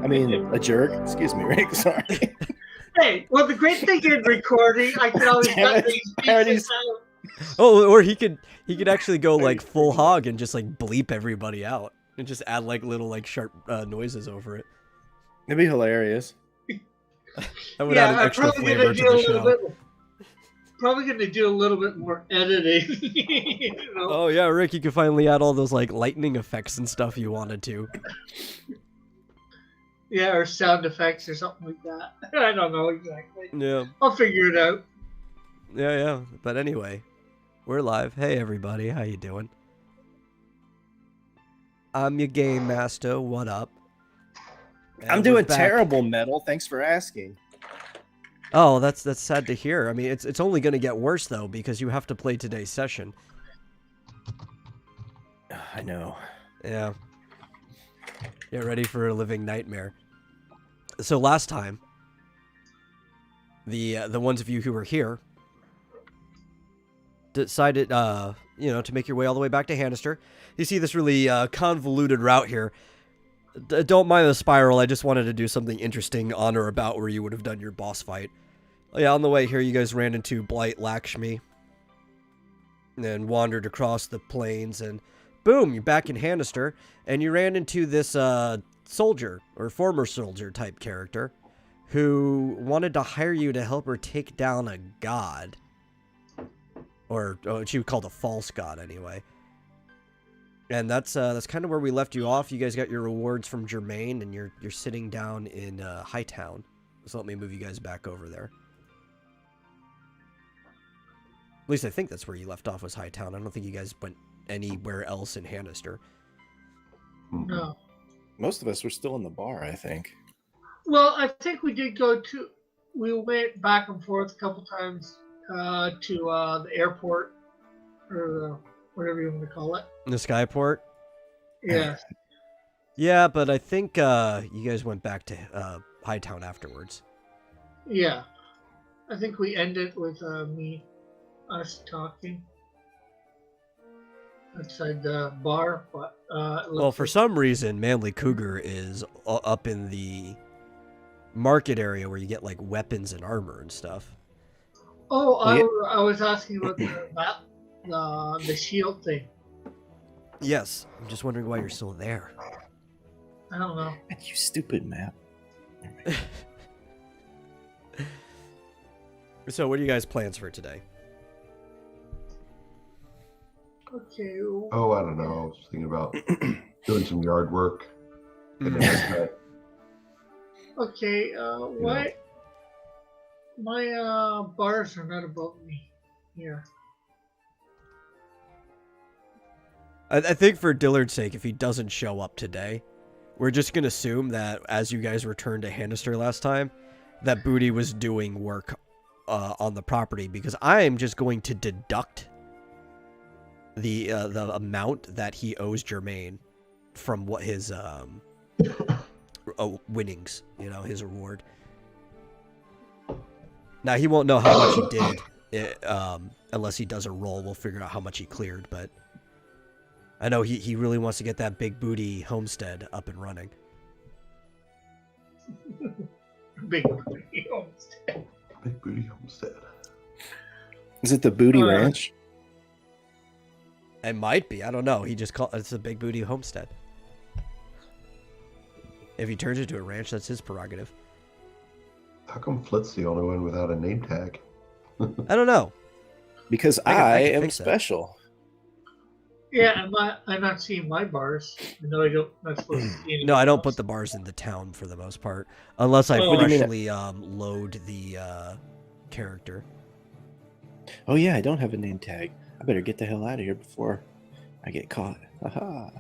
I mean, a jerk. Excuse me, Rick. Sorry. Hey, well, the great thing in recording, I can always Damn cut it. these I already pieces out. Oh, or he could actually go like full hog and just like bleep everybody out and just add like little like sharp noises over it. It'd be hilarious. That would add an I'm extra probably flavor gonna to do a the little show. bit. Probably gonna do a little bit more editing. You know? Oh yeah, Rick, you could finally add all those like lightning effects and stuff you wanted to. Yeah, or sound effects or something like that. I don't know exactly. Yeah. I'll figure it out. Yeah. But anyway, we're live. Hey everybody, how you doing? I'm your game master. What up? And I'm we're doing back. terrible, Metal. Thanks for asking. Oh, that's sad to hear. I mean, it's only gonna get worse though because you have to play today's session. I know. Yeah. Get ready for a living nightmare. So last time, the ones of you who were here decided, to make your way all the way back to Hannister. You see this really convoluted route here. Don't mind the spiral. I just wanted to do something interesting on or about where you would have done your boss fight. Yeah, on the way here, you guys ran into Blight Lakshmi and wandered across the plains, and boom, you're back in Hannister, and you ran into this soldier or former soldier type character who wanted to hire you to help her take down a god, or she called a false god anyway. And that's kind of where we left you off. You guys got your rewards from Germain, and you're sitting down in Hightown. So let me move you guys back over there. At least I think that's where you left off was Hightown. I don't think you guys went anywhere else in Hannister. No. Most of us were still in the bar, I think. Well, I think we did go to. We went back and forth a couple times to the airport, or whatever you want to call it. The Skyport? Yeah. Yeah, but I think you guys went back to Hightown afterwards. Yeah. I think we ended with us talking outside the bar, but Well, for some reason, Manly Cougar is up in the market area where you get like weapons and armor and stuff. Oh, Yeah. I was asking about the shield thing. Yes, I'm just wondering why you're still there. I don't know. You stupid map. So, what are you guys' plans for today? Okay. Oh, I don't know. I was thinking about doing some yard work. Getting a haircut. Okay. Why? My bars are not above me here. I think for Dillard's sake, if he doesn't show up today, we're just going to assume that as you guys returned to Hannister last time, that Booty was doing work on the property, because I am just going to deduct the amount that he owes Germain from what his winnings, his reward. Now, he won't know how much he did unless he does a roll. We'll figure out how much he cleared, but I know he really wants to get that Big Booty homestead up and running. Big Booty homestead. Big Booty Homestead. Is it the Booty Ranch? It might be. I don't know. He just called it's a Big Booty homestead. If he turns it into a ranch, that's his prerogative. How come Flit's the only one without a name tag? I don't know. Because I can am fix that. special. Yeah, I'm not seeing my bars. I know not supposed to see any. No, I don't bars. put the bars in the town for the most part, unless I Oh. What do you freshly load the character. Oh yeah, I don't have a name tag. I better get the hell out of here before I get caught. Aha.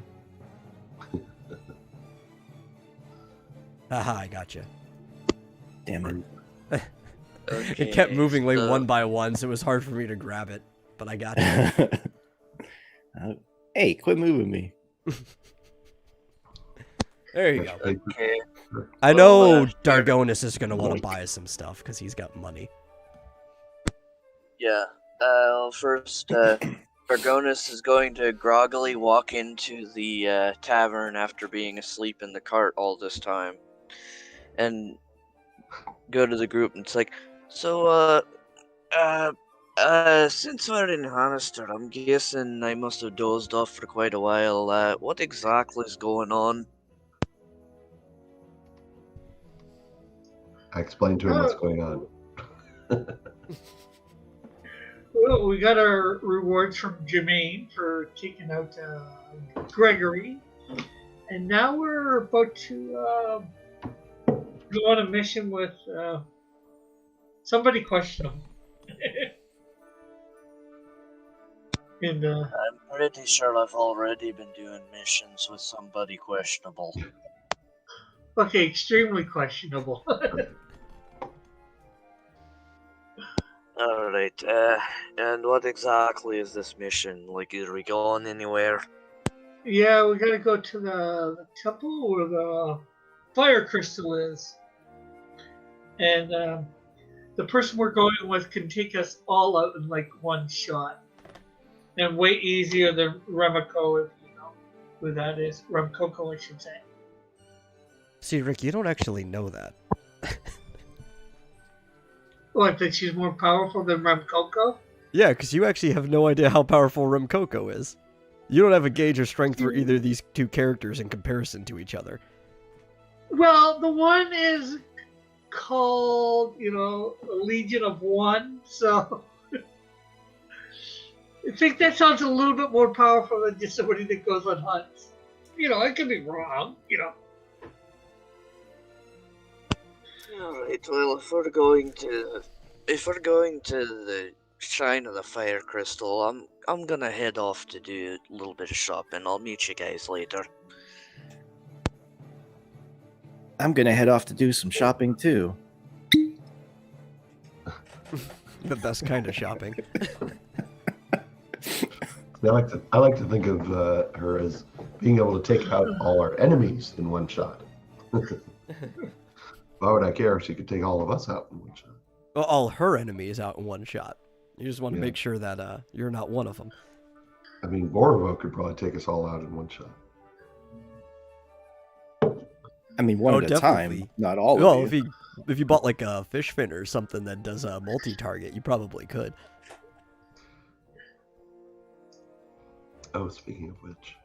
Haha, I gotcha. Damn it. It kept moving like one by one, so it was hard for me to grab it, but I got it. Hey, quit moving me. There you go. Okay. I know Dargonis is going to want to buy us some stuff because he's got money. Yeah. First, Vargonis is going to groggily walk into the tavern after being asleep in the cart all this time. and go to the group, and it's like, so, since we're in Hannister, I'm guessing I must have dozed off for quite a while. What exactly is going on? I explained to him what's going on. Well, we got our rewards from Jermaine for taking out Gregory, and now we're about to go on a mission with somebody questionable. And I'm pretty sure I've already been doing missions with somebody questionable. okay, extremely questionable. Alright, and what exactly is this mission? Like, are we going anywhere? Yeah, we gotta go to the temple where the fire crystal is, and the person we're going with can take us all out in like one shot, and way easier than Remco, if you know who that is. Remcoco, I should say. See, Rick, you don't actually know that. What, that she's more powerful than Remcoco? Yeah, because you actually have no idea how powerful Remcoco is. You don't have a gauge of strength for either of these two characters in comparison to each other. Well, the one is called, you know, a Legion of One, so I think that sounds a little bit more powerful than just somebody that goes on hunts. You know, I could be wrong, you know. Alright, well, if we're going to the Shrine of the Fire Crystal, I'm gonna head off to do a little bit of shopping. I'll meet you guys later. I'm gonna head off to do some shopping too. The best kind of shopping. I like to think of her as being able to take out all our enemies in one shot. Why would I care if she could take all of us out in one shot? Well, all her enemies out in one shot. You just want to Yeah. make sure that you're not one of them. I mean, Borovo could probably take us all out in one shot. I mean, one Oh, at a definitely. time, not all Well, of you. if you bought like a fish fin or something that does a multi-target, you probably could. Oh, speaking of which,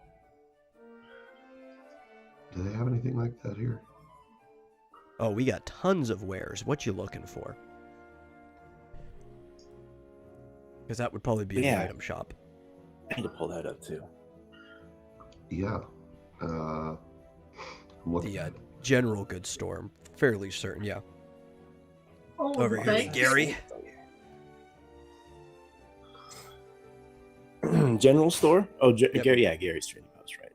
do they have anything like that here? Oh, we got tons of wares. What you looking for? Because that would probably be an Yeah. item shop. I need to pull that up too. Yeah. I'm looking The at it. general goods store. I'm fairly certain, yeah. Oh, Over here, thanks. Gary. General store? Oh, Yep. Gary. Yeah, Gary's trading post. Right.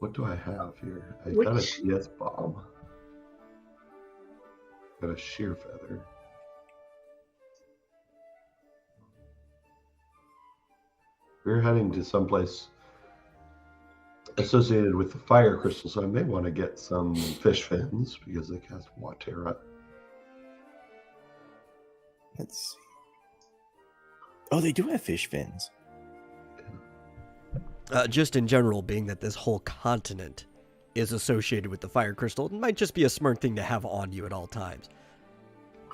What do I have here? I got a Which- DS bomb. Got a sheer feather. We're heading to someplace associated with the fire crystal, so I may want to get some fish fins because they cast Watera. Let's see. Oh, they do have fish fins. Just in general, being that this whole continent is associated with the fire crystal, it might just be a smart thing to have on you at all times.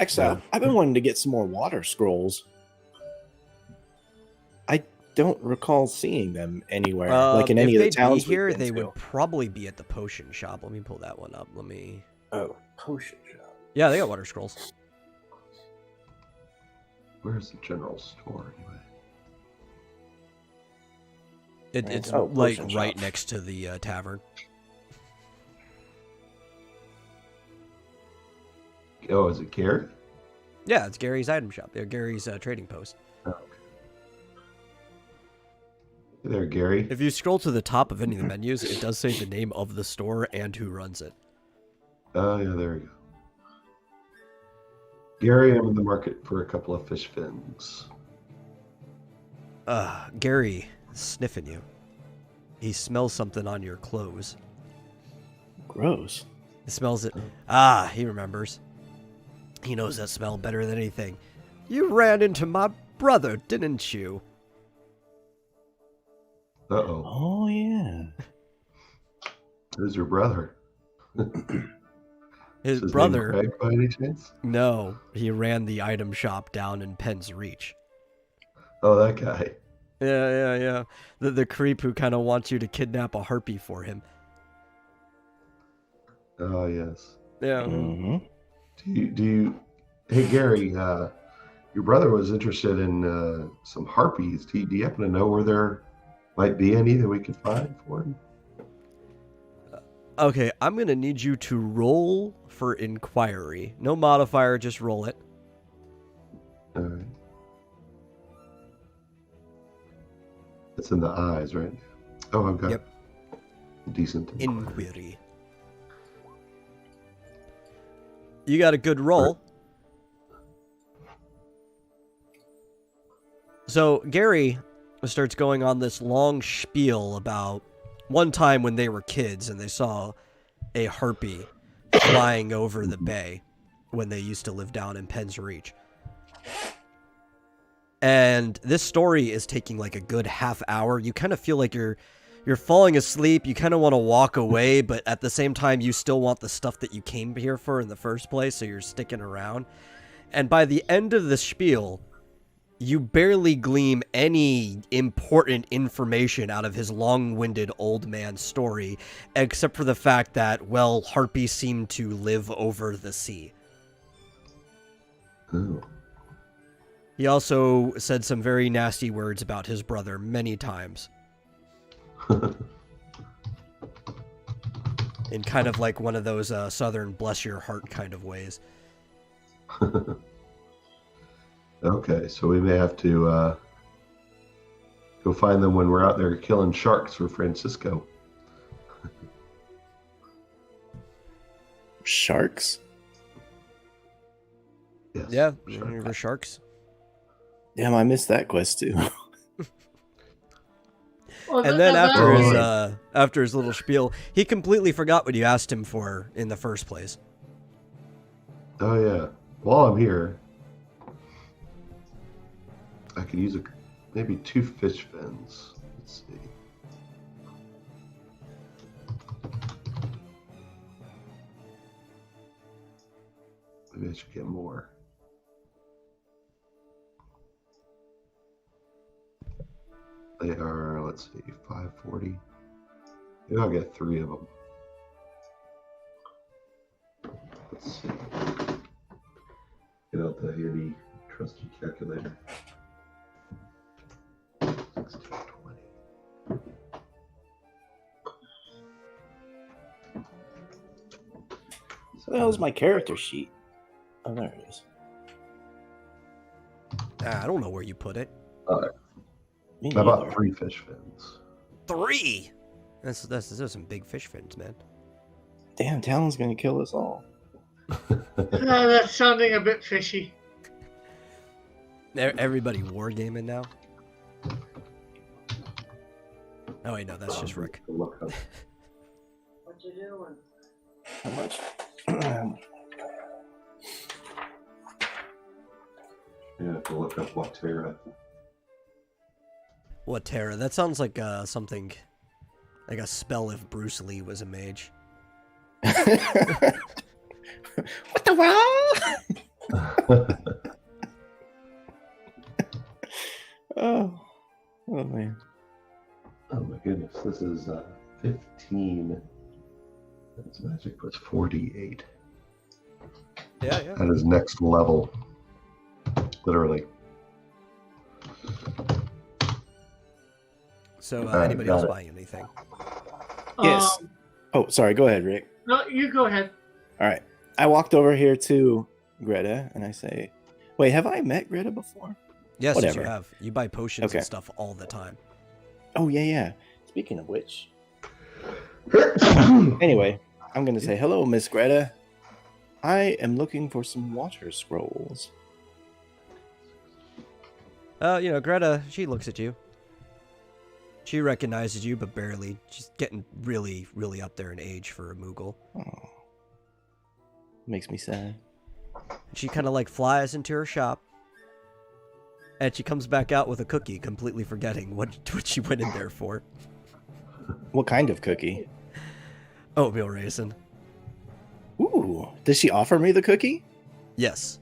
Exile. I've been wanting to get some more water scrolls. I don't recall seeing them anywhere, like in any if of the they'd towns be here, we've been they to. would probably be at the potion shop. Let me pull that one up. Oh, potion shop. Yeah, they got water scrolls. Where's the general store anyway? It's Oh, like potion right shop. next to the tavern. Oh, is it Gary? Yeah, it's Gary's item shop. Yeah, Gary's trading post. Oh, okay. Hey there, Gary. If you scroll to the top of any of the menus, it does say the name of the store and who runs it. Oh, yeah, there we go. Gary, I'm in the market for a couple of fish fins. Gary is sniffing you. He smells something on your clothes. Gross. He smells it. He remembers. He knows that smell better than anything. You ran into my brother, didn't you? Uh-oh. Oh yeah. Who's your brother? His Is his name brother, Craig by any chance? no, he ran the item shop down in Penn's Reach. Oh, that guy. Yeah. The creep who kind of wants you to kidnap a harpy for him. Oh, yes. Yeah. Mm-hmm. Do you? Hey, Gary. Your brother was interested in some harpies. Do you happen to know where there might be any that we could find for him? Okay, I'm gonna need you to roll for inquiry. No modifier, just roll it. All right. It's in the eyes, right? Oh, I've got Yep. decent Inquiry. You got a good roll. So Gary starts going on this long spiel about one time when they were kids and they saw a harpy flying over the bay when they used to live down in Penn's Reach. And this story is taking like a good half hour. You kind of feel like you're falling asleep. You kind of want to walk away, but at the same time, you still want the stuff that you came here for in the first place, so you're sticking around. And by the end of the spiel, you barely glean any important information out of his long-winded old man story, except for the fact that, well, harpies seem to live over the sea. Oh. He also said some very nasty words about his brother many times. In kind of like one of those southern bless your heart kind of ways. Okay, so we may have to go find them when we're out there killing sharks for Francisco. Sharks? Yes. Yeah, shark. river sharks. Damn, I missed that quest too. Well, And then that- after his little spiel, he completely forgot what you asked him for in the first place. Oh yeah. While I'm here, I could use maybe 2 fish fins. Let's see. Maybe I should get more. They are, let's see, 540. Maybe I'll get 3 of them. Let's see. Get out the handy trusty calculator. 1620. So the hell's my character sheet? Oh, there it is. I don't know where you put it. Me I bought neither. 3 fish fins. 3! Those some big fish fins, man. Damn, Talon's gonna kill us all. That's sounding a bit fishy. Everybody wargaming now? Oh wait, no, that's just Rick. Look up. What you doing? How much? Yeah, to look up Watera. What Terra? That sounds like something, like a spell if Bruce Lee was a mage. What the world? Oh man. Oh my goodness, this is 15. That's magic plus 48. Yeah. That is next level. Literally. So Alright, anybody got else it. buying anything? Yes. Oh, sorry. Go ahead, Rick. No, you go ahead. All right. I walked over here to Greta and I say, "Wait, have I met Greta before?" Yes, yes, you Whatever. have. You buy potions Okay. and stuff all the time. Oh yeah. Speaking of which, anyway, I'm gonna say hello, Miss Greta. I am looking for some water scrolls. Greta, she looks at you. She recognizes you, but barely. She's getting really, really up there in age for a Moogle. Oh, makes me sad. She kind of like flies into her shop, and she comes back out with a cookie, completely forgetting what she went in there for. What kind of cookie? Oatmeal raisin. Ooh, does she offer me the cookie? Yes.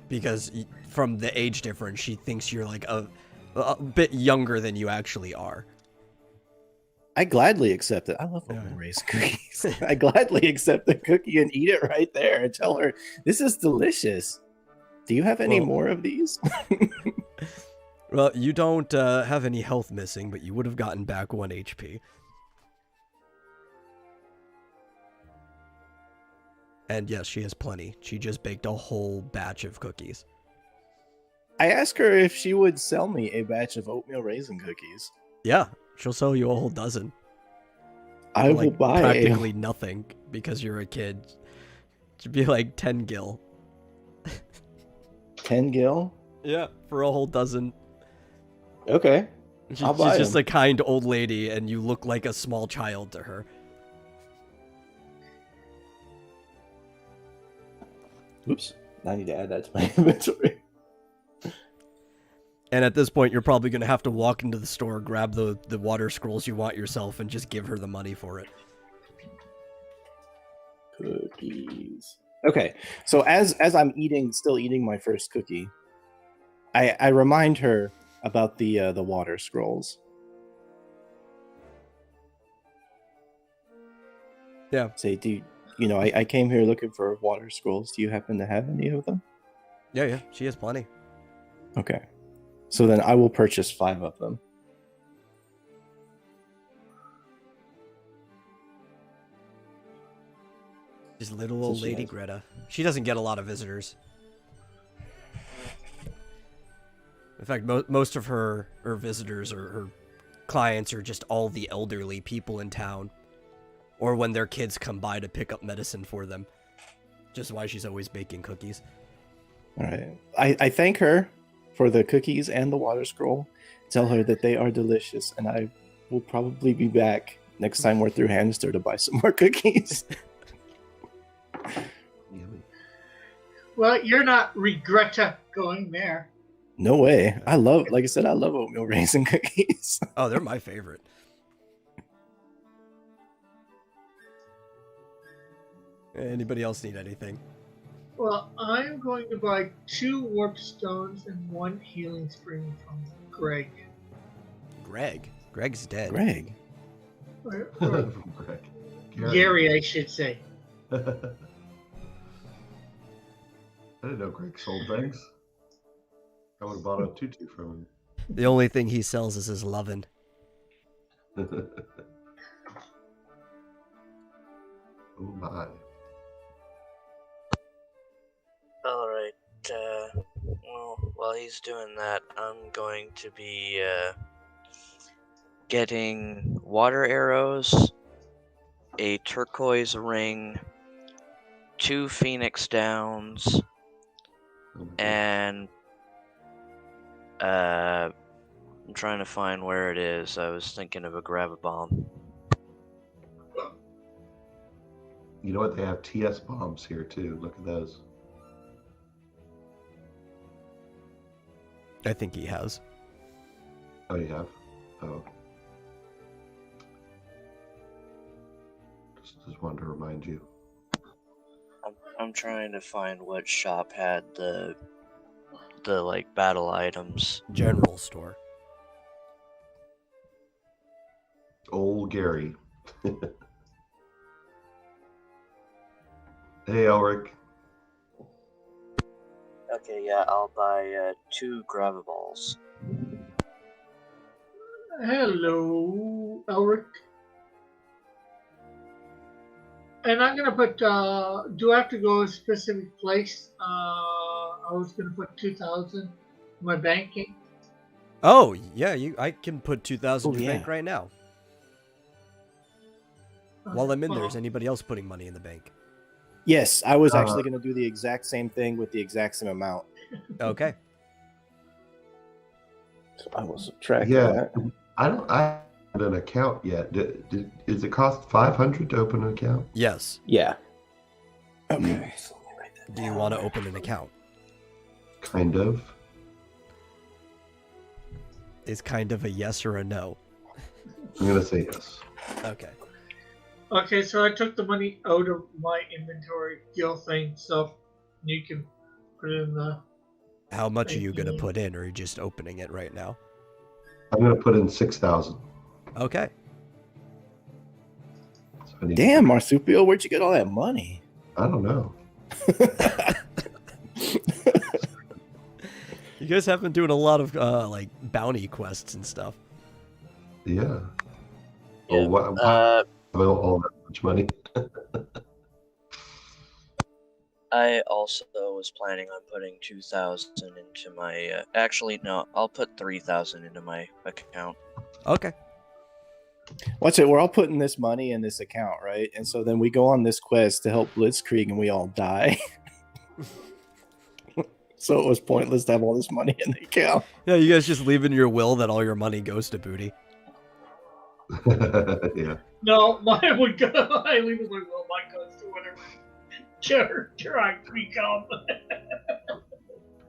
Because from the age difference, she thinks you're like a bit younger than you actually are. I gladly accept it. I love oatmeal Yeah. raisin cookies. I gladly accept the cookie and eat it right there and tell her, this is delicious. Do you have any Well- more of these? Well, you don't have any health missing, but you would have gotten back 1 HP. And yes, she has plenty. She just baked a whole batch of cookies. I asked her if she would sell me a batch of oatmeal raisin cookies. Yeah, she'll sell you a whole dozen. I For, will like, buy practically nothing because you're a kid. It should be like 10 gil. 10 gil. Yeah, for a whole dozen. Okay. I'll buy She's just 'em. a kind old lady, and you look like a small child to her. Oops. I need to add that to my inventory. And at this point, you're probably going to have to walk into the store, grab the water scrolls you want yourself, and just give her the money for it. Cookies. Okay. So as I'm still eating my first cookie, I remind her about the water scrolls. Yeah. Say, I came here looking for water scrolls. Do you happen to have any of them? Yeah, she has plenty. Okay. So then I will purchase 5 of them. Just little old she lady has- Greta. She doesn't get a lot of visitors. In fact, most of her visitors or her clients are just all the elderly people in town. Or when their kids come by to pick up medicine for them. Just why she's always baking cookies. All right. I thank her for the cookies and the water scroll. Tell her that they are delicious, and I will probably be back next time we're through Hanister to buy some more cookies. Yummy. Well, you're not regretta going there. No way. Like I said, I love oatmeal raisin cookies. Oh, they're my favorite. Anybody else need anything? Well, I'm going to buy 2 warp stones and 1 healing spring from Greg. Greg. Greg's dead. Greg. Or From Greg. Gary, I should say. I didn't know Greg sold things. I would have bought a tutu from The only thing he sells is his lovin'. him. Oh my. Alright, well, while he's doing that, I'm going to be, getting water arrows, a turquoise ring, 2 phoenix downs, Oh my God. and, I'm trying to find where it is. I was thinking of a grab-a-bomb. You know what? They have TS bombs here too. Look at those. I think he has. Oh, you have? Oh. Just wanted to remind you. I'm trying to find what shop had the like battle items. General store. Old Gary. Hey, Elric. Okay, yeah, I'll buy 2 gravaballs. Hello, Elric. And I'm gonna put. Do I have to go a specific place? I was gonna put 2,000 in my banking. Oh, yeah, I can put 2,000 in Oh, the yeah. bank right now. While I'm in there, Well, is anybody else putting money in the bank? Yes, I was actually going to do the exact same thing with the exact same amount. Okay. So I will subtract Yeah. that. I haven't an account yet. Does it cost 500 to open an account? Yes. Yeah. Okay. So let me write that Do you down. want to open an account? Kind of. Is kind of a yes or a no. I'm gonna say yes. Okay. Okay, so I took the money out of my inventory guild thing, so you can put it in the. How much are Thank you going to you. put in, or are you just opening it right now? I'm going to put in 6,000. Okay. So I need Damn, to- Marsupial, where'd you get all that money? I don't know. You guys have been doing a lot of like bounty quests and stuff. Yeah. Yeah. Oh, why all that much money? I also was planning on putting 2,000 into my. Actually, no, I'll put 3,000 into my account. Okay. Watch it. We're all putting this money in this account, right? And so then we go on this quest to help Blitzkrieg, and we all die. So it was pointless to have all this money in the account. Yeah, you guys just leave in your will that all your money goes to booty. Yeah. No, mine would go. I leave it my will. Mine goes to whatever character I become.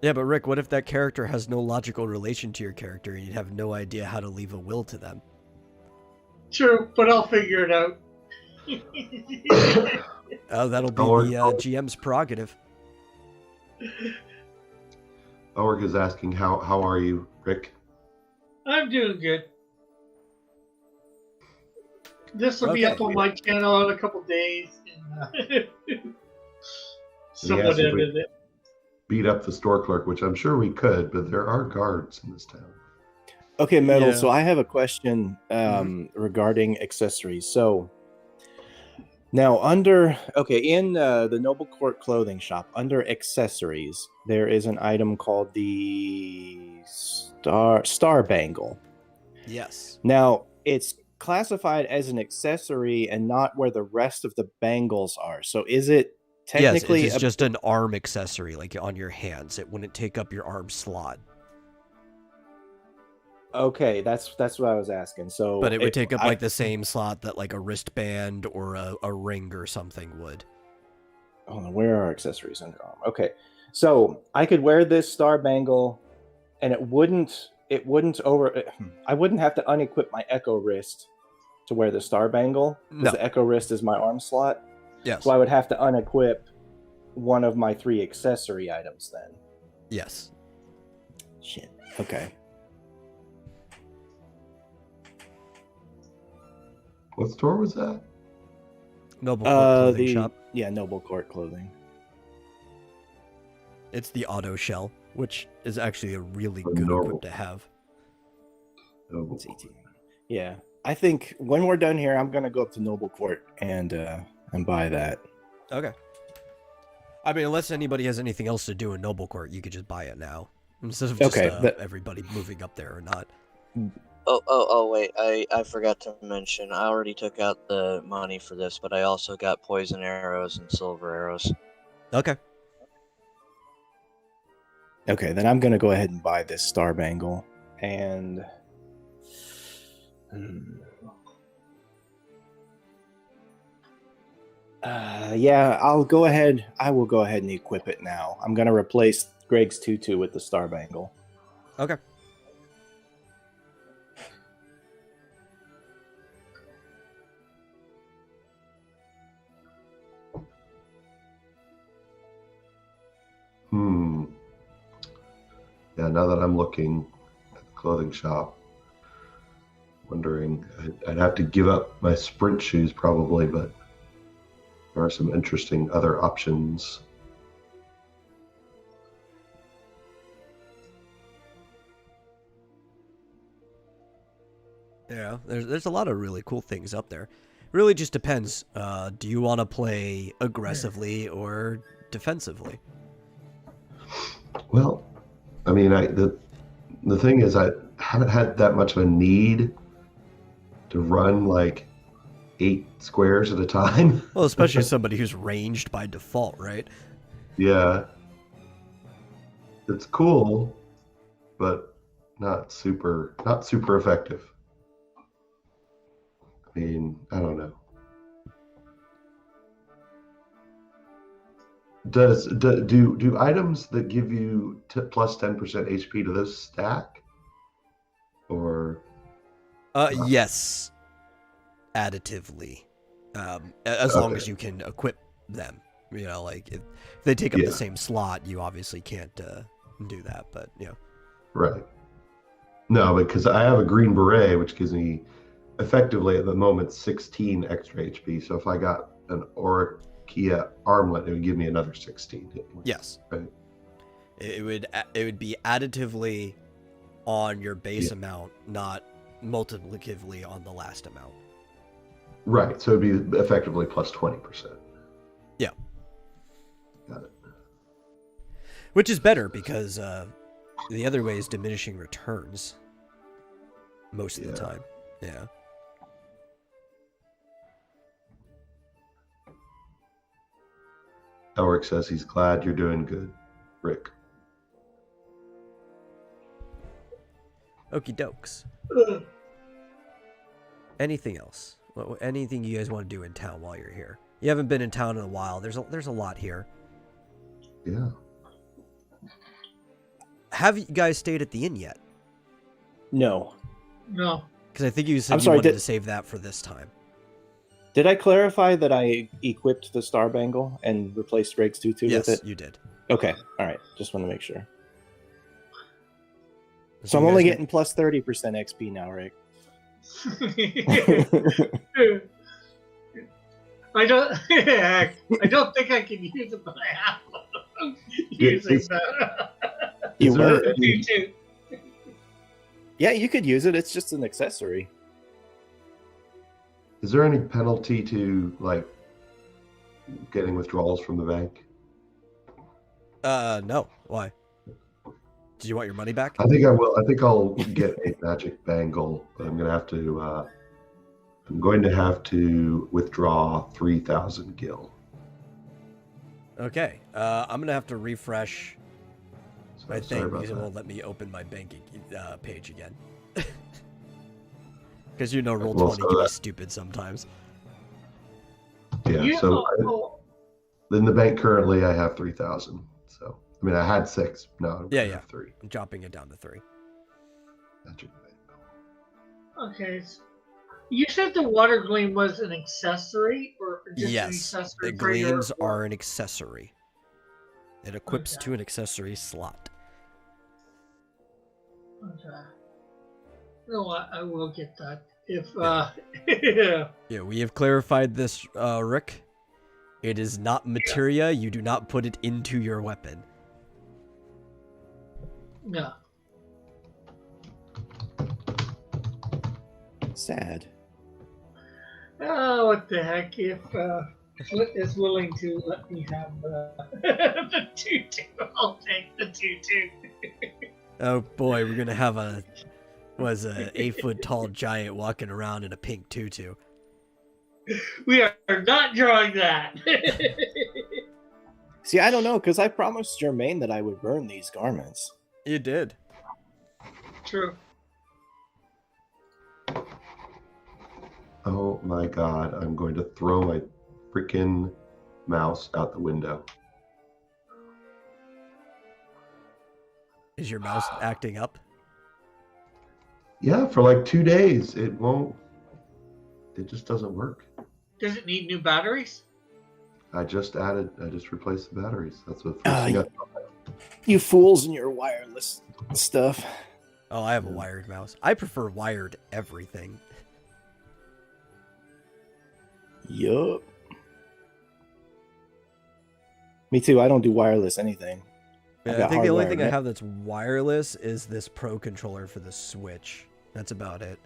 Yeah, but Rick, what if that character has no logical relation to your character and you'd have no idea how to leave a will to them? True, but I'll figure it out. Oh, that'll be Or- the GM's prerogative. Org is asking, how are you, Rick? I'm doing good. This will be Okay. up on my channel in a couple days. And, someone if we- edited it. Beat up the store clerk, which I'm sure we could, but there are guards in this town. Okay, Metal. Yeah. So I have a question regarding accessories. So now in the Noble Court clothing shop, under accessories, there is an item called the Star Bangle. Yes. Now it's classified as an accessory and not where the rest of the bangles are. So is it technically yes, it's just an arm accessory, like on your hands. It wouldn't take up your arm slot. okay? That's what I was asking. So, But it would take up like the same slot that like a wristband or a ring or something would. Hold on, where are accessories under arm? Okay, so I could wear this star bangle, and it wouldn't I wouldn't have to unequip my Echo wrist to wear the star bangle because No. the Echo wrist is my arm slot. Yes. So I would have to unequip one of my 3 accessory items then. Yes. Shit. Okay. What store was that? Noble Court clothing shop. Yeah, Noble Court clothing. It's the auto shell, which is actually a really Oh, good normal. equip to have. Oh, It's 18. Yeah, I think when we're done here, I'm gonna go up to Noble Court and buy that. Okay. I mean, unless anybody has anything else to do in Noble Court, you could just buy it now. Instead of just Okay, but- everybody moving up there or not. Oh, wait, I forgot to mention, I already took out the money for this, but I also got poison arrows and silver arrows. Okay. Okay, then I'm gonna go ahead and buy this star bangle, and yeah, I will go ahead and equip it now. I'm gonna replace Greg's tutu with the star bangle. Okay. Yeah, now that I'm looking at the clothing shop, wondering, I'd have to give up my sprint shoes probably, but there are some interesting other options. Yeah, there's a lot of really cool things up there. Really just depends. Do you want to play aggressively or defensively? Well, I mean, the thing is, I haven't had that much of a need to run like 8 squares at a time. Well, especially somebody who's ranged by default, right? Yeah, it's cool, but not super effective. I mean, I don't know. Do items that give you plus 10% HP, do those stack? Or Yes. Additively. as long Okay. as you can equip them. You know, like if they take up Yeah. the same slot, you obviously can't do that. But you know, Right. No, because I have a green beret, which gives me effectively at the moment 16 extra HP. So if I got an Orakia armlet, it would give me another 16 hit points. yes, Right. it would be additively on your base Yeah. amount, not multiplicatively on the last amount. Right. So it'd be effectively plus 20%. Yeah. Got it. Which is better because the other way is diminishing returns most of the Yeah. time. Yeah. Elric says he's glad you're doing good, Rick. Okie dokes. Ugh. Anything else? Anything you guys want to do in town while you're here? You haven't been in town in a while. There's a lot here. Yeah. Have you guys stayed at the inn yet? No. No. Because I think you said I'm you sorry, wanted did- to save that for this time. Did I clarify that I equipped the Star Bangle and replaced Greg's tutu Yes, with it? you did. Okay. All right. Just want to make sure. So So I'm you only guys getting plus 30% XP now, Rick. I don't think I can use it, but I have using that. You Is there would? any- You too. Yeah, you could use it. It's just an accessory. Is there any penalty to like getting withdrawals from the bank? No. Why? Do you want your money back? I think I will. I think I'll get a magic bangle, but I'm going to have to withdraw 3,000 gil. Okay. I'm gonna have to refresh So my sorry thing about because it that. won't let me open my banking page again. Because you know, roll Well, 20 so can be that- stupid sometimes. Yeah. You So know, in the bank currently, I have 3,000. So I mean, I had 6. No, Yeah, I yeah. have 3. I'm dropping it down to 3. Magic bangle. okay. You said the water gleam was an accessory, or just an Yes, accessory the for your- gleams are an accessory. It equips Okay. to an accessory slot. Okay. You know what? I will get that if. Yeah. Yeah, we have clarified this, Rick. It is not materia. You do not put it into your weapon. No. Sad. Oh, what the heck? If Flint is willing to let me have the tutu, I'll take the tutu. Oh boy, we're gonna have a 8-foot tall giant walking around in a pink tutu. We are not drawing that. See, I don't know, because I promised Jermaine that I would burn these garments. You did. True. Oh my god, I'm going to throw my freaking mouse out the window. Is your mouse acting up? Yeah, for like 2 days. It just doesn't work. Does it need new batteries? I just replaced the batteries. That's what first Ah, thing I you- You fools and your wireless stuff. Oh, I have a wired mouse. I prefer wired everything. Yup. Me too. I don't do wireless anything. I've Yeah, I got think the only hardwired thing I net. have that's wireless is this Pro controller for the Switch. That's about it.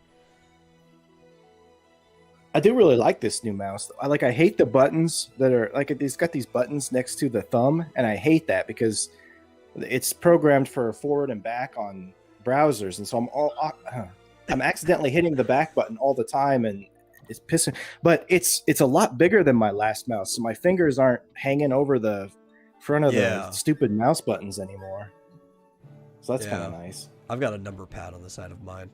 I do really like this new mouse. I hate the buttons that are like it's got these buttons next to the thumb, and I hate that because it's programmed for forward and back on browsers, and so I'm accidentally hitting the back button all the time, and it's pissing. But it's a lot bigger than my last mouse, so my fingers aren't hanging over the front of Yeah. the stupid mouse buttons anymore. So that's kind Yeah. of nice. I've got a number pad on the side of mine.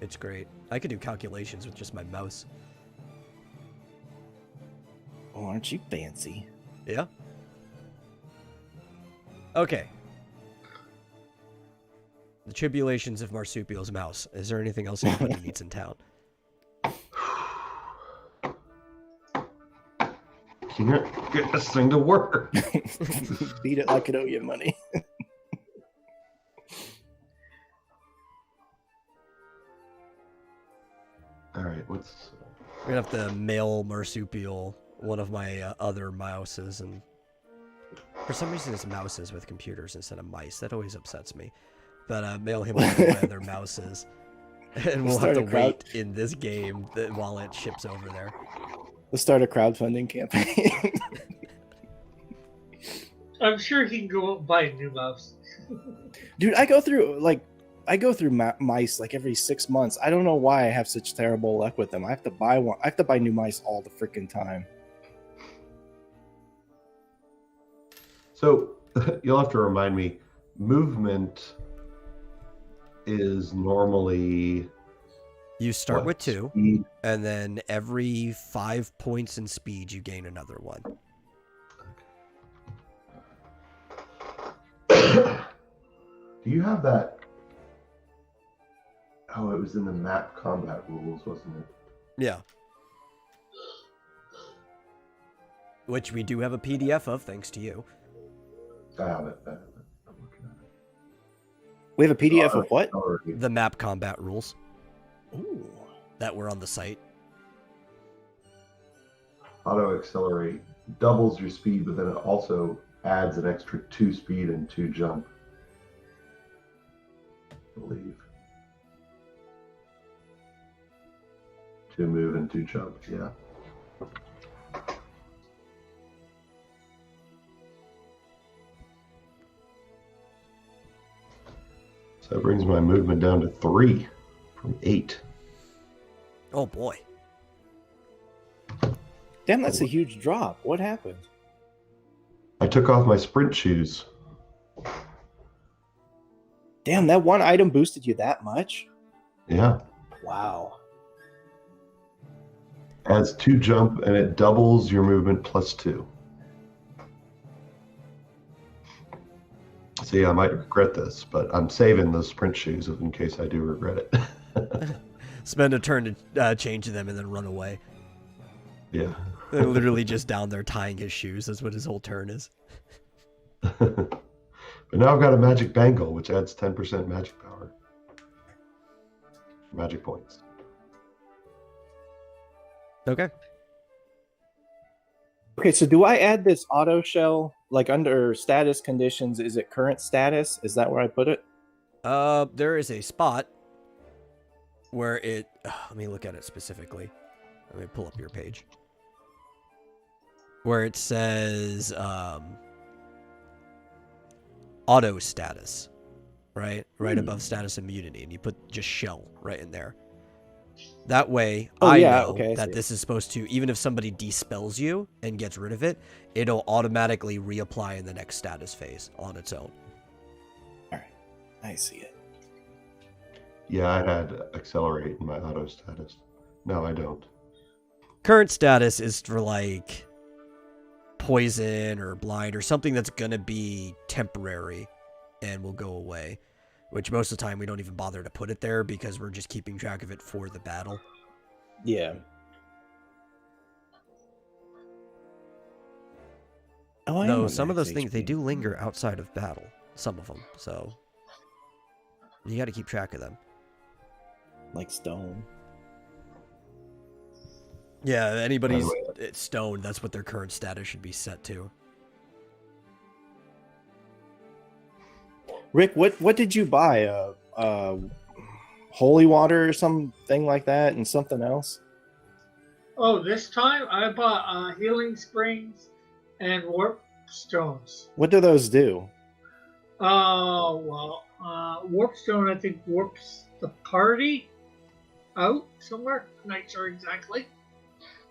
It's great. I could do calculations with just my mouse. Oh, aren't you fancy? Yeah. Okay. The tribulations of Marsupial's mouse. Is there anything else anybody needs in town? can't get this thing to work. Beat it like it owe you money. All right, what's... We're gonna have to mail Marsupial one of my other mouses, and for some reason it's mouses with computers instead of mice. That always upsets me. But mail him one of my other mouses, and we'll have to wait in this game while it ships over there. Let's start a crowdfunding campaign. I'm sure he can go out and buy a new mouse. Dude, I go through mice like every 6 months. I don't know why I have such terrible luck with them. I have to buy one. I have to buy new mice all the freaking time. So you'll have to remind me, movement is normally... You start what, with 2, speed? and then every 5 points in speed, you gain another one. Do you have that? Oh, it was in the map combat rules, wasn't it? Yeah. Which we do have a PDF of, thanks to you. I have it. I'm looking at it. We have a PDF of what? The map combat rules Ooh. that were on the site. Auto accelerate doubles your speed, but then it also adds an extra 2 speed and 2 jump. I believe. 2 move and 2 jump, yeah. So that brings my movement down to 3 from 8. Oh boy. Damn, that's a huge drop. What happened? I took off my sprint shoes. Damn, that one item boosted you that much? Yeah. Wow. Adds 2 jump and it doubles your movement plus 2. See, I might regret this, but I'm saving those sprint shoes in case I do regret it. Spend a turn to change them and then run away. Yeah. They're literally just down there tying his shoes. That's what his whole turn is. But now I've got a magic bangle, which adds 10% magic power. Magic points. Okay. Okay, so do I add this auto shell like under status conditions? Is it current status? Is that where I put it? There is a spot where it... let me look at it specifically. Let me pull up your page. Where it says auto status, right? Right above status immunity, and you put just shell right in there. That way, I know that this is supposed to, even if somebody dispels you and gets rid of it, it'll automatically reapply in the next status phase on its own. All right, I see it. Yeah, I had accelerate in my auto status. No, I don't. Current status is for like poison or blind or something that's going to be temporary and will go away. Which most of the time we don't even bother to put it there because we're just keeping track of it for the battle. Yeah. Oh, Though some of those things, they do linger outside of battle. Some of them. So you got to keep track of them. Like stone. Yeah, anybody's stoned, that's what their current status should be set to. Rick, what did you buy? Holy water or something like that, and something else? Oh, this time I bought healing springs and warp stones. What do those do? Oh, well, warp stone I think warps the party out somewhere. I'm not sure exactly.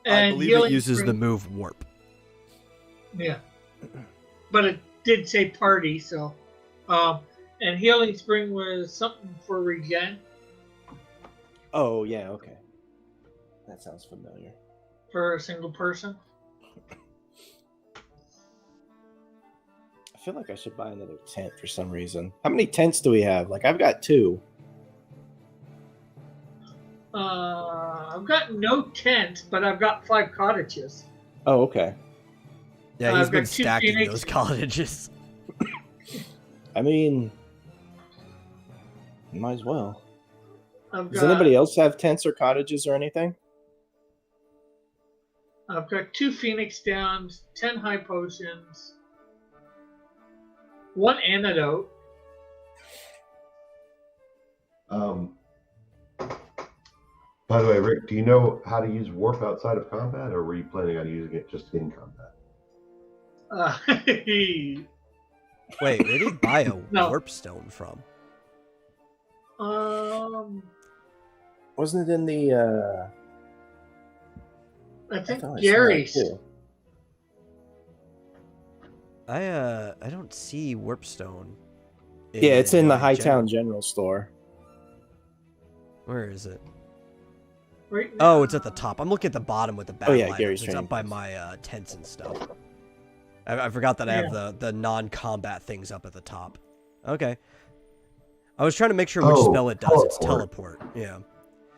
And I believe it uses the move warp. Yeah, but it did say party, so. And healing spring was something for regen. Oh yeah, okay. That sounds familiar. For a single person. I feel like I should buy another tent for some reason. How many tents do we have? Like I've got 2. I've got no tent, but I've got 5 cottages. Oh, okay. Yeah, he's I've been got two stacking Phoenix. those cottages. I mean, might as well. I've Does got, anybody else have tents or cottages or anything? I've got 2 Phoenix Downs, 10 high potions, 1 antidote. By the way, Rick, do you know how to use warp outside of combat, or were you planning on using it just in combat? Wait, where did he buy a No. warp stone from? Wasn't it in the? I think thought I saw it Gary's. too. I don't see warp stone. Yeah, it's in the my Hightown General Store. Where is it? Right now. Oh, it's at the top. I'm looking at the bottom with the battle yeah, items. Gary's It's training up by post. my tents and stuff. I forgot that I have the non-combat things up at the top. Okay. I was trying to make sure which spell it does. It's teleport. Yeah.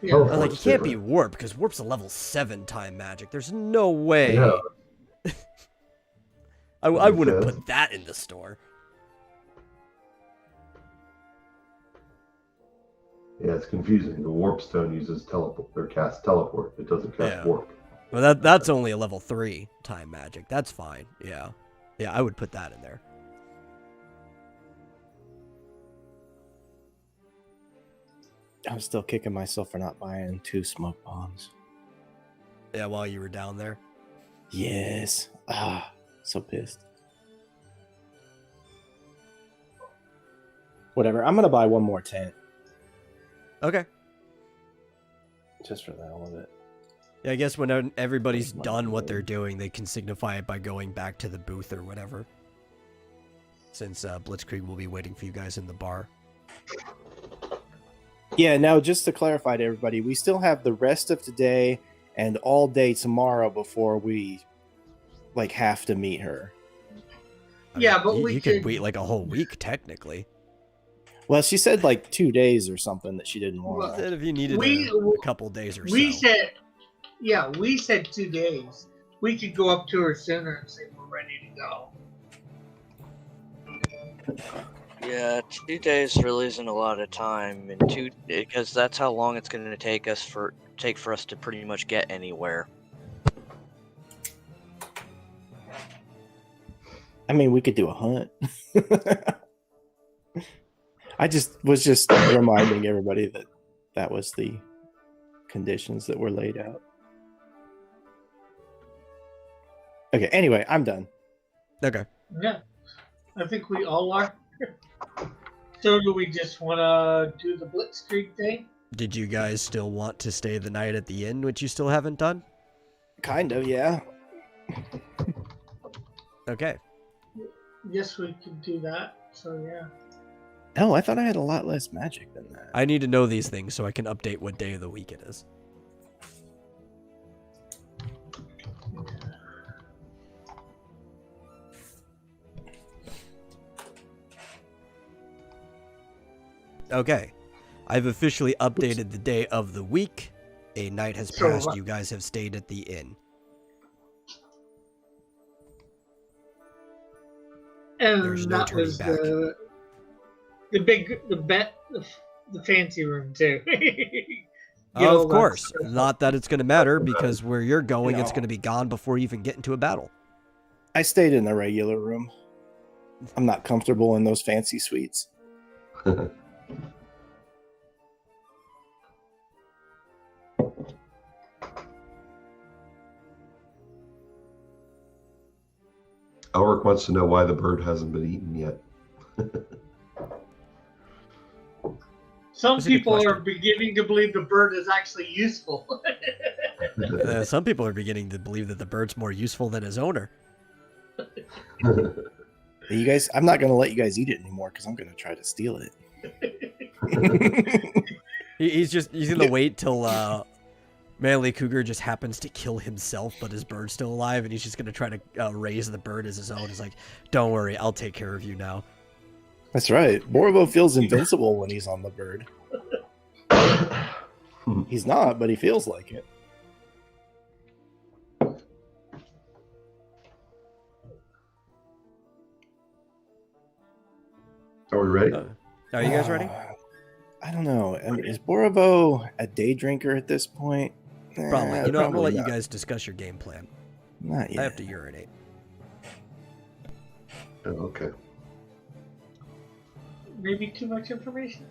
Yeah. I was like, it can't be warp because warp's a level 7 time magic. There's no way. Yeah. I wouldn't put that in the store. Yeah, it's confusing. The warp stone uses teleport or casts teleport. It doesn't cast Yeah. warp. Well, that's only a level 3 time magic. That's fine. Yeah. Yeah, I would put that in there. I'm still kicking myself for not buying 2 smoke bombs. Yeah, while you were down there. Yes. So pissed. Whatever. I'm gonna buy 1 more tent Okay. just for the hell of it. Yeah, I guess when everybody's done what they're doing, they can signify it by going back to the booth or whatever. Since Blitzkrieg will be waiting for you guys in the bar. Yeah. Now, just to clarify to everybody, we still have the rest of today and all day tomorrow before we have to meet her. I Yeah, mean, but you could wait like a whole week technically. Well, she said 2 days or something that she didn't want. Said if you needed We- a couple days or We so. said, yeah, we said 2 days. We could go up to her sooner and say we're ready to go. Yeah, 2 days really isn't a lot of time, and because that's how long it's going to take for us to pretty much get anywhere. I mean, we could do a hunt. I was just reminding everybody that that was the conditions that were laid out. Okay, anyway, I'm done. Okay. Yeah, I think we all are. So do we just want to do the Blitzkrieg thing? Did you guys still want to stay the night at the inn, which you still haven't done? Kind of, yeah. Okay. Yes, we could do that. So yeah. Oh, I thought I had a lot less magic than that. I need to know these things so I can update what day of the week it is. Okay. I've officially updated the day of the week. A night has So, passed. You guys have stayed at the inn. And There's no that turning was back. the fancy room too. Get all Of that course. stuff. Not that it's going to matter, because where you're going, it's No. going to be gone before you even get into a battle. I stayed in the regular room. I'm not comfortable in those fancy suites. Elric wants to know why the bird hasn't been eaten yet. Some That's a good people are question. beginning to believe the bird is actually useful. Some people are beginning to believe that the bird's more useful than his owner. You guys, I'm not going to let you guys eat it anymore because I'm going to try to steal it. He's going to wait till Manly Cougar just happens to kill himself, but his bird's still alive, and he's just going to try to raise the bird as his own. He's like, don't worry, I'll take care of you now. That's right. Borvo feels invincible when he's on the bird. He's not, but he feels like it. Are we ready? Are you guys ready? I don't know. I mean, is Borovo a day drinker at this point? Probably. You know, I'm gonna let you not. guys discuss your game plan. Not yet. I have to urinate. Oh, okay. Maybe too much information.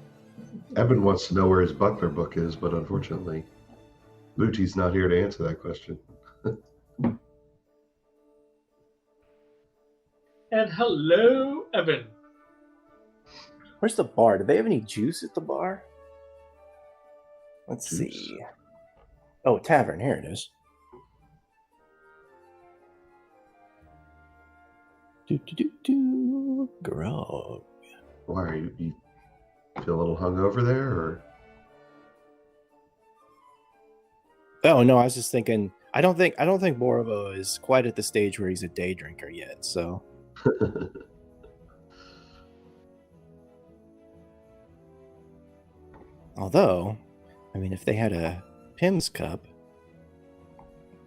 Evan wants to know where his Buckler book is, but unfortunately, Mootie's not here to answer that question. And hello, Evan. Where's the bar? Do they have any juice at the bar? Let's Juice? see. Oh, tavern. Here it is. Grog. Why are you feel a little hungover there, or? Oh no, I was just thinking. I don't think Borovo is quite at the stage where he's a day drinker yet. So although, I mean, if they had a Pim's cup,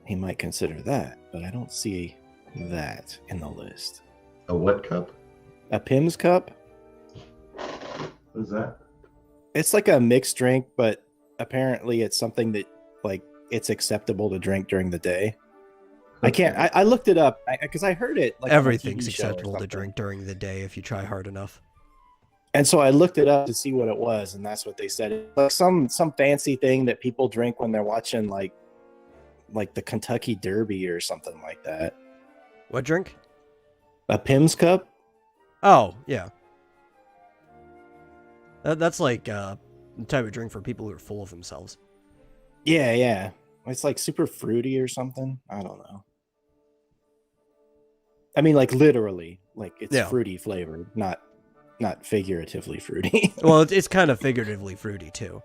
he might consider that. But I don't see that in the list. A what cup? A Pim's cup? What is that? It's like a mixed drink, but apparently it's something that like it's acceptable to drink during the day. I can't. I looked it up because I heard it. Like, on a Everything's TV show or acceptable to something. drink during the day if you try hard enough. And so I looked it up to see what it was, and that's what they said. It's like some fancy thing that people drink when they're watching like the Kentucky Derby or something like that. What drink? A Pim's cup? Oh, yeah. That's like the type of drink for people who are full of themselves. Yeah, yeah. It's like super fruity or something. I don't know. I mean, like literally, like it's Yeah. fruity flavored, not figuratively fruity. Well, it's kind of figuratively fruity too.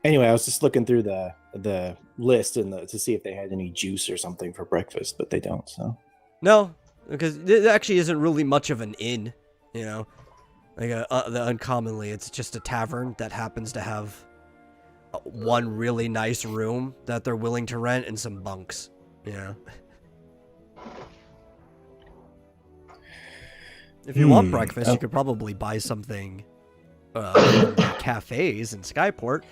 Anyway, I was just looking through the list and to see if they had any juice or something for breakfast, but they don't. So No, because it actually isn't really much of an inn, you know. Like uncommonly, it's just a tavern that happens to have one really nice room that they're willing to rent and some bunks, you know. If you want breakfast, you could probably buy something from the cafes in Skyport.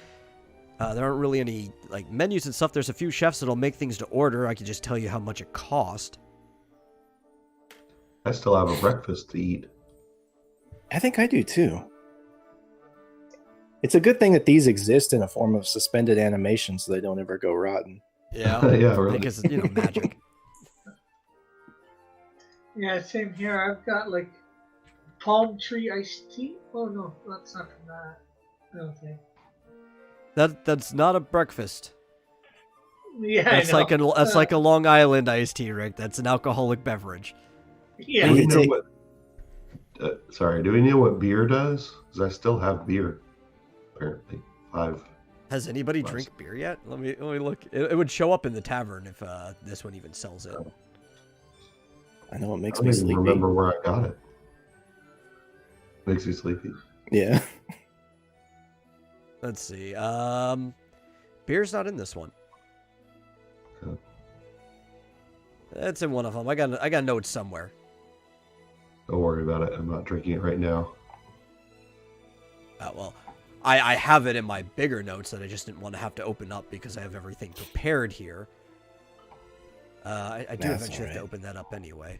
There aren't really any like menus and stuff. There's a few chefs that'll make things to order. I could just tell you how much it cost. I still have a breakfast to eat. I think I do too. It's a good thing that these exist in a form of suspended animation so they don't ever go rotten. Yeah, Yeah, really. because you know magic. Yeah, same here. I've got like palm tree iced tea. Oh no, that's not from that. I don't think. That's not a breakfast. Yeah, That's I know. like a Long Island iced tea, Rick. That's an alcoholic beverage. Yeah. Do we You know take- what? Sorry, do we know what beer does? Because I still have beer. Apparently, 5. Has anybody Nice. drink beer yet? Let me look. It would show up in the tavern if this one even sells it. I know it I makes don't me even sleepy. remember where I got it. Makes you sleepy. Yeah. Let's see. Beer's not in this one. Okay. It's in one of them. I got notes somewhere. Don't worry about it. I'm not drinking it right now. Well, I have it in my bigger notes that I just didn't want to have to open up because I have everything prepared here. I do That's eventually have to alright. open that up anyway.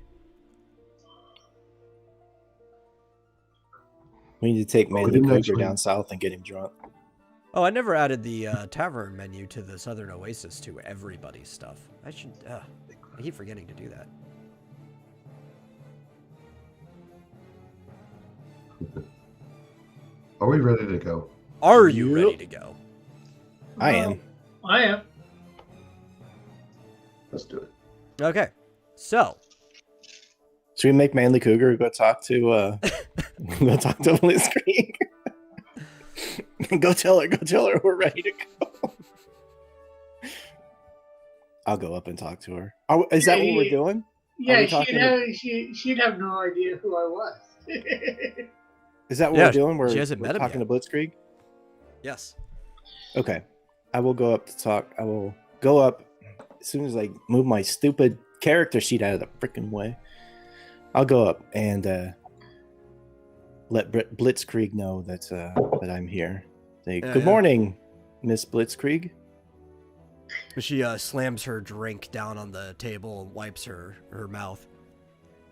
We need to take we Manly didn't Cougar actually- down south and get him drunk. Oh, I never added the tavern menu to the Southern Oasis to everybody's stuff. I should. I keep forgetting to do that. Are we ready to go? Are you Yep. ready to go? I am. I am. Let's do it. Okay. So, Should we make Manly Cougar go talk to go talk to Blitzkrieg? Go tell her we're ready to go. I'll go up and talk to her. Is that what we're doing? Yeah, we talking she'd have no idea who I was. Is that what Yeah, we're doing? We're, she hasn't we're met him talking yet. to Blitzkrieg? yes. Okay. I will go up to talk. I will go up as soon as I move my stupid character sheet out of the freaking way. I'll go up and let Blitzkrieg know that I'm here. Say, Yeah, good yeah. morning, Miss Blitzkrieg. She slams her drink down on the table and wipes her mouth.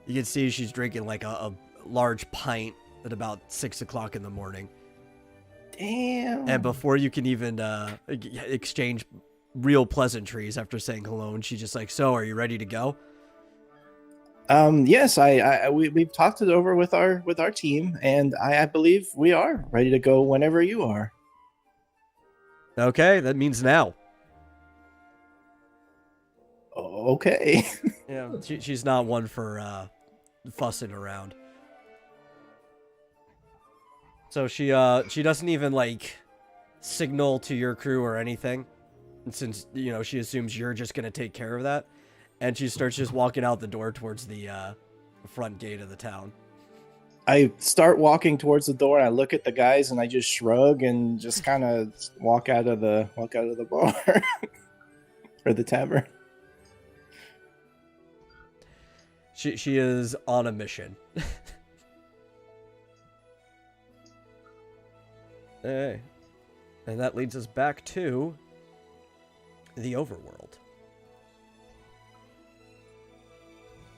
You can see she's drinking like a large pint at about 6 o'clock in the morning. Damn. And before you can even exchange real pleasantries after saying hello, and she's just like, "So, are you ready to go?" Yes, we've talked it over with our team, and I believe we are ready to go whenever you are. Okay, that means now. Okay. Yeah, she's not one for fussing around. So she doesn't even like signal to your crew or anything, and since she assumes you're just gonna take care of that, and she starts just walking out the door towards the front gate of the town. I start walking towards the door, and I look at the guys, and I just shrug and just kind of walk out of the bar or the tavern. She is on a mission. Hey, and that leads us back to the overworld.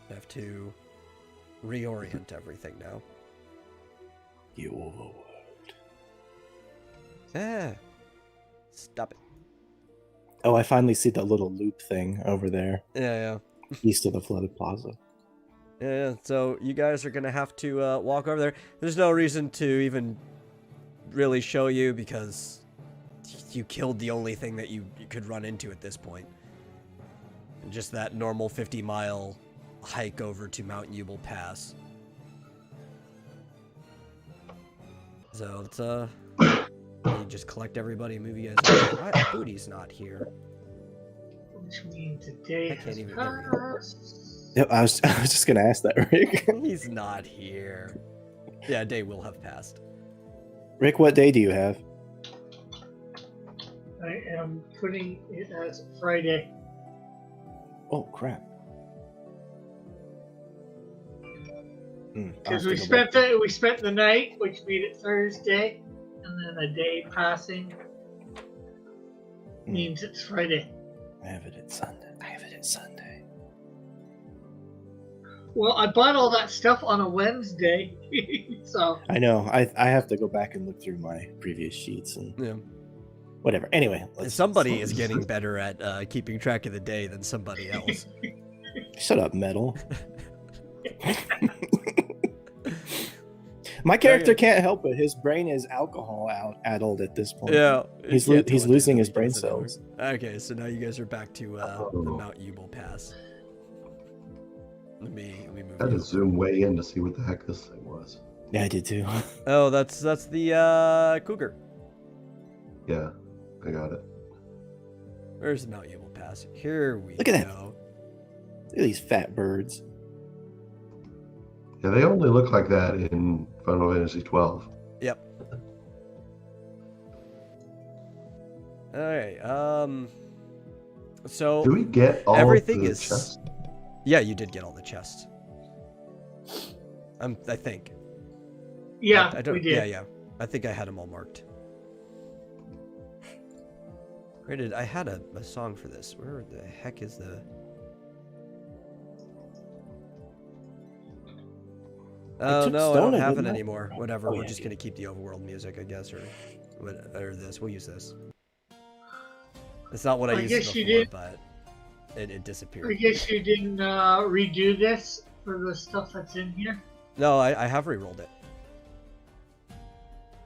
I have to reorient everything now. The overworld. Stop it. Oh, I finally see the little loop thing over there, Yeah. east of the flooded plaza. Yeah, so you guys are gonna have to walk over there. There's no reason to even really show you because you killed the only thing that you could run into at this point. Just that normal 50-mile hike over to Mount Ubel Pass. So it's you just collect everybody and move you guys. Why Booty's not here? Which means today I can't has even- there we go. passed. Yep, I was just gonna ask that, Rick. He's not here. Yeah, a day will have passed. Rick, what day do you have? I am putting it as Friday. Oh crap! Because we spent the night, which made it Thursday, and then a day passing means it's Friday. I have it at Sunday. Well, I bought all that stuff on a Wednesday, so I know. I have to go back and look through my previous sheets and Yeah. whatever. Anyway, Somebody is getting better at keeping track of the day than somebody else. Shut up, Metal. My character can't help it. His brain is alcohol-addled at this point. Yeah, He's you can't tell he's what losing day his it brain is anymore. cells. Okay, so now you guys are back to the Mount Ubel Pass. Let me move. I had you. to zoom way in to see what the heck this thing was. Yeah, I did too. Oh, that's the cougar. Yeah, I got it. Where's the Mount Ubel Pass? Here we Look at that. go. Look at these fat birds. Yeah, they only look like that in Final Fantasy 12. Yep. All right. So Do we get all everything the is. chests? Yeah, you did get all the chests. I think. yeah, I don't. we did. Yeah. I think I had them all marked. Where did I had a song for this? Where the heck is the? Oh took no, I Stone, don't have it didn't I? anymore. Whatever, Oh, we're yeah, just yeah. gonna keep the overworld music, I guess, or this. We'll use this. It's not what I I used guess you before, did. but it I disappeared. guess you didn't redo this for the stuff that's in here. No, I have re-rolled it.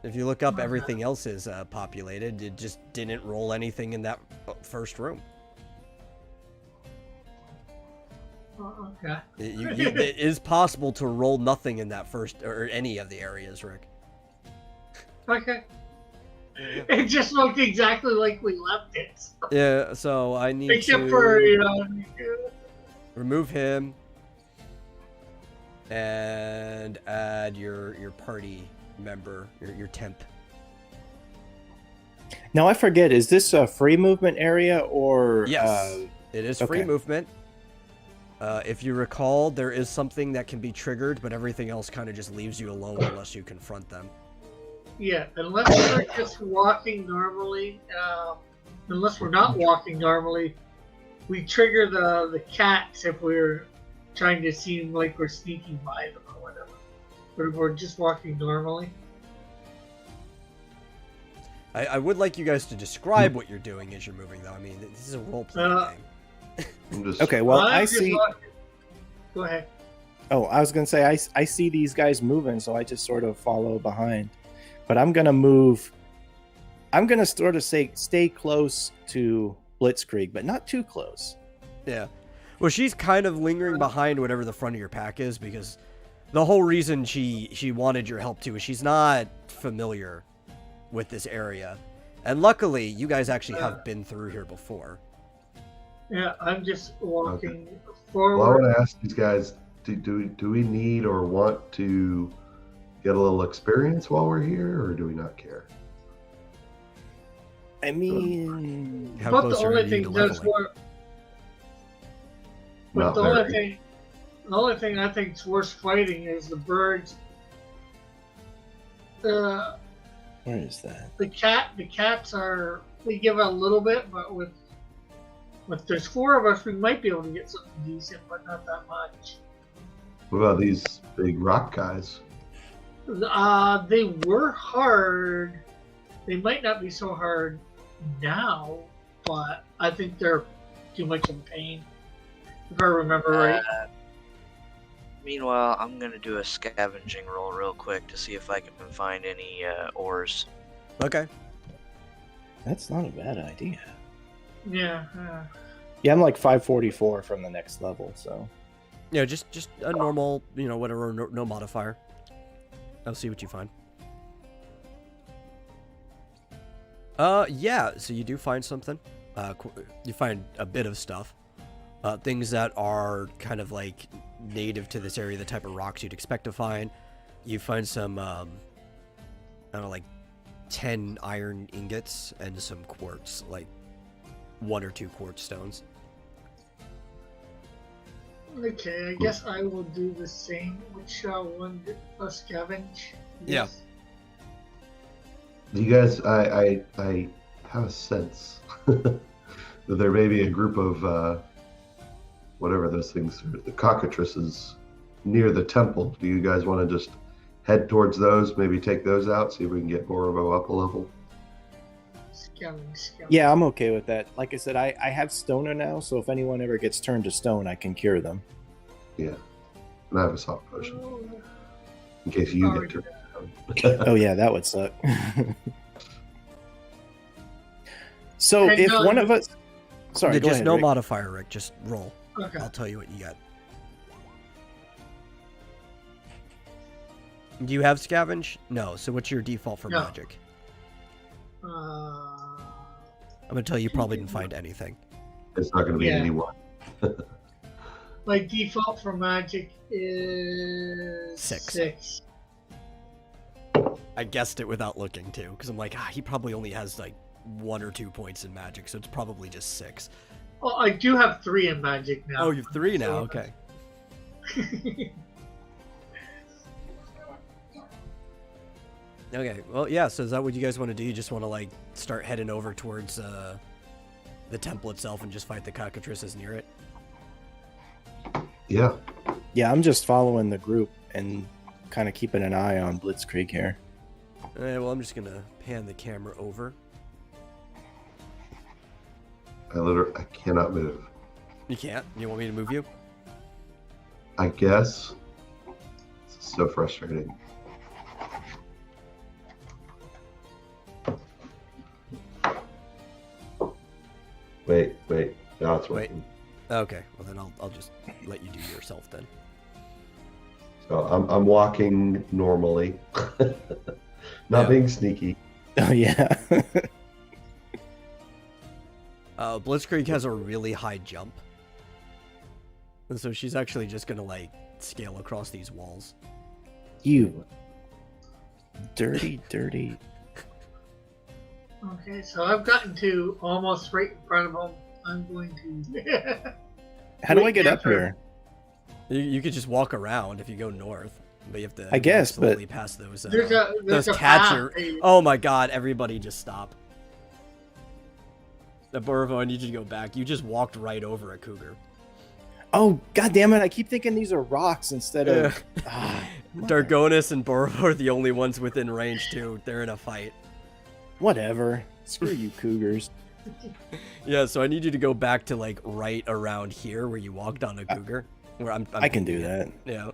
If you look up, Okay. everything else is populated. It just didn't roll anything in that first room. Oh, okay. It is possible to roll nothing in that first or any of the areas, Rick. Okay. It just looked exactly like we left it. Yeah, so I need Except to for, remove him and add your party member, your temp. Now I forget. Is this a free movement area or? Yes, it is free okay. movement. If you recall, there is something that can be triggered, but everything else kind of just leaves you alone unless you confront them. Yeah, unless we're just walking normally, unless we're not walking normally, we trigger the cats if we're trying to seem like we're sneaking by them or whatever. But if we're just walking normally. I would like you guys to describe what you're doing as you're moving, though. I mean, this is a role-playing game. I'm just, Okay, well, I'm I just see. walking- Go ahead. Oh, I was gonna say I see these guys moving, so I just sort of follow behind. But I'm gonna move. I'm gonna sort of stay close to Blitzkrieg, but not too close. Yeah. Well, she's kind of lingering behind whatever the front of your pack is, because the whole reason she wanted your help too is she's not familiar with this area. And luckily, you guys actually have been through here before. Yeah, I'm just walking well, I forward. want to ask these guys: do we need or want to get a little experience while we're here, or do we not care? I mean, How But close the are only you thing to that's leveling? worth. But Not the very. only thing I think's worth fighting is the birds. where is that? The cats are. We give a little bit, but with there's 4 of us, we might be able to get something decent, but not that much. What about these big rock guys? They were hard. They might not be so hard now, but I think they're too much in pain. If I remember right. Meanwhile, I'm gonna do a scavenging roll real quick to see if I can find any ores. Okay. That's not a bad idea. Yeah. Yeah, I'm like 544 from the next level, so Yeah, just a normal, whatever, no modifier. I'll see what you find. Yeah, so you do find something. You find a bit of stuff. Things that are kind of like native to this area, the type of rocks you'd expect to find. You find some, I don't know, like 10 iron ingots and some quartz, like 1 or 2 quartz stones. Okay, I guess I will do the same. Which one did scavenge? Yeah. You guys, I have a sense that there may be a group of whatever those things are, the cockatrices near the temple. Do you guys want to just head towards those, maybe take those out, see if we can get Borovo up a level? Scavenge. yeah, I'm okay with that. Like I said, I have stoner now, so if anyone ever gets turned to stone, I can cure them. Yeah. And I have a soft potion in case you Oh, get turned. Oh yeah, that would suck. So Okay, if no, one of us, sorry, Yeah, go just ahead, no Rick. modifier, Rick. Just roll. Okay. I'll tell you what you got. Do you have scavenge? No. So what's your default for No. magic? Uh, I'm gonna tell you probably didn't find anything. It's not going to be Yeah. anyone. my default for magic is 6. I guessed it without looking too, because I'm like, he probably only has like 1 or 2 points in magic, so it's probably just 6. Oh, I do have 3 in magic now. Oh, you have 3 now. So- Okay. Okay. Well, yeah. So is that what you guys want to do? You just want to like start heading over towards the temple itself and just fight the cockatrices near it? Yeah. Yeah, I'm just following the group and kind of keeping an eye on Blitzkrieg here. Well, I'm just gonna pan the camera over. I cannot move. You can't. You want me to move you? I guess. It's so frustrating. Wait. Now it's Wait. working. Okay. Well, then I'll just let you do yourself then. So I'm walking normally, not Yeah. being sneaky. Oh yeah. Blitzkrieg has a really high jump, and so she's actually just gonna like scale across these walls. You dirty. Okay, so I've gotten to almost right in front of him. I'm going to. How do I Wait, get up different. here? You could just walk around if you go north, but you have to. I guess, walk slowly but- past those. There's Those a cats path. are. Oh my god! Everybody, just stop. Borvo, I need you to go back. You just walked right over a cougar. Oh, god damn it. I keep thinking these are rocks instead of... mother- Dargonis and Borvo are the only ones within range too. They're in a fight. Whatever. Screw you, cougars. Yeah, so I need you to go back to like right around here where you walked on a cougar. Where I'm I can do that. Yeah.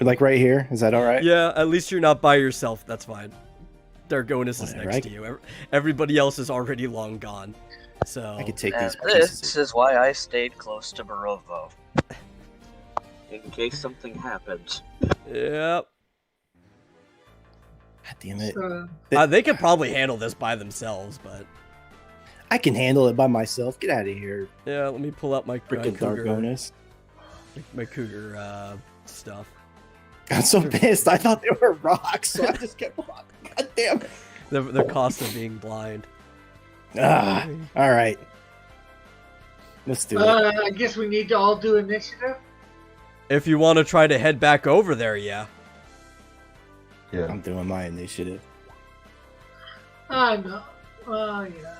Like right here? Is that all right? Yeah, at least you're not by yourself. That's fine. Dargonis is Whatever, next to you. Everybody else is already long gone. So I could take And these this pieces. is why I stayed close to Barovo. In case something happens. Yep. God damn it. They could probably handle this by themselves, but I can handle it by myself. Get out of here, yeah, let me pull up my freaking cougar, Dargonis. my cougar stuff. I'm so pissed. I thought they were rocks, so I just kept walking. God damn it. The cost of being blind. Ah, all right. Let's do it. I guess we need to all do initiative. If you want to try to head back over there, yeah. Yeah. I'm doing my initiative. I know. Oh, yeah.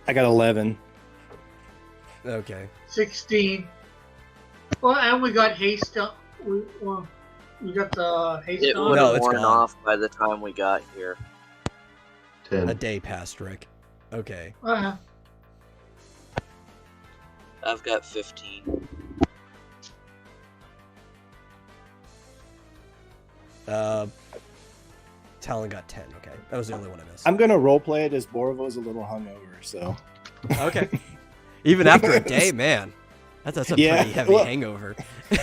I got 11. Okay. 16. Well, and we got haste on. We got the haste It on. would No, have it's worn gone. off by the time we got here. 10. A day passed, Rick. Okay. Uh-huh. I've got 15. Talon got 10. Okay, that was the only one I missed. I'm gonna roleplay it as Borovo's a little hungover, so. Okay. Even after a day, man. That's a Yeah, pretty heavy well- hangover.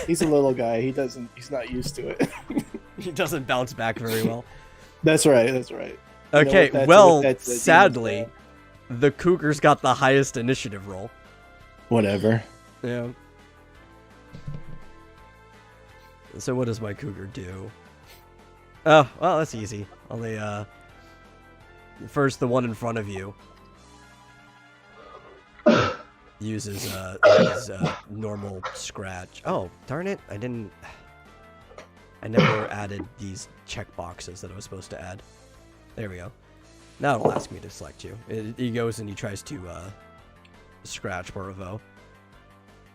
He's a little guy. He's not used to it. He doesn't bounce back very well. That's right. That's right. You know Okay, what that's- well, what that's the sadly, demon's the Cougars got the highest initiative roll. Whatever. Yeah. So what does my Cougar do? Oh, well, that's easy. Only, first the one in front of you uses, his, normal scratch. Oh, darn it, I never added these check boxes that I was supposed to add. There we go. Now it'll ask me to select you. He goes and he tries to, scratch Borovo.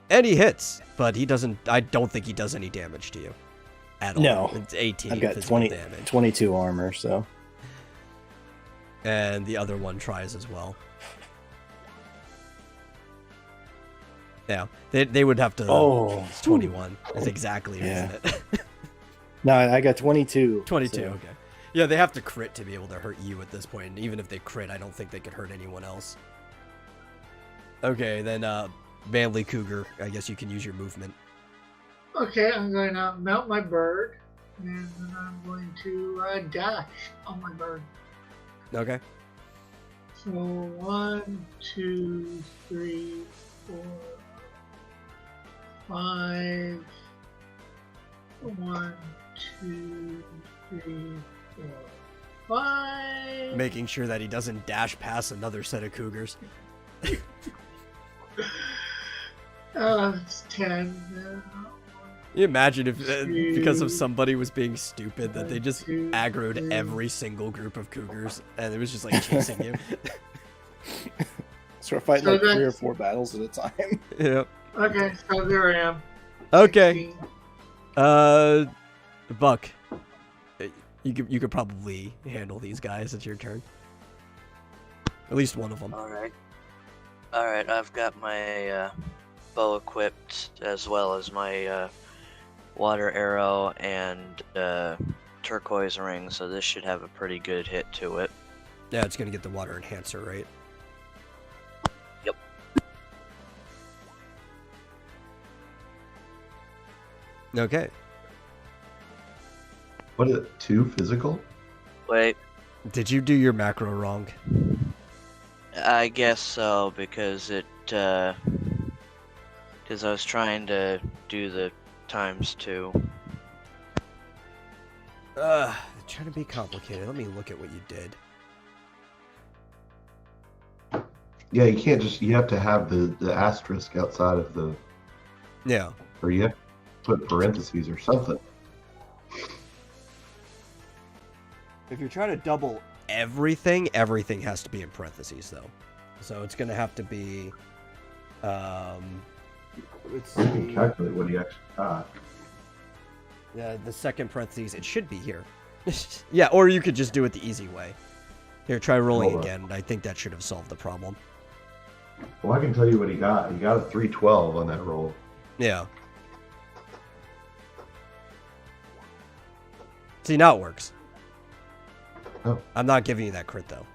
And he hits, but he doesn't, I don't think he does any damage to you. At all. No. It's 18 I've got physical 20, damage. 22 armor, so. And the other one tries as well. Yeah, they would have to. Oh. It's 21. That's exactly, Yeah. isn't it? No, I got 22. 22. so- Okay. Yeah, they have to crit to be able to hurt you at this point. And even if they crit, I don't think they could hurt anyone else. Okay, then Manly Cougar. I guess you can use your movement. Okay, I'm going to mount my bird, and then I'm going to dash on my bird. Okay. So 1, 2, 3, 4, 5. 1, 2, 3, 4, 5. Making sure that he doesn't dash past another set of Cougars. It's 10. You imagine if, because of Two, somebody was being stupid, that they just two, aggroed three. every single group of Cougars, and it was just like chasing you. So we're fighting So like 3 or that's- 4 battles at a time. Yeah. Okay, so there I am. Okay. 16. Buck, you could probably handle these guys. It's your turn. At least one of them. Alright. Alright, I've got my bow equipped as well as my water arrow and turquoise ring, so this should have a pretty good hit to it. Yeah, it's gonna get the water enhancer, right? Yep. Okay. What is it? 2 physical? Wait, Did you do your macro wrong? I guess so, because it, because I was trying to do the ×2. Trying to be complicated. Let me look at what you did. Yeah, you can't just. You have to have the asterisk outside of the Yeah. Or you have to put parentheses or something. If you're trying to double everything has to be in parentheses, though. So it's going to have to be... let's You can see. calculate what he actually got. The second parentheses, it should be here. Yeah, or you could just do it the easy way. Here, try rolling Hold on. again. I think that should have solved the problem. Well, I can tell you what he got. He got a 312 on that roll. Yeah. See, now it works. Oh. I'm not giving you that crit, though.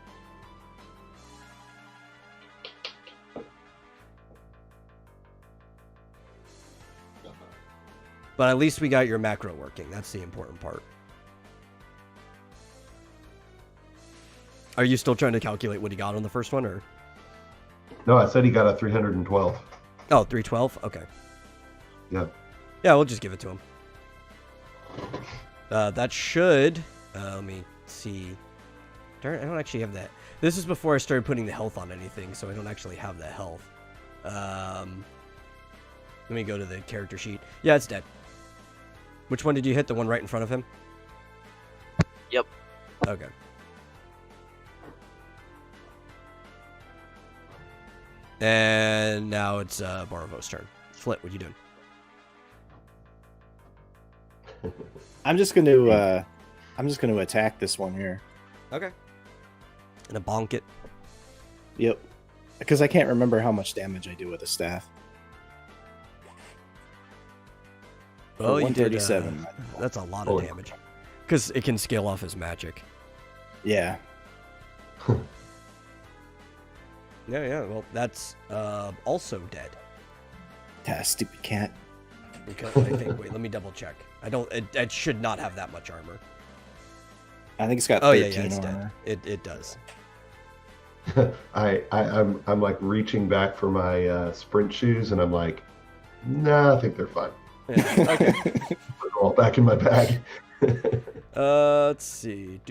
But at least we got your macro working. That's the important part. Are you still trying to calculate what he got on the first one, or? No, I said he got a 312. Oh, 312? Okay. Yeah. Yeah, we'll just give it to him. That should... let me see. Darn, I don't actually have that. This is before I started putting the health on anything, so I don't actually have the health. Let me go to the character sheet. Yeah, it's dead. Which one did you hit? The one right in front of him? Yep. Okay. And now it's Baravo's turn. Flit, what you doing? I'm just gonna attack this one here. Okay. And a bonk it. Yep. Because I can't remember how much damage I do with a staff. Well, you did, 137. that's a lot of damage. Because it can scale off his magic. Yeah. Yeah, well, that's also dead. Ah, stupid cat. Because I think, wait, let me double check. It should not have that much armor. I think it's got 13 Oh, yeah, it's armor. dead. It does. I'm like reaching back for my sprint shoes, and I'm like, nah, I think they're fine. Yeah, okay. Put them all back in my bag. Let's see.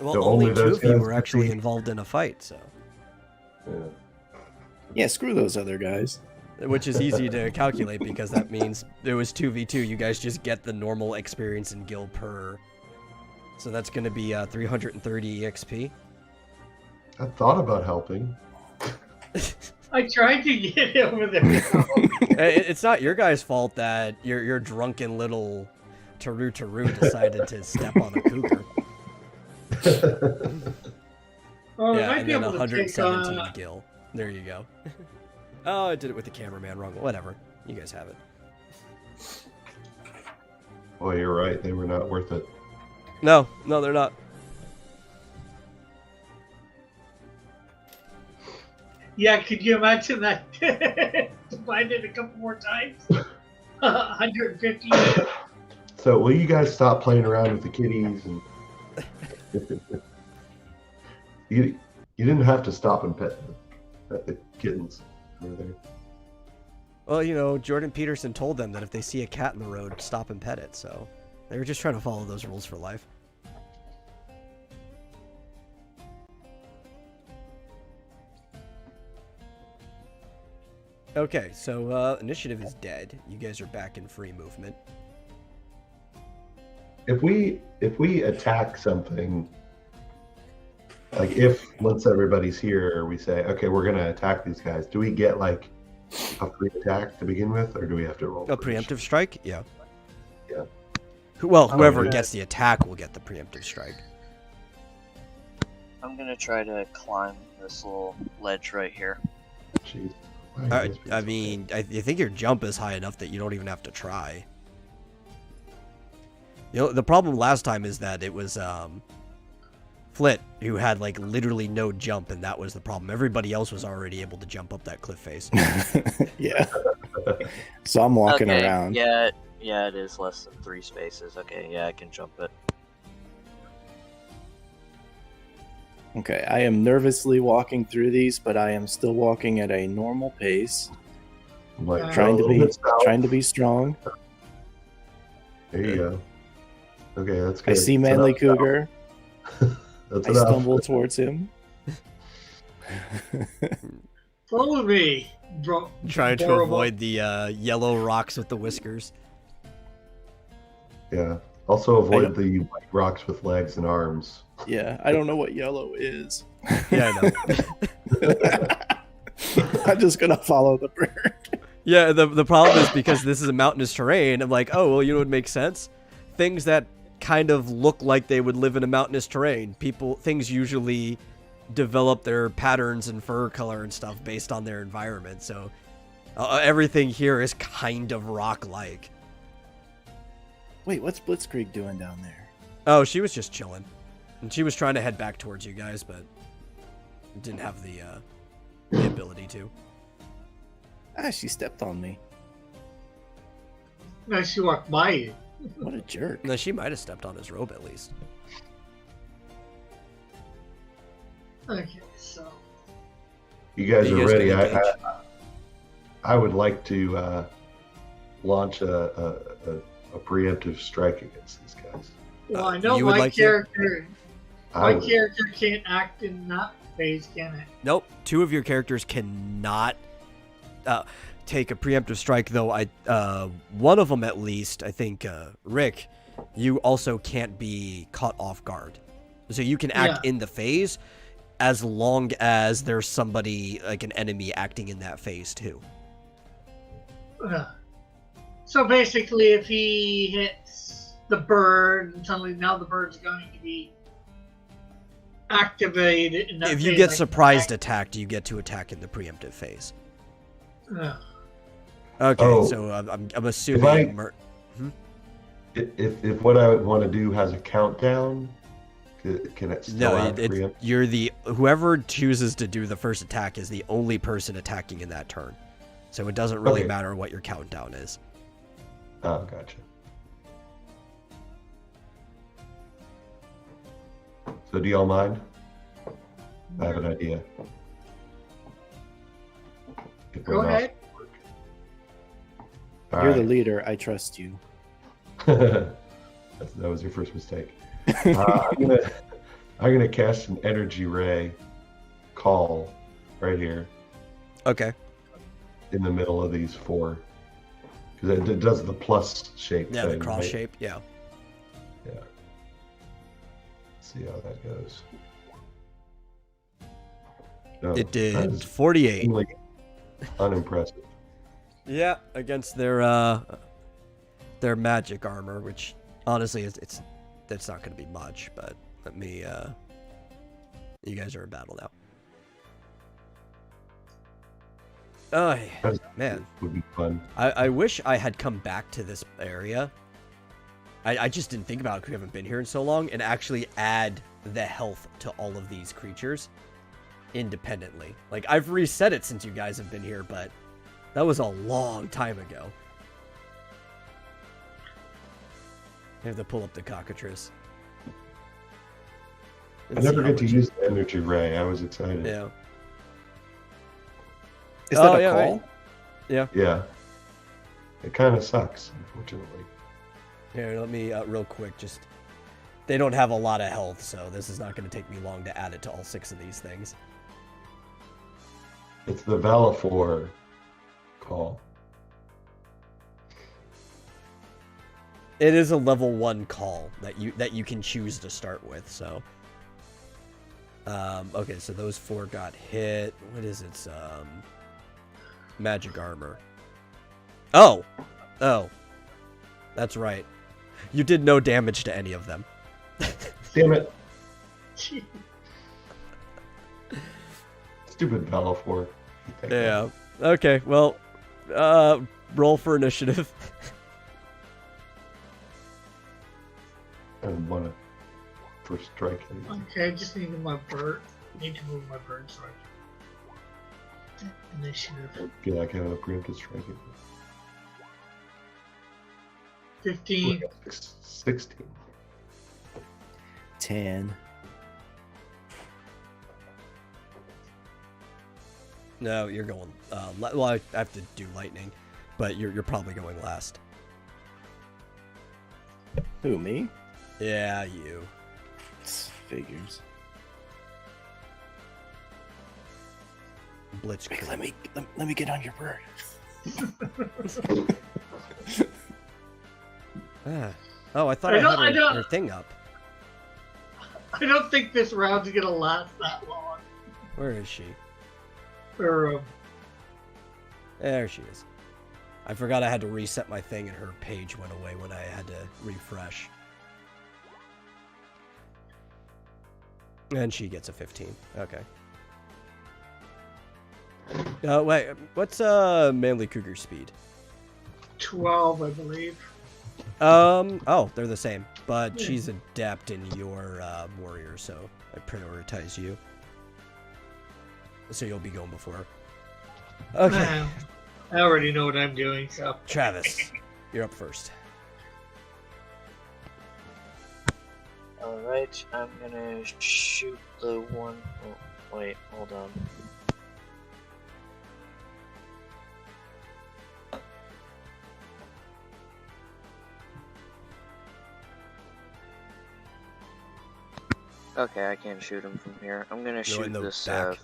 Well, So only only two those of you guys were can actually see. involved in a fight, so. Yeah. Yeah, screw those other guys. Which is easy to calculate because that means it was 2v2. You guys just get the normal experience in guild per. So that's going to be 330 EXP. I thought about helping. I tried to get over there. It's not your guys' fault that your drunken little Taru decided to step on a cougar. Oh, Yeah, I might and be then able to 117 take, gil. There you go. Oh, I did it with the cameraman wrong. Whatever. You guys have it. Boy, you're right. They were not worth it. No, they're not. Yeah, could you imagine that? Divide it a couple more times? 150. So, will you guys stop playing around with the kitties? And you didn't have to stop and pet the kittens over there. Well, Jordan Peterson told them that if they see a cat in the road, stop and pet it. So they were just trying to follow those rules for life. Okay, so initiative is dead. You guys are back in free movement. If we attack something, like if once everybody's here, we say, okay, we're gonna attack these guys. Do we get like a free attack to begin with, or do we have to roll? A preemptive strike? Yeah. Yeah. Well, whoever yeah. gets the attack will get the preemptive strike. I'm gonna try to climb this little ledge right here. Jeez. Why are you guys being I so mean, I think your jump is high enough that you don't even have to try. The problem last time is that it was Flit who had like literally no jump, and that was the problem. Everybody else was already able to jump up that cliff face. Yeah. So I'm walking Okay, around. Yeah, it is less than 3 spaces. Okay, yeah, I can jump it. Okay, I am nervously walking through these, but I am still walking at a normal pace, I'm like, trying to a little be bit south. trying to be strong. There you go. Okay, that's good. I see That's Manly enough. Cougar. That's I enough. stumble towards him. Follow me, bro. Trying to Borobo. avoid the yellow rocks with the whiskers. Yeah. Also avoid the white rocks with legs and arms. Yeah, I don't know what yellow is. Yeah, I know. I'm just gonna follow the bird. Yeah, the problem is because this is a mountainous terrain, I'm like, oh, well, you know what makes sense? Things that kind of look like they would live in a mountainous terrain. Things usually develop their patterns and fur color and stuff based on their environment, so everything here is kind of rock-like. Wait, what's Blitzkrieg doing down there? Oh, she was just chilling. And she was trying to head back towards you guys, but didn't have the ability to. Ah, she stepped on me. No, she walked by you. What a jerk. No, she might have stepped on his robe at least. Okay, so You guys You are guys ready. can engage. I would like to launch a preemptive strike against these guys. well, I know you would my like to? character. I My would. character can't act in that phase, can it? Nope, 2 of your characters cannot take a preemptive strike, though. One of them at least, I think, Rick, you also can't be caught off guard. So you can act in the phase as long as there's somebody, like an enemy, acting in that phase too. So basically, if he hits the bird, and suddenly now the bird's going to be activated. In that If you phase, get like, surprised attacked, you get to attack in the preemptive phase. uh, Okay, Oh. so I'm assuming... If what I would want to do has a countdown, can it still No, have preempt? you're whoever chooses to do the first attack is the only person attacking in that turn. So it doesn't really Okay. matter what your countdown is. Oh, gotcha. So do y'all mind? I have an idea. If Go my mouse ahead. work. All You're the right. leader. I trust you. that was your first mistake. I'm gonna cast an energy ray call right here Okay. in the middle of these 4 because it does the plus shape Yeah, thing, the cross right? shape. Yeah. Yeah. Let's see how that goes. No, It that did is 48. extremely unimpressive. Yeah, against their magic armor, which honestly that's not going to be much. But let me. You guys are in battle now. Oh man, Would be fun. I wish I had come back to this area. I just didn't think about it because we haven't been here in so long, and actually add the health to all of these creatures independently. Like, I've reset it since you guys have been here, but that was a long time ago. I have to pull up the cockatrice. I never get to use the energy ray. I was excited. Yeah. Is that a yeah, call? right. Yeah. Yeah. It kind of sucks, unfortunately. Here, let me real quick. Just they don't have a lot of health, so this is not going to take me long to add it to all 6 of these things. It's the Valafor call. It is a level 1 call that you can choose to start with. So, okay, so those 4 got hit. What is its magic armor? Oh, that's right. You did no damage to any of them. Damn it. Stupid Valafor. Yeah. Okay. Well, roll for initiative. I want to first strike. Okay, I just need my bird. Need to move my bird so I can. Initiative. Feel like having a preemptive strike. 15. 16. 10. No, you're going. Well, I have to do lightning, but you're probably going last. Who, me? Yeah, you. Figures. Blitzkrieg. Let me get on your bird. Oh, I thought I had her thing up. I don't think this round's gonna last that long. Where is she? Or, There she is. I forgot I had to reset my thing and her page went away when I had to refresh. And she gets a 15. Okay. Wait, what's Manly Cougar speed? 12, I believe. Oh, they're the same, but she's adept in your warrior, so I prioritize you. So you'll be going before her. Okay. I already know what I'm doing, so. Travis, you're up first. Alright, I'm gonna shoot the one. Oh, wait, hold on. Okay, I can't shoot him from here. I'm gonna shoot this. Back.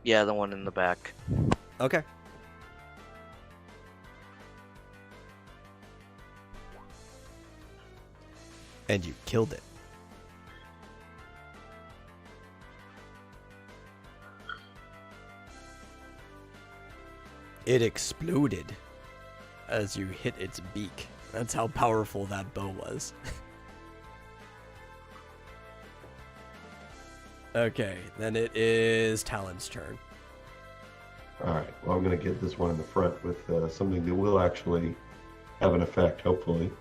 Yeah, the one in the back. Okay. And you killed it. It exploded as you hit its beak. That's how powerful that bow was. Okay, then it is Talon's turn. All right. Well, I'm going to get this one in the front with something that will actually have an effect, hopefully.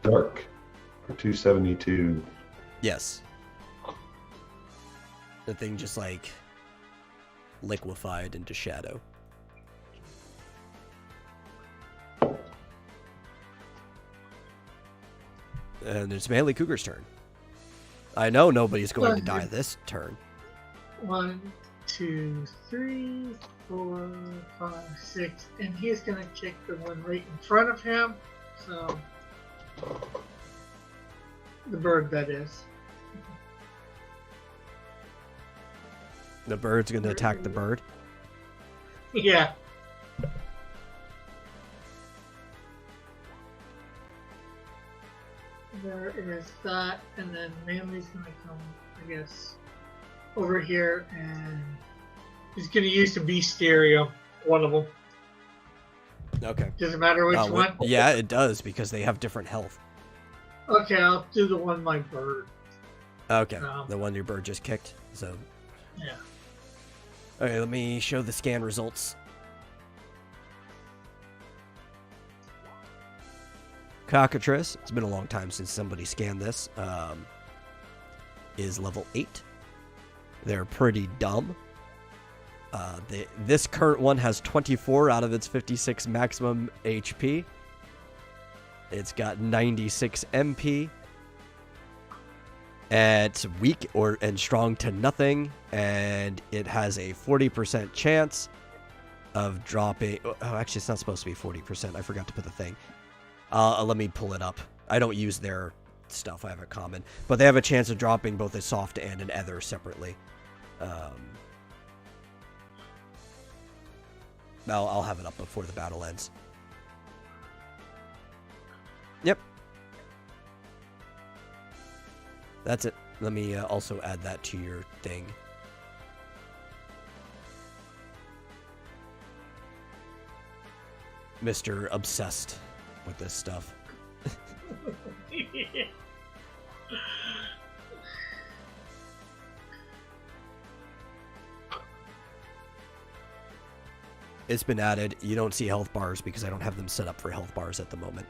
Dark for 272. Yes. The thing just like liquefied into shadow. And it's Manly Cougar's turn. I know nobody's going to die this turn. 1, 2, 3, 4, 5, 6, and he's gonna kick the one right in front of him. So the bird, that is. The bird's going to attack the bird. Yeah. There is that, and then Manly's gonna come, I guess, over here, and he's gonna use the bestiarium, one of them. Okay. Does it matter which one? Yeah, it does because they have different health. Okay, I'll do the one my bird. Okay, the one your bird just kicked. So. Yeah. Okay, let me show the scan results. Cockatrice, it's been a long time since somebody scanned this, is level 8. They're pretty dumb. This current one has 24 out of its 56 maximum HP. It's got 96 MP. It's weak and strong to nothing, and it has a 40% chance of dropping. Oh, actually, it's not supposed to be 40%. I forgot to put the thing. Let me pull it up. I don't use their stuff. I have a common, but they have a chance of dropping both a soft and an ether separately. I'll have it up before the battle ends. Yep. That's it. Let me also add that to your thing. Mr. Obsessed with this stuff. It's been added. You don't see health bars because I don't have them set up for health bars at the moment.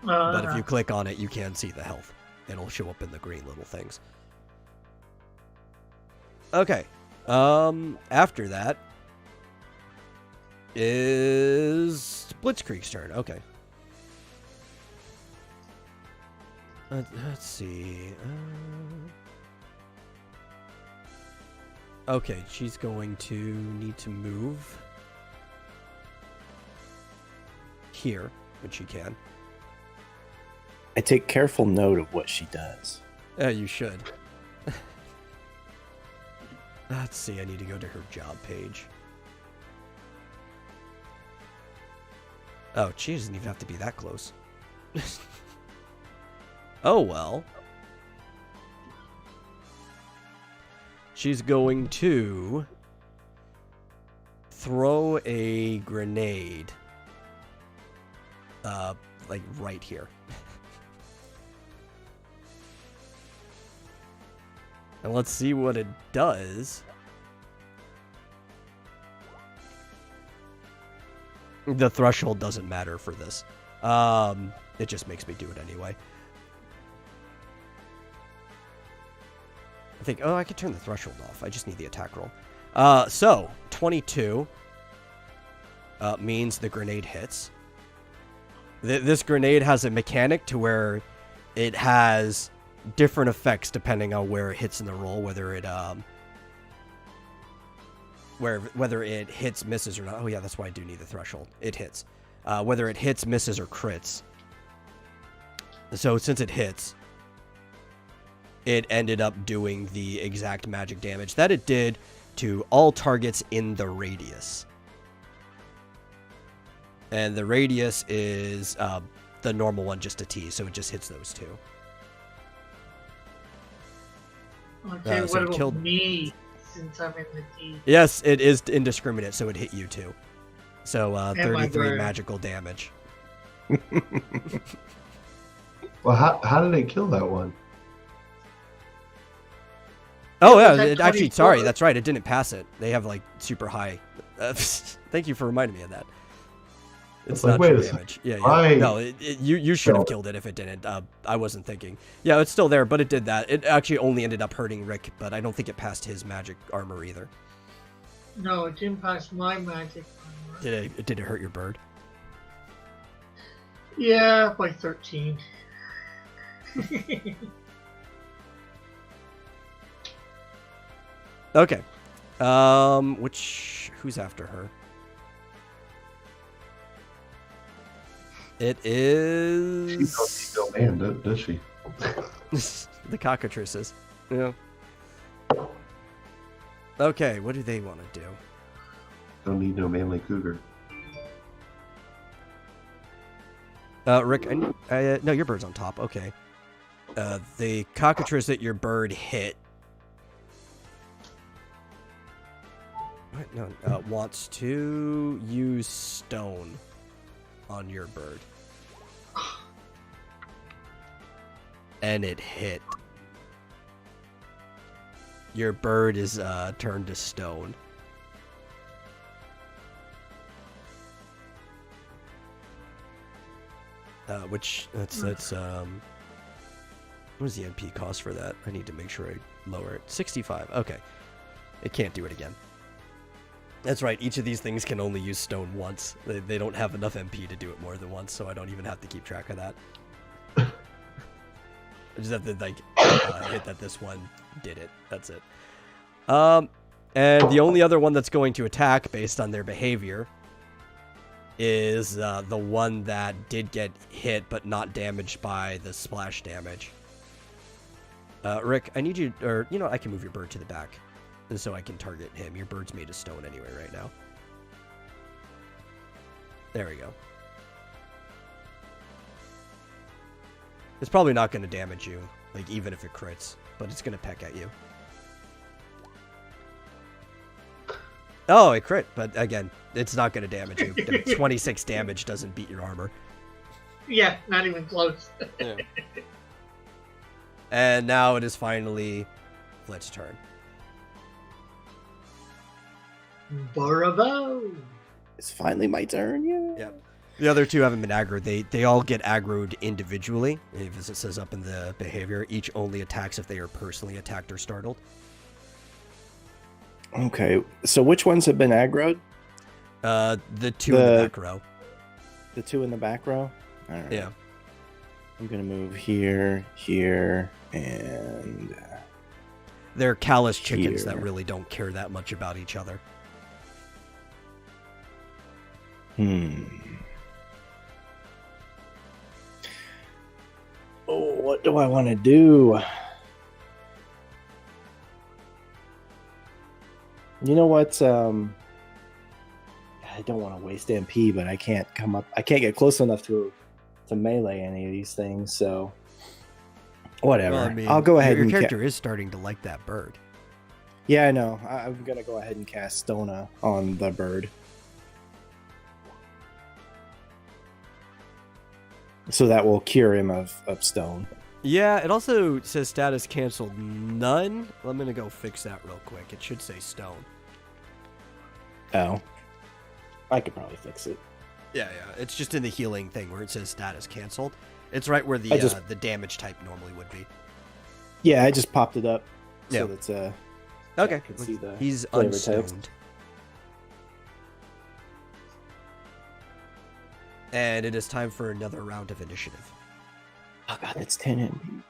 But if you click on it, you can see the health. It'll show up in the green little things. Okay. After that is Blitzkrieg's turn. Okay. Let's see. Okay, she's going to need to move here when she can. I take careful note of what she does. You should. Let's see, I need to go to her job page. Oh, she doesn't even have to be that close. Oh, well. She's going to throw a grenade, like right here. And let's see what it does. The threshold doesn't matter for this. It just makes me do it anyway. I think, I could turn the threshold off. I just need the attack roll. So, 22 means the grenade hits. This grenade has a mechanic to where it has different effects depending on where it hits in the roll, whether it whether it hits, misses, or not. Oh yeah, that's why I do need the threshold. It hits. Whether it hits, misses, or crits. So since it hits, it ended up doing the exact magic damage that it did to all targets in the radius. And the radius is the normal one, just a T, so it just hits those two. Okay, So what it killed about me, since I'm in the D? Yes, it is indiscriminate, so it hit you too. So my 33 bird. magical damage. Well, how did it kill that one? Oh It was yeah, at it actually, sorry, 24. that's right. It didn't pass it. They have like super high. Thank you for reminding me of that. It's like, not wait true a second. damage. Yeah. I- No, you should have No. killed it if it didn't. I wasn't thinking. Yeah, it's still there, but it did that. It actually only ended up hurting Rick, but I don't think it passed his magic armor either. No, it didn't pass my magic armor. Did it hurt your bird? Yeah, by 13. Okay. Who's after her? It She is don't need no man, does she? the cockatrices. Yeah. Okay, what do they want to do? Don't need no manly cougar. Rick, no, your bird's on top. Okay. The cockatrice that your bird hit. What? No, wants to use stone on your bird. And it hit. Your bird is turned to stone. Which that's what is the MP cost for that? I need to make sure I lower it. 65. Okay. It can't do it again. That's right. Each of these things can only use stone once. They don't have enough MP to do it more than once, so I don't even have to keep track of that. I just have to like hit that this one did it. That's it. And the only other one that's going to attack based on their behavior is the one that did get hit but not damaged by the splash damage. Rick, I need you, or I can move your bird to the back, and so I can target him. Your bird's made of stone anyway right now. There we go. It's probably not going to damage you, like even if it crits, but it's going to peck at you. Oh, it crit, but again, it's not going to damage you. 26 damage doesn't beat your armor. Yeah, not even close. Yeah. And now it is finally Flit's turn. Bravo! It's finally my turn. Yeah. Yep. The other two haven't been aggroed. They all get aggroed individually, as it says up in the behavior. Each only attacks if they are personally attacked or startled. Okay. So which ones have been aggroed? The two in the back row. The two in the back row? All right. Yeah. I'm going to move here, here, and... They're callous chickens Here. that really don't care that much about each other. Oh, what do I want to do? You know what? I don't want to waste MP, but I can't come up. I can't get close enough to melee any of these things. So whatever. Well, I mean, I'll go ahead your and character is starting to like that bird. Yeah, I know. I'm gonna go ahead and cast Stona on the bird. So that will cure him of stone. Yeah, it also says status canceled none. I'm gonna go fix that real quick. It should say stone. Oh. I could probably fix it. Yeah. It's just in the healing thing where it says status canceled. It's right where the the damage type normally would be. Yeah, I just popped it up. Yeah. So that's Okay. I can see the He's flavor unstoned. text. And it is time for another round of initiative. Oh god, that's 10 MP.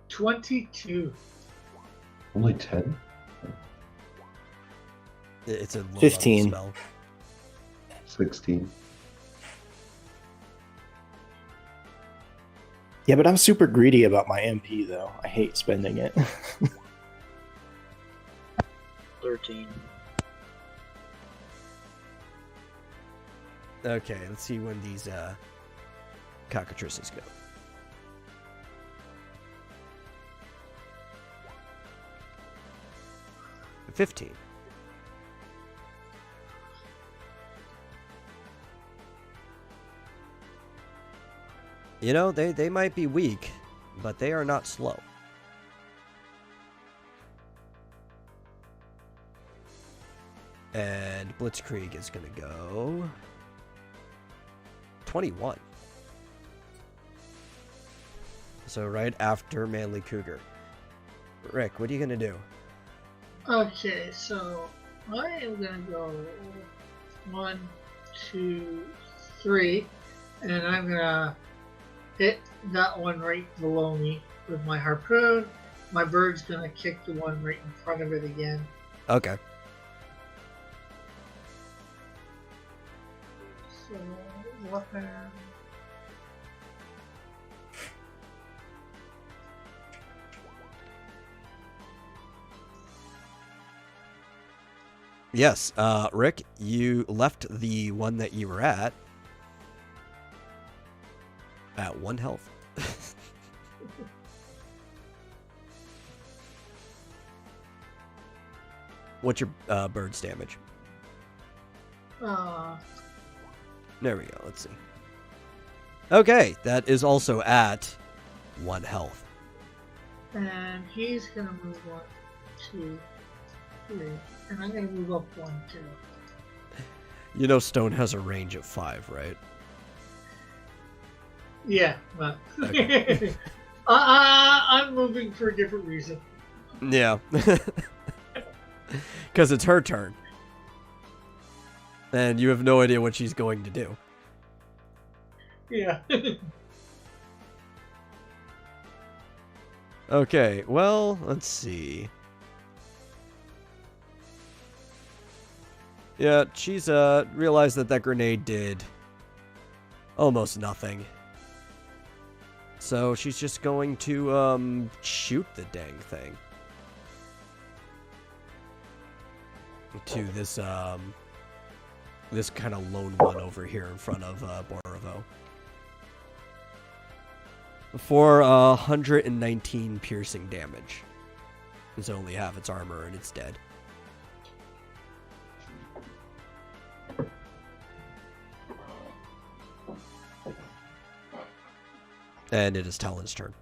22. Only 10? It's a low 15. level spell. 16. Yeah, but I'm super greedy about my MP though. I hate spending it. 13. Okay, let's see when these cockatrices go. $15. You know, they might be weak, but they are not slow. And Blitzkrieg is going to go 21. So right after Manly Cougar. Rick, what are you going to do? Okay, so I am gonna go 1, 2, 3, and I'm gonna hit that one right below me with my harpoon. My bird's gonna kick the one right in front of it again. Okay. So weapon. Yes, Rick, you left the one that you were at 1 health. What's your bird's damage? There we go. Let's see. Okay, that is also at 1 health. And he's gonna move 1, 2, 3, and I'm gonna move up 1, 2. You know stone has a range of 5, right? Yeah, but Okay. I'm moving for a different reason. Yeah. Because it's her turn. And you have no idea what she's going to do. Yeah. Okay, well, let's see. Yeah, she's realized that grenade did almost nothing. So she's just going to shoot the dang thing. To this this kind of lone one over here in front of Borovo. For 119 piercing damage. It's only half its armor and it's dead. And it is Talon's turn.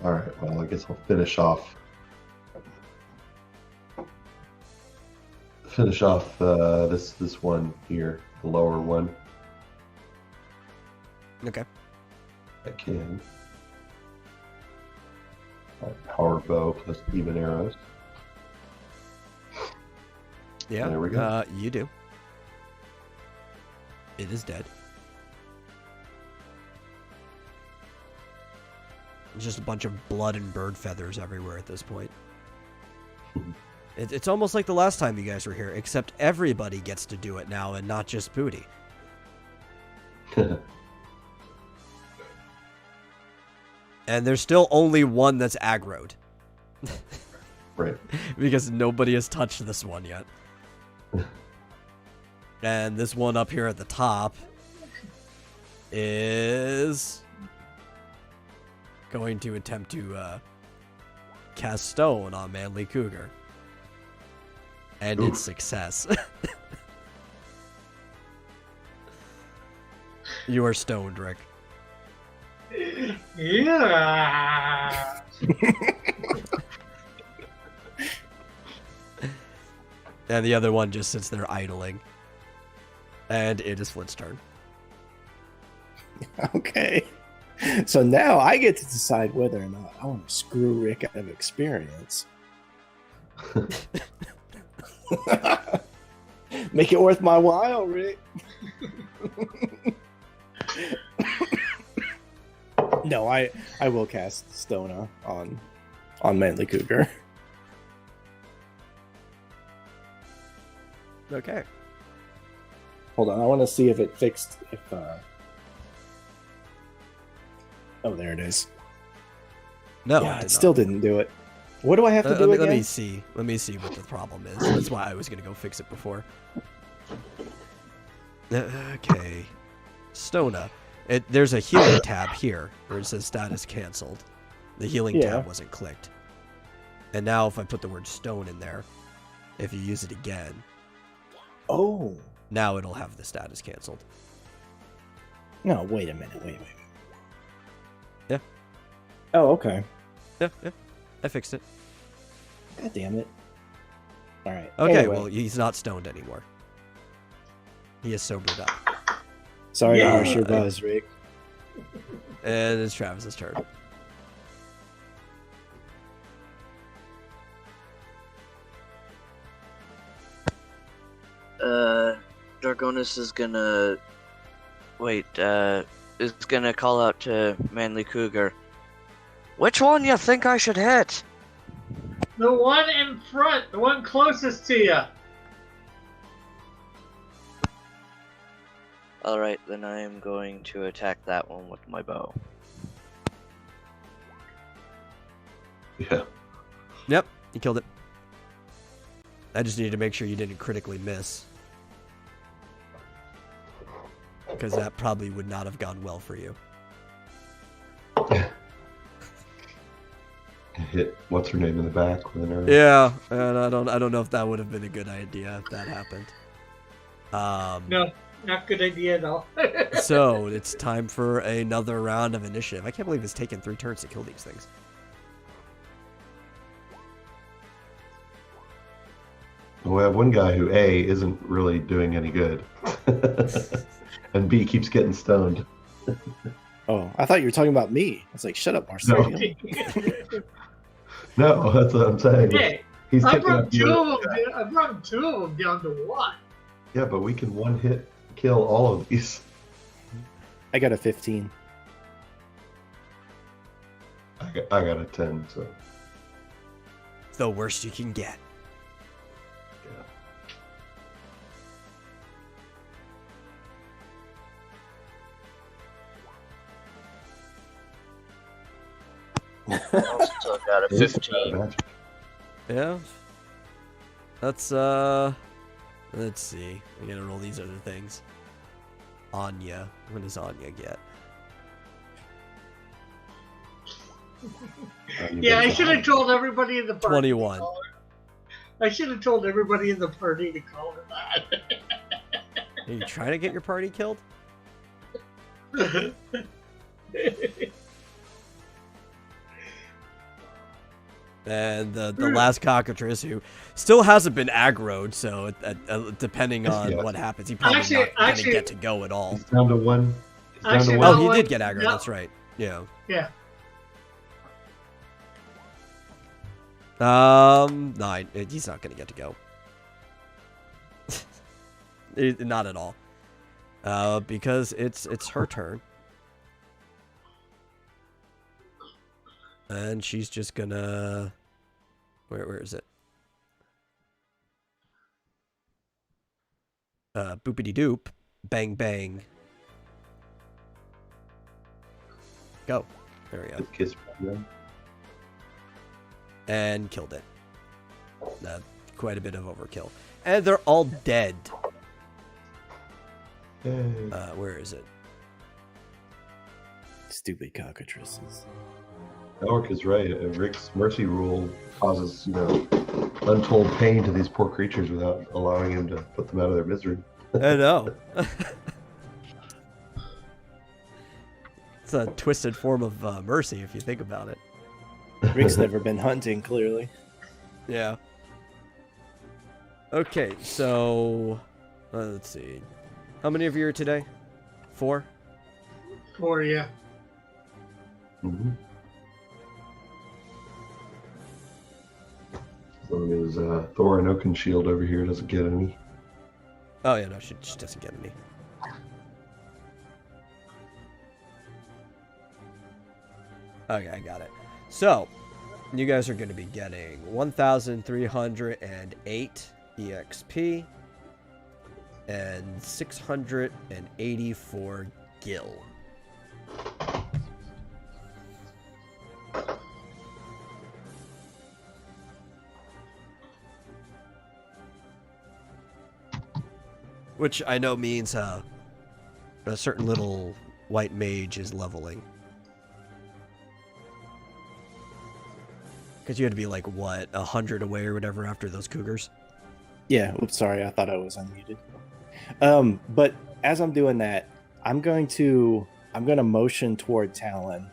Alright, well, I guess I'll finish off this one here, the lower one. Okay. I can. Power bow plus even arrows. Yeah. There we go. You do. It is dead. There's just a bunch of blood and bird feathers everywhere at this point. It's almost like the last time you guys were here, except everybody gets to do it now and not just Booty. And there's still only one that's aggroed. Right. Because nobody has touched this one yet. And this one up here at the top is going to attempt to cast stone on Manly Cougar. And Oof. it's success. You are stoned, Rick. Yeah. And the other one just sits there idling. And it is Flint's turn. Okay. So now I get to decide whether or not I want to screw Rick out of experience. Make it worth my while, Rick. No, I will cast Stona on Manly Cougar. Okay. Hold on, I want to see if it fixed. Oh, there it is. No, Yeah, did it not. still didn't do it. What do I have to do Let again? me see. Let me see what the problem is. That's why I was gonna go fix it before. Okay. Stona. There's a healing tab here where it says status canceled. The healing Yeah. tab wasn't clicked. And now if I put the word stone in there, if you use it again, Oh. now it'll have the status canceled. No, wait a minute. Wait. Yeah. Oh, okay. Yeah. I fixed it. God damn it. All right. Okay, Anyway. well, he's not stoned anymore. He is sobered up. Sorry to Yeah. harsh your buzz, Rick. And it's Travis's turn. Dargonus is gonna is gonna call out to Manly Cougar. Which one you think I should hit? The one in front, the one closest to you. Alright, then I am going to attack that one with my bow. Yeah. Yep, you killed it. I just needed to make sure you didn't critically miss. Because that probably would not have gone well for you. Hit what's her name in the back with an arrow. Yeah, and I don't know if that would have been a good idea if that happened. No, not good idea at all. So it's time for another round of initiative. I can't believe it's taken 3 turns to kill these things. We have one guy who A isn't really doing any good, and B keeps getting stoned. Oh, I thought you were talking about me. I was like, shut up, Marcel. No, that's what I'm saying. Hey, He's I taking brought up two your- of them. I brought 2 of them down to 1. Yeah, but we can one hit kill all of these. I got a 15. I got a 10, so It's the worst you can get. yeah. Also got a 15. Yeah. That's let's see. I gotta roll these other things. Anya. What does Anya get? Yeah, I should have told everybody in the party. 21. To call her. I should have told everybody in the party to call her that. Are you trying to get your party killed? And the last cockatrice, who still hasn't been aggroed, so depending on Yeah. what happens, he probably Actually- not gonna actually- get to go at all. He's down to one. He's down Actually, to well- one. Oh, he what? did get aggro. No. That's right. Yeah. Yeah. 9. He's not gonna get to go. Not at all. Because it's her turn. And she's just gonna... Where is it? Boopity doop. Bang bang. Go. There we go. Kiss. Yeah. and killed it. Quite a bit of overkill. And they're all dead. Where is it? Stupid cockatrices. Alec is right. Rick's mercy rule causes, untold pain to these poor creatures without allowing him to put them out of their misery. I know. It's a twisted form of mercy if you think about it. Rick's never been hunting, clearly. Yeah. Okay, so let's see. How many of you are today? 4? 4, yeah. Mm-hmm. As long as Thor and Oakenshield over here doesn't get any. Oh yeah, no, she doesn't get any. Okay, I got it. So, you guys are going to be getting 1,308 EXP and 684 gil. Which I know means a certain little white mage is leveling. Because you had to be like, what, 100 away or whatever after those cougars? Yeah, oops, sorry, I thought I was unmuted. But as I'm doing that, I'm going to motion toward Talon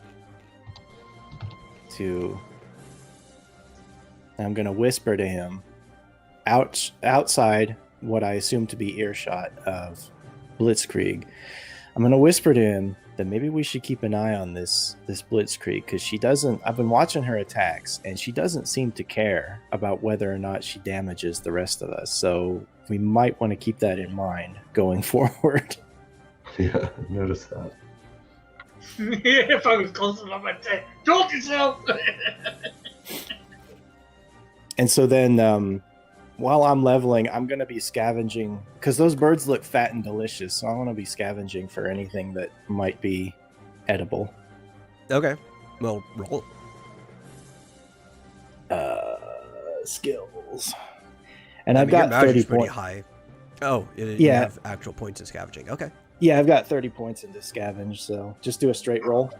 I'm going to whisper to him outside what I assume to be earshot of Blitzkrieg. I'm going to whisper to him that maybe we should keep an eye on this Blitzkrieg, because I've been watching her attacks and she doesn't seem to care about whether or not she damages the rest of us. So we might want to keep that in mind going forward. Yeah, notice that. If I was close enough, I'd say, "Told you so." And so then, while I'm leveling, I'm going to be scavenging, because those birds look fat and delicious, so I want to be scavenging for anything that might be edible. Okay. Well, roll. Skills. And I I've mean, your got magic 30 is pretty points. high. Oh, you Yeah. have actual points of scavenging. Okay. Yeah, I've got 30 points into scavenge, so just do a straight roll.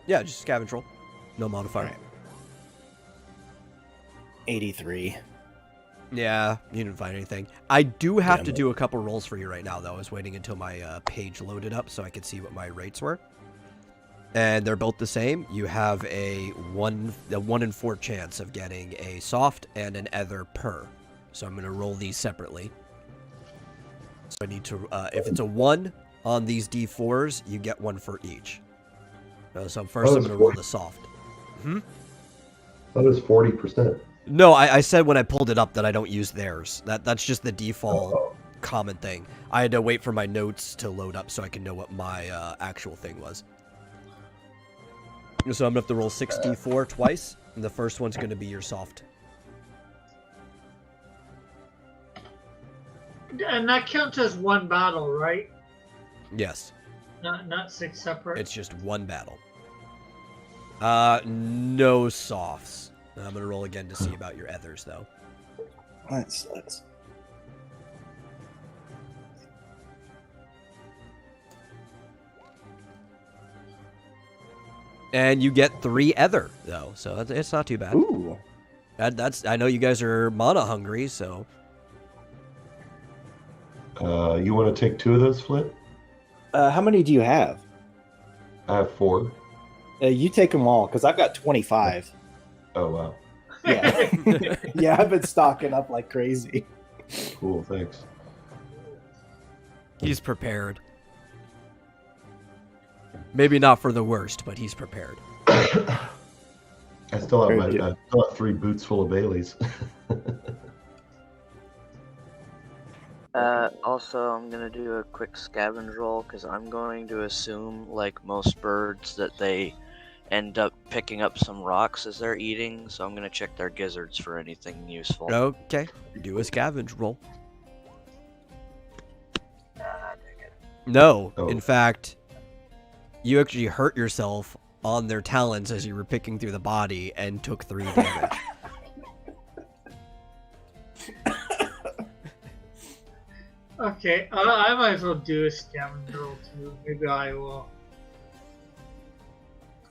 Yeah, just scavenge roll. No modifier. Alright. 83. Yeah, you didn't find anything. I do have Damn to it. do a couple rolls for you right now, though. I was waiting until my page loaded up so I could see what my rates were. And they're both the same. You have a 1 in 4 chance of getting a soft and an ether per. So I'm going to roll these separately. So I need to, if it's a 1 on these D4s, you get 1 for each. So first I'm going to roll the soft. That is 40%. No, I said when I pulled it up that I don't use theirs. That's just the default common thing. I had to wait for my notes to load up so I can know what my actual thing was. So I'm going to have to roll 6d4 twice, and the first one's going to be your soft. And that counts as one battle, right? Yes, Not 6 separate. it's just one battle. No softs. I'm going to roll again to see about your ethers, though. That sucks. And you get 3 ether, though, so it's not too bad. Ooh. I know you guys are mana hungry, so... You want to take 2 of those, Flint? How many do you have? I have 4. You take them all, because I've got 25. Oh, wow. Yeah. Yeah, I've been stocking up like crazy. Cool, thanks. He's prepared. Maybe not for the worst, but he's prepared. I still have Very good. I still have 3 boots full of Baileys. Also, I'm gonna do a quick scavenge roll because I'm going to assume, like most birds, that they end up picking up some rocks as they're eating. So I'm gonna check their gizzards for anything useful. Okay, do a scavenge roll. No, Oh. in fact, you actually hurt yourself on their talons as you were picking through the body and took 3 damage. Okay, I might as well do a scavenger roll too. Maybe I will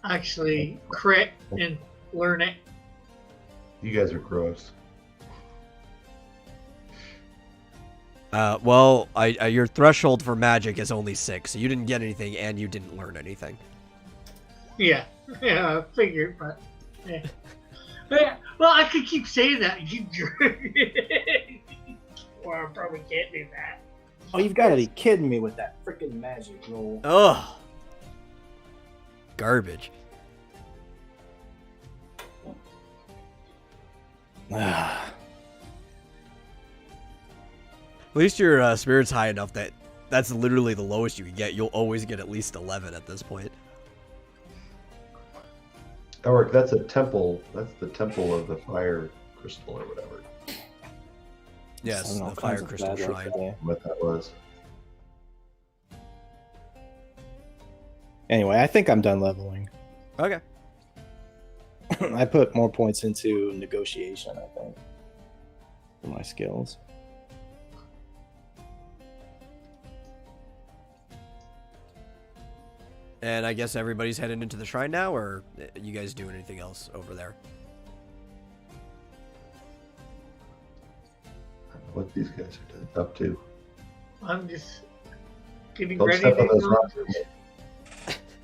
actually crit and learn it. You guys are gross. Well, your threshold for magic is only 6, so you didn't get anything and you didn't learn anything. Yeah, yeah, I figured, but yeah. Yeah, well, I could keep saying that. You jerk. Or I probably can't do that. Oh, you've got to be kidding me with that freaking magic roll. Ugh. Garbage. Ah. At least your spirit's high enough that that's literally the lowest you can get. You'll always get at least 11 at this point. Elric, that's a temple. That's the temple of the fire crystal or whatever. Yes, Having all the fire kinds of crystal bad luck shrine. today. What that was. Anyway, I think I'm done leveling. Okay. I put more points into negotiation, I think, for my skills. And I guess everybody's heading into the shrine now, or you guys doing anything else over there? I don't know what these guys are up to. I'm just getting Don't ready step on to those go. rocks.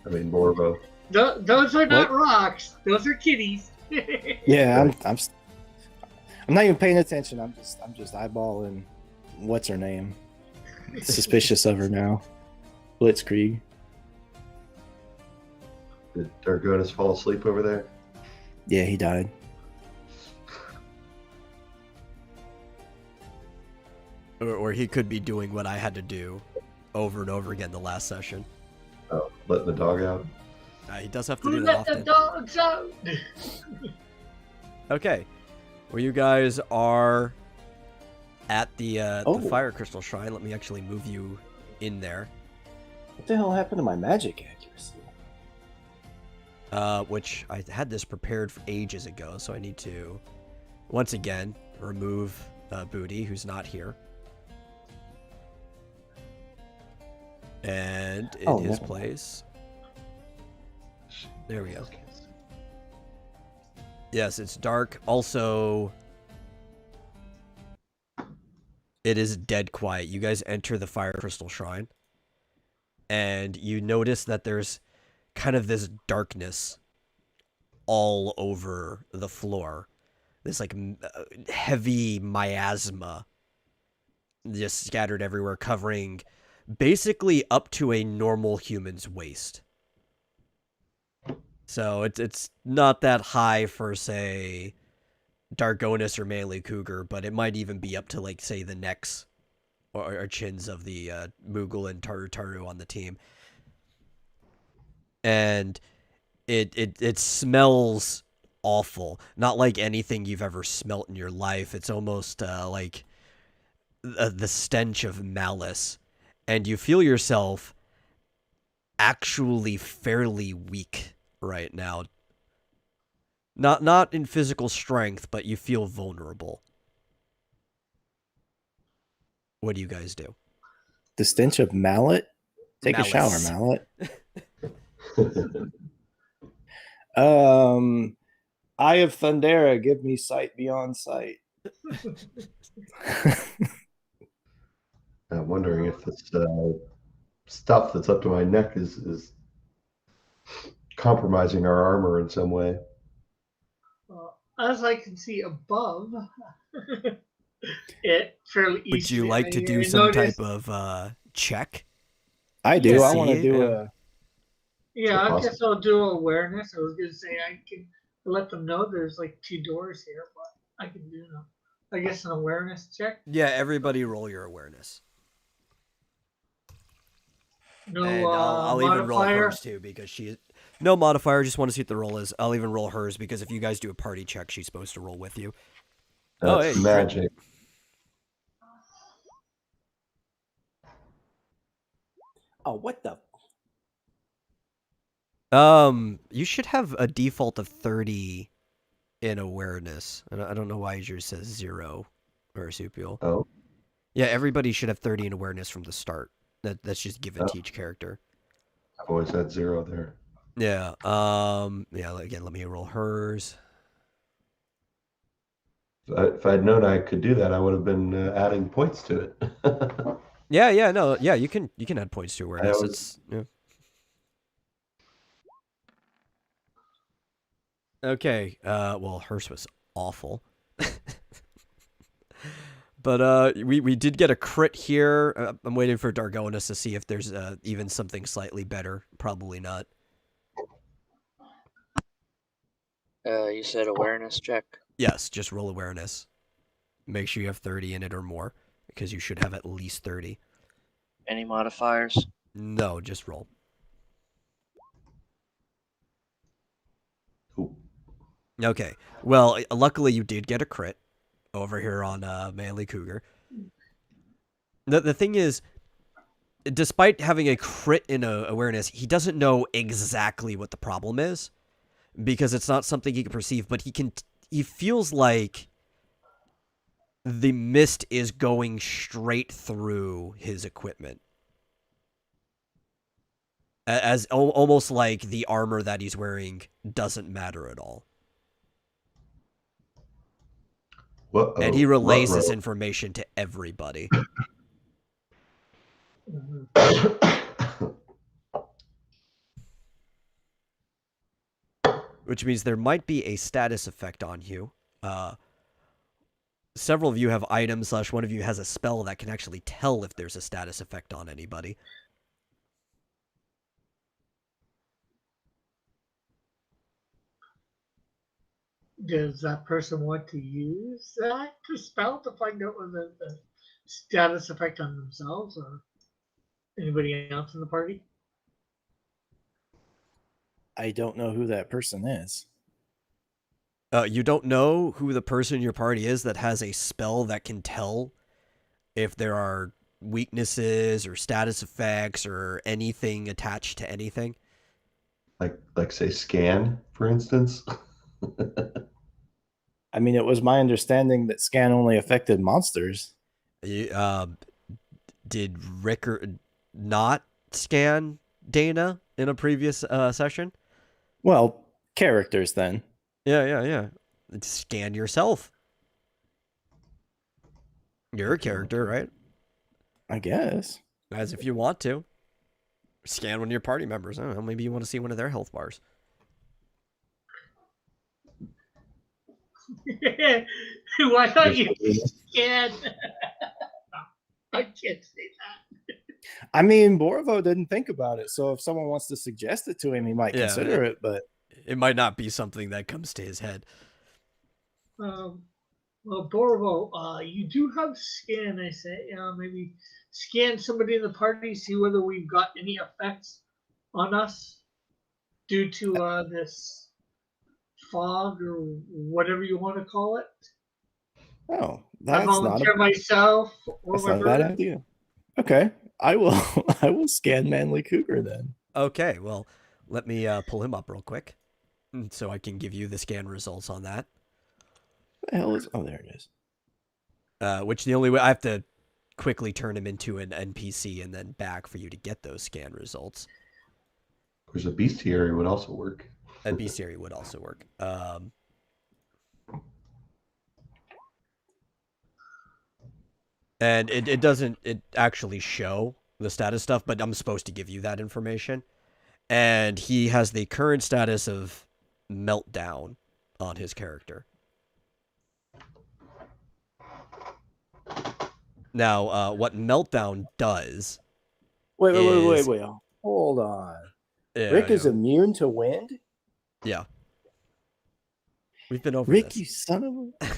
I mean, Borbo. Those are not rocks. Those are kitties. Yeah, I'm not even paying attention. I'm just eyeballing what's her name. Suspicious of her now. Blitzkrieg. Did Dargonis fall asleep over there? Yeah, he died. Or he could be doing what I had to do over and over again the last session. Oh, letting the dog out? He does have to Who do that let the often. dogs out? Okay. Well, you guys are at the Oh. fire crystal shrine. Let me actually move you in there. What the hell happened to my magic accuracy? Which I had this prepared for ages ago, so I need to, once again, remove Booty, who's not here. And in Oh, his never mind. place... There we go. Yes, it's dark. Also, it is dead quiet. You guys enter the fire crystal shrine, and you notice that there's kind of this darkness all over the floor. This like heavy miasma just scattered everywhere, covering basically up to a normal human's waist. So it's not that high for, say, Dargonis or Manly Cougar, but it might even be up to, like, say, the necks or chins of the Moogle and Taru on the team. And it smells awful. Not like anything you've ever smelt in your life. It's almost like the stench of malice. And you feel yourself actually fairly weak right now. Not in physical strength, but you feel vulnerable. What do you guys do? The stench of mallet? Take Malice. a shower, mallet. Eye of Thundera, give me sight beyond sight. I'm wondering if this stuff that's up to my neck is compromising our armor in some way. As I can see above, it fairly easily. Would you like to do I some noticed- type of check? I do. Yeah. I want to See, do yeah. a. Yeah, I Possible. guess I'll do awareness. I was gonna say I can let them know there's like 2 doors here, but I can do them. I guess an awareness check. Yeah, everybody roll your awareness. No And I'll even roll modifier. hers too, because she... No modifier, just want to see what the roll is. I'll even roll hers, because if you guys do a party check, she's supposed to roll with you. Oh, That's hey, magic. Oh, what the? You should have a default of 30 in awareness. And I don't know why yours says 0, Marsupial. Oh, Yeah, everybody should have 30 in awareness from the start. That's just given to each character. I've always had 0 there. Yeah. Yeah. Again, let me roll hers. If I'd known I could do that, I would have been adding points to it. Yeah. Yeah. No. Yeah. You can add points to awareness. always- It's yeah. Okay. Well, hers was awful. But we did get a crit here. I'm waiting for Dargonis to see if there's even something slightly better. Probably not. You said awareness check. Yes, just roll awareness. Make sure you have 30 in it or more, because you should have at least 30. Any modifiers? No, just roll. Cool. Okay. Well, luckily you did get a crit over here on Manly Cougar. The thing is, despite having a crit in awareness, he doesn't know exactly what the problem is, because it's not something he can perceive, but he feels like the mist is going straight through his equipment. As almost like the armor that he's wearing doesn't matter at all. Whoa-oh. And he relays Ruh-roh. this information to everybody. Which means there might be a status effect on you. Several of you have items, / one of you has a spell that can actually tell if there's a status effect on anybody. Does that person want to use that to spell to find out whether the status effect on themselves or anybody else in the party? I don't know who that person is. You don't know who the person in your party is that has a spell that can tell if there are weaknesses or status effects or anything attached to anything? Like say scan, for instance. I mean, it was my understanding that scan only affected monsters. Did Rick not scan Dana in a previous session? Well, characters then. Yeah. Scan yourself. You're a character, right? I guess. As if you want to. Scan one of your party members. I don't know, maybe you want to see one of their health bars. Why don't you scan? I can't say that. I mean, Borvo didn't think about it, so if someone wants to suggest it to him, he might Yeah, consider it, but it might not be something that comes to his head. Well, Borvo, you do have scan. I say, maybe scan somebody in the party, see whether we've got any effects on us due to this fog or whatever you want to call it. oh, I that's not volunteer myself or that's my not a bad bird. idea. Okay, I will I will scan Manly Cougar then. Okay, well, let me pull him up real quick so I can give you the scan results on that. What the hell is? Oh, there it is. Which the only way I have to quickly turn him into an NPC and then back for you to get those scan results. There's a bestiary would also work. A bestiary would also work. And it doesn't actually show the status stuff, but I'm supposed to give you that information. And he has the current status of meltdown on his character. Now, what meltdown does? Wait. is- Hold on. Yeah, Rick is yeah. immune to wind? Yeah. We've been over Rick, this. you son of a.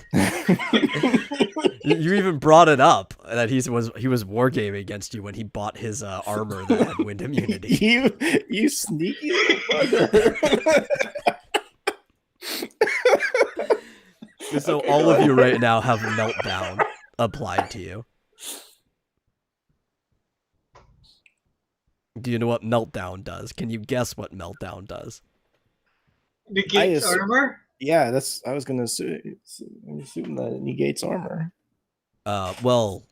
You even brought it up that he was wargaming against you when he bought his armor that had wind immunity. you sneaky little bugger. So Okay, all go of you ahead. right now have meltdown applied to you. Do you know what meltdown does? Can you guess what meltdown does? Negates assume- armor. Yeah, I was gonna assume that it negates armor. Well,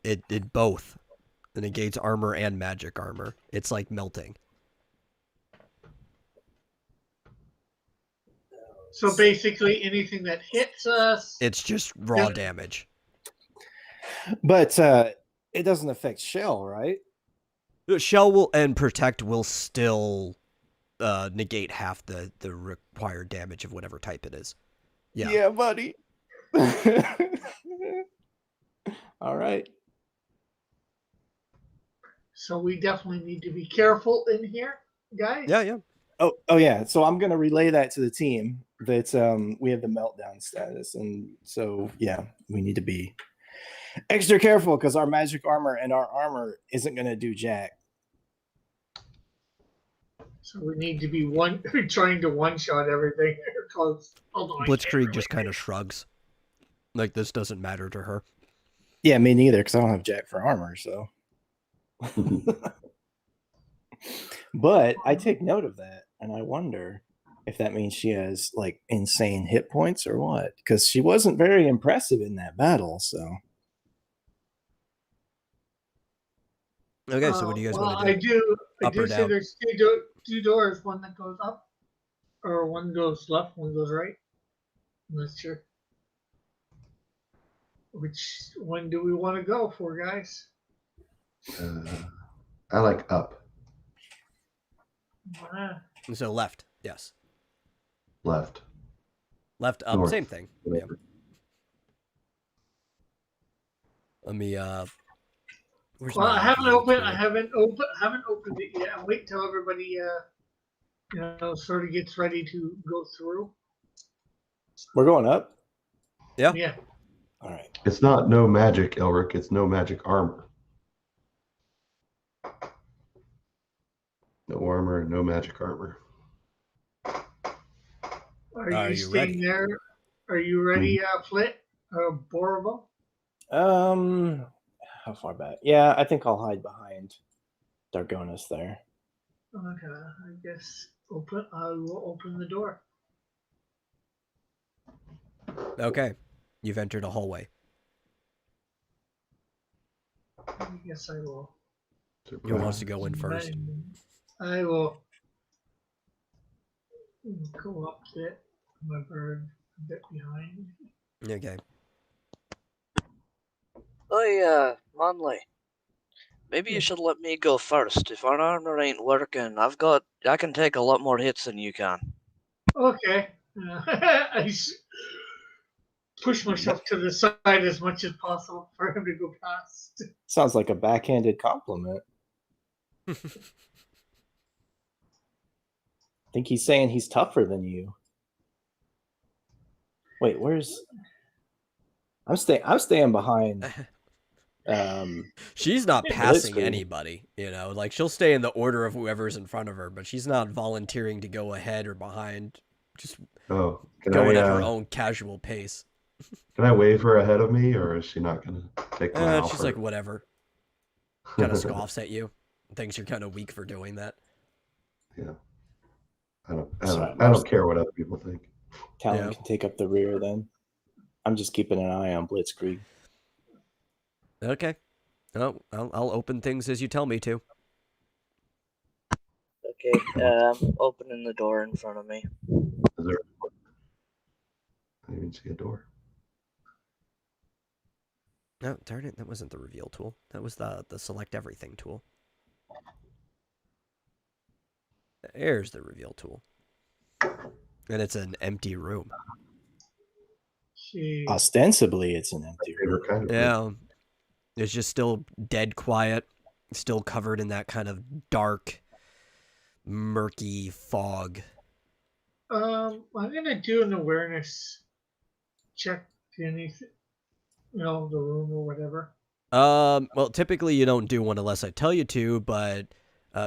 It both. It negates armor and magic armor. It's like melting. So basically, anything that hits us. It's just raw damage. But it doesn't affect Shell, right? Shell will and protect will still negate half the required damage of whatever type it is. Yeah. Yeah, buddy. All right. So we definitely need to be careful in here, guys. Yeah. Oh yeah. So I'm gonna relay that to the team that we have the meltdown status, and so yeah, we need to be extra careful because our magic armor and our armor isn't gonna do jack. So we need to be trying to one-shot everything. Blitzkrieg just kind of shrugs. Like, this doesn't matter to her. Yeah, me neither, because I don't have jack for armor, so. But I take note of that, and I wonder if that means she has, like, insane hit points or what. Because she wasn't very impressive in that battle, so. Okay, so what do you guys want to do? I Up do or say down? there's two doors, one that goes up, or one goes left, one goes right. I'm not sure. Which one do we want to go for, guys? I like up, So left, yes. left. Left, up, North. same thing. Yeah. Whatever. Let me where's Well, my I haven't review opened. tool? I haven't opened it yet. I'll wait till everybody, sort of gets ready to go through. We're going up? Yeah. Yeah. All right. It's not no magic, Elric. It's no magic armor. No armor, no magic armor. Are you staying ready? there? Are you ready, Flit? Borovo? How far back? Yeah, I think I'll hide behind Dargonis there. Okay, I guess I will open the door. Okay. You've entered a hallway. I guess I will. Who wants to go in first? I will go up it. My bird a bit behind. Okay. Oh, Manley. Maybe you should let me go first. If our armor ain't working, I can take a lot more hits than you can. Okay. I push myself to the side as much as possible for him to go past. Sounds like a backhanded compliment. I think he's saying he's tougher than you. Wait, where's? I'm staying behind. She's not passing Blitzkrieg. anybody, like she'll stay in the order of whoever's in front of her, but she's not volunteering to go ahead or behind, just Oh, going at her own casual pace. Can I wave her ahead of me, or is she not going to take my offer? She's like, whatever. Kind of scoffs at you. Thinks you're kind of weak for doing that. Yeah. I don't care what other people think. Talon can take up the rear then. I'm just keeping an eye on Blitzkrieg. Okay. Oh, I'll open things as you tell me to. Okay, opening the door in front of me. Is there? I didn't even see a door. No, darn it, that wasn't the reveal tool. That was the select everything tool. There's the reveal tool. And it's an empty room. Ostensibly, it's an empty room. Favorite kind of Yeah. It's just still dead quiet. Still covered in that kind of dark, murky fog. I'm gonna do an awareness check to anything, the room or whatever. Well, typically you don't do one unless I tell you to, but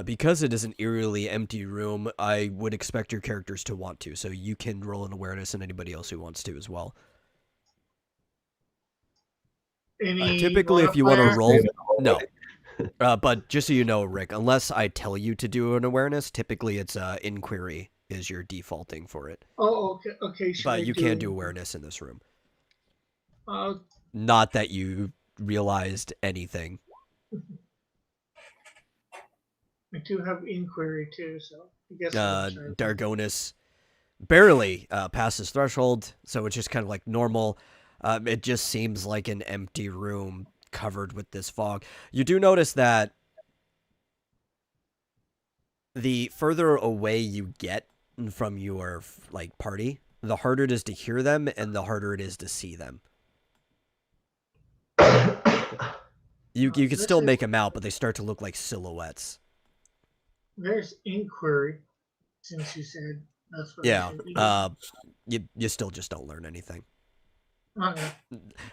because it is an eerily empty room, I would expect your characters to want to, so you can roll an awareness and anybody else who wants to as well. Typically, if you want to roll, no. But just so you know, Rick, unless I tell you to do an awareness, typically it's inquiry is your defaulting for it. Oh, okay. But you can do awareness in this room. Uh, Not that you realized anything. I do have inquiry too, so I guess I'll try. Dargonis barely passes threshold, so it's just kind of like normal. It just seems like an empty room covered with this fog. You do notice that the further away you get from your like party, the harder it is to hear them and the harder it is to see them. You can still make them out, but they start to look like silhouettes. There's inquiry, since you said that's what. Yeah. You still just don't learn anything. Okay.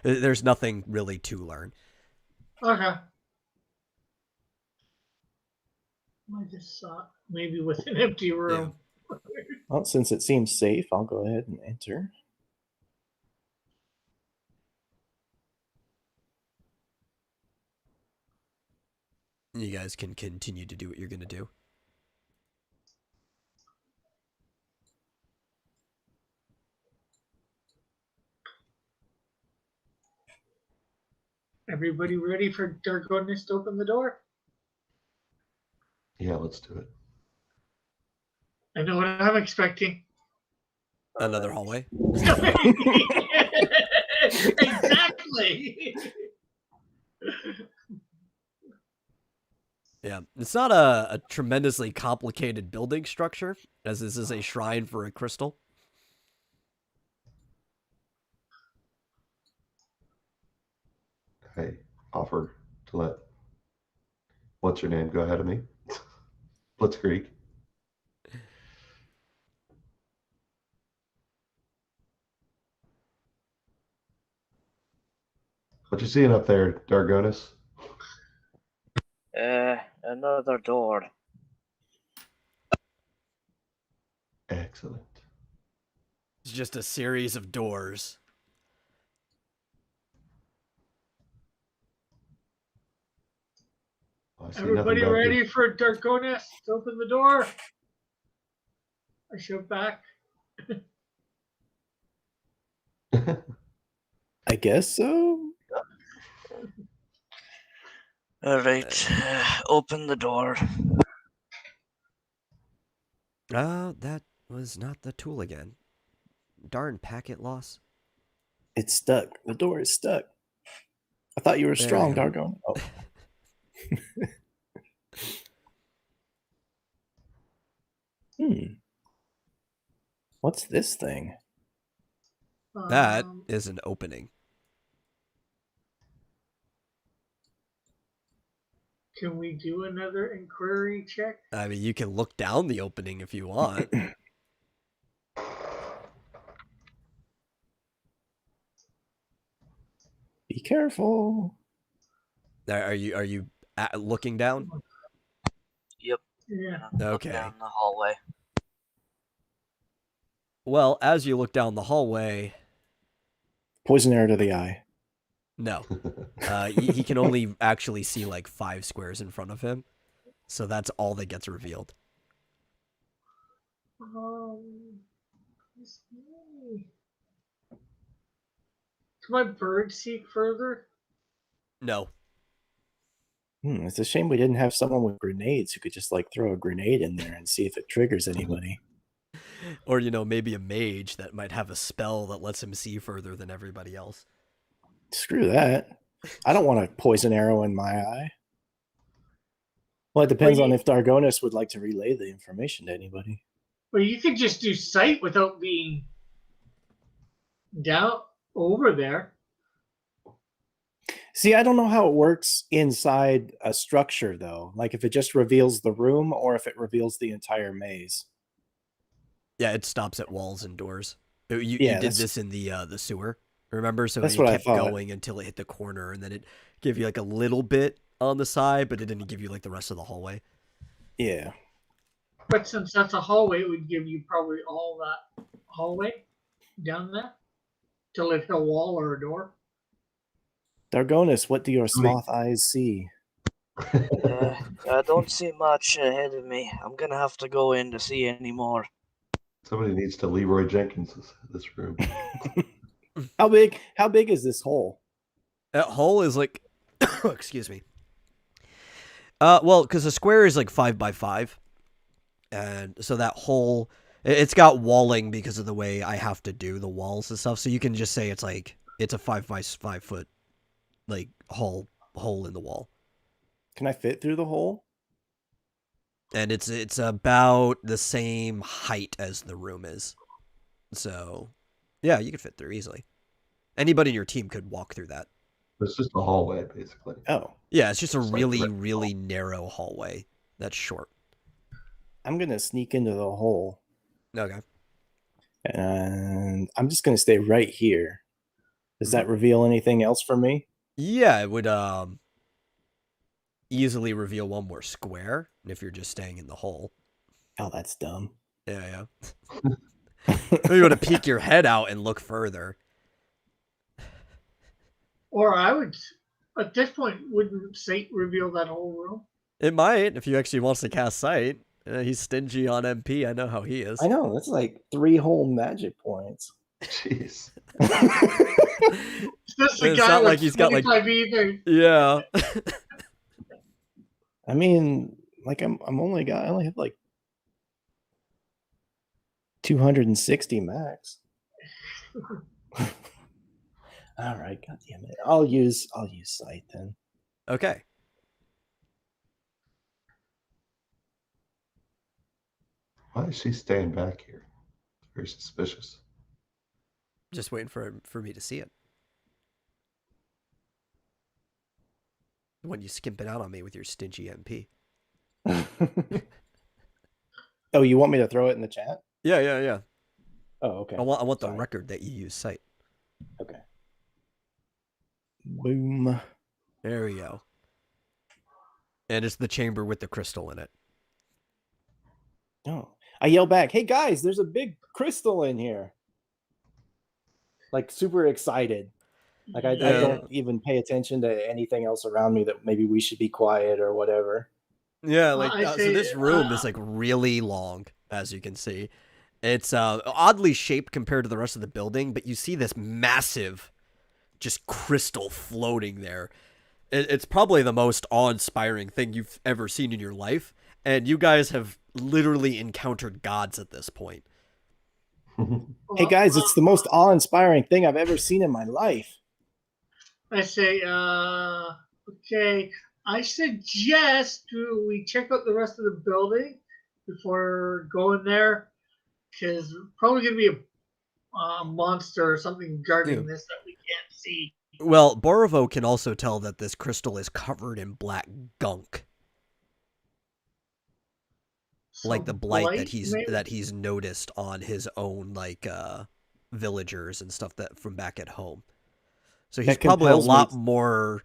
There's nothing really to learn. Okay. I just thought maybe with an empty room. Yeah. Well, since it seems safe, I'll go ahead and enter. You guys can continue to do what you're going to do. Everybody ready for Dargonis to open the door? Yeah, let's do it. I know what I'm expecting. Another hallway? Exactly. Yeah, it's not a tremendously complicated building structure, as this is a shrine for a crystal. I offer to let what's your name go ahead of me. Blitzkrieg. What you seeing up there, Dargonis? Another door. Excellent. It's just a series of doors. Well, I see Everybody nothing back ready for Dargonis to open the door? I shove back. here. I guess so. All right, open the door. That was not the tool again. Darn packet loss. It's stuck. The door is stuck. I thought you were There strong, we go. Dargon. Oh. What's this thing? That is an opening. Can we do another inquiry check? I mean, you can look down the opening if you want. Be careful. Are you looking down? Yep. Yeah. Look Okay. down the hallway. Well, as you look down the hallway, Poison arrow to the eye. no. He can only actually see like 5 squares in front of him. So that's all that gets revealed. Let's see. Can my bird seek further? No. It's a shame we didn't have someone with grenades who could just like throw a grenade in there and see if it triggers anybody. Or, maybe a mage that might have a spell that lets him see further than everybody else. Screw that. I don't want a poison arrow in my eye. Well, it depends on if Dargonis would like to relay the information to anybody. Well, you could just do sight without being down over there. See, I don't know how it works inside a structure, though. Like if it just reveals the room or if it reveals the entire maze. Yeah, it stops at walls and doors. You Yeah, did this in the sewer, remember? So That's it what I kept thought. going until it hit the corner, and then it gave you like a little bit on the side, but it didn't give you like the rest of the hallway. Yeah. But since that's a hallway, it would give you probably all that hallway down there till it hit a wall or a door. Dargonis, what do your sloth eyes see? I don't see much ahead of me. I'm gonna have to go in to see any more. Somebody needs to Leroy Jenkins this room. How big is this hole? That hole is like, excuse me. Well, because a square is like 5 by 5, and so that hole, it's got walling because of the way I have to do the walls and stuff. So you can just say it's a 5 by 5 foot, like hole in the wall, Can I fit through the hole? and it's about the same height as the room is. So, yeah, you could fit through easily. Anybody in your team could walk through that. It's just a hallway, basically. Oh, Yeah, it's just a It's like really, brick really narrow hallway that's short. I'm gonna sneak into the hole, Okay. and I'm just gonna stay right here. Does that reveal anything else for me? Yeah, it would easily reveal one more square if you're just staying in the hole. Oh, that's dumb. Yeah. Maybe you want to peek your head out and look further. Or I would, at this point, wouldn't Saint reveal that whole room? It might, if he actually wants to cast sight. He's stingy on MP. I know how he is. I know, that's like 3 whole magic points. Jeez. It's just the It's guy not with like he's got, like- 25 either. Yeah. I mean, like I only have like 260 max. All right, god damn it. I'll use sight then. Okay. Why is she staying back here? Very suspicious. Just waiting for me to see it. When you skimping out on me with your stingy MP. Oh, you want me to throw it in the chat? Yeah. Oh, okay. I want the Sorry. record that you use sight. Okay. Boom. There we go. And it's the chamber with the crystal in it. Oh. I yell back, "Hey guys, there's a big crystal in here." Like super excited. Like I Yeah. don't even pay attention to anything else around me that maybe we should be quiet or whatever. Yeah, Well, like I so say, this room is like really long, as you can see. It's oddly shaped compared to the rest of the building, but you see this massive just crystal floating there. It's probably the most awe-inspiring thing you've ever seen in your life, and you guys have literally encountered gods at this point. Hey guys, it's the most awe-inspiring thing I've ever seen in my life. I say, okay. I suggest we check out the rest of the building before going there, because probably going to be a monster or something guarding this that we can't see. Well, Borovo can also tell that this crystal is covered in black gunk, like the Some blight maybe? that he's noticed on his own villagers and stuff that from back at home. So he's That probably a compels me lot to- more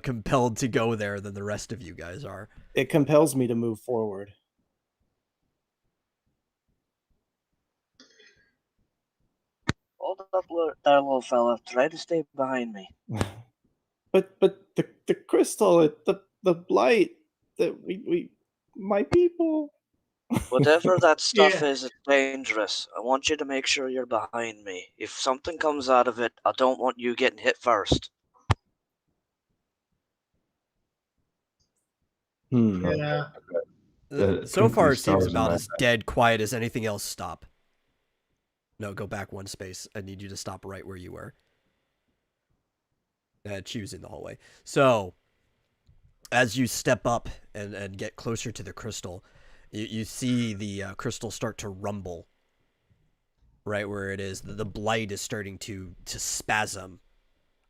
compelled to go there than the rest of you guys are. It compels me to move forward. Hold up there, little fella. Try to stay behind me. But the crystal, the blight that we my people. Whatever that stuff Yeah. is, it's dangerous. I want you to make sure you're behind me. If something comes out of it, I don't want you getting hit first. Yeah. So far, it twinkly seems stars in about my as dead quiet as anything else. Stop. No, go back one space. I need you to stop right where you were. Choose in the hallway. So, as you step up and get closer to the crystal, you see the crystal start to rumble. Right where it is, the blight is starting to spasm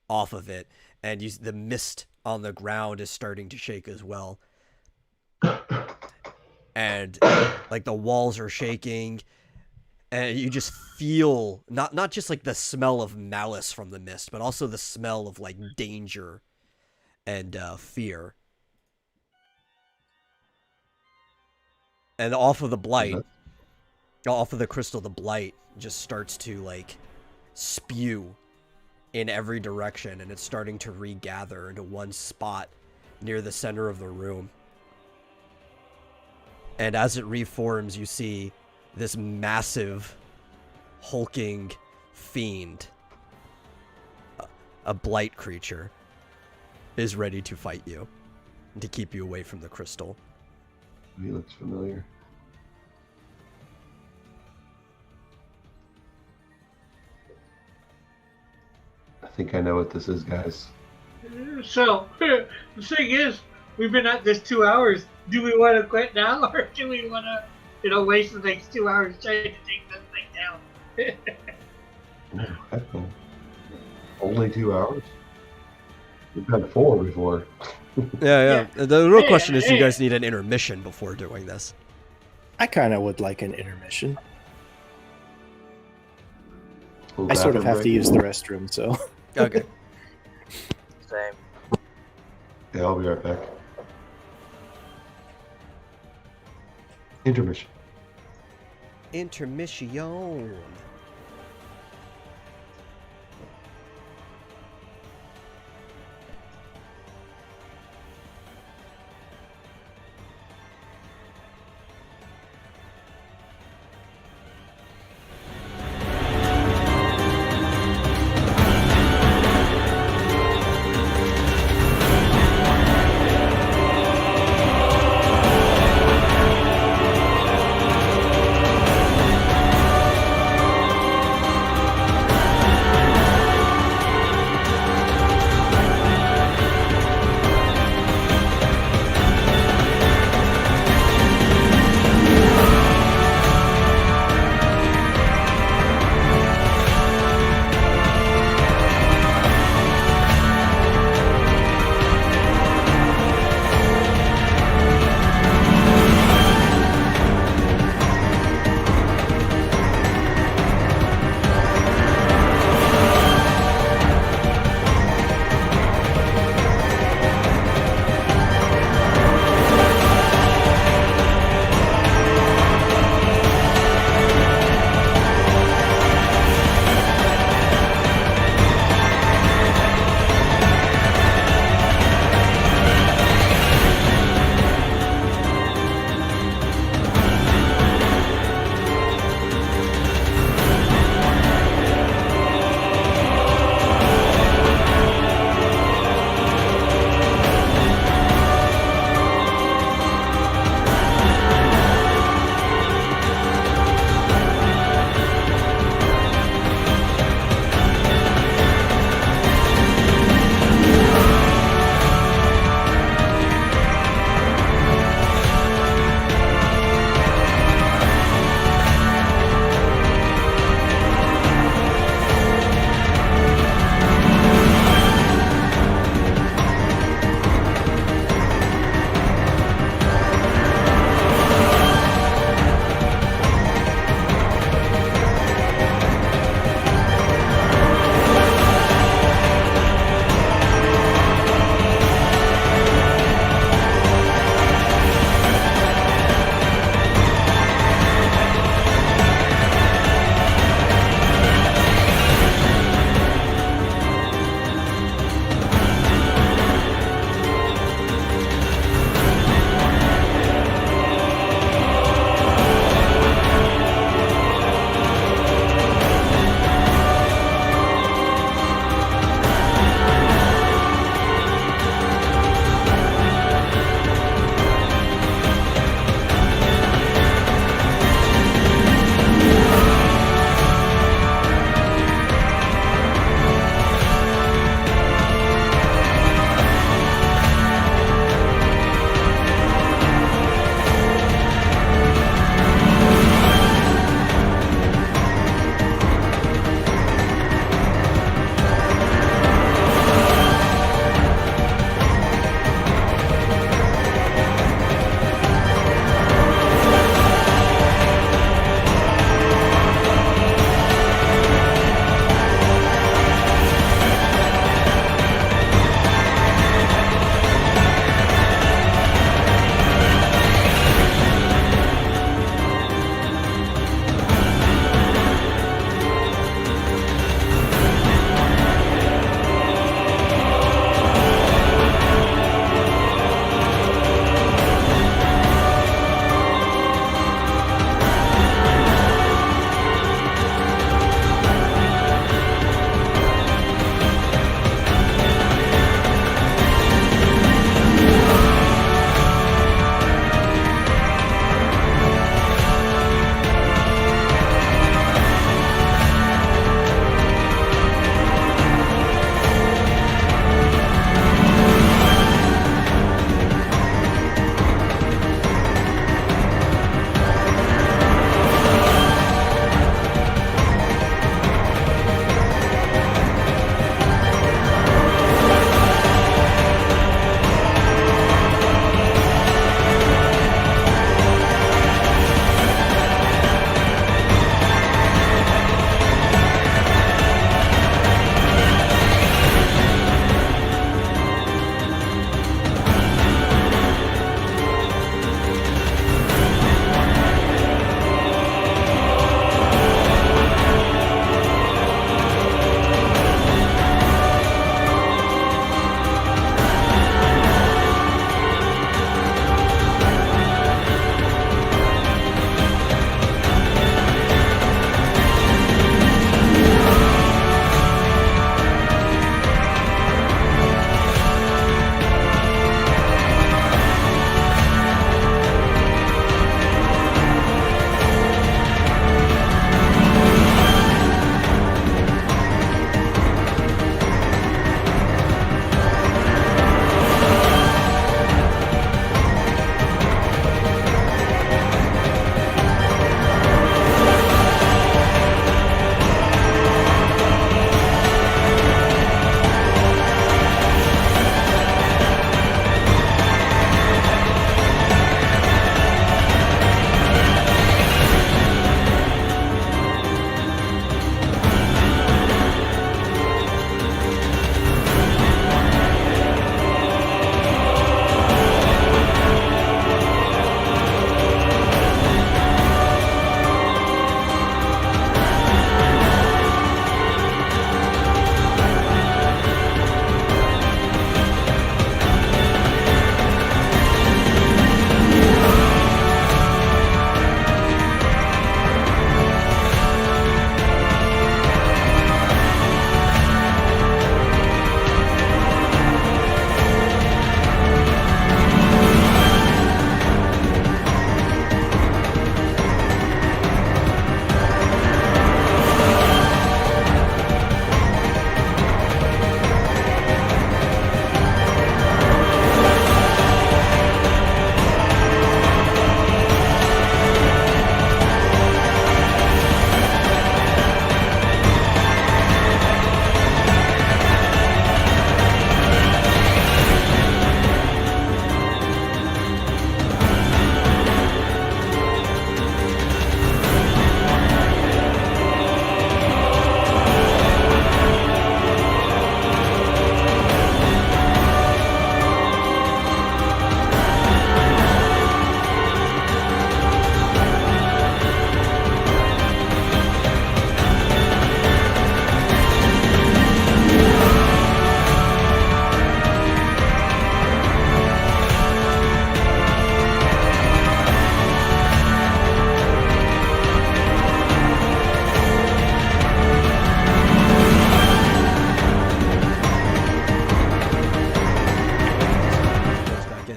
off of it, and the mist on the ground is starting to shake as well. And like the walls are shaking, and you just feel not just like the smell of malice from the mist, but also the smell of like danger and fear. And off of the blight, off of the crystal, the blight just starts to like spew in every direction, and it's starting to regather into one spot near the center of the room. And as it reforms, you see this massive, hulking fiend a blight creature is ready to fight you and to keep you away from the crystal. He looks familiar. I think I know what this is, guys. So, the thing is, we've been at this 2 hours. Do we want to quit now, or do we want to, waste the next 2 hours trying to take this thing down? Heck no. Only 2 hours? We've had 4 before. Yeah. The real question is, do you guys need an intermission before doing this? I kind of would like an intermission. Full I sort of bathroom have to break. use the restroom, so. Okay. Same. Yeah, I'll be right back. Intermission. Intermission.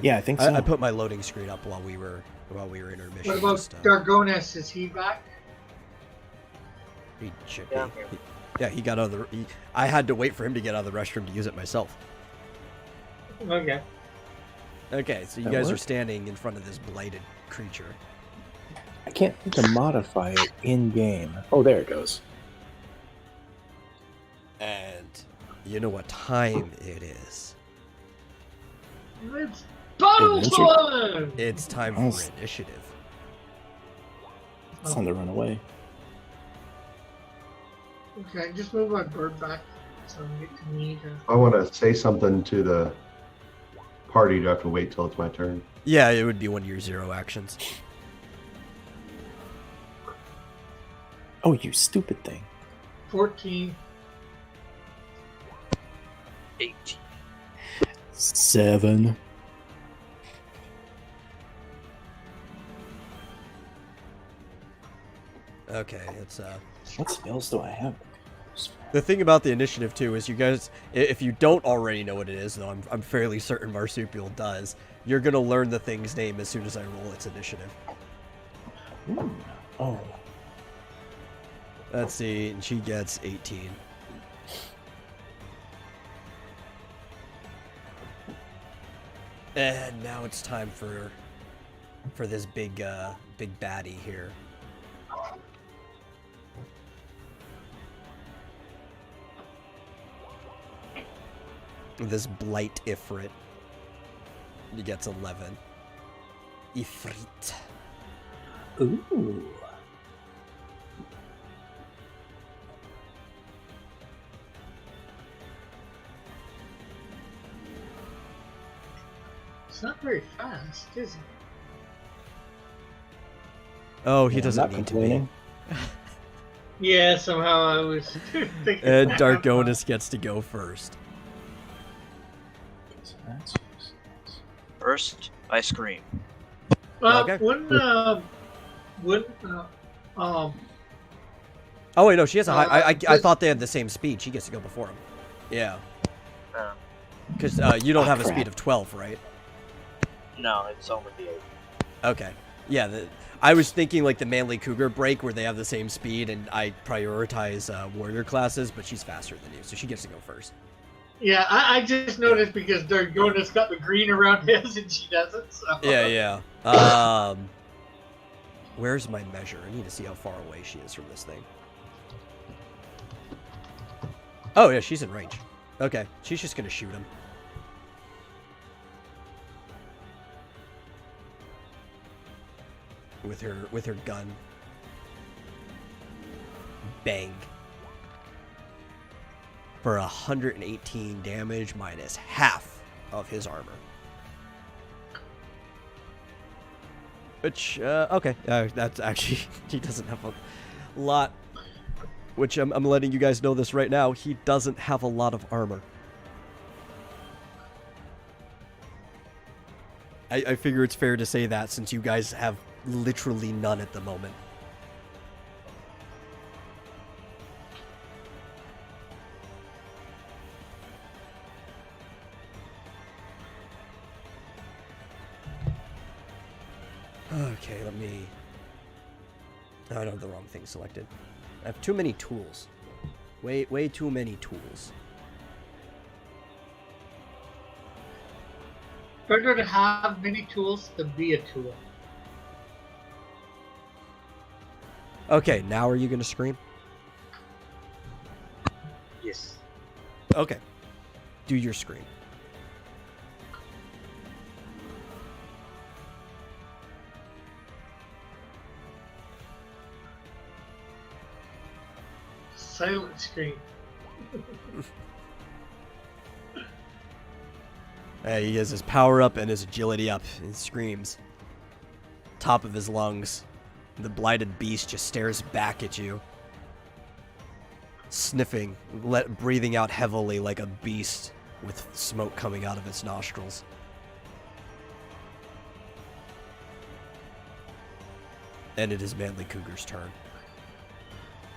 did. Yeah, I think so. I put my loading screen up while we were intermission. What about Dargonis? Is he back? He should Yeah. be. Yeah, he got out of the. I had to wait for him to get out of the restroom to use it myself. Okay. Okay, so you That guys are worked. standing in front of this blighted creature. I can't seem to modify it in game. Oh, there it goes. And you know what time it is. It's battle Adventure. time! It's time Oh. for initiative. It's time to run away. Okay, just move my bird back so I get to me. If I want to say something to the party, do I have to wait till it's my turn? Yeah, it would be one of your 0 actions. Oh, you stupid thing. 14. 18. 7. Okay, it's What spells do I have? the thing about the initiative too is you guys, if you don't already know what it is, though I'm fairly certain Marsupial does, you're gonna learn the thing's name as soon as I roll its initiative. Ooh. Oh. Let's see, and she gets 18. And now it's time for this big baddie here. This blight Ifrit. He gets 11. Ifrit. Ooh. It's not very fast, is it? Oh, he Yeah, I'm doesn't not need complaining. to Yeah, somehow I was thinking. be. And that. Dargonis gets to go first. So that's First, I scream. Okay. Oh wait, no, she has a high. I but- thought they had the same speed. She gets to go before him. Yeah, Uh, because you don't Oh, have a crap. speed of 12, right? no, it's only the 8. Okay. Yeah, I was thinking like the Manly Cougar break where they have the same speed, and I prioritize warrior classes, but she's faster than you, so she gets to go first. Yeah, I just noticed because Dargonis got the green around his and she doesn't. So. Yeah, yeah. Where's my measure? I need to see how far away she is from this thing. Oh yeah, she's in range. Okay, she's just gonna shoot him. With her gun. Bang. For 118 damage minus half of his armor. Which, okay, that's actually, he doesn't have a lot, which I'm letting you guys know this right now, he doesn't have a lot of armor. I figure it's fair to say that since you guys have literally none at the moment. Okay, let me... Oh, I have the wrong thing selected. I have too many tools. Way too many tools. Better to have many tools than be a tool. Okay, now are you gonna scream? Yes. Okay. Do your scream. Silent scream. He has his power up and his agility up. He screams. Top of his lungs. The blighted beast just stares back at you. Sniffing, breathing out heavily like a beast with smoke coming out of its nostrils. And it is Manly Cougar's turn.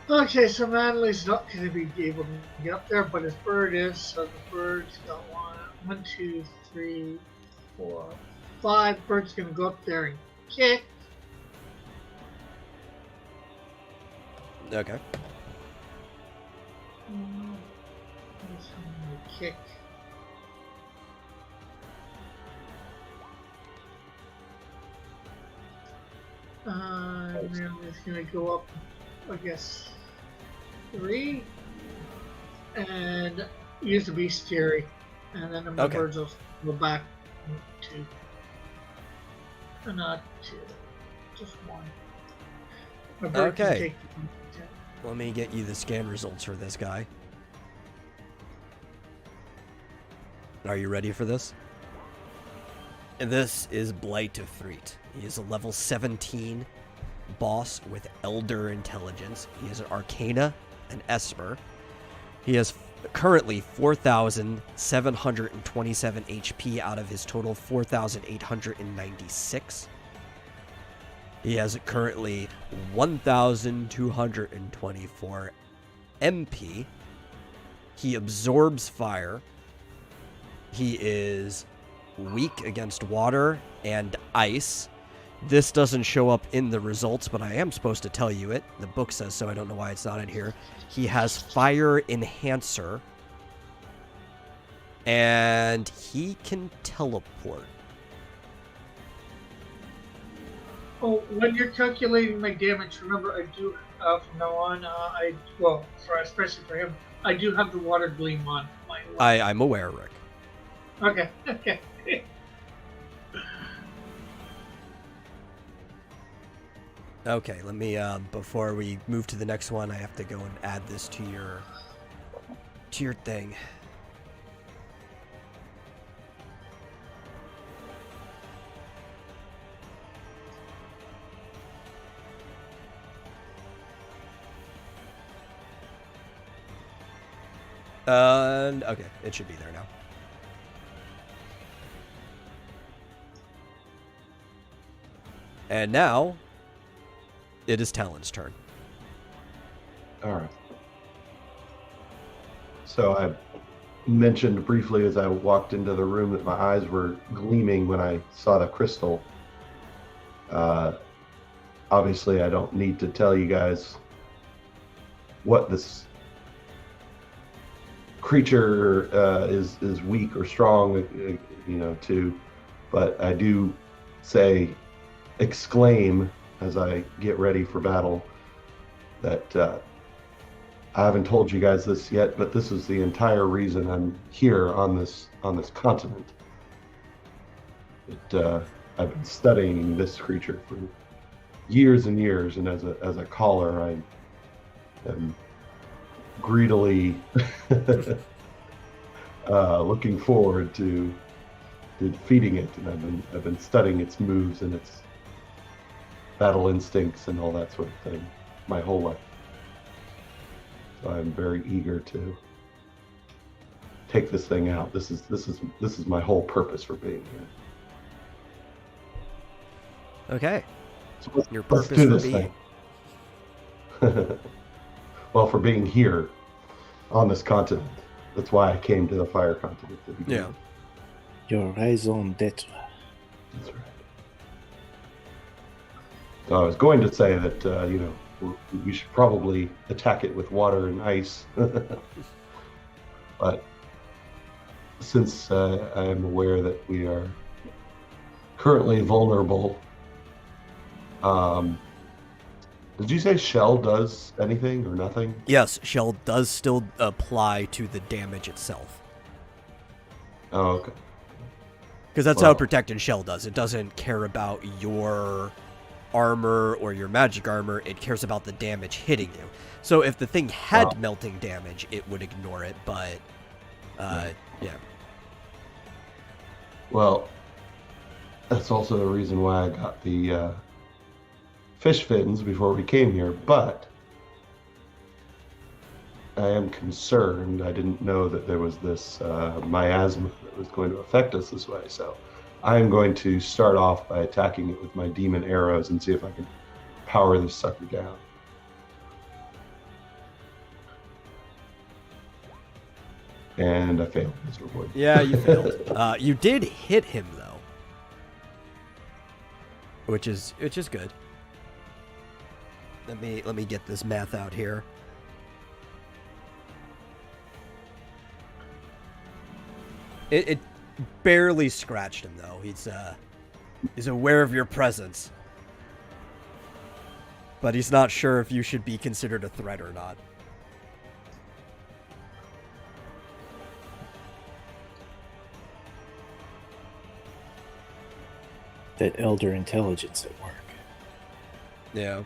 Okay, so Manly's not going to be able to get up there, but his bird is. So the bird's got 1, 2, 3, 4, 5. Bird's gonna go up there and kick. Okay. This one will kick. And then it's gonna go up, I guess, 3. And use the Beast Fury. And then the Okay. birds will go back 2. Not 2. Just 1. My bird can Okay. take the 10. Let me get you the scan results for this guy. Are you ready for this? And this is Blight of Threat. He is a level 17 boss with Elder Intelligence. He is an Arcana and Esper. He has currently 4,727 HP out of his total 4,896. He has currently 1,224 MP. He absorbs fire. He is weak against water and ice. This doesn't show up in the results, but I am supposed to tell you it. The book says so. I don't know why it's not in here. He has Fire Enhancer. And he can teleport. Oh, when you're calculating my damage, remember I do from now on. Especially for him, I do have the water gleam on my. I'm aware, Rick. Okay. Okay. Okay, let me, before we move to the next one, I have to go and add this to your thing. And, okay, it should be there now. And now, it is Talon's turn. All right. So I mentioned briefly as I walked into the room that my eyes were gleaming when I saw the crystal. Obviously, I don't need to tell you guys what this creature is weak or strong, to, but I do exclaim as I get ready for battle that I haven't told you guys this yet, but this is the entire reason I'm here on this continent. I've been studying this creature for years and years, and as a caller, I am greedily looking forward to defeating it, and I've been studying its moves and its battle instincts and all that sort of thing my whole life. So I'm very eager to take this thing out. This is my whole purpose for being here. Okay. So Your let's purpose do for this being. thing. Well, for being here on this continent. That's why I came to the Fire Continent to begin Yeah. with. Your raison d'etre. That's right. So I was going to say that, we should probably attack it with water and ice. But since I am aware that we are currently vulnerable, did you say Shell does anything or nothing? Yes, Shell does still apply to the damage itself. Oh, okay. Because that's how Well- Protected Shell does. It doesn't care about your armor or your magic armor. It cares about the damage hitting you. So if the thing had Wow. melting damage, it would ignore it, but yeah. Well, that's also the reason why I got the fish fins before we came here, but I am concerned. I didn't know that there was this miasma that was going to affect us this way, so I am going to start off by attacking it with my demon arrows and see if I can power this sucker down. And I failed miserably. Yeah, you failed. You did hit him, though. which is good. Let me get this math out here. It barely scratched him though. He's aware of your presence, but he's not sure if you should be considered a threat or not. That elder intelligence at work. Yeah.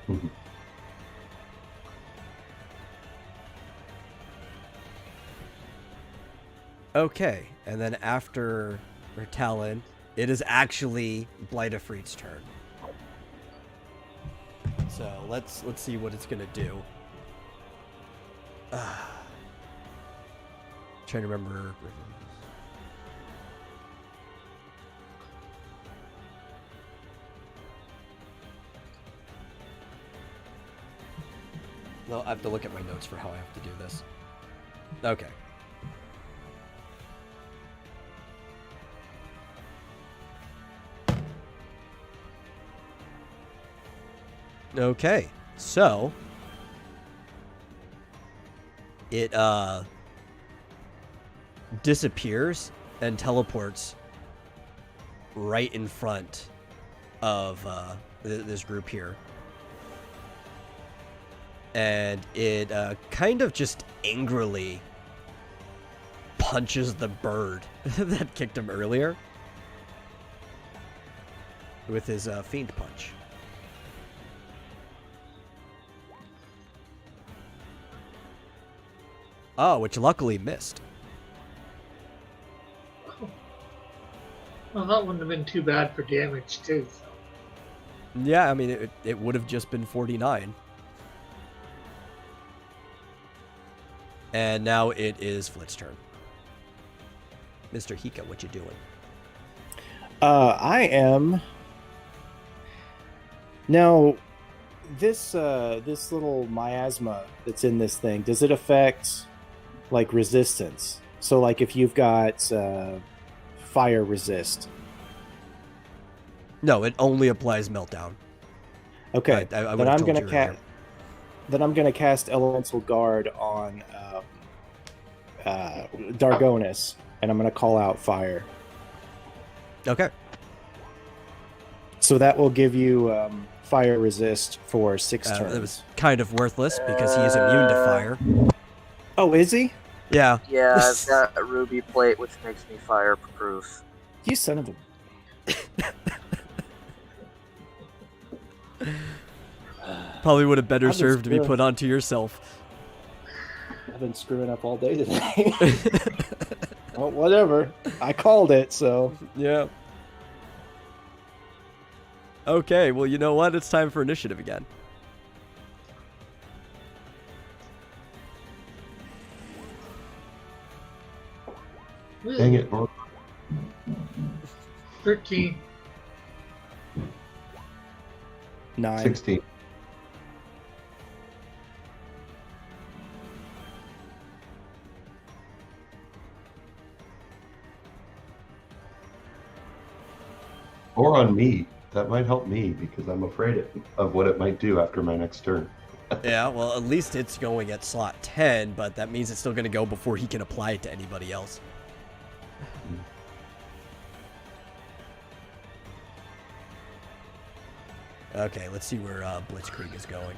Okay, and then after Talon, it is actually Blightafreet's turn. So let's see what it's gonna do. Trying to remember. No, I have to look at my notes for how I have to do this. Okay. Okay, so it disappears and teleports right in front of this group here. And it kind of just angrily punches the bird that kicked him earlier with his fiend punch. Oh, which luckily missed. Well, that wouldn't have been too bad for damage, too. So. Yeah, I mean, it would have just been 49. And now it is Flit's turn. Mr. Hika, what you doing? I am... Now, this little miasma that's in this thing, does it affect, like, resistance? So, like, if you've got fire resist. No, it only applies meltdown. Okay, I then I'm gonna cast. Then I'm gonna cast Elemental Guard on Dargonis, and I'm gonna call out fire. Okay. So that will give you fire resist for 6 turns. It was kind of worthless because he is immune to fire. Oh, is he? Yeah. Yeah, I've got a ruby plate which makes me fireproof. You son of a... Probably would have better I've been served to be screwing- put onto yourself. I've been screwing up all day today. Well, whatever. I called it, so... Yeah. Okay, well, you know what? It's time for initiative again. Dang it. 13. 9. 16. Or on me. That might help me because I'm afraid of what it might do after my next turn. Yeah, well, at least it's going at slot 10, but that means it's still going to go before he can apply it to anybody else. Okay, let's see where Blitzkrieg is going.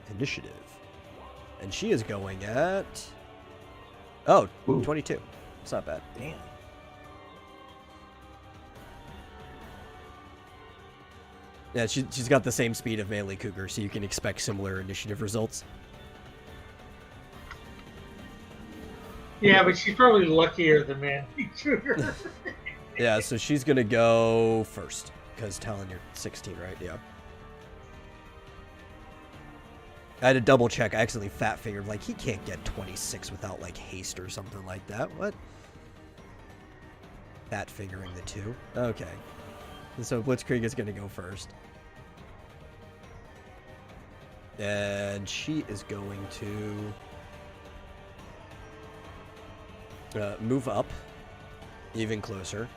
Initiative. And she is going at... Oh, Ooh. 22. It's not bad. Damn. Yeah, she's got the same speed of Melee Cougar, so you can expect similar initiative results. Yeah, but she's probably luckier than Man Shooter. Yeah, so she's going to go first, because Talon, you're 16, right? Yeah. I had to double check. I accidentally fat figured, like, he can't get 26 without, like, haste or something like that. What? Fat figuring the two. Okay. And so Blitzkrieg is going to go first. And she is going to move up even closer.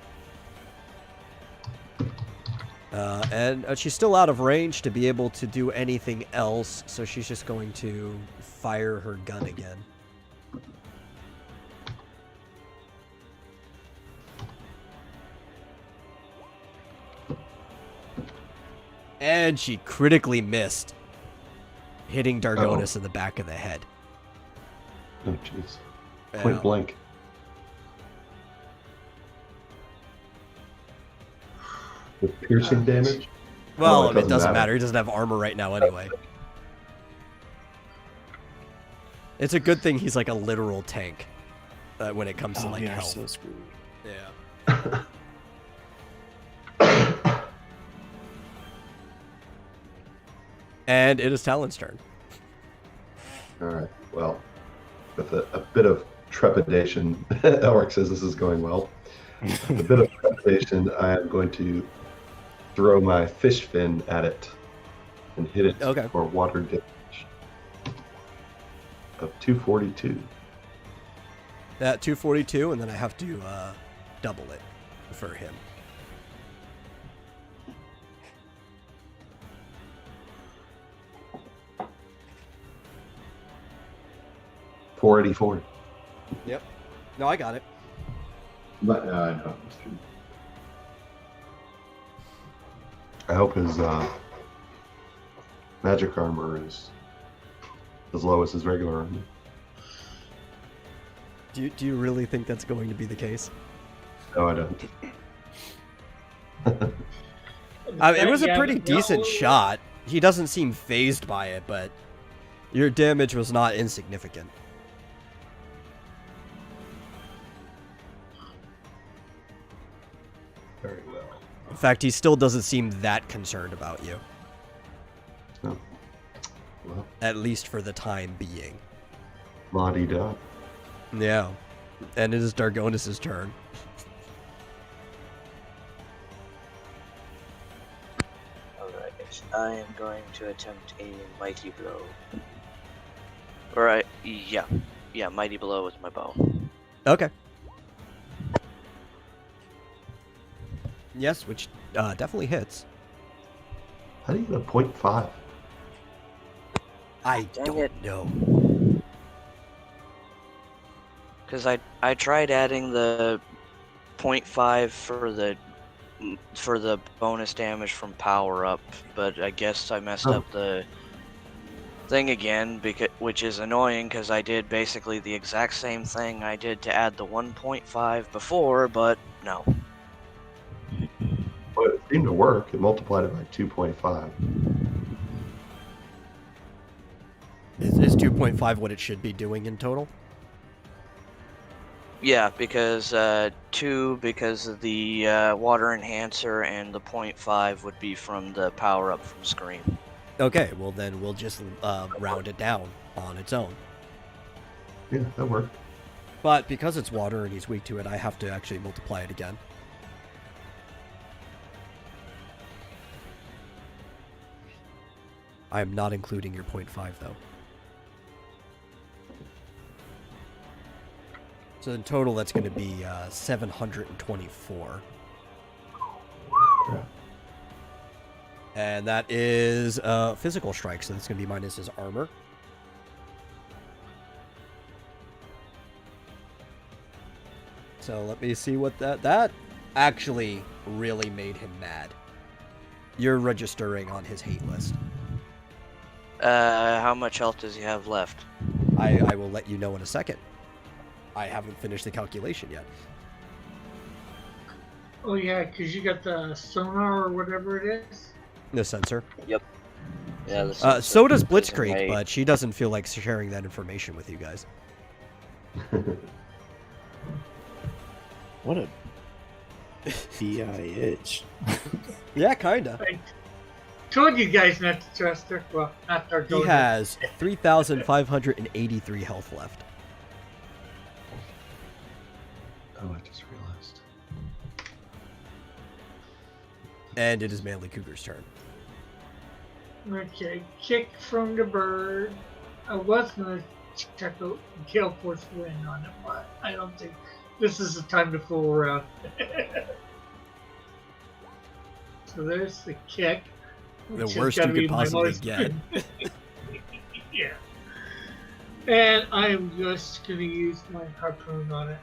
And she's still out of range to be able to do anything else, so she's just going to fire her gun again. And she critically missed, hitting Dargonis in the back of the head. Oh, jeez. Point blank. With piercing damage? Well, Oh, it doesn't matter. He doesn't have armor right now anyway. It's a good thing he's like a literal tank when it comes to like we are health. so screwed. Yeah. And it is Talon's turn. All right. Well, with a bit of trepidation, Elric says this is going well. A bit of trepidation, I am going to throw my fish fin at it and hit it for water damage of 242. That 242, and then I have to double it for him. $484. Yep. No, I got it. But I know. I hope his magic armor is as low as his regular armor. Do you really think that's going to be the case? No, I don't. It was a pretty decent shot. He doesn't seem phased by it, but your damage was not insignificant. Very well. In fact, he still doesn't seem that concerned about you. No. Well, At least for the time being. la-di-da. Yeah. And it is Dargonis' turn. Alright, I am going to attempt a mighty blow. Alright, yeah. Yeah, mighty blow with my bow. Okay. Yes, which definitely hits. How do you get a 0.5? I Dang don't it. know. Because I tried adding the 0.5 for the bonus damage from power up, but I guess I messed up the thing again, which is annoying because I did basically the exact same thing I did to add the 1.5 before, but no. Well, it seemed to work. It multiplied it by 2.5. Is 2.5 what it should be doing in total? Yeah, because 2 because of the water enhancer, and the 0.5 would be from the power up from Scream. Okay, well then we'll just round it down on its own. Yeah, that worked. But because it's water and he's weak to it, I have to actually multiply it again. I am not including your 0.5 though. So in total, that's going to be 724. Yeah. And that is physical strike, so that's going to be minus his armor. So let me see what that actually really made him mad. You're registering on his hate list. How much health does he have left? I will let you know in a second. I haven't finished the calculation yet. Oh yeah, because you got the sonar or whatever it is. The sensor. Yep. Yeah. So does Blitzkrieg, but she doesn't feel like sharing that information with you guys. What a bitch. Yeah, kinda. I told you guys not to trust her. Well, not our He has 3,583 health left. Oh, I just realized. And it is Manly Cougar's turn. Okay, kick from the bird. I was gonna check out Gale Force Wind on it, but I don't think this is the time to fool around. So there's the kick. The which worst has you gotta could be my possibly most- get. Yeah. And I'm just gonna use my harpoon on it.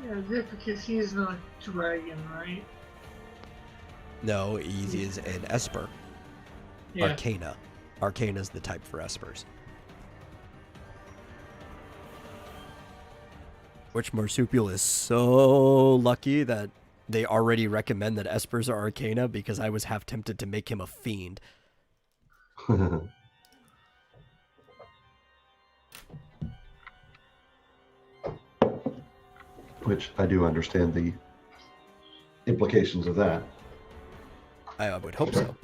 Yeah, just because he's not a dragon, right? No, he is an Esper. Yeah. Arcana. Arcana is the type for Espers. Which Marsupial is so lucky that they already recommend that Espers are Arcana, because I was half tempted to make him a fiend. Which I do understand the implications of that. I would hope so.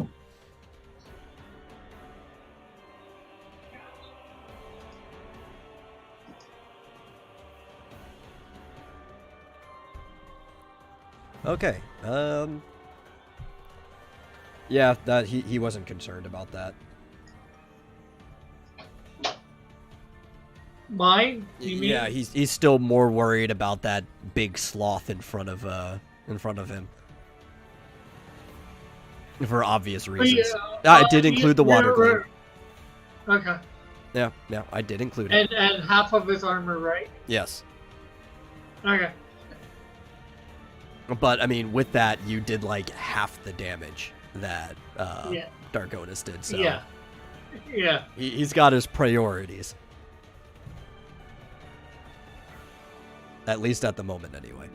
Okay. Yeah, that he wasn't concerned about that. Mine? You mean? Yeah, he's still more worried about that big sloth in front of him. For obvious reasons. I did include the water glove. Okay. Yeah, I did include it. And half of his armor, right? Yes. Okay. But, I mean, with that, you did, like, half the damage that Yeah. Dargonis did, so... Yeah. Yeah. He's got his priorities. At least at the moment, anyway.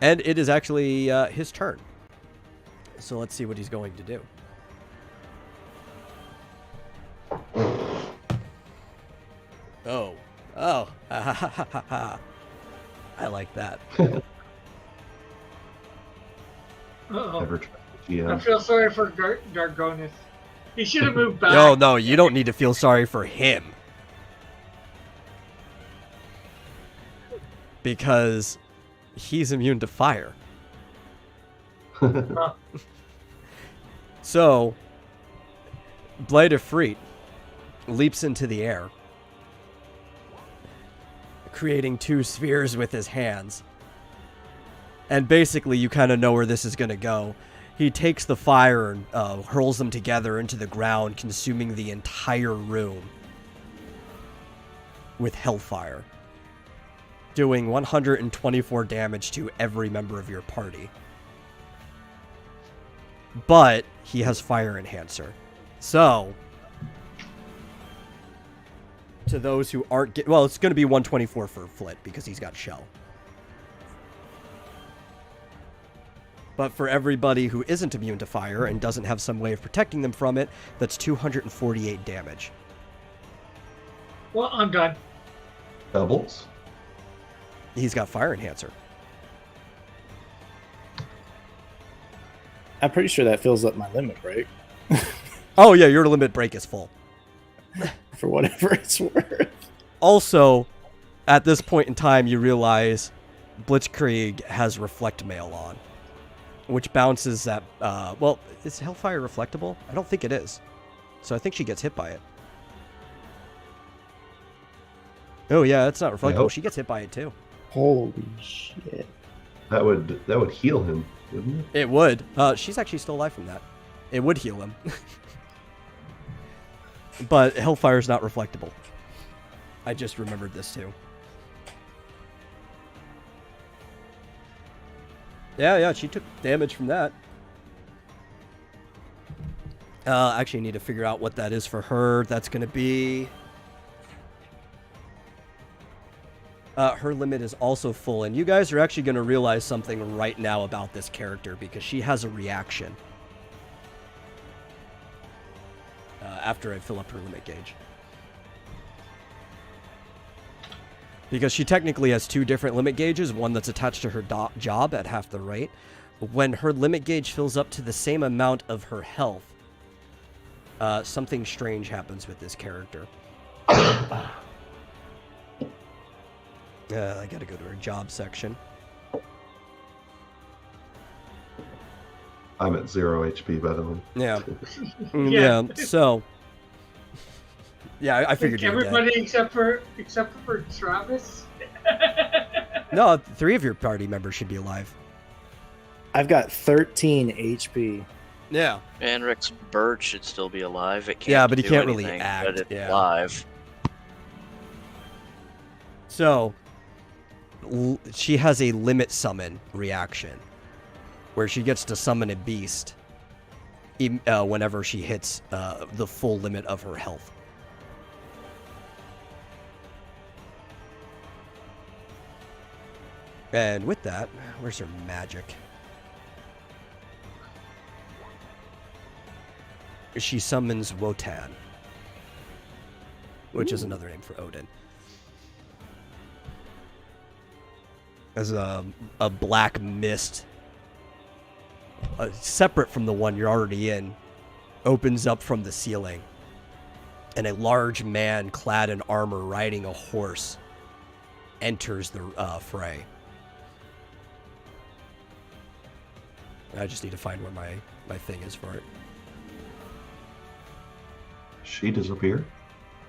And it is actually his turn. So let's see what he's going to do. Oh. Oh. I like that. Uh-oh. Ever tried the I GM? feel sorry for Dargonis. He should have moved back. No, you don't need to feel sorry for him. Because he's immune to fire. So, Blade of Freet leaps into the air, creating two spheres with his hands. And basically, you kind of know where this is going to go. He takes the fire and hurls them together into the ground, consuming the entire room with hellfire, doing 124 damage to every member of your party. But he has Fire Enhancer. So, to those who aren't... well, it's going to be 124 for Flit, because he's got Shell. But for everybody who isn't immune to fire and doesn't have some way of protecting them from it, that's 248 damage. Well, I'm done. Doubles? He's got Fire Enhancer. I'm pretty sure that fills up my limit break Oh, yeah, your limit break is full. for whatever it's worth. Also, at this point in time, you realize Blitzkrieg has Reflect Mail on, which bounces that... well, is Hellfire reflectable? I don't think it is. So I think she gets hit by it. Oh, yeah, it's not reflectable. Nope. She gets hit by it, too. Holy shit. That would heal him, wouldn't it? It would. She's actually still alive from that. It would heal him. But Hellfire's not reflectable. I just remembered this too. Yeah, she took damage from that. Actually, I need to figure out what that is for her. That's going to be... her limit is also full, and you guys are actually going to realize something right now about this character, because she has a reaction. After I fill up her limit gauge. Because she technically has two different limit gauges, one that's attached to her job at half the rate. When her limit gauge fills up to the same amount of her health, something strange happens with this character. I gotta go to her job section. I'm at 0 HP, by the way. Yeah. Yeah. Yeah. So. Yeah, I figured you were dead. everybody except for Travis. No, 3 of your party members should be alive. I've got 13 HP. Yeah. And Rick's bird should still be alive. It can't Yeah, but he do can't really anything, act, But it's yeah. alive. So, she has a limit summon reaction, where she gets to summon a beast whenever she hits the full limit of her health. And with that, where's her magic? She summons Wotan, which is another name for Odin. As a black mist, separate from the one you're already in, opens up from the ceiling, and a large man clad in armor riding a horse enters the fray. I just need to find where my thing is for it. She disappeared?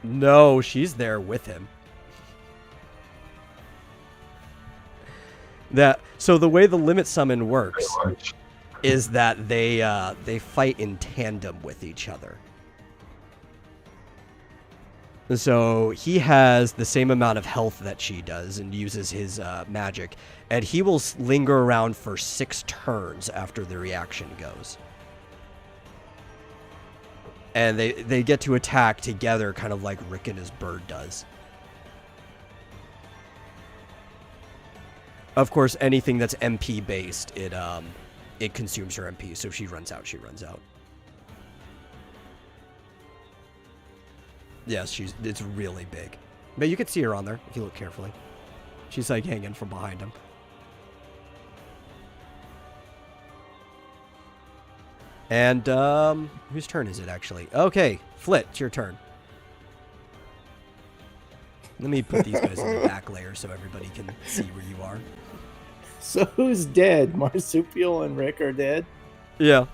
No, she's there with him. So the way the limit summon works is that they fight in tandem with each other. So he has the same amount of health that she does and uses his magic, and he will linger around for 6 turns after the reaction goes. And they get to attack together, kind of like Rick and his bird does. Of course, anything that's MP based, it consumes her MP. So if she runs out, she runs out. Yes, it's really big. But you can see her on there if you look carefully. She's like hanging from behind him. And whose turn is it actually? Okay, Flit, it's your turn. Let me put these guys in the back layer so everybody can see where you are. So who's dead? Marsupial and Rick are dead? Yeah.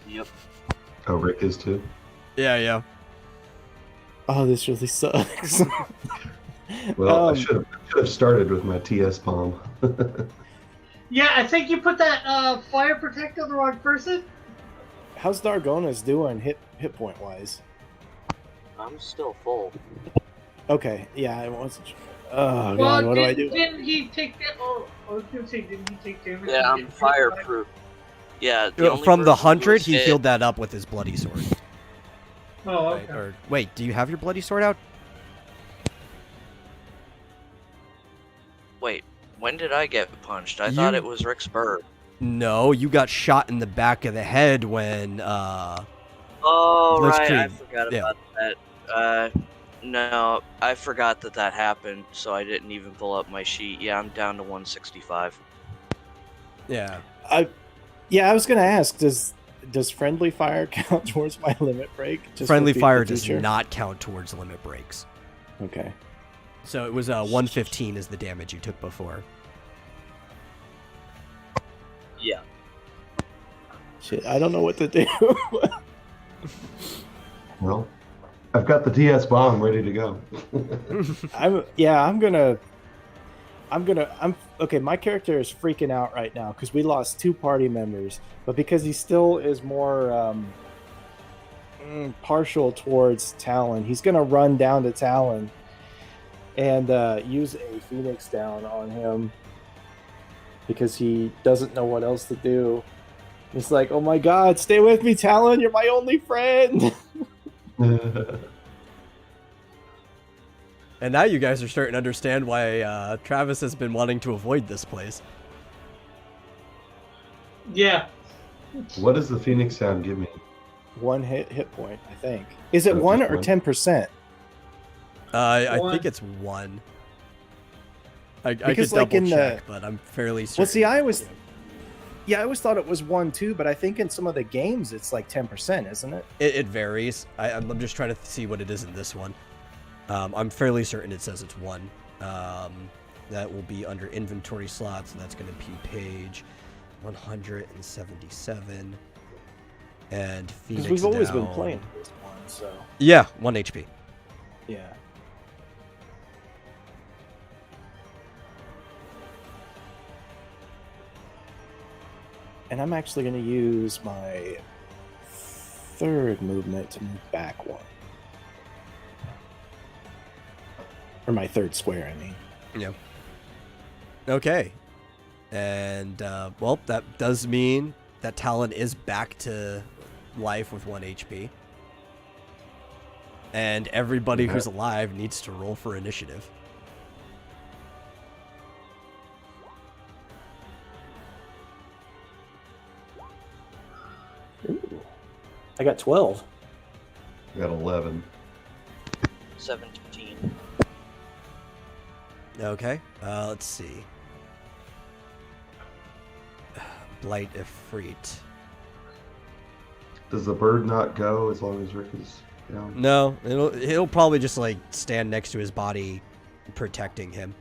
Yep. Oh, Rick is too? Yeah. Oh, this really sucks. Well, I should have started with my TS bomb. Yeah, I think you put that fire protect on the wrong person. How's Dargona's doing hit point wise? I'm still full. Okay, yeah, I wasn't sure. Oh, Well, God, what do I do? Didn't he take that? Oh, I was gonna say, didn't he take damage? Yeah, I'm fireproof. Yeah. From the 100, he healed that up with his bloody sword. Oh, Right, okay. or wait, do you have your bloody sword out? Wait, when did I get punched? I thought You- it was Rick's bird. No, you got shot in the back of the head when Oh, Blitzkrieg. right, I forgot Yeah. about that. No, I forgot that happened, so I didn't even pull up my sheet. Yeah, I'm down to 165. yeah. I was gonna ask, does friendly fire count towards my limit break? Just Friendly for fire the does future? not count towards limit breaks. Okay. So it was 115 is the damage you took before. Yeah. Shit, I don't know what to do. Well, I've got the TS bomb ready to go. Okay, my character is freaking out right now because we lost 2 party members, but because he still is more partial towards Talon, he's gonna run down to Talon and use a Phoenix down on him because he doesn't know what else to do. He's like, oh my God, stay with me, Talon, you're my only friend. And now you guys are starting to understand why Travis has been wanting to avoid this place. Yeah. What does the Phoenix sound give me? 1 hit point, I think. Is it Oh, 1 just or one? 10%? I One. think it's 1. I could Because, double like, in check, but I'm fairly certain. Well, see, I always thought it was 1 too, but I think in some of the games it's like 10%, isn't it? It varies. I'm just trying to see what it is in this one. I'm fairly certain it says it's 1. That will be under inventory slots, and that's going to be page 177. And Phoenix Because we've always been down. playing this one, so Yeah, 1 HP. yeah. And I'm actually going to use my third movement to move back one. Or my third square, I mean. Yeah. Okay. And, well, that does mean that Talon is back to life with 1 HP. And everybody who's alive needs to roll for initiative. Ooh. I got 12. I got 11. 17. Okay. Let's see. Blight Ifrit. Does the bird not go as long as Rick is down? No, he'll probably just like stand next to his body, protecting him.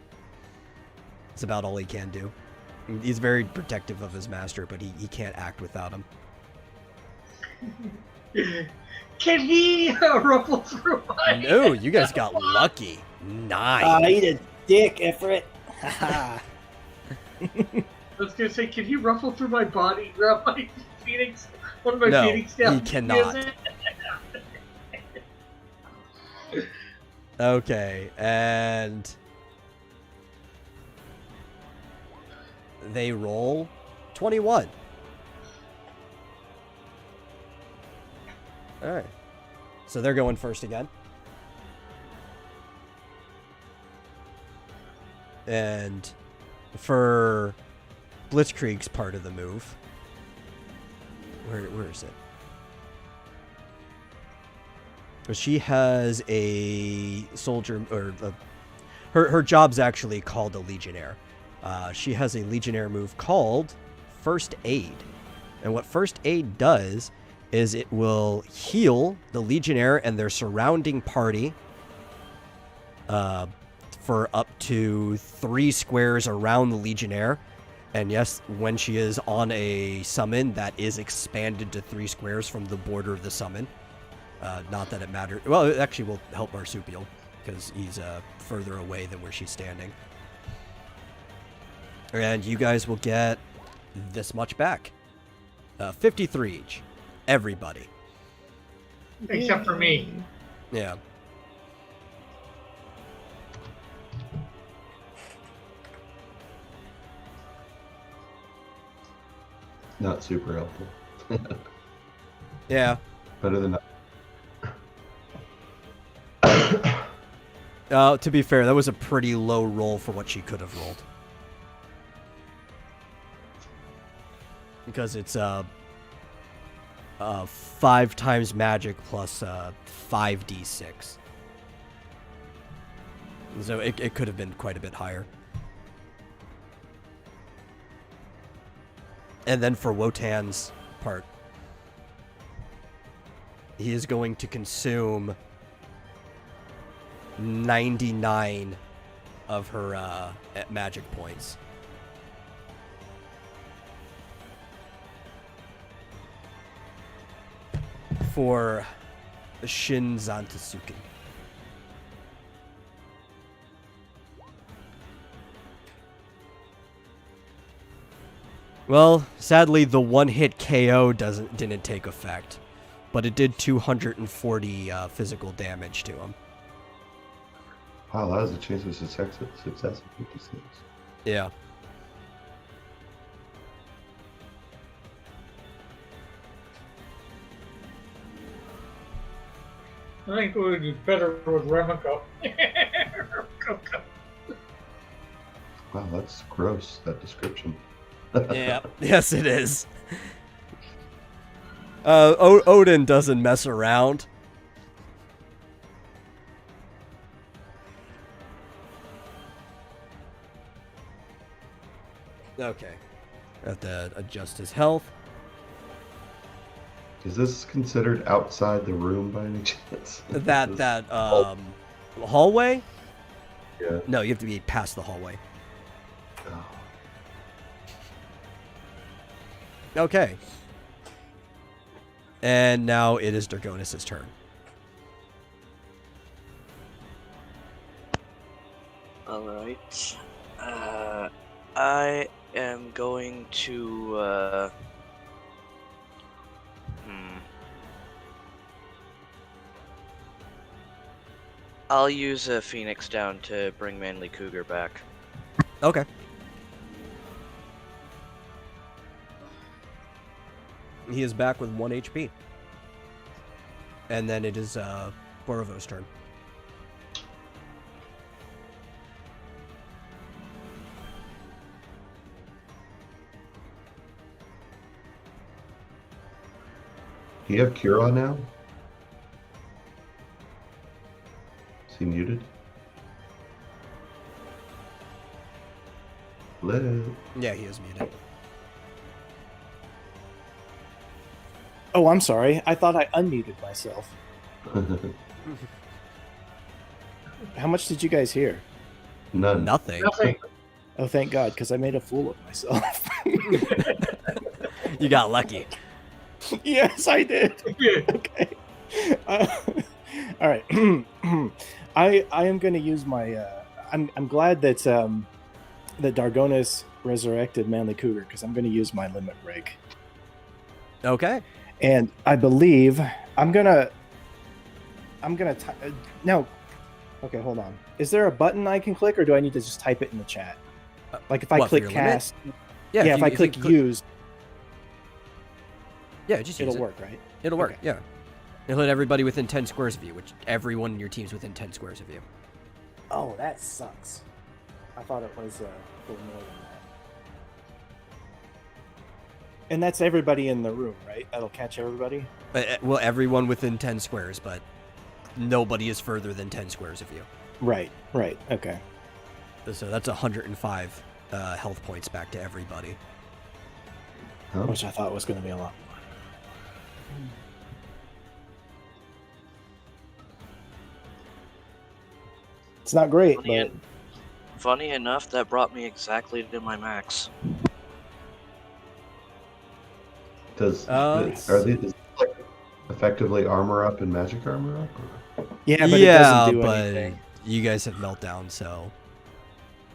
That's about all he can do. He's very protective of his master, but he can't act without him. Can he ruffle through my... No, you guys got lucky. 9. Eat a dick, Ifrit. I was gonna say, can he ruffle through my body, grab my Phoenix, one of my No, Phoenix down? he cannot. Okay, and they roll 21. All right, so they're going first again. And for Blitzkrieg's part of the move, where is it? But she has a soldier, or her job's actually called a Legionnaire. She has a Legionnaire move called First Aid. And what First Aid does is it will heal the Legionnaire and their surrounding party for up to 3 squares around the Legionnaire. And yes, when she is on a summon, that is expanded to 3 squares from the border of the summon. Not that it matters. Well, it actually will help Marsupial, because he's further away than where she's standing. And you guys will get this much back. 53 each. Everybody. Except for me. Yeah. Not super helpful. Yeah. Better than that. To be fair, that was a pretty low roll for what she could have rolled. Because it's 5 times magic plus 5d6. So it could have been quite a bit higher. And then for Wotan's part, he is going to consume 99 of her magic points. For Shin Zantasuken. Well, sadly, the one-hit KO didn't take effect, but it did 240 physical damage to him. Wow, that has a chance of success of 56. Yeah. I think we would do better with Remiko. Wow, that's gross, that description. Yeah. Yes, it is. Odin doesn't mess around. Okay. Have to adjust his health. Is this considered outside the room by any chance? That hallway? Yeah. No, you have to be past the hallway. Oh. Okay. And now it is Dargonis' turn. Alright. I am going to, I'll use a Phoenix down to bring Manly Cougar back. Okay. He is back with 1 HP. And then it is Borovo's turn. Do you have Cure on now? Is he muted? Hello? Yeah, he is muted. Oh, I'm sorry. I thought I unmuted myself. How much did you guys hear? None. Nothing. Nothing. Oh, thank God, because I made a fool of myself. You got lucky. Yes, I did. Okay. All right. I am going to use my. I'm glad that that Dargonis resurrected Manly Cougar because I'm going to use my limit break. Okay. And I believe I'm gonna no. Okay, hold on. Is there a button I can click, or do I need to just type it in the chat? Like if I what, for click your limit? cast, Yeah, if I click use, yeah, just use it'll it. work, right? It'll work, Okay. yeah. It'll hit everybody within 10 squares of you, which everyone in your team's within 10 squares of you. Oh, that sucks. I thought it was a little more than that. And that's everybody in the room, right? That'll catch everybody? Well, everyone within 10 squares, but nobody is further than 10 squares of you. Right, okay. So that's 105 health points back to everybody. Huh? Which I thought was going to be a lot more. It's not great, but Funny enough, that brought me exactly to my max. Does let's are these is like effectively armor up and magic armor up? Or? yeah, but it yeah, doesn't do but anything. you guys have meltdown, so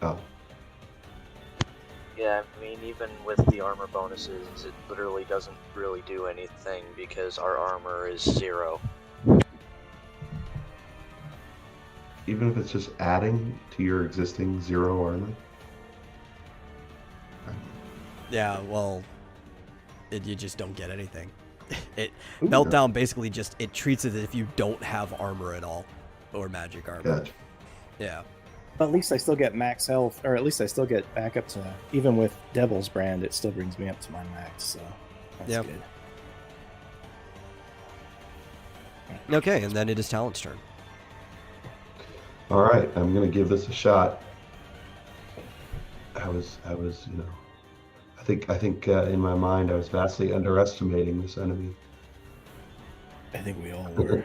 Oh, Yeah, I mean, even with the armor bonuses, it literally doesn't really do anything because our armor is 0. even if it's just adding to your existing 0 armor. yeah, well, you just don't get anything. Ooh. Meltdown basically just it treats it as if you don't have armor at all or magic armor. Gotcha. Yeah. But at least I still get max health, or at least I still get back up to, even with Devil's Brand, it still brings me up to my max, so that's Yep. good. Okay, and then it is Talon's turn. All right, I'm gonna give this a shot. I was, you know, I think in my mind I was vastly underestimating this enemy. I think we all were.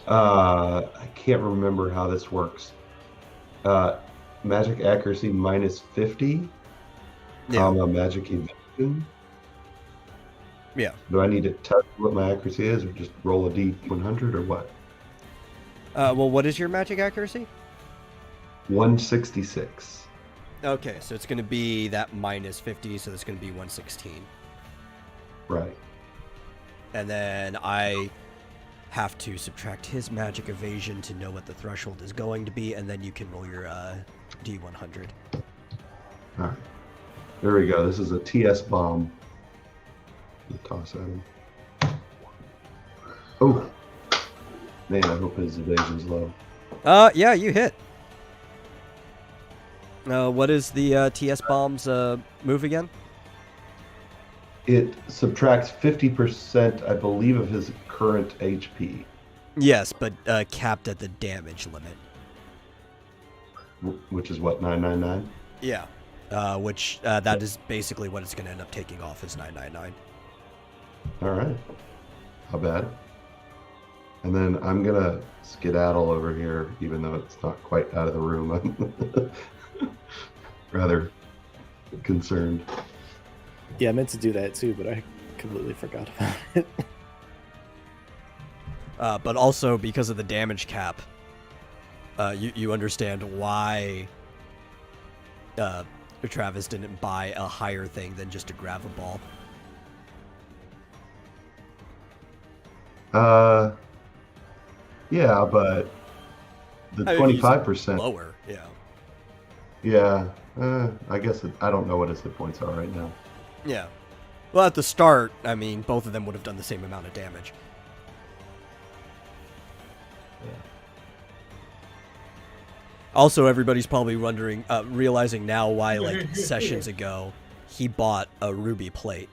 I can't remember how this works. Magic accuracy minus 50, comma magic evasion. Yeah. Do I need to tell you what my accuracy is, or just roll a d100, or what? Well, what is your magic accuracy? 166. Okay, so it's going to be that minus 50, so it's going to be 116. Right. And then I have to subtract his magic evasion to know what the threshold is going to be, and then you can roll your D100. All right. There we go. This is a TS bomb. Toss at him. Oh. Man, I hope his evasion's low. Yeah, you hit. What is the TS bomb's move again? It subtracts 50%, I believe, of his current HP. Yes, but capped at the damage limit. Which is what, 999? Yeah. Which that is basically what it's going to end up taking off is 999. All right. How bad? And then I'm going to skedaddle over here, even though it's not quite out of the room. I'm rather concerned. Yeah, I meant to do that too, but I completely forgot about it. But also because of the damage cap, you understand why Travis didn't buy a higher thing than just a gravel ball. Yeah, but the I mean, he's 25%. lower, yeah. Yeah, I guess I don't know what his hit points are right now. Yeah. Well, at the start, I mean, both of them would have done the same amount of damage. Yeah. Also, everybody's probably wondering, realizing now why, like, sessions ago, he bought a ruby plate.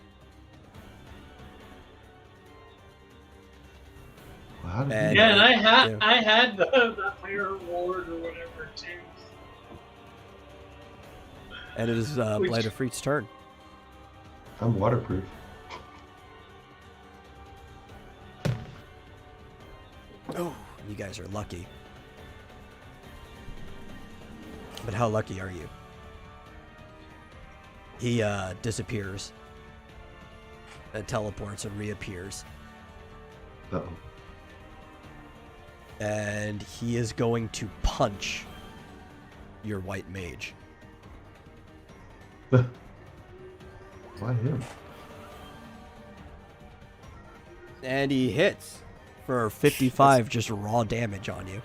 Well, how did he- And- Yeah, and Yeah. I had the fire reward or whatever too. And it is Which- Blight of Freet's turn. I'm waterproof. Oh, you guys are lucky. But how lucky are you? He disappears. And teleports and reappears. Uh-oh. And he is going to punch your white mage. Why him? And he hits for 55 just raw damage on you.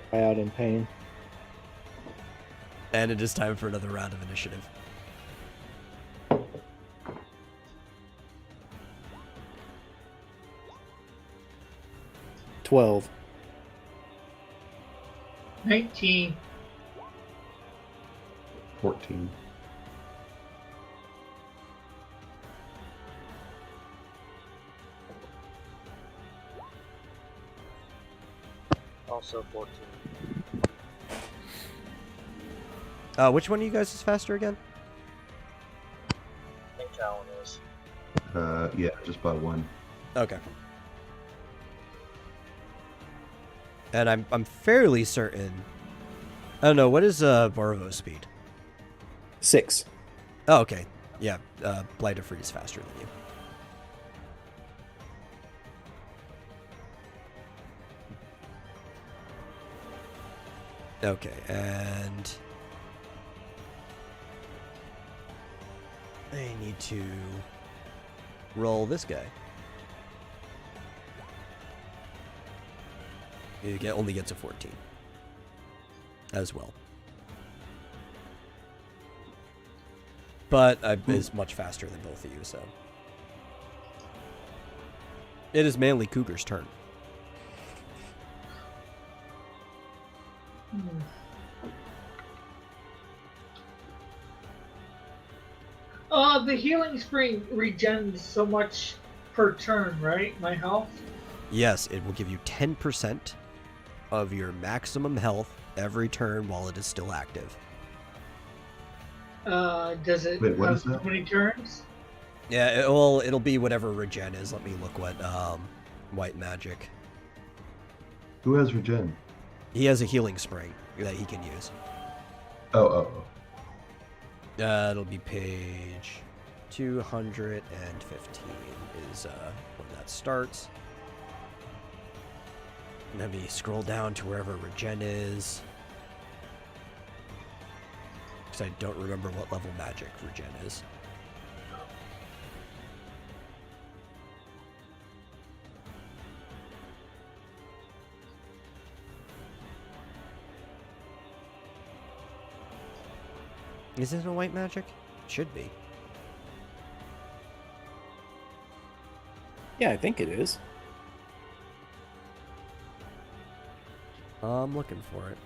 Cry out in pain. And it is time for another round of initiative. $12. 19. 14. Also 14. Which one of you guys is faster again? I think Alan is. Yeah, just by one. Okay. And I'm fairly certain. I don't know, what is Varvo's speed? 6. Oh, okay. Yeah, Blight of Free is faster than you. Okay, and I need to roll this guy. Only gets a 14 as well. But is much faster than both of you, so. It is mainly Cougar's turn. The healing spring regens so much per turn, right? My health? Yes, it will give you 10% of your maximum health every turn while it is still active. Does it Wait, what have is that? how many turns? Yeah, it'll be whatever regen is. Let me look what white magic. Who has regen? He has a healing spring that he can use. Oh. It'll be page 215 is when that starts. Let me scroll down to wherever regen is. Because I don't remember what level magic regen is. Is it a white magic? It should be. Yeah, I think it is. I'm looking for it.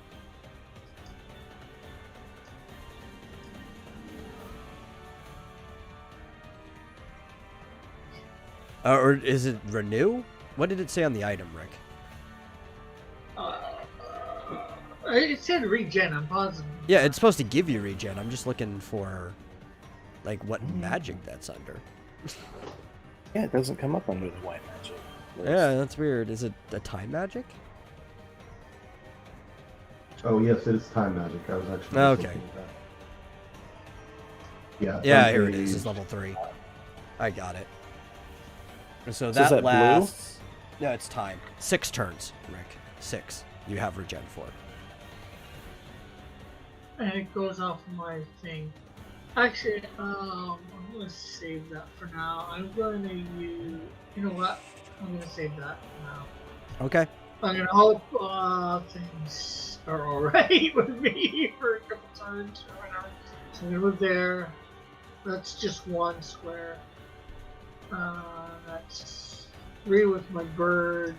Or is it renew? What did it say on the item, Rick? It said regen, I'm positive. Yeah, it's supposed to give you regen. I'm just looking for, like, what magic that's under. Yeah, it doesn't come up under the white magic. Yeah, that's weird. Is it a time magic? Oh yes, it is time magic. I was actually just Okay. looking at that. Yeah. Yeah, here it is. Unfazed. It's level 3. I got it. So So is that that blue? lasts. No, it's time. 6 turns, Rick. 6. You have regen for. And it goes off my thing. Actually, I'm gonna save that for now. I'm gonna use. You know what? I'm gonna save that for now. Okay. I'm gonna hope things are alright with me for a couple turns or whatever. So I'm gonna move there. That's just 1 square. That's 3 with my bird.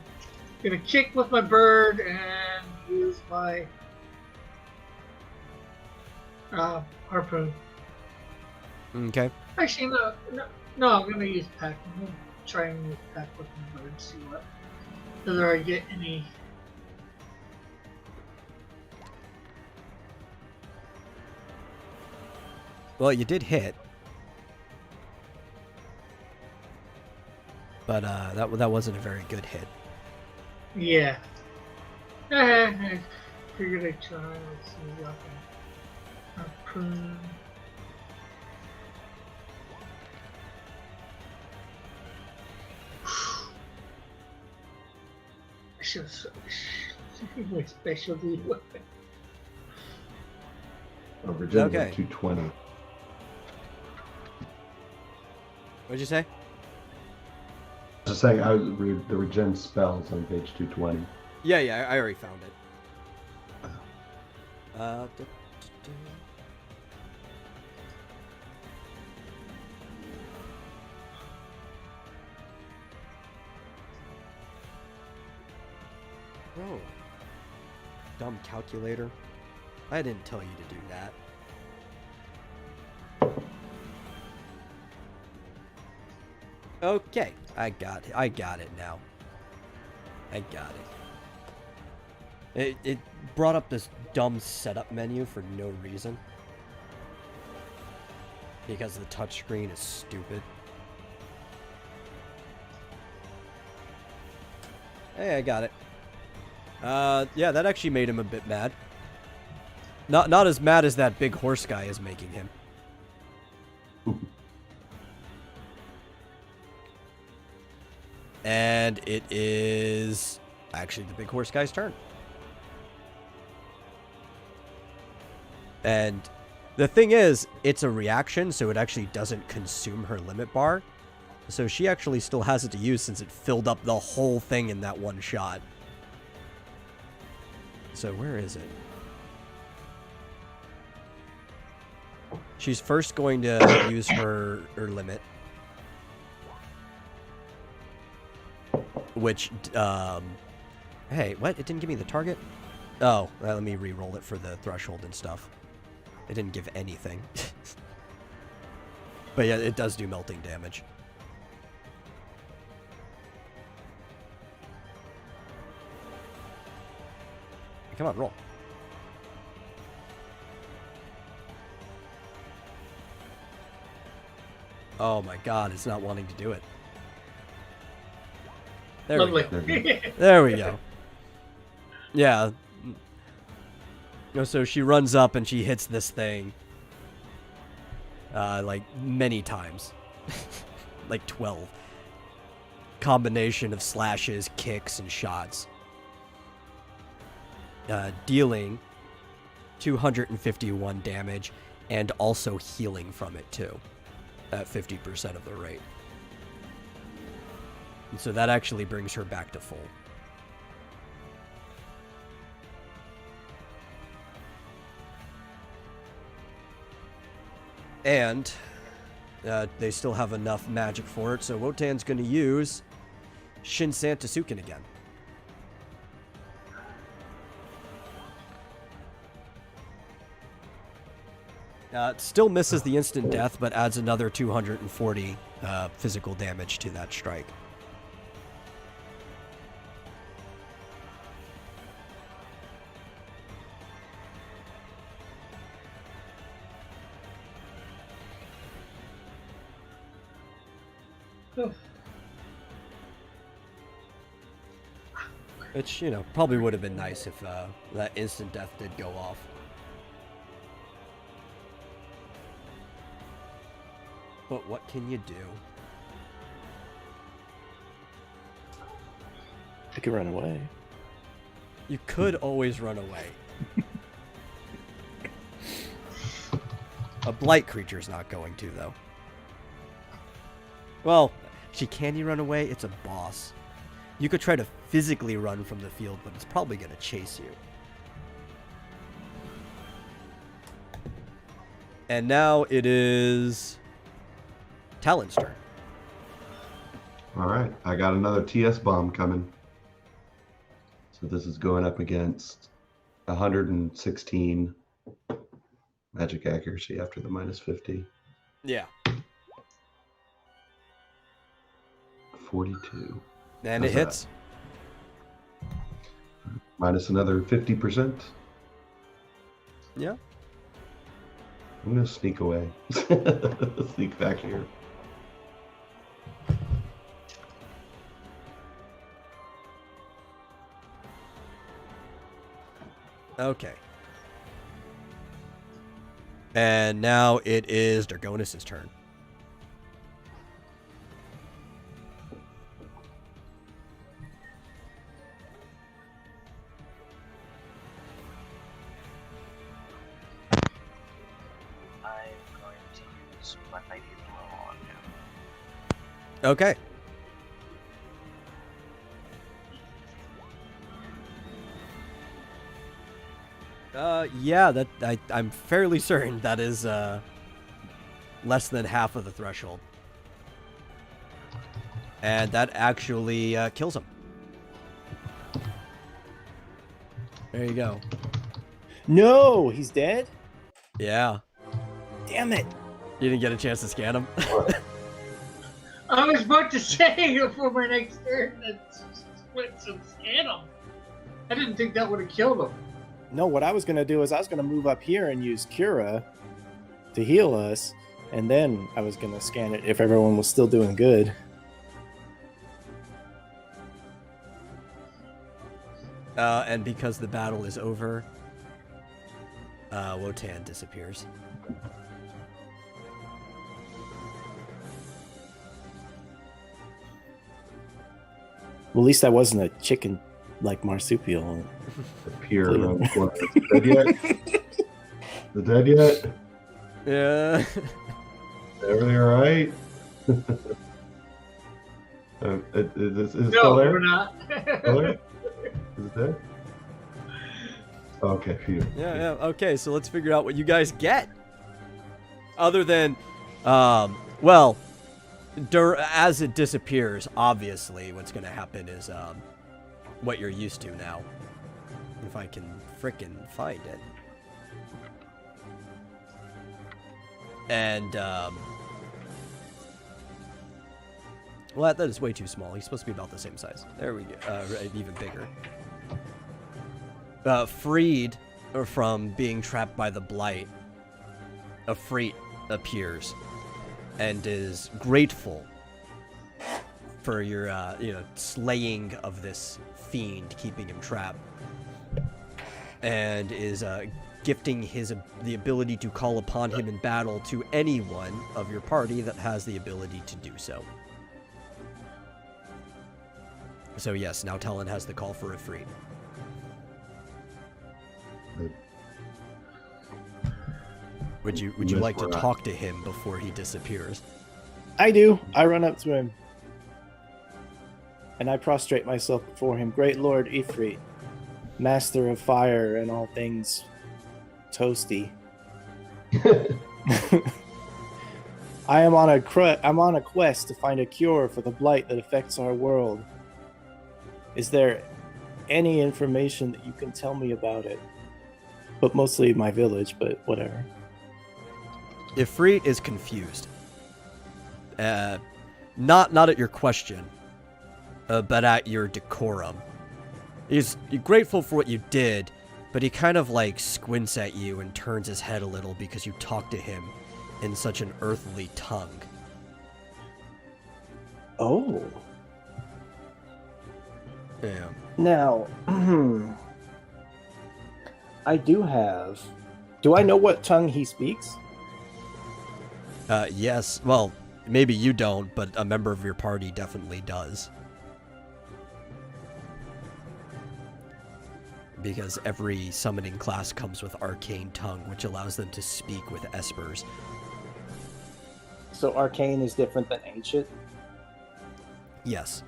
Gonna kick with my bird and use my harpoon. Okay. Actually, no, I'm gonna use peck. I'm gonna try and use peck with my bird. See whether I get any. Well, you did hit. But that wasn't a very good hit. Yeah. I figured I'd try. Let's see what I can harpoon. I should have my specialty weapon. Oh, Regen's Okay. at 220. What'd you say? Just saying, the Regen spells on page 220. Yeah, I already found it. Oh. Dumb calculator. I didn't tell you to do that. Okay, I got it now. I got it. It brought up this dumb setup menu for no reason. Because the touchscreen is stupid. Hey, I got it. Yeah, that actually made him a bit mad. Not as mad as that big horse guy is making him. And it is actually the big horse guy's turn. And the thing is, it's a reaction, so it actually doesn't consume her limit bar. So she actually still has it to use since it filled up the whole thing in that one shot. So where is it? She's first going to use her limit. Which, hey, what? It didn't give me the target? Oh, well, let me re-roll it for the threshold and stuff. It didn't give anything. But yeah, it does do melting damage. Come on, roll. Oh my god, it's not wanting to do it. There we go. There we go. Yeah. So she runs up and she hits this thing. Like, many times. Like 12. Combination of slashes, kicks, and shots. Dealing 251 damage and also healing from it too. At 50% of the rate. And so that actually brings her back to full. And they still have enough magic for it, so Wotan's going to use Shinsan Tsuken again. It still misses the instant death, but adds another 240 physical damage to that strike. Which, you know, probably would have been nice if that instant death did go off. But what can you do? I could run away. You could always run away. A blight creature's not going to, though. Well, can you run away? It's a boss. You could try to physically run from the field, but it's probably going to chase you. And now it is Talon's turn. All right, I got another TS bomb coming. So this is going up against 116 magic accuracy after the minus 50. Yeah. 42. And How's it hits. Minus another 50%. Yeah. I'm going to sneak away. Sneak back here. Okay. And now it is Dargonis' turn. I'm going to use my mighty blow on him. Okay. Yeah, I'm fairly certain that is less than half of the threshold. And that actually kills him. There you go. No, he's dead? Yeah. Damn it. You didn't get a chance to scan him? I was about to say for my next turn that split some scan him. I didn't think that would have killed him. No, what I was going to do is I was going to move up here and use Cura to heal us, and then I was going to scan it if everyone was still doing good. And because the battle is over, Wotan disappears. Well, at least I wasn't a chicken like marsupial. Appear around the corner. Dead yet? The dead yet? Yeah. Everything all right? Is it No, still there? we're not. Still there? Is it dead? Okay, phew. Yeah. Okay, so let's figure out what you guys get. Other than, well, as it disappears, obviously what's going to happen is what you're used to now. If I can frickin' find it. And, well, that is way too small. He's supposed to be about the same size. There we go. Even bigger. Freed from being trapped by the blight, Afreet appears and is grateful for your, slaying of this fiend, keeping him trapped, and is gifting the ability to call upon him in battle to anyone of your party that has the ability to do so. So yes, now Talon has the call for Afreet. Would you like to talk to him before he disappears? I do. I run up to him. And I prostrate myself before him. Great Lord Ifrit, master of fire and all things toasty. I'm on a quest to find a cure for the blight that affects our world. Is there any information that you can tell me about it? But mostly my village, but whatever. Ifrit is confused. Not at your question, but at your decorum. He's grateful for what you did, but he kind of like squints at you and turns his head a little because you talk to him in such an earthly tongue. Oh. Yeah. Now, I do have. Do I know what tongue he speaks? Yes. Well, maybe you don't, but a member of your party definitely does. Because every summoning class comes with Arcane Tongue, which allows them to speak with espers. So arcane is different than ancient. Yes.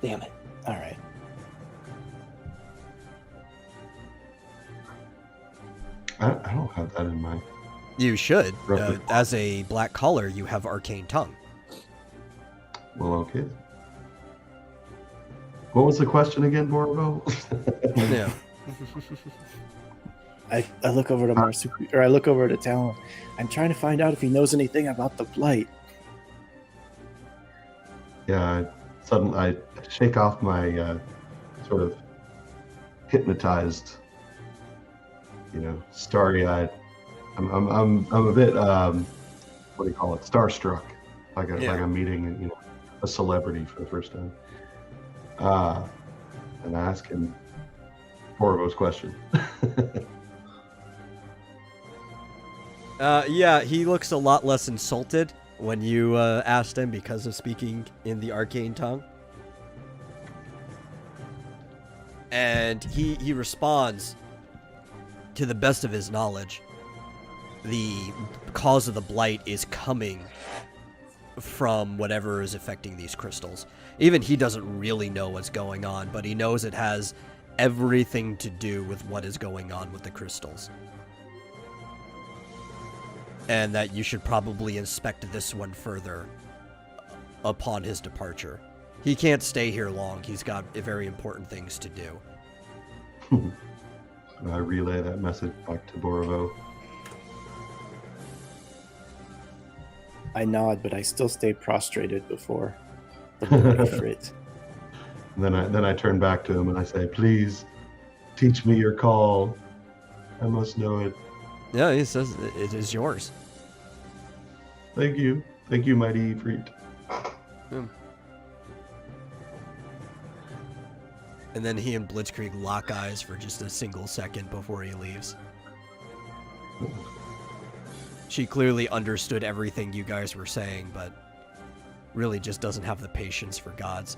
Damn it! All right. I don't have that in mind. You should. Roughly. As a black collar, you have Arcane Tongue. Well, okay. What was the question again, Borbo? Yeah. I look over to Marsupial, or I look over to Talon. I'm trying to find out if he knows anything about the blight. Yeah, suddenly I shake off my sort of hypnotized, starry-eyed. I'm a bit what do you call it? Starstruck, like I'm meeting a celebrity for the first time. And I ask him Borbo's question. Yeah, he looks a lot less insulted when you asked him because of speaking in the Arcane Tongue. And he responds, to the best of his knowledge, the cause of the blight is coming from whatever is affecting these crystals. Even he doesn't really know what's going on, but he knows it has everything to do with what is going on with the crystals. And that you should probably inspect this one further upon his departure. He can't stay here long. He's got very important things to do. I relay that message back to Borbo. I nod, but I still stay prostrated before the bloody frit. And then I turn back to him and I say, "Please, teach me your call. I must know it." Yeah, he says it is yours. Thank you, mighty Ifrit. And then he and Blitzkrieg lock eyes for just a single second before he leaves. She clearly understood everything you guys were saying, but really just doesn't have the patience for gods.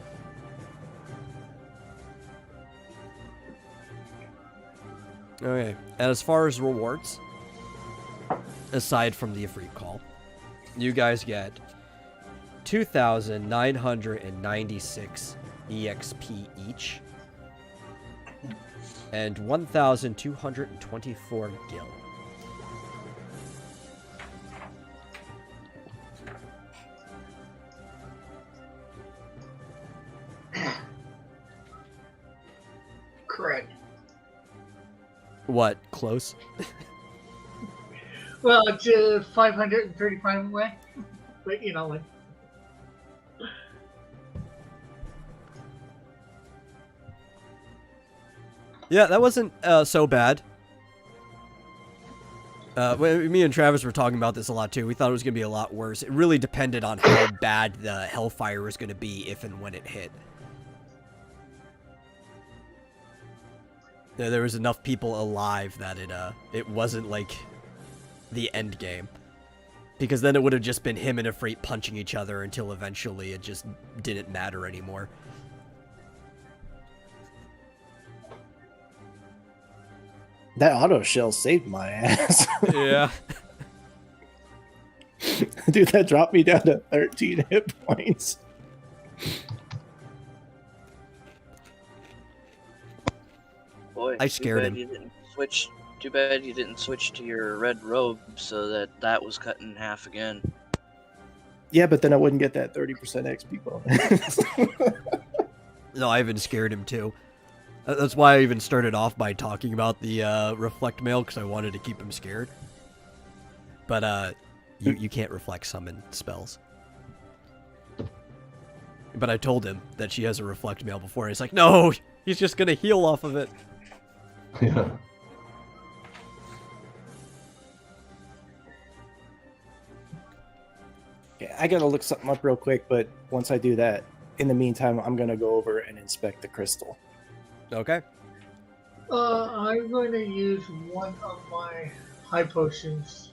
Okay, and as far as rewards, aside from the Ifrit call, you guys get 2,996 EXP each, and 1,224 gil. Correct. What, close? Well, it's 535 away, but like. Yeah, that wasn't so bad. Me and Travis were talking about this a lot too. We thought it was going to be a lot worse. It really depended on how bad the hellfire was going to be if and when it hit. There was enough people alive that it wasn't like the end game. Because then it would have just been him and Ifrit punching each other until eventually it just didn't matter anymore. That auto shell saved my ass. Yeah. Dude, that dropped me down to 13 hit points. Boy, I scared him. Too bad you didn't switch to your red robe so that was cut in half again. Yeah, but then I wouldn't get that 30% XP bonus. No, I even scared him too. That's why I even started off by talking about the reflect mail, because I wanted to keep him scared. But you can't reflect summon spells. But I told him that she has a reflect mail before. He's like, no, he's just gonna heal off of it. Yeah. Okay, I gotta look something up real quick, but once I do that, in the meantime, I'm gonna go over and inspect the crystal. Okay. I'm going to use one of my high potions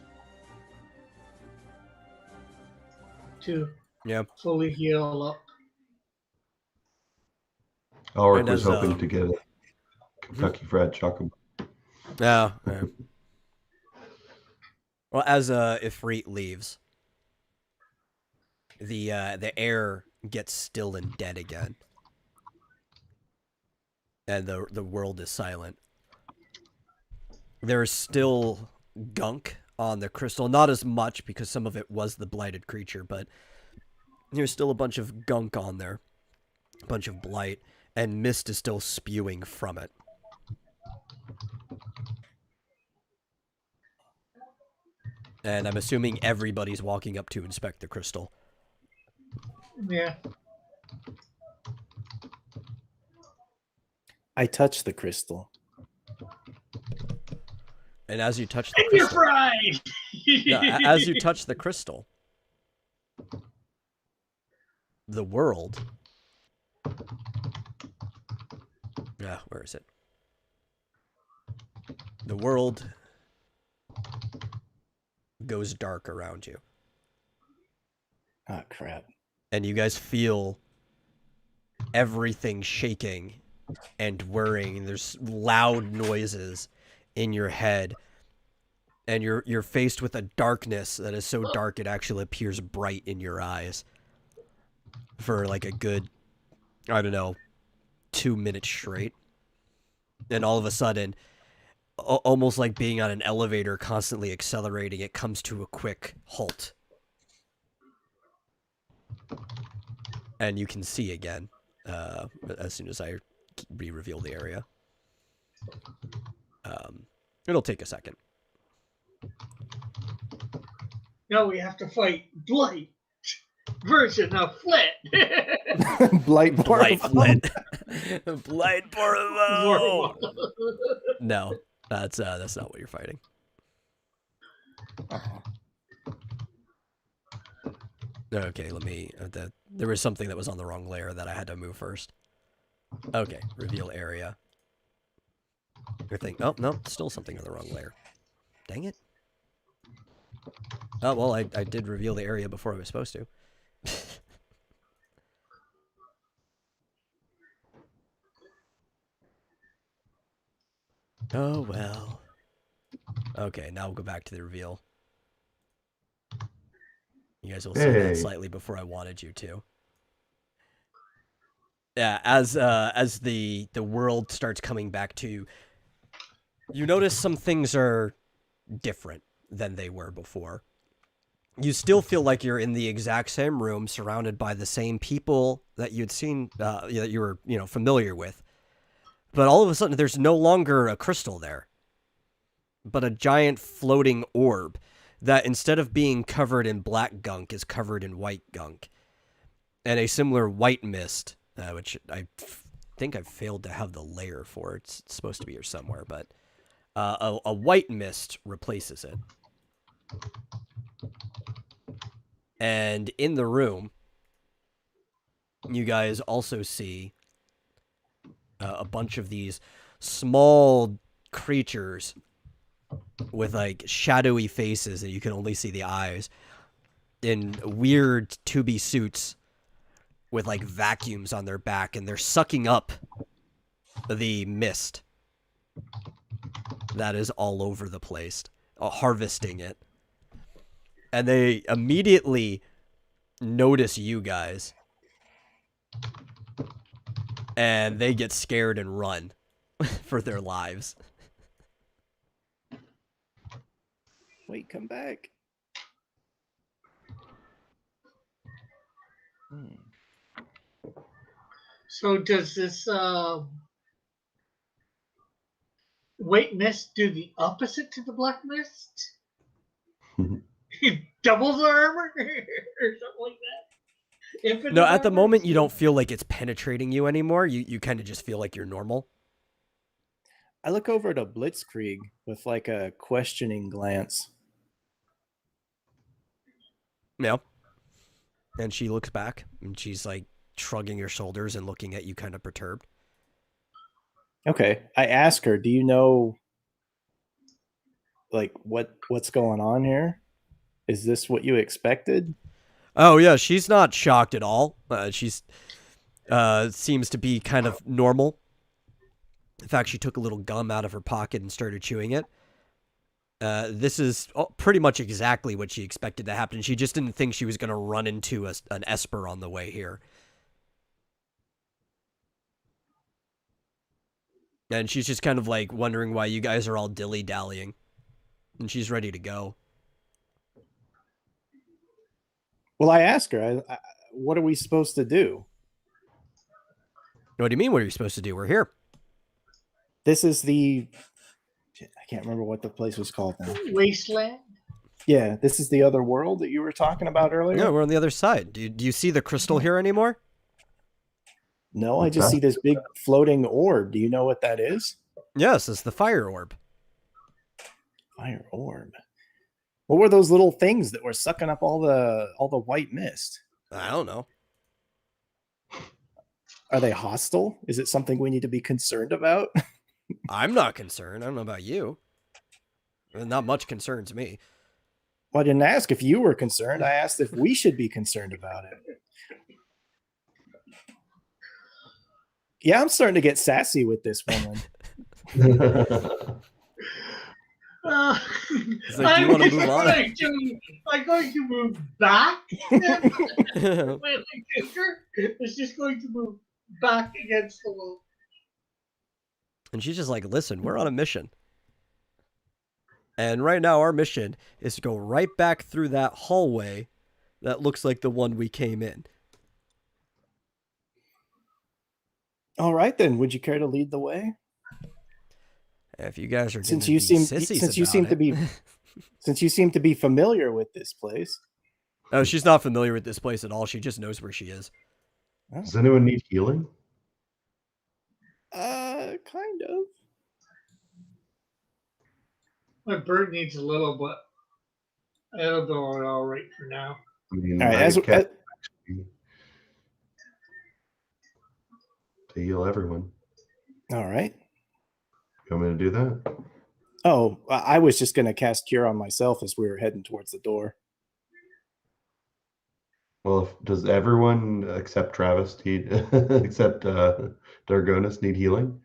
to Yeah. fully heal up. Ulrich And was as, hoping to get a Kentucky Fried Chocolate. Yeah. Well, as Ifrit leaves, the air gets still and dead again, and the world is silent. There's still gunk on the crystal, not as much because some of it was the blighted creature, but there's still a bunch of gunk on there, a bunch of blight, and mist is still spewing from it. And I'm assuming everybody's walking up to inspect the crystal. Yeah. I touch the crystal. And as you touch the And you're crystal, fried! yeah, as you touch the crystal, the world. Yeah, where is it? The world goes dark around you. Oh, crap. And you guys feel everything shaking and whirring. There's loud noises in your head. And you're faced with a darkness that is so dark it actually appears bright in your eyes. For like a good, I don't know, 2 minutes straight. And all of a sudden, almost like being on an elevator constantly accelerating, it comes to a quick halt. And you can see again as soon as I re-reveal the area. It'll take a second. Now we have to fight Blight version of Flit. Blight Blight Barvo. Flit. Blight Barvo. No, that's not what you're fighting. Oh. Okay, let me. There was something that was on the wrong layer that I had to move first. Okay, reveal area. Your thing. Oh no, still something on the wrong layer. Dang it. Oh well, I did reveal the area before I was supposed to. Oh well. Okay, now we'll go back to the reveal. You guys will see that slightly before I wanted you to. Yeah, as the world starts coming back to you notice some things are different than they were before. You still feel like you're in the exact same room, surrounded by the same people that you'd seen, that you were, familiar with. But all of a sudden, there's no longer a crystal there, but a giant floating orb that, instead of being covered in black gunk, is covered in white gunk. And a similar white mist, which I think I've failed to have the layer for. It's supposed to be here somewhere, but a white mist replaces it. And in the room, you guys also see a bunch of these small creatures with like shadowy faces that you can only see the eyes in weird tubey suits with like vacuums on their back, and they're sucking up the mist that is all over the place, harvesting it. And they immediately notice you guys. And they get scared and run for their lives. Wait, come back. So does this white mist do the opposite to the black mist? He doubles armor or something like that? Infinite No, at the armor? moment you don't feel like it's penetrating you anymore. You kind of just feel like you're normal. I look over to Blitzkrieg with like a questioning glance. Yeah. And she looks back and she's like shrugging her shoulders and looking at you kind of perturbed. Okay. I ask her, do you know like what's going on here? Is this what you expected? Oh yeah, she's not shocked at all. She's seems to be kind of normal. In fact, she took a little gum out of her pocket and started chewing it. This is pretty much exactly what she expected to happen. She just didn't think she was going to run into an Esper on the way here. And she's just kind of like wondering why you guys are all dilly-dallying. And she's ready to go. Well, I ask her, what are we supposed to do? What do you mean, what are you supposed to do? We're here. This is I can't remember what the place was called now. Wasteland. Yeah, this is the other world that you were talking about earlier? Yeah, we're on the other side. Do you see the crystal here anymore? No, I just see this big floating orb. Do you know what that is? Yes, it's the fire orb. Fire orb. What were those little things that were sucking up all the white mist? I don't know. Are they hostile? Is it something we need to be concerned about? I'm not concerned. I don't know about you. Not much concerns me. Well, I didn't ask if you were concerned. I asked if we should be concerned about it. Yeah, I'm starting to get sassy with this woman. It's like, do you want to move on? I'm going to move back. My sister is just going to move back against the wall. And she's just like, listen, we're on a mission. And right now our mission is to go right back through that hallway that looks like the one we came in. All right, then. Would you care to lead the way? If you guys are Since you seem to be familiar with this place. Oh, she's not familiar with this place at all. She just knows where she is. Does anyone need healing? Kind of. My bird needs a little, but it'll go all right for now. I mean, All right, to heal everyone. all right. You want me to do that? Oh, I was just going to cast Cure on myself as we were heading towards the door. Well, does everyone except Travis need, except Dargonis need healing?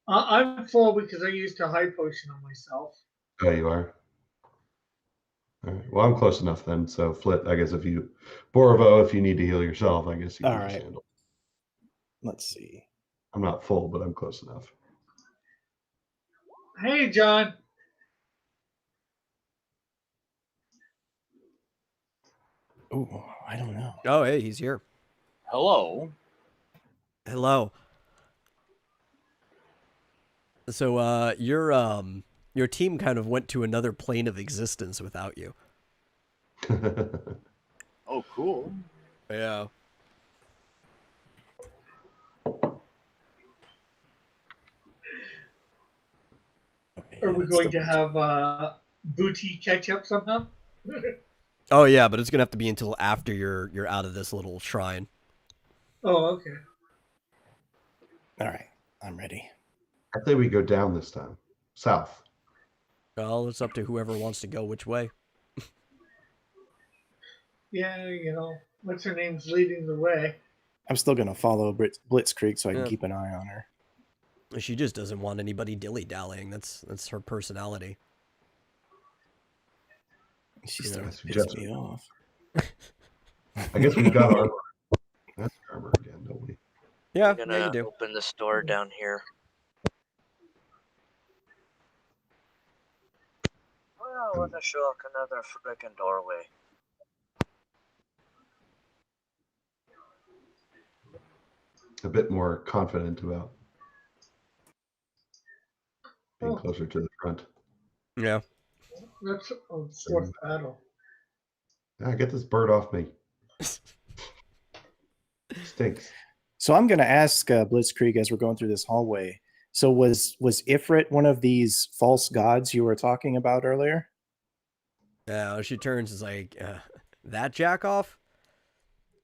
I'm full because I used a high potion on myself. Oh, you are? All right. Well, I'm close enough then. So, Flit, I guess if you, Borovo, if you need to heal yourself, I guess you can just handle. Let's see. I'm not full, but I'm close enough. Hey, John. Oh, I don't know. Oh, hey, he's here. Hello. Hello. So, your team kind of went to another plane of existence without you. Oh, cool. Yeah. Are we going to have booty catch up somehow? Oh yeah, but it's gonna have to be until after you're out of this little shrine. Oh, okay. All right, I'm ready. I say we go down this time. South. Well, it's up to whoever wants to go which way. Yeah, what's her name's leading the way. I'm still going to follow Blitzkrieg so I can Yeah. keep an eye on her. She just doesn't want anybody dilly-dallying. That's her personality. She Yeah, starts to suggest- piss me off. I guess we've got armor. That's armor again, don't we? Yeah, I'm gonna yeah, you do. open this door down here. Well, what a shock, another frickin' doorway. A bit more confident about being closer to the front. Yeah. That's a fourth battle. Ah, get this bird off me. Stinks. So I'm going to ask Blitzkrieg as we're going through this hallway. So was Ifrit one of these false gods you were talking about earlier? Yeah, she turns and is like, that jack off?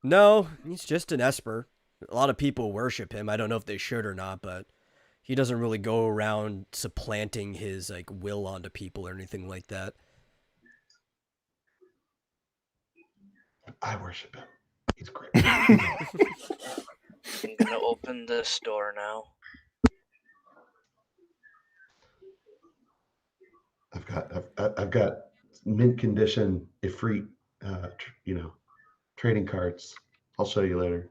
No, he's just an Esper. A lot of people worship him. I don't know if they should or not, but he doesn't really go around supplanting his like will onto people or anything like that. I worship him. He's great. I'm gonna open this door now. I've got mint condition Ifrit, trading cards. I'll show you later.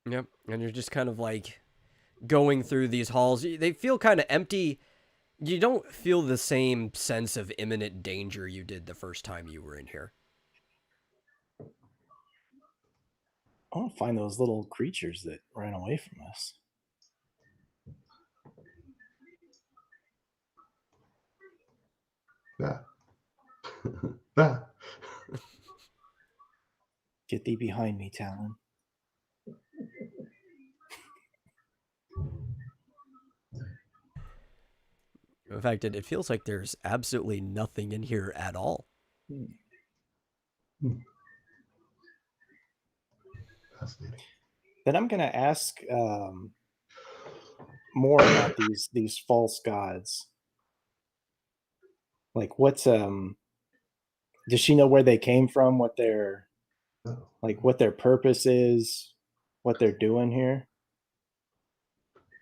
Yep, and you're just kind of like going through these halls. They feel kind of empty. You don't feel the same sense of imminent danger you did the first time you were in here. I want to find those little creatures that ran away from us. Yeah. Yeah. Get thee behind me, Talon. In fact, it feels like there's absolutely nothing in here at all. Fascinating. Then I'm gonna ask more about these false gods. Like, what's does she know where they came from? What their what their purpose is? What they're doing here?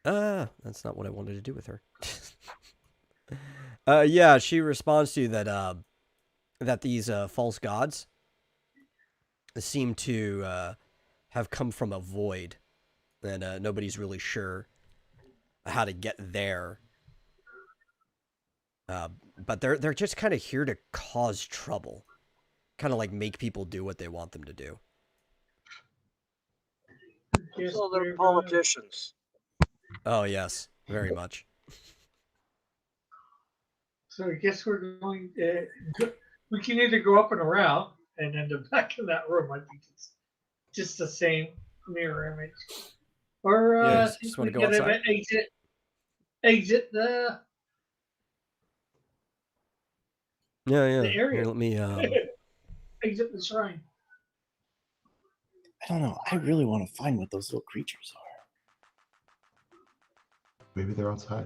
That's not what I wanted to do with her. Yeah, she responds to you that that these false gods seem to have come from a void, and nobody's really sure how to get there. But they're just kind of here to cause trouble, kind of like make people do what they want them to do. Yes, So they're we're, politicians. Oh yes, very much. So I guess we're going. We can either go up and around and end up back in that room. I think it's just the same mirror image, or Yeah, I think just we wanna go can outside? exit the Yeah. The area. Here, let me. exit the shrine. I don't know. I really want to find what those little creatures are. Maybe they're outside.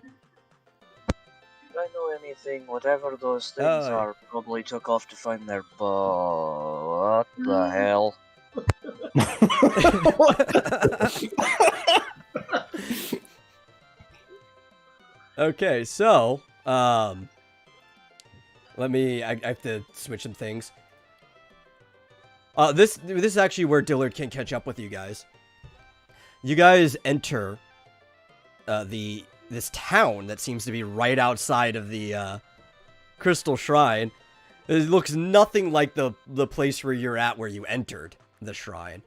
If I know anything, whatever those things Oh. are, probably took off to find their What the hell? Okay, so let me. I have to switch some things. This is actually where Dillard can catch up with you guys. You guys enter this town that seems to be right outside of the Crystal Shrine. It looks nothing like the place where you're at, where you entered the shrine,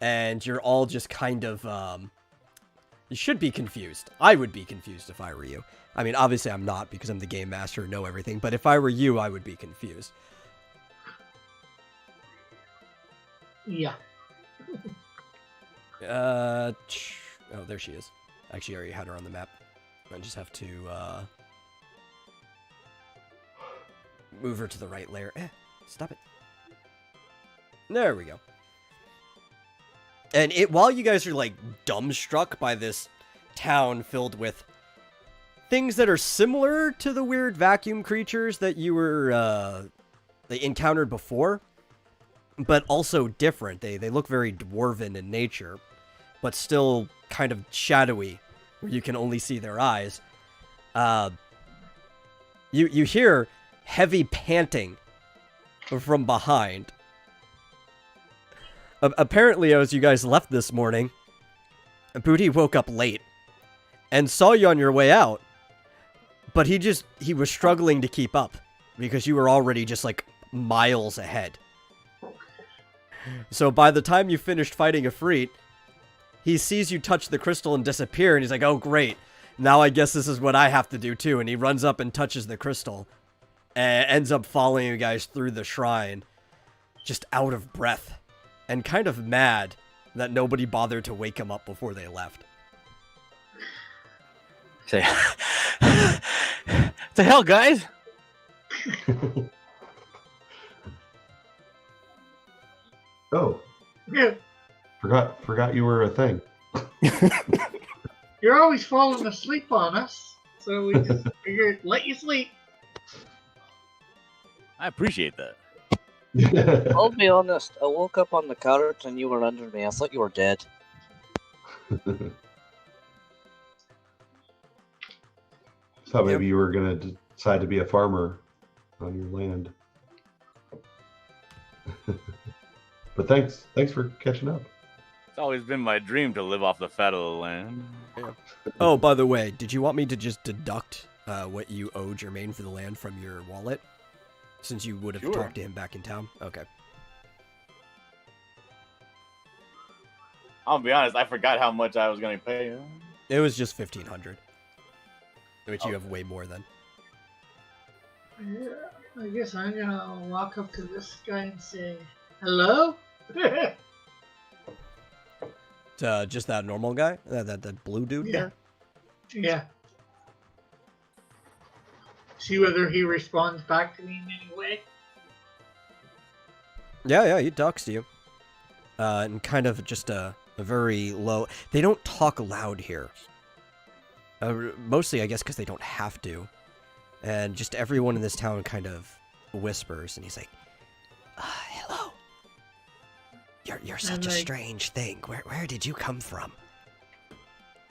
and you're all just kind of you should be confused. I would be confused if I were you. I mean, obviously I'm not, because I'm the game master and know everything, but if I were you, I would be confused. Yeah. Oh, there she is. Actually, I already had her on the map. I just have to move her to the right layer. Stop it. There we go. And while you guys are like dumbstruck by this town filled with things that are similar to the weird vacuum creatures that you were they encountered before, but also different. They look very dwarven in nature, but still kind of shadowy, where you can only see their eyes. You hear heavy panting from behind. Apparently, as you guys left this morning, Booty woke up late and saw you on your way out, but he was struggling to keep up because you were already just like miles ahead. So by the time you finished fighting Ifrit, he sees you touch the crystal and disappear, and he's like, oh great, now I guess this is what I have to do too. And he runs up and touches the crystal and ends up following you guys through the shrine, just out of breath and kind of mad that nobody bothered to wake him up before they left. Say, the hell, guys? Oh, Yeah, forgot you were a thing. you're always falling asleep on us, so we just figured let you sleep. I appreciate that. I'll be honest, I woke up on the couch and you were under me. I thought you were dead. Thought maybe you were gonna decide to be a farmer on your land. But thanks for catching up. It's always been my dream to live off the fat of the land. Oh, by the way, did you want me to just deduct what you owe Jermaine for the land from your wallet? Since you would have Sure. talked to him back in town? Okay. I'll be honest, I forgot how much I was gonna pay. It was just 1,500. Which you have way more than. Yeah, I guess I'm gonna walk up to this guy and say, hello? Just that normal guy? That blue dude Yeah. there? Yeah. See whether he responds back to me in any way. Yeah, he talks to you. And kind of just a very low... They don't talk loud here. Mostly, I guess, because they don't have to. And just everyone in this town kind of whispers, and he's like, hello. You're such a strange thing. Where did you come from?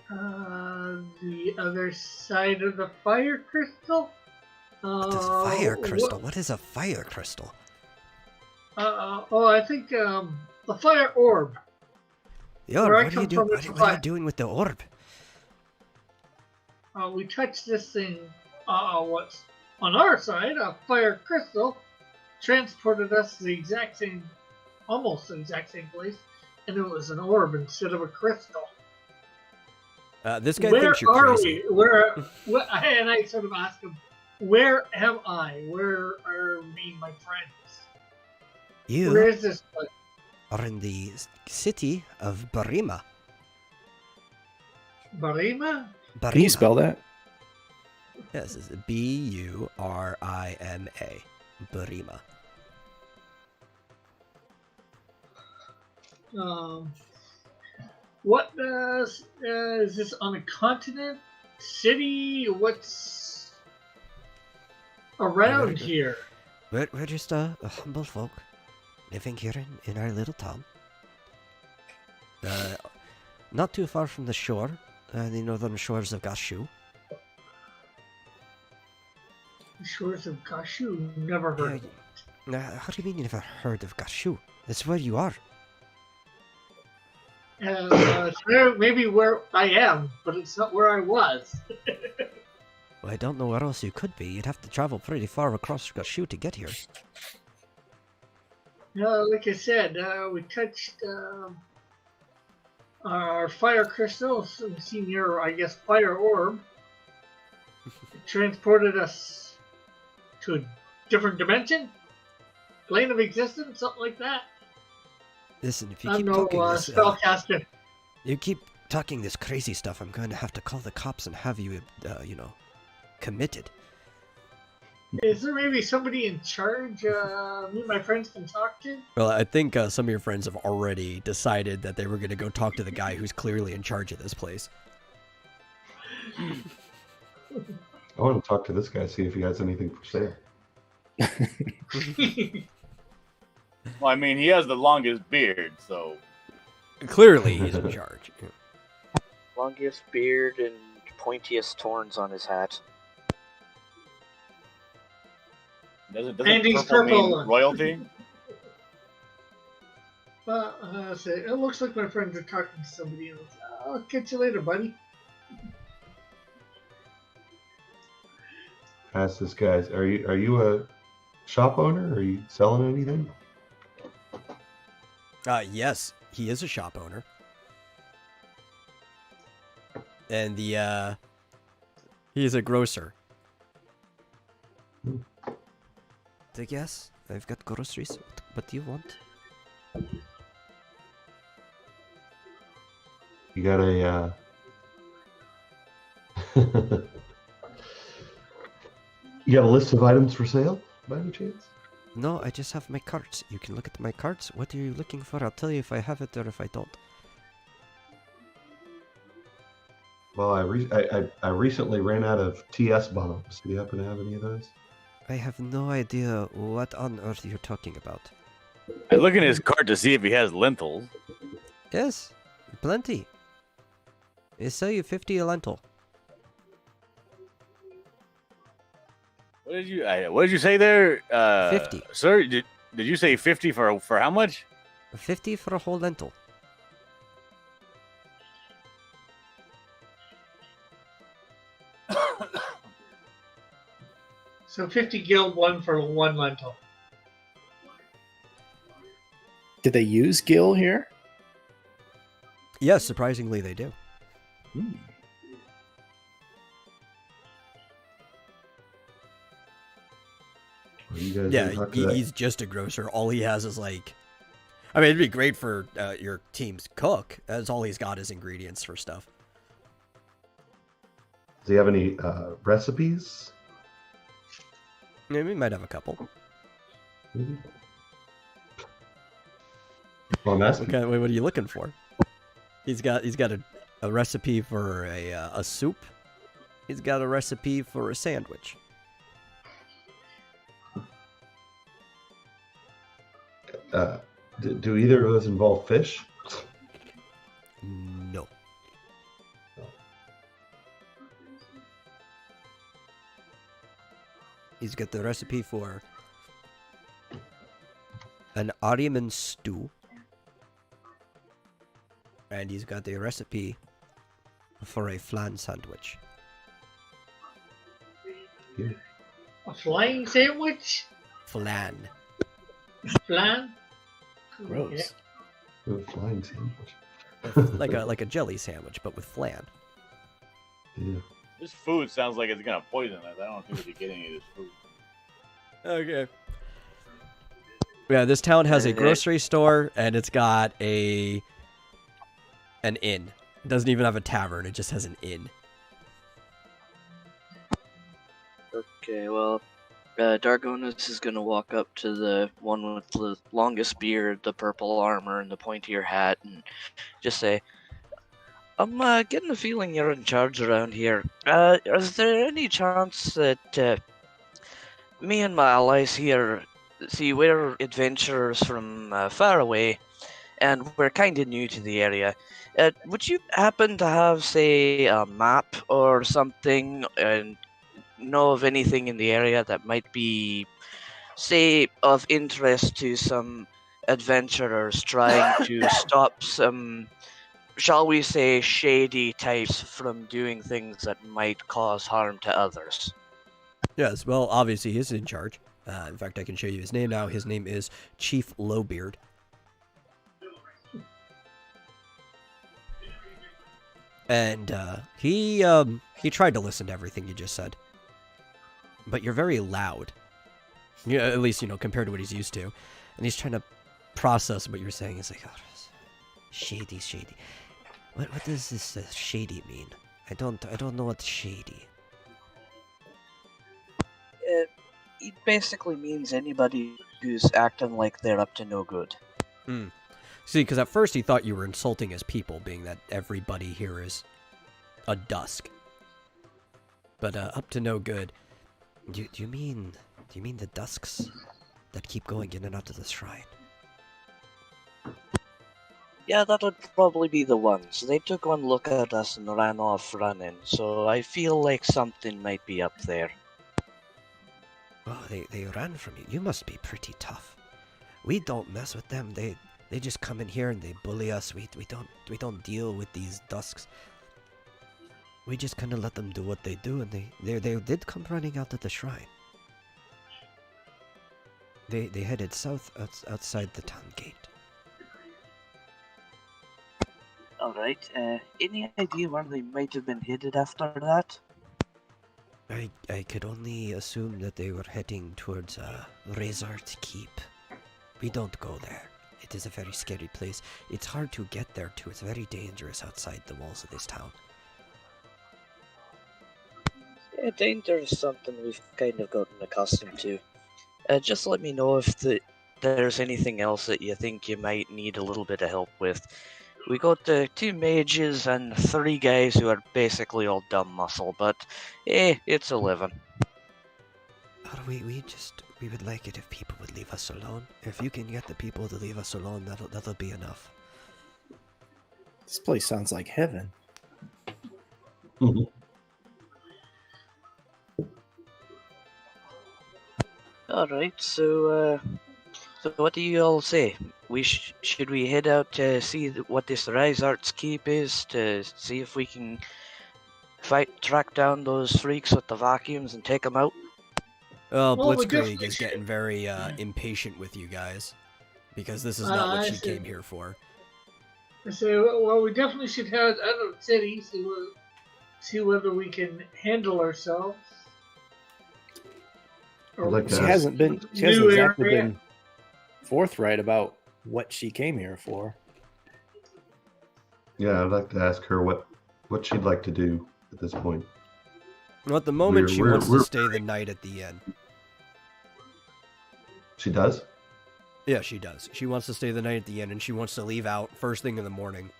The other side of the fire crystal? Fire crystal? What is a fire crystal? I think, the fire orb. Yo, Where I what are come you doing? from, it's What are you fire. doing with the orb? We touched this thing, what's on our side, a fire crystal, transported us to the exact same, almost the exact same place, and it was an orb instead of a crystal. This guy Where thinks you're are crazy. we? And I sort of ask him, where am I? Where are me and my friends? You Where is this place? are in the city of Barima. Barima? Can you spell that? Yes, it's B-U-R-I-M-A. Barima. What is this on a continent? City? What's around here? We're just a humble folk living here in our little town. Not too far from the shore, the northern shores of Gashu. The shores of Gashu? Never heard of it. How do you mean you never heard of Gashu? That's where you are. Maybe where I am, but it's not where I was. Well, I don't know where else you could be. You'd have to travel pretty far across Gashu to get here. Like I said, we touched our fire crystals. We've seen your, I guess, fire orb. It transported us to a different dimension, plane of existence, something like that. Listen, if you I'm keep no talking this, spellcaster. you keep talking this crazy stuff, I'm going to have to call the cops and have you, committed. Is there maybe somebody in charge me and my friends can talk to? Well, I think some of your friends have already decided that they were going to go talk to the guy who's clearly in charge of this place. I want to talk to this guy, see if he has anything for sale. Well, I mean, he has the longest beard, so Clearly, he's in charge. Longest beard and pointiest horns on his hat. doesn't And he's purple mean purple. royalty? It looks like my friends are talking to somebody else. I'll catch you later, buddy. Ask this guy, are you a shop owner? Are you selling anything? Yes, he is a shop owner. And he is a grocer. I guess I've got groceries. What do you want? You got a You got a list of items for sale, by any chance? No, I just have my carts. You can look at my carts. What are you looking for? I'll tell you if I have it or if I don't. Well, I recently ran out of TS bombs. Do you happen to have any of those? I have no idea what on earth you're talking about. I look in his cart to see if he has lentils. Yes, plenty. They sell you 50 a lentil. What did you say there? 50. Sir, did you say 50 for how much? 50 for a whole lentil. So 50 gil, one for one lentil. Did they use Gil here? Yes, surprisingly they do. Well, you guys Yeah, didn't talk to that- he's just a grocer. All he has is like... I mean, it'd be great for your team's cook. That's all he's got is ingredients for stuff. Does he have any recipes? Yeah, we might have a couple. Maybe? Well, I'm asking. Okay, what are you looking for? He's got a recipe for a soup. He's got a recipe for a sandwich. Do either of those involve fish? No. He's got the recipe for an Ariman stew. And he's got the recipe for a flan sandwich. Yeah. A flying sandwich? Flan. Flan? Gross. A flying sandwich. like a jelly sandwich, but with flan. Yeah. This food sounds like it's gonna poison us. I don't think we should get any of this food. Okay. Yeah, this town has a grocery store, and it's got an inn. It doesn't even have a tavern, it just has an inn. Okay, well, Dargonis is gonna walk up to the one with the longest beard, the purple armor, and the pointier hat, and just say, I'm getting the feeling you're in charge around here. Is there any chance that me and my allies here, see, we're adventurers from far away, and we're kind of new to the area. Would you happen to have, say, a map or something, and know of anything in the area that might be, say, of interest to some adventurers trying to stop some, shall we say, shady types from doing things that might cause harm to others? Yes, well, obviously he's in charge. In fact, I can show you his name now. His name is Chief Lowbeard. And he tried to listen to everything you just said. But you're very loud. Yeah, at least, compared to what he's used to. And he's trying to process what you're saying. He's like, oh, shady. What does this shady mean? I don't know what's shady. It basically means anybody who's acting like they're up to no good. See, because at first he thought you were insulting his people, being that everybody here is a dusk. But up to no good. Do you mean the dusks that keep going in and out of the shrine? Yeah, that would probably be the ones. They took one look at us and ran off running, so I feel like something might be up there. Oh, they ran from you. You must be pretty tough. We don't mess with them. They just come in here and they bully us. We don't deal with these dusks. We just kind of let them do what they do, and they did come running out of the shrine. They headed south outside the town gate. Alright, any idea where they might have been headed after that? I could only assume that they were heading towards Resort Keep. We don't go there. It is a very scary place. It's hard to get there too. It's very dangerous outside the walls of this town. danger is something we've kind of gotten accustomed to. Just let me know if there's anything else that you think you might need a little bit of help with. We got 2 mages and 3 guys who are basically all dumb muscle, but it's a living. We would like it if people would leave us alone. If you can get the people to leave us alone, that'll be enough. This place sounds like heaven. Alright, so what do you all say? Should we head out to see what this Rise Arts Keep is, to see if we can track down those freaks with the vacuums and take them out? Well, Well, we Blitzkrieg definitely is should- getting very impatient with you guys, because this is not I what she see. came here for. I say, well, we definitely should head out of the city, see whether we can handle ourselves. Or Like She that. hasn't New exactly area. been forthright about what she came here for. Yeah, I'd like to ask her what she'd like to do at this point. Well, at the moment, she wants to we're- stay the night at the inn. She does? Yeah, she does. She wants to stay the night at the inn, and she wants to leave out first thing in the morning.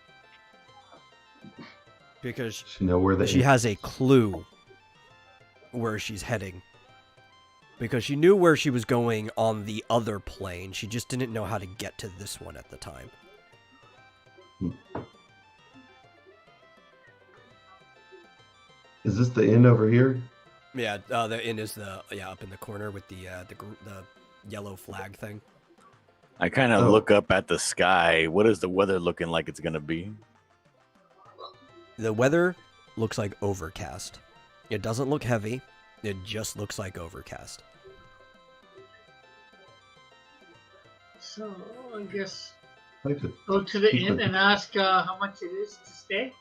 Because She know where she has a clue where she's heading. Because she knew where she was going on the other plane. She just didn't know how to get to this one at the time. Is this the inn over here? Yeah, the inn is up in the corner with the yellow flag thing. I kind of Oh. look up at the sky. What is the weather looking like it's gonna be? The weather looks like overcast. It doesn't look heavy. It just looks like overcast. So I guess I could. go to the Keep inn it. and ask how much it is to stay.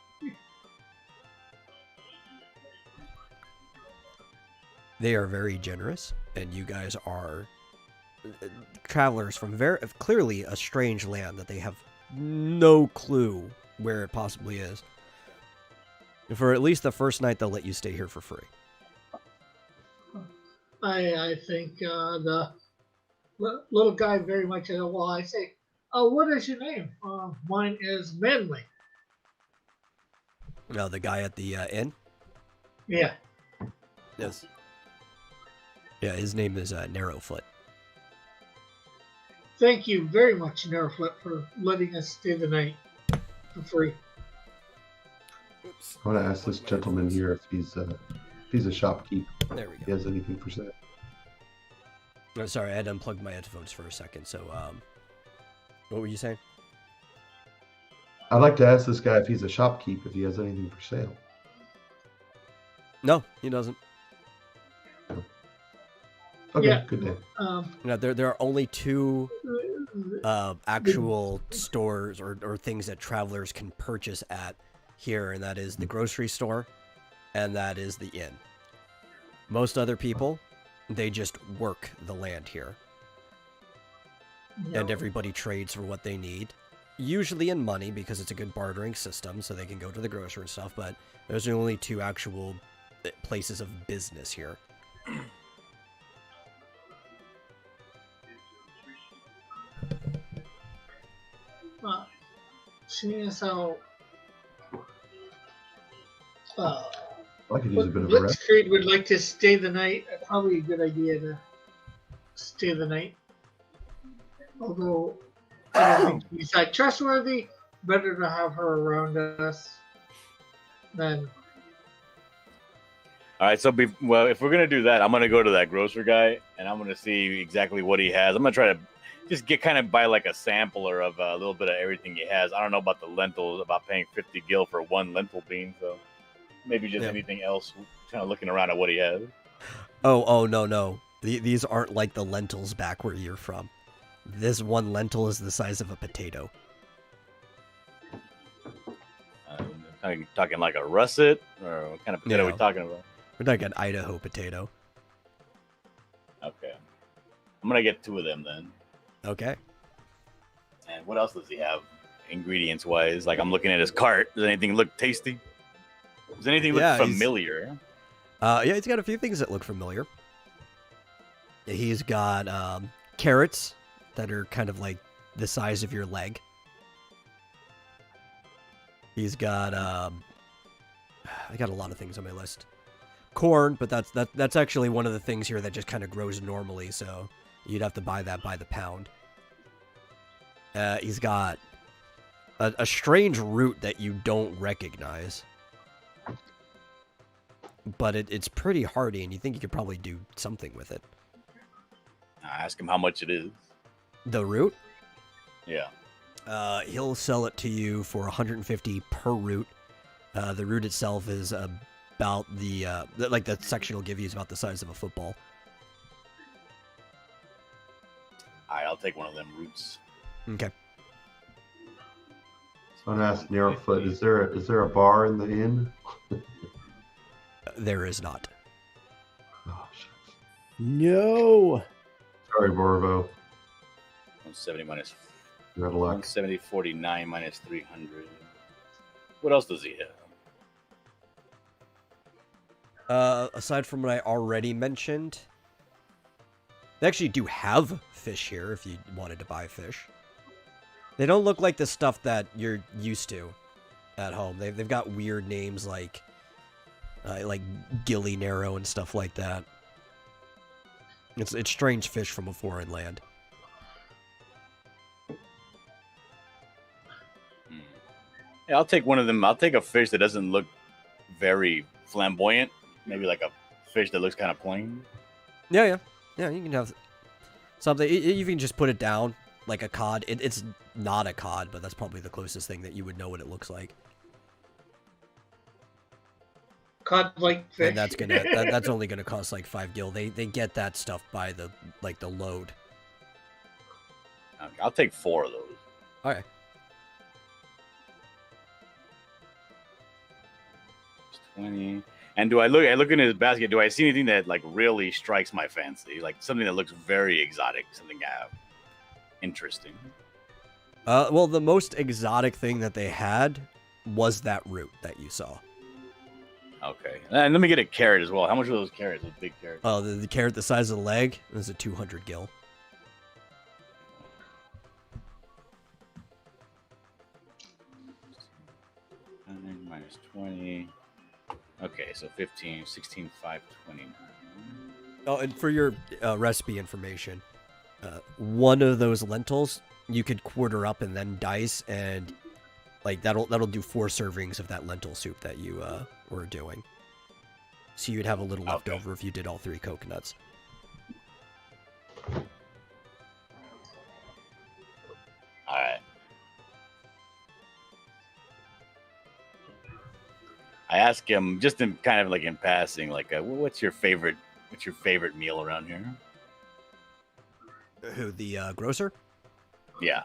They are very generous, and you guys are travelers from very clearly a strange land that they have no clue where it possibly is. For at least the first night, they'll let you stay here for free. I think the little guy very much. Well, I say, what is your name? Mine is Manly. Now, the guy at the inn? Yeah. Yes. Yeah, his name is Narrowfoot. Thank you very much, Narrowfoot, for letting us stay the night for free. Oops. I want to ask this gentleman here if he's a shopkeep. There we If he go. has anything for sale. Oh, sorry, I had unplugged my headphones for a second. So, what were you saying? I'd like to ask this guy if he's a shopkeep, if he has anything for sale. No, he doesn't. Okay, Yeah. good day. No, there are only two actual stores or things that travelers can purchase at here, and that is the grocery store, and that is the inn. Most other people, they just work the land here, and everybody trades for what they need, usually in money because it's a good bartering system, so they can go to the grocer and stuff, but there's only two actual places of business here. Seeing as how I could use a bit of a rest. Blitzkrieg would like to stay the night, probably a good idea to stay the night. Although I don't think he's that trustworthy, better to have her around us than. All right, so if we're gonna do that, I'm gonna go to that grocer guy and I'm gonna see exactly what he has. I'm gonna try to just buy like a sampler of a little bit of everything he has. I don't know about the lentils, about paying 50 gil for one lentil bean, so maybe just anything else. Kind of looking around at what he has. Oh, no. These aren't like the lentils back where you're from. This one lentil is the size of a potato. Kind of talking like a russet, or what kind of potato are we Yeah. talking about? We're like an Idaho potato. Okay, I'm gonna get 2 of them then. Okay. And what else does he have, ingredients wise? Like I'm looking at his cart. Does anything look tasty? Does anything look Yeah, he's- familiar? Yeah, he's got a few things that look familiar. He's got carrots that are kind of like the size of your leg. He's got I got a lot of things on my list. Corn, but that's actually one of the things here that just kind of grows normally, so you'd have to buy that by the pound. He's got a strange root that you don't recognize. But it's pretty hardy, and you think you could probably do something with it. I ask him how much it is. The root? Yeah. He'll sell it to you for 150 per root. The root itself is about the section he'll give you is about the size of a football. All right, I'll take one of them roots. Okay. So I asked Narrowfoot, is there a bar in the inn? There is not. Oh, shit. No. Sorry, Borvo. 170 minus You're out of luck. 170, 49 minus 300. What else does he have? Aside from what I already mentioned, they actually do have fish here if you wanted to buy fish. They don't look like the stuff that you're used to at home. They've got weird names like gilly narrow and stuff like that. It's strange fish from a foreign land. Yeah, I'll take one of them. I'll take a fish that doesn't look very flamboyant. Maybe like a fish that looks kind of plain. Yeah. You can have something. You can just put it down like a cod. It's not a cod, but that's probably the closest thing that you would know what it looks like. Cod-like fish. And that's only gonna cost like 5 gil. They get that stuff by the load. Okay, I'll take 4 of those. All right. 20. And do I look in his basket? Do I see anything that like really strikes my fancy? Like something that looks very exotic, something interesting. Well, the most exotic thing that they had was that root that you saw. Okay, and let me get a carrot as well. How much are those carrots? Those big carrots. Oh, the carrot the size of the leg is a 200 gil. Minus 20. Okay, so 15, 16, 5, 29. Oh, and for your recipe information, one of those lentils you could quarter up and then dice, and like that'll do 4 servings of that lentil soup that you were doing. So you'd have a little left over if you did all 3 coconuts. All right. I ask him just in kind of like in passing, like, what's your favorite meal around here? Who, the grocer? Yeah.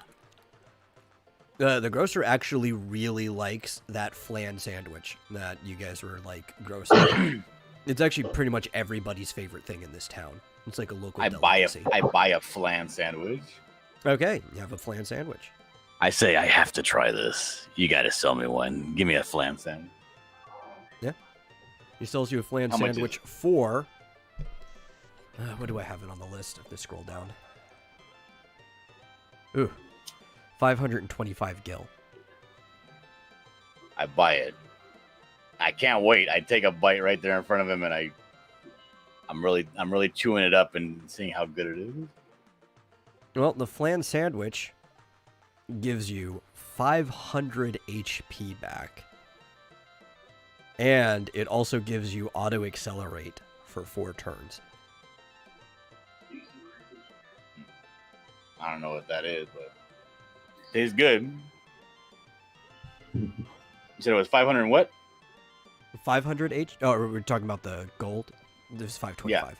The grocer actually really likes that flan sandwich that you guys were like grossing. It's actually pretty much everybody's favorite thing in this town. It's like a local delicacy. I buy a flan sandwich. Okay, you have a flan sandwich. I say I have to try this. You got to sell me one. Give me a flan sandwich. Yeah. He sells you a flan How much is sandwich for... what do I have it on the list if they scroll down? Ooh. 525 gil. I buy it. I can't wait. I take a bite right there in front of him, and I'm really chewing it up and seeing how good it is. Well, the flan sandwich gives you 500 HP back. And it also gives you auto accelerate for 4 turns. I don't know what that is, but tastes good. You said it was 500 and what? 500 H? Oh, we're talking about the gold? This is 525. Okay,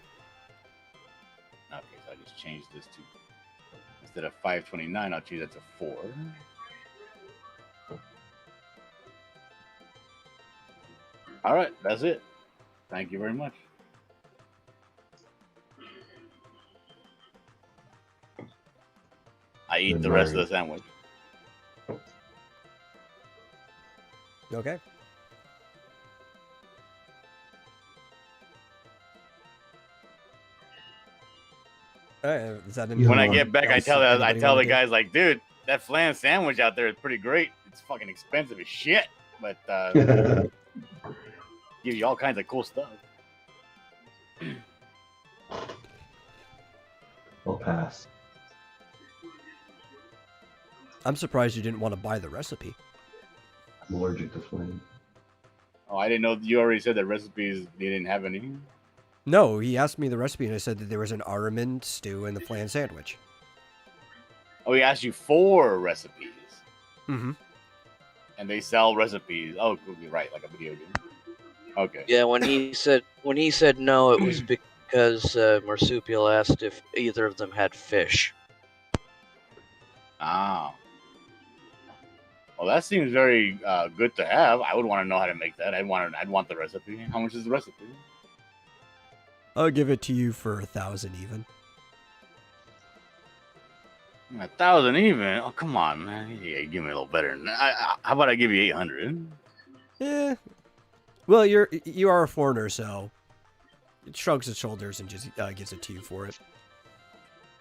so I just changed this to, instead of 529, I'll change that to 4. All right, that's it. Thank you very much. I eat the rest of the sandwich. Okay. Is that When I get back, I else tell anybody the wanna do? guys like, dude, that flan sandwich out there is pretty great. It's fucking expensive as shit, but give you all kinds of cool stuff. I'll pass. I'm surprised you didn't want to buy the recipe. I'm allergic to flame. Oh, I didn't know you already said that recipes they didn't have any. No, he asked me the recipe, and I said that there was an Araman stew and the flan sandwich. Oh, he asked you for recipes, Mm-hmm. and they sell recipes. Oh, you're right, like a video game. Okay. Yeah, when he said no, it was because Marsupial asked if either of them had fish. Ah. Well, that seems very good to have. I would want to know how to make that. I'd want the recipe. How much is the recipe? I'll give it to you for 1,000 even. 1,000 even? Oh, come on, man. Yeah, give me a little better. How about I give you 800? Yeah. Well, you are a foreigner, so it shrugs its shoulders and just gives it to you for it.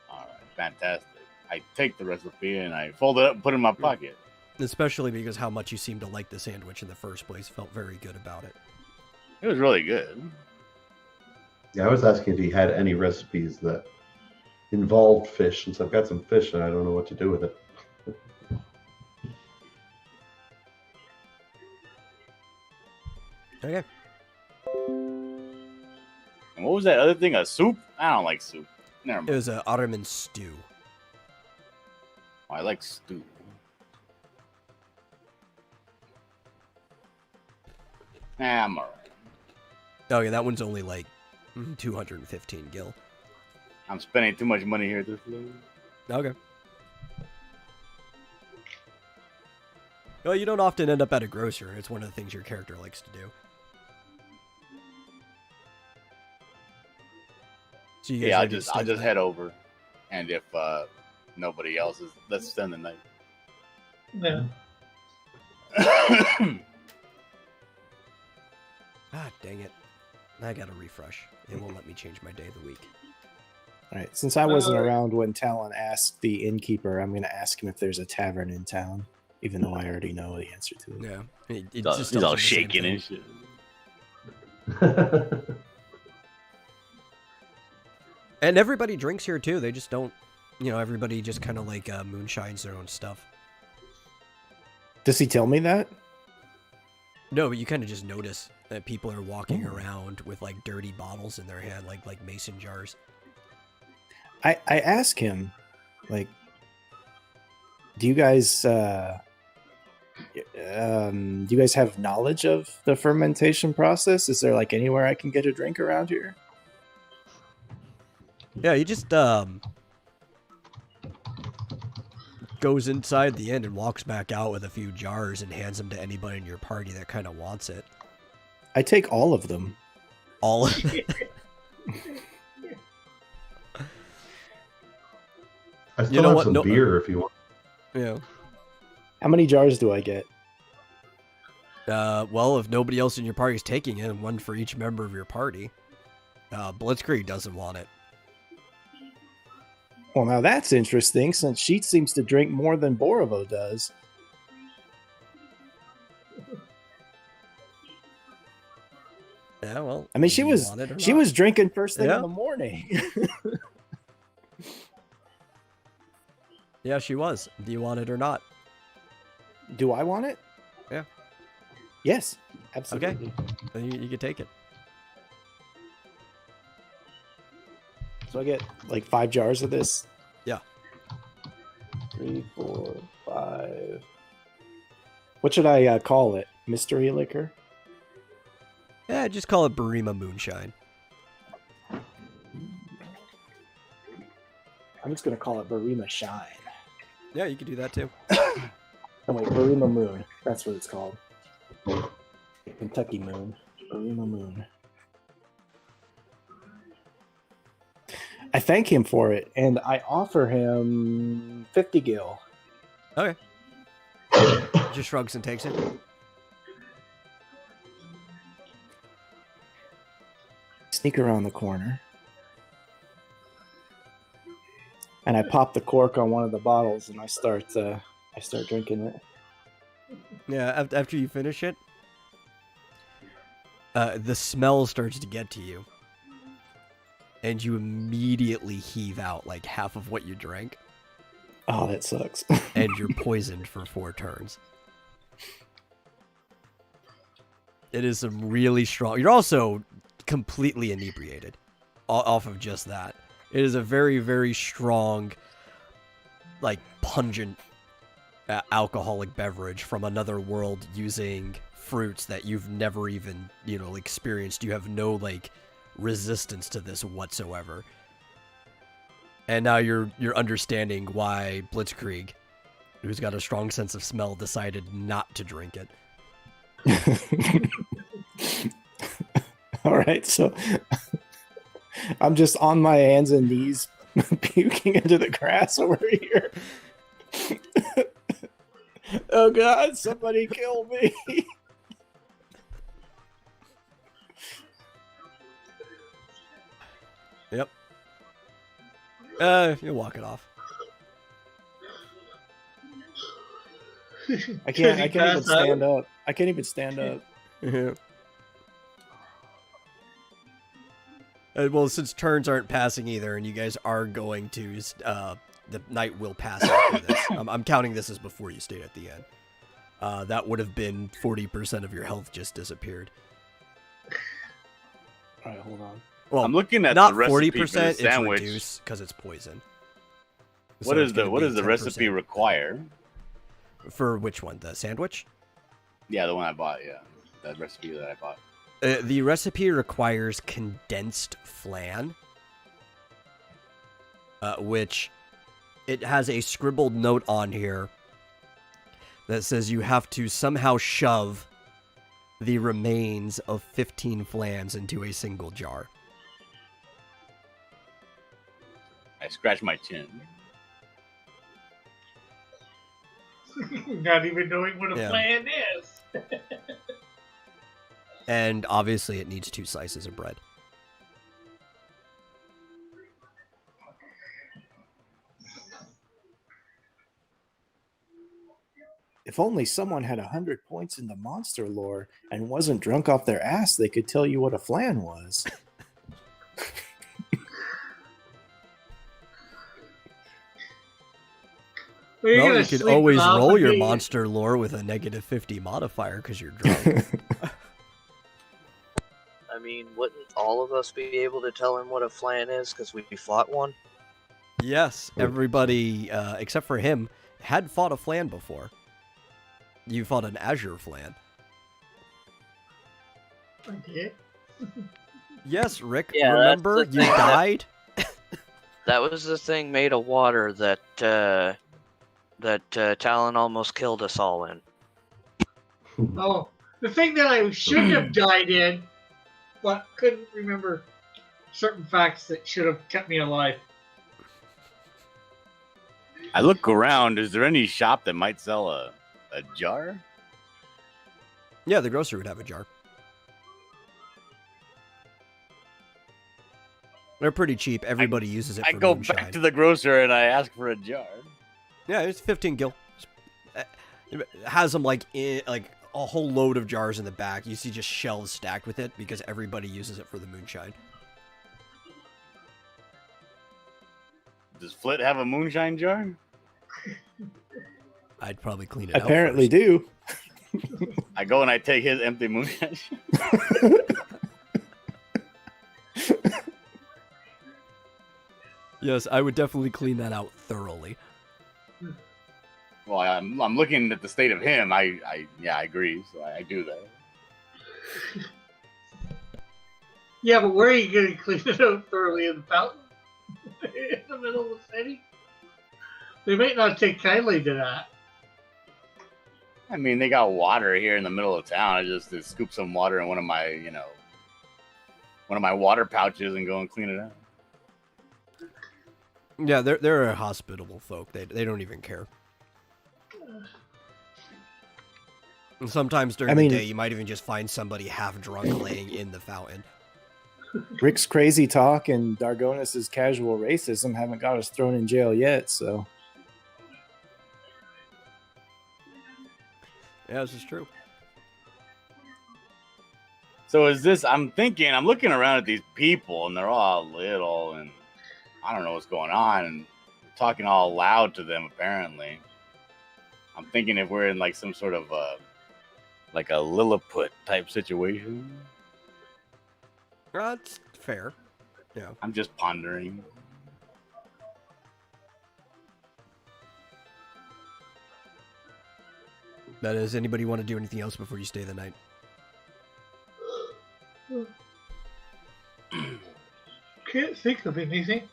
All right, fantastic. I take the recipe and I fold it up and put it in my pocket. Especially because how much you seem to like the sandwich in the first place. Felt very good about it. It was really good. Yeah, I was asking if he had any recipes that involved fish, since I've got some fish and I don't know what to do with it. Okay. And what was that other thing? A soup? I don't like soup. Never It mind. was an Ottoman stew. Oh, I like stew. Nah, I'm alright. Okay, that one's only like 215 gil. I'm spending too much money here at this place. Okay. Well, you don't often end up at a grocer. It's one of the things your character likes to do. So you guys Yeah, ready to I'll stay just the head over, and if nobody else is, let's spend the night. Yeah. Ah, dang it. I gotta refresh. It won't let me change my day of the week. All right. Since I wasn't Alright. around when Talon asked the innkeeper, I'm going to ask him if there's a tavern in town, even though I already know the answer to it. Yeah. It He's just all tells you the same shaking thing. and shit. And everybody drinks here too. They just don't, everybody just kind of like moonshines their own stuff. Does he tell me that? No, but you kind of just notice that people are walking around with like dirty bottles in their hand, like mason jars. I ask him, like, do you guys have knowledge of the fermentation process? Is there like anywhere I can get a drink around here? Yeah, he just goes inside the inn and walks back out with a few jars and hands them to anybody in your party that kind of wants it. I take all of them. All I still You know have what? some No- beer if you want. yeah. How many jars do I get? Well, if nobody else in your party is taking it, one for each member of your party. Blitzkrieg doesn't want it. Well, now that's interesting, since she seems to drink more than Borovo does. Yeah, well. I mean, do you want it or she not? was drinking first thing Yeah. in the morning. Yeah, she was. Do you want it or not? Do I want it? Yeah. Yes, absolutely. Then you can take it. So I get like 5 jars of this. Yeah. 3, 4, 5. What should I call it? Mystery liquor? Yeah, just call it Barima Moonshine. I'm just gonna call it Barima Shine. Yeah, you could do that too. Oh wait, Barima Moon. That's what it's called. Kentucky Moon. Barima Moon. I thank him for it, and I offer him 50 gil. Okay. Just shrugs and takes it. Sneak around the corner. and I pop the cork on one of the bottles, and I start drinking it. Yeah, after you finish it, the smell starts to get to you, and you immediately heave out like half of what you drank, Oh, that sucks. and you're poisoned for 4 turns. It is some really strong. You're also completely inebriated off of just that. It is a very, very strong, like pungent alcoholic beverage from another world using fruits that you've never even, experienced. You have no like resistance to this whatsoever. And now you're understanding why Blitzkrieg, who's got a strong sense of smell, decided not to drink it. All right, so I'm just on my hands and knees puking into the grass over here. Oh God, somebody kill me. Yep. You walk it off. I can't even stand up. I can't even stand up. Yeah. Well, since turns aren't passing either, and you guys are going to, the night will pass after this. I'm counting this as before you stayed at the end. That would have been 40% of your health just disappeared. All right, hold on. Well, I'm looking at not the recipe 40%. for the It's sandwich. reduced because it's poison. What So does it's gonna be the recipe 10%. require? For which one? The sandwich? Yeah, the one I bought. Yeah, that recipe that I bought. The recipe requires condensed flan, which it has a scribbled note on here that says you have to somehow shove the remains of 15 flans into a single jar. I scratched my chin. Not even knowing what a Yeah. plan is. And obviously it needs 2 slices of bread. If only someone had 100 points in the monster lore and wasn't drunk off their ass, they could tell you what a flan was. Well, you're Well, gonna you could sleep always without roll your being- monster lore with a negative 50 modifier because you're drunk. I mean, wouldn't all of us be able to tell him what a flan is because we fought one? Yes, everybody, except for him, had fought a flan before. You fought an azure flan. Okay. Yes, Rick, Yeah, that's remember? the You thing that- died? That was the thing made of water that Talon almost killed us all in. Oh, the thing that I shouldn't have died in, but couldn't remember certain facts that should have kept me alive. I look around. Is there any shop that might sell a jar? Yeah, the grocer would have a jar. They're pretty cheap. Everybody uses it for I go moonshine. back to the grocer and I ask for a jar. Yeah, it's 15 gil. It has them like in like a whole load of jars in the back. You see just shelves stacked with it because everybody uses it for the moonshine. Does Flit have a moonshine jar? I'd probably clean it Apparently out do. I go and I take his empty moonshine. Yes, I would definitely clean that out thoroughly. Well, I'm looking at the state of him. I agree. So I do that. Yeah, but where are you going to clean it out thoroughly? In the fountain? In the middle of the city? They might not take kindly to that. I mean, they got water here in the middle of town. I just scoop some water in one of my water pouches and go and clean it out. Yeah, they're a hospitable folk. They don't even care. And sometimes during I mean- the day, you might even just find somebody half drunk laying in the fountain. Rick's crazy talk and Dargonus's casual racism haven't got us thrown in jail yet, so Yeah, this is true. So is this? I'm looking around at these people, and they're all little, and I don't know what's going on, and talking all loud to them. Apparently, I'm thinking if we're in like some sort of like a Lilliput type situation. That's fair. Yeah. I'm just pondering. That is, anybody want to do anything else before you stay the night? Can't think of anything.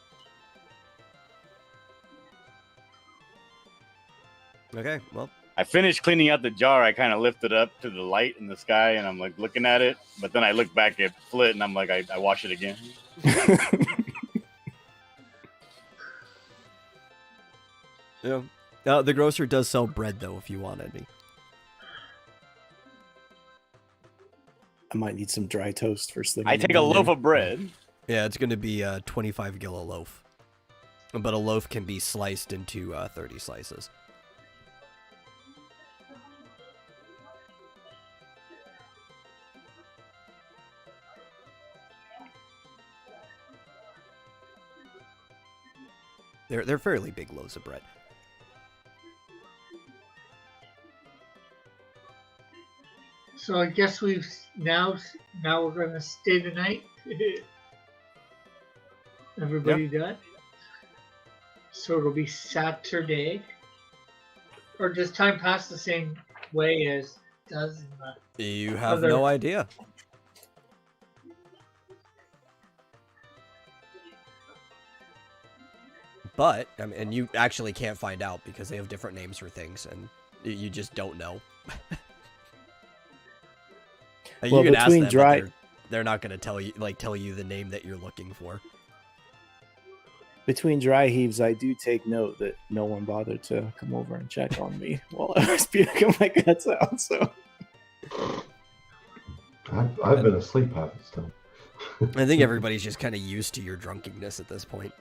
Okay, well, I finished cleaning out the jar. I kind of lifted up to the light in the sky, and I'm like looking at it. But then I look back at Flit, and I'm like, I wash it again. yeah. The grocer does sell bread, though, if you want any. I might need some dry toast for sleeping. I take a loaf of bread. Yeah, it's going to be a 25 gil a loaf. But a loaf can be sliced into 30 slices. They're fairly big loaves of bread. So I guess we've now we're gonna stay the night. Everybody done? So it'll be Saturday. Or does time pass the same way as does in the You have other- no idea. But, I mean, and you actually can't find out because they have different names for things, and you just don't know. And Well, you can ask between them, dry- but they're not going to tell you the name that you're looking for. Between dry heaves, I do take note that no one bothered to come over and check on me while I was puking my guts out. So I've been asleep half this time. I think everybody's just kind of used to your drunkenness at this point.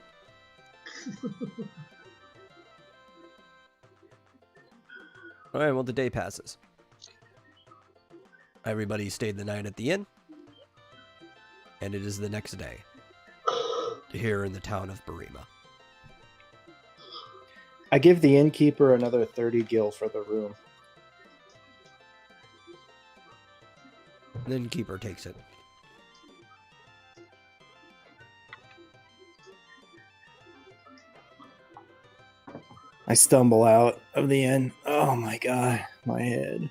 All right, well, the day passes. Everybody stayed the night at the inn, and it is the next day here in the town of Barima. I give the innkeeper another 30 gil for the room. The innkeeper takes it. I stumble out of the inn. Oh my god, my head.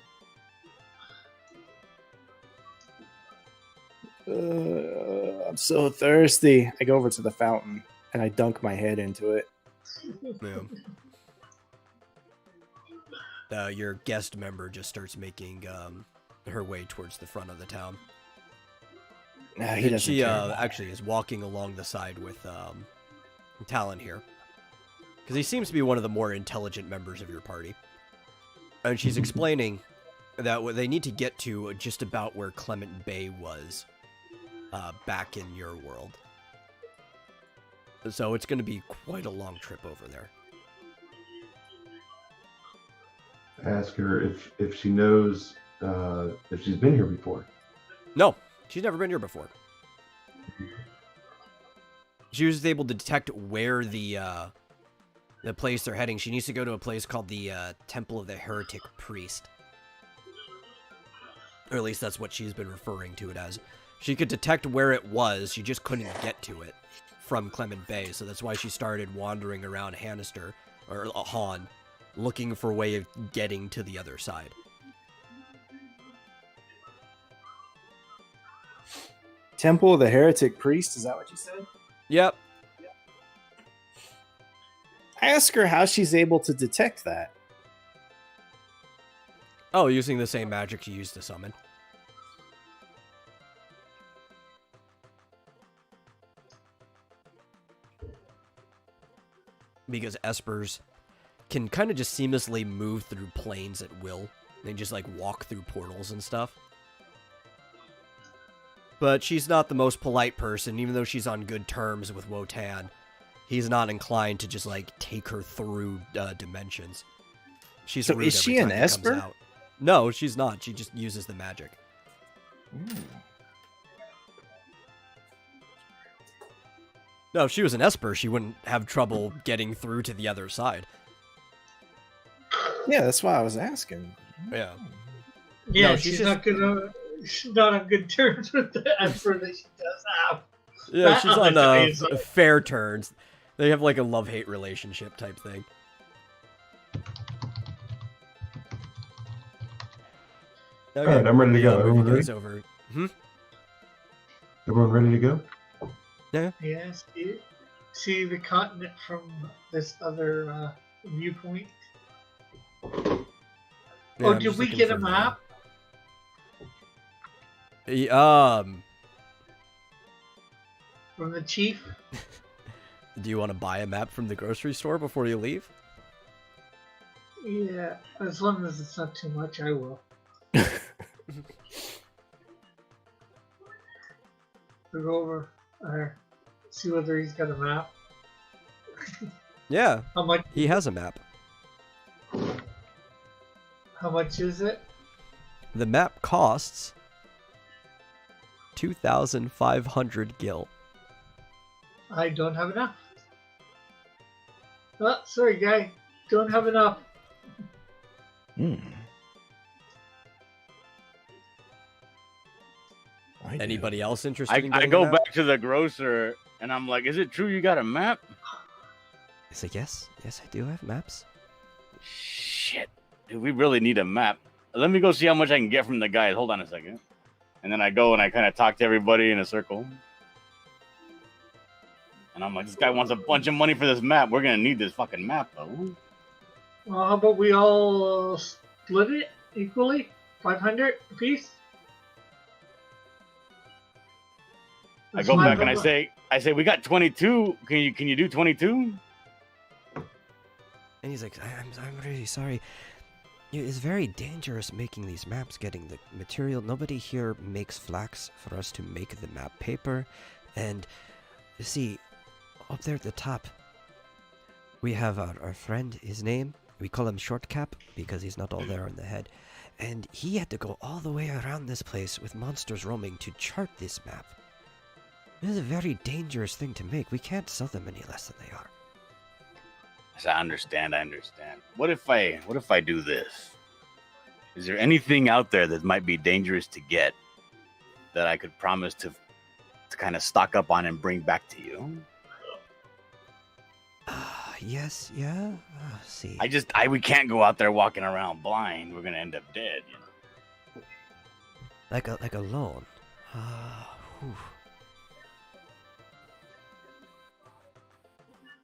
I'm so thirsty. I go over to the fountain and I dunk my head into it. Yeah. Your guest member just starts making her way towards the front of the town. He And doesn't she care. actually is walking along the side with Talon here. Because he seems to be one of the more intelligent members of your party. And she's explaining that what they need to get to just about where Clement Bay was back in your world. So it's going to be quite a long trip over there. Ask her if she knows if she's been here before. No, she's never been here before. She was able to detect where the place they're heading. She needs to go to a place called the Temple of the Heretic Priest. Or at least that's what she's been referring to it as. She could detect where it was, she just couldn't get to it from Clement Bay, so that's why she started wandering around Hannister, or Han, looking for a way of getting to the other side. Temple of the Heretic Priest, is that what you said? Yep. Ask her how she's able to detect that. Oh, using the same magic she used to summon. Because espers can kind of just seamlessly move through planes at will. They just like walk through portals and stuff. But she's not the most polite person, even though she's on good terms with Wotan. He's not inclined to just, like, take her through dimensions. She's So rude is she every an time he comes Esper? out. No, she's not. She just uses the magic. No, if she was an Esper, she wouldn't have trouble getting through to the other side. Yeah, that's why I was asking. Yeah. Yeah, No, she's she's not gonna. She's not on good terms with the Emperor that she does have. Yeah, That she's I'll on tell you, so- fair turns. They have like a love-hate relationship type thing. Okay, Alright, I'm ready to the, go. movie Everyone goes ready? over. Everyone ready to go? Yeah, see the continent from this other viewpoint. Yeah, Oh, I'm did just we looking get for a the- map? From the chief? Do you want to buy a map from the grocery store before you leave? Yeah, as long as it's not too much, I will. We'll go over there, see whether he's got a map. Yeah, How much? he has a map. How much is it? The map costs 2,500 gil. I don't have enough. Oh, sorry, guy. Don't have enough. Anybody else interested in I getting go a map? back to the grocer and I'm like, is it true you got a map? He's like, yes, I do have maps. Shit. Dude, we really need a map. Let me go see how much I can get from the guys. Hold on a second. And then I go and I kind of talk to everybody in a circle. And I'm like, this guy wants a bunch of money for this map. We're going to need this fucking map, though. Well, how about we all split it equally? 500 apiece? I go back and I say, we got 22. Can you do 22? And he's like, I'm really sorry. It's very dangerous making these maps, getting the material. Nobody here makes flax for us to make the map paper. And you see, up there at the top, we have our friend, his name. We call him Shortcap because he's not all there on the head. And he had to go all the way around this place with monsters roaming to chart this map. This is a very dangerous thing to make. We can't sell them any less than they are. I understand. What if I do this? Is there anything out there that might be dangerous to get that I could promise to kind of stock up on and bring back to you? Yes, yeah. See. We can't go out there walking around blind. We're gonna end up dead. You know? Like a loan. Whew.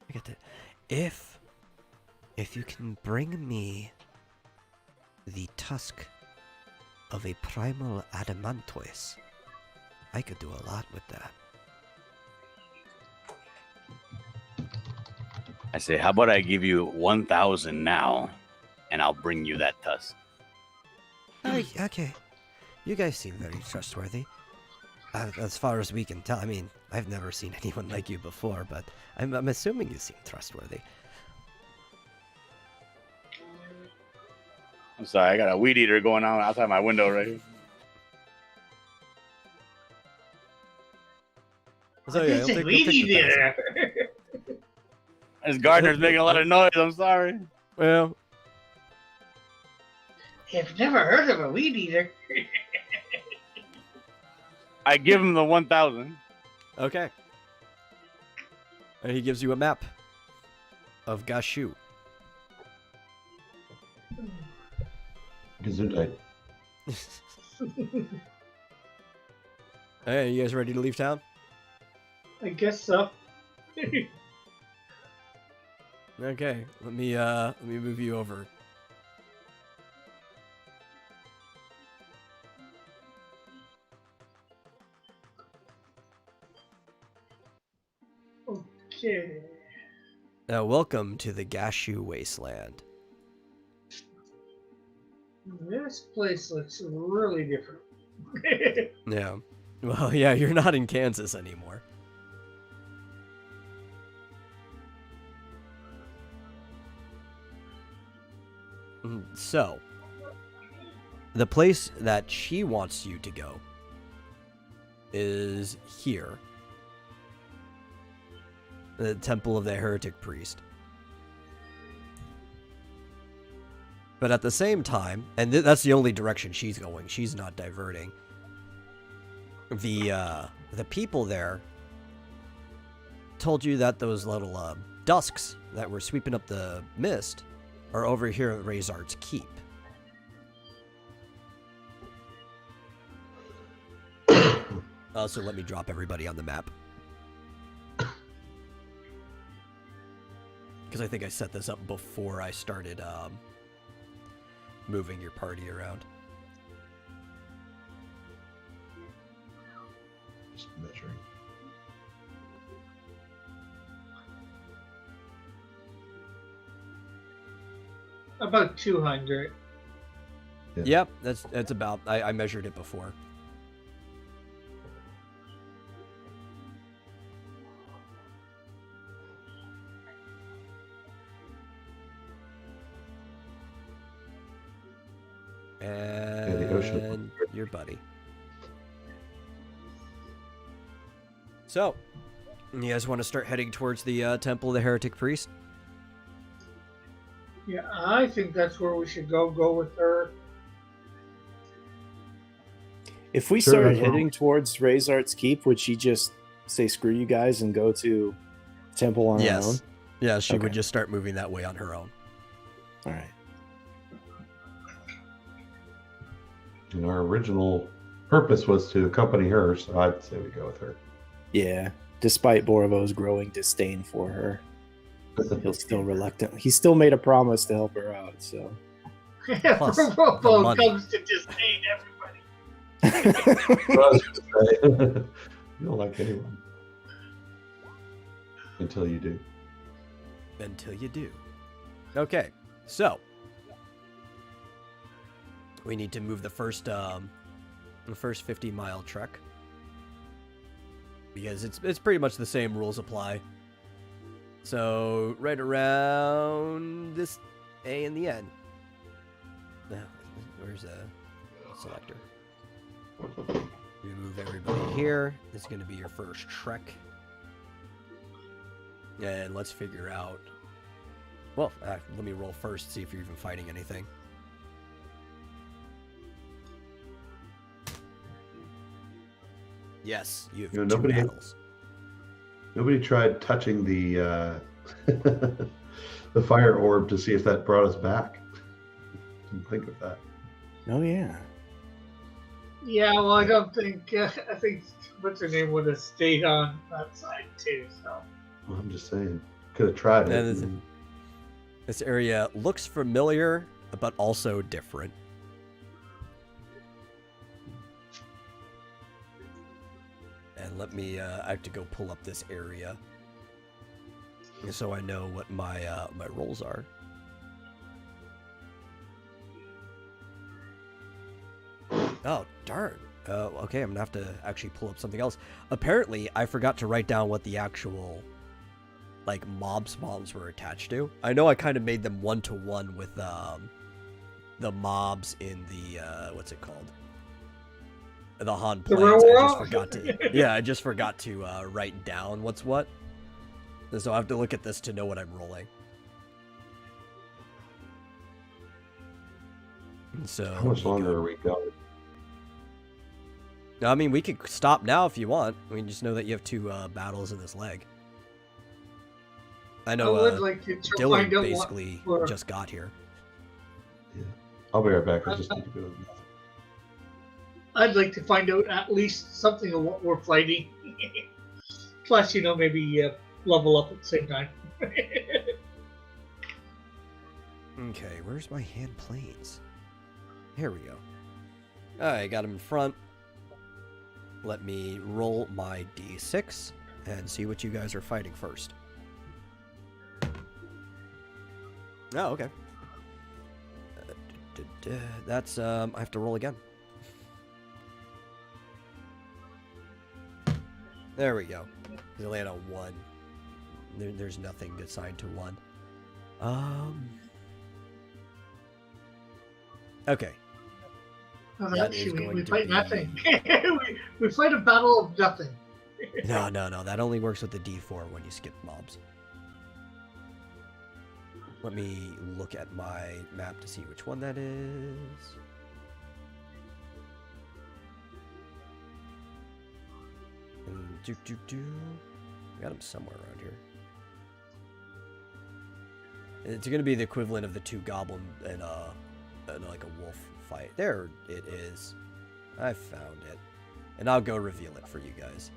I get that. If you can bring me the tusk of a primal adamantoise, I could do a lot with that. I say, how about I give you 1,000 now, and I'll bring you that tusk. Okay. You guys seem very trustworthy. As far as we can tell, I mean, I've never seen anyone like you before, but I'm assuming you seem trustworthy. I'm sorry, I got a weed eater going on outside my window right here. So yeah, It's a weedy there. This gardener's making a lot of noise. I'm sorry. Well, I've never heard of a weed eater. I give him the 1,000. okay. And he gives you a map of Gashu. Gesundheit. Hey, you guys ready to leave town? I guess so. Okay, let me move you over. Okay. Now, welcome to the Gashu Wasteland. This place looks really different. Yeah. Well, yeah, you're not in Kansas anymore. So, the place that she wants you to go is here. The Temple of the Heretic Priest. But at the same time, and that's the only direction she's going, she's not diverting. The people there told you that those little dusks that were sweeping up the mist are over here at Razart's Keep. Also, let me drop everybody on the map. Because I think I set this up before I started moving your party around. Just measuring. About 200. Yeah. Yep, that's about. I measured it before. the ocean. And your buddy. So, you guys want to start heading towards the Temple of the Heretic Priest? Yeah, I think that's where we should go. Go with her. If we Sure, started that's fine. heading towards Razart's Keep, would she just say screw you guys and go to Temple on her own? Yes. Yeah, she would Okay. just start moving that way on her own. All right. And our original purpose was to accompany her, so I'd say we go with her. Yeah. Despite Borovo's growing disdain for her, he'll still reluctant. He still made a promise to help her out. So. Plus, the Robo money. comes to disdain everybody. What I was gonna say. You don't like anyone until you do. Until you do. Okay, so we need to move the first 50-mile trek because it's pretty much the same rules apply. So right around this A in the end. Where's a selector? We move everybody here. This is going to be your first trek. And let's figure out... Well, let me roll first, see if you're even fighting anything. Yes, you have You know, two nobody- battles. Nobody tried touching the the fire orb to see if that brought us back. Didn't think of that. Oh yeah. Yeah, well, I don't think. I think what's her name would have stayed on that side too. So Well, I'm just saying, could have tried That it. is- This area looks familiar, but also different. And let me, I have to go pull up this area, so I know what my my rolls are. Oh, darn. Okay, I'm gonna have to actually pull up something else. Apparently, I forgot to write down what the actual, like, mob spawns were attached to. I know I kind of made them one-to-one with the mobs in the what's it called? The Han The Plains. I just Railroad? forgot to. Yeah, I just forgot to write down what's what. And so I have to look at this to know what I'm rolling. And so How much let me longer go- are we going? No, I mean, we could stop now if you want. We just know that you have two battles in this leg. I I know would like to Dylan find out basically what we're- just got here. I'll be right back. I just need to go. I'd like to find out at least something of what we're fighting. Plus, maybe level up at the same time. Okay, where's my hand planes? Here we go. I got him in front. Let me roll my d6 and see what you guys are fighting first. Oh, okay. That's, I have to roll again. There we go. They land on 1. There's nothing assigned to 1. Okay. Oh, That actually, is going we to fight be- nothing. we fight a battle of nothing. No. That only works with the D4 when you skip mobs. Let me look at my map to see which one that is. I got him somewhere around here. It's going to be the equivalent of the 2 goblin and like a wolf fight. There it is. I found it. And I'll go reveal it for you guys.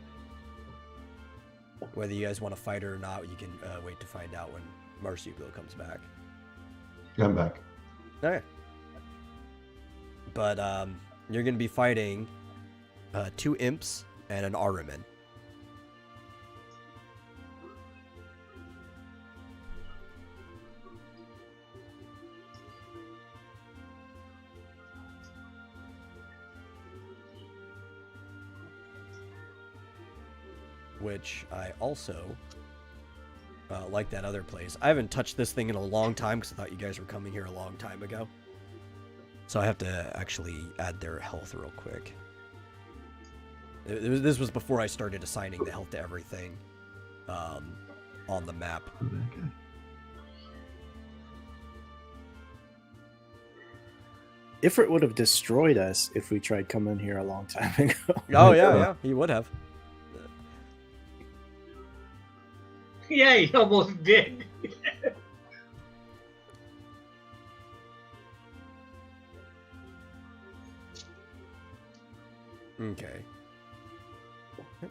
Whether you guys want to fight it or not, you can wait to find out when Marsupial comes back. I'm back. Okay. But you're going to be fighting 2 imps and an Ahriman. Which I also, like that other place. I haven't touched this thing in a long time because I thought you guys were coming here a long time ago. So I have to actually add their health real quick. This was before I started assigning the health to everything on the map. Ifrit would have destroyed us if we tried coming here a long time ago. Oh, yeah, he would have. Yeah, he almost did. Okay. Oh,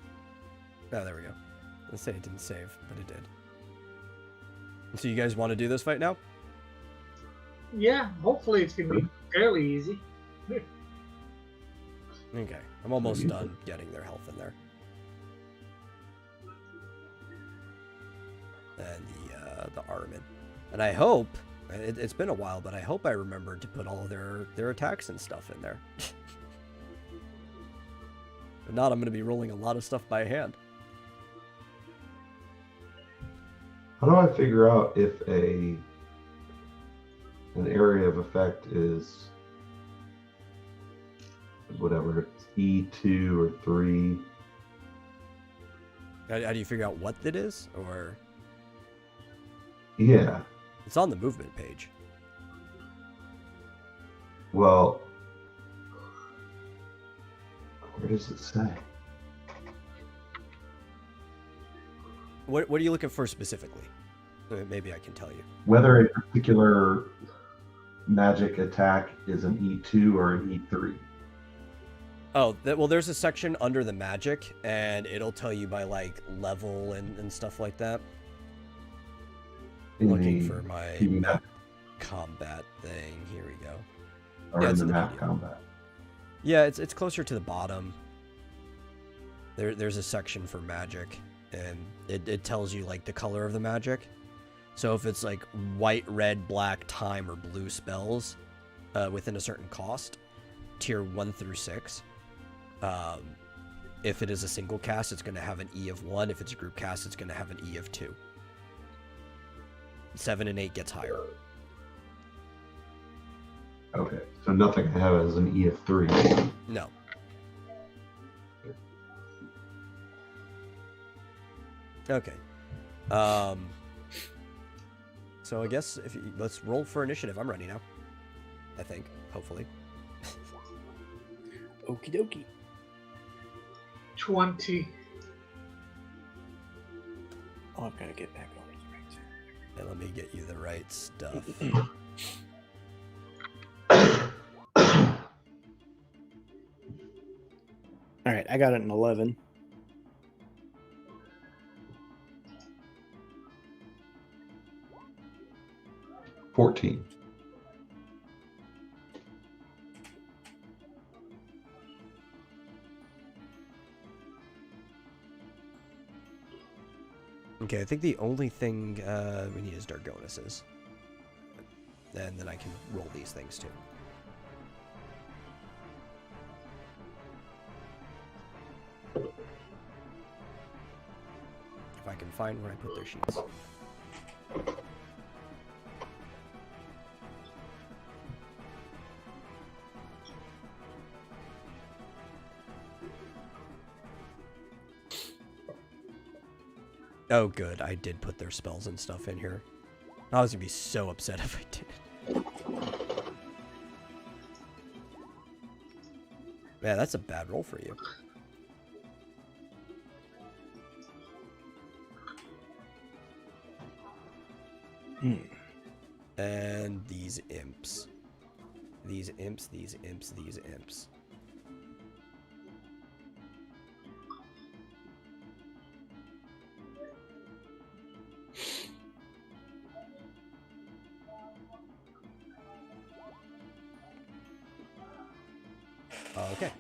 there we go. Let's say it didn't save, but it did. So you guys want to do this fight now? Yeah, hopefully it's going to be fairly easy. Okay. I'm almost done getting their health in there. And the Ahriman. And I hope, it's been a while, but I hope I remembered to put all of their attacks and stuff in there. If not, I'm going to be rolling a lot of stuff by hand. How do I figure out if an area of effect is whatever, it's E2 or 3? How do you figure out what it is? Or Yeah. it's on the movement page. Well, where does it say? What are you looking for specifically? Maybe I can tell you. Whether a particular magic attack is an E2 or an E3. Oh, well, there's a section under the magic, and it'll tell you by, like, level and stuff like that. In Looking the for my TV map combat thing. Here we go. or Yeah, in it's the in the map PDF. combat. Yeah, it's closer to the bottom. There's a section for magic, and it tells you, like, the color of the magic. So if it's, like, white, red, black, time, or blue spells within a certain cost, tier 1 through 6, if it is a single cast, it's going to have an E of 1. If it's a group cast, it's going to have an E of 2. 7 and 8 gets higher. Okay, so nothing I have as an E of 3. No. Okay. So I guess let's roll for initiative. I'm ready now. I think, hopefully. Okie dokie. 20. Oh, I've got to get back over the right. And let me get you the right stuff. All right, I got it in 11. $14. Okay, I think the only thing we need is Dargonuses. And then I can roll these things too. if I can find where I put their sheets. Oh, good. I did put their spells and stuff in here. I was going to be so upset if I didn't. Yeah, that's a bad roll for you. And these imps. These imps, these imps, these imps. Okay.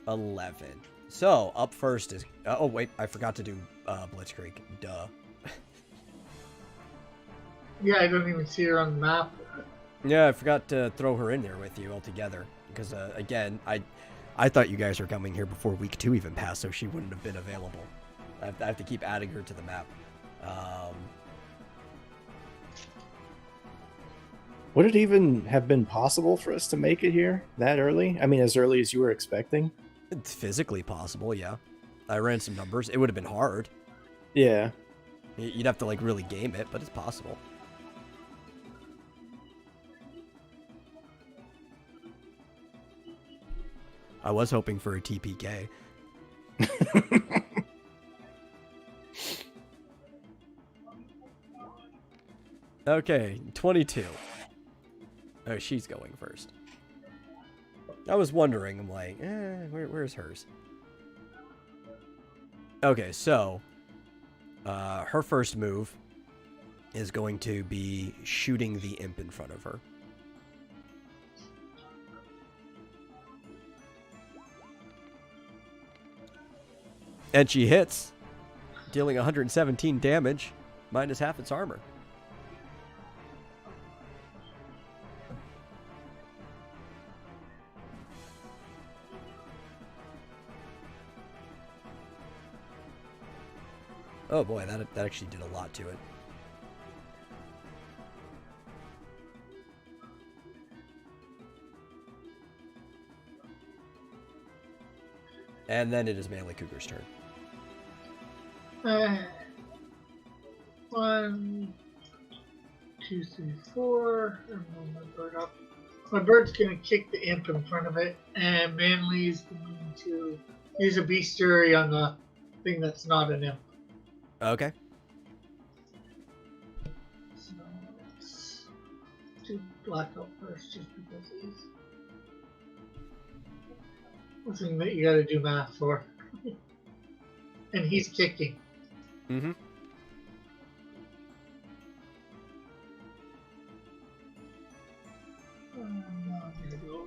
11. So, up first is... oh, wait. I forgot to do Blitzkrieg. Duh. Yeah, I don't even see her on the map. Yeah, I forgot to throw her in there with you altogether. Because, again, I thought you guys were coming here before week 2 even passed, so she wouldn't have been available. I have to keep adding her to the map. Would it even have been possible for us to make it here that early? I mean, as early as you were expecting? It's physically possible, yeah. I ran some numbers. It would have been hard. Yeah. You'd have to, like, really game it, but it's possible. I was hoping for a TPK. Okay, 22. Oh, she's going first. I was wondering, I'm like, where's hers? Okay, so, her first move is going to be shooting the imp in front of her. And she hits, dealing 117 damage, minus half its armor. Oh boy, that actually did a lot to it. And then it is Manly Cougar's turn. 1, 2, 3, 4. And roll my bird up. My bird's gonna kick the imp in front of it, and Manly's going to use a bestiary on the thing that's not an imp. Okay. So let's do blackout first, just because he's one thing that you gotta do math for. And he's kicking. Mm-hmm.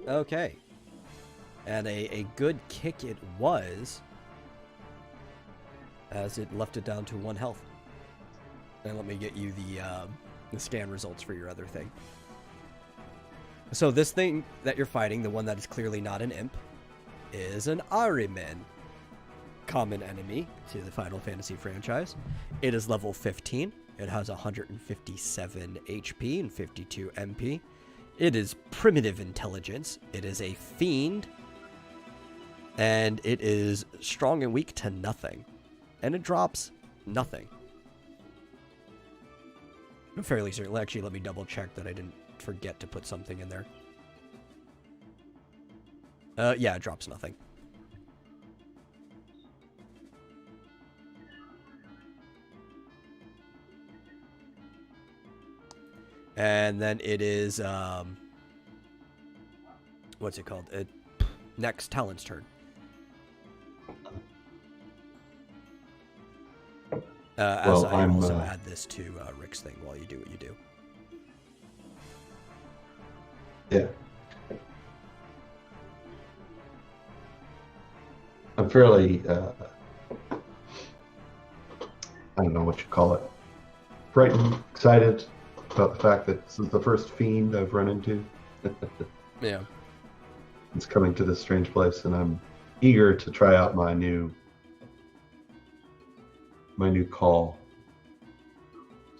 Okay. And a good kick it was, as it left it down to 1 health. And let me get you the scan results for your other thing. So this thing that you're fighting, the one that is clearly not an imp, is an Ahriman. Common enemy to the Final Fantasy franchise. It is level 15. It has 157 HP and 52 MP. It is primitive intelligence. It is a fiend. And it is strong and weak to nothing. And it drops nothing. I'm fairly certain. Actually, let me double check that I didn't forget to put something in there. Yeah, it drops nothing. And then it is, what's it called? Next Talon's turn. As I also add this to Rick's thing while you do what you do. Yeah. I'm fairly, I don't know what you call it, frightened, excited about the fact that this is the first fiend I've run into. Yeah. It's coming to this strange place, and I'm eager to try out my new call.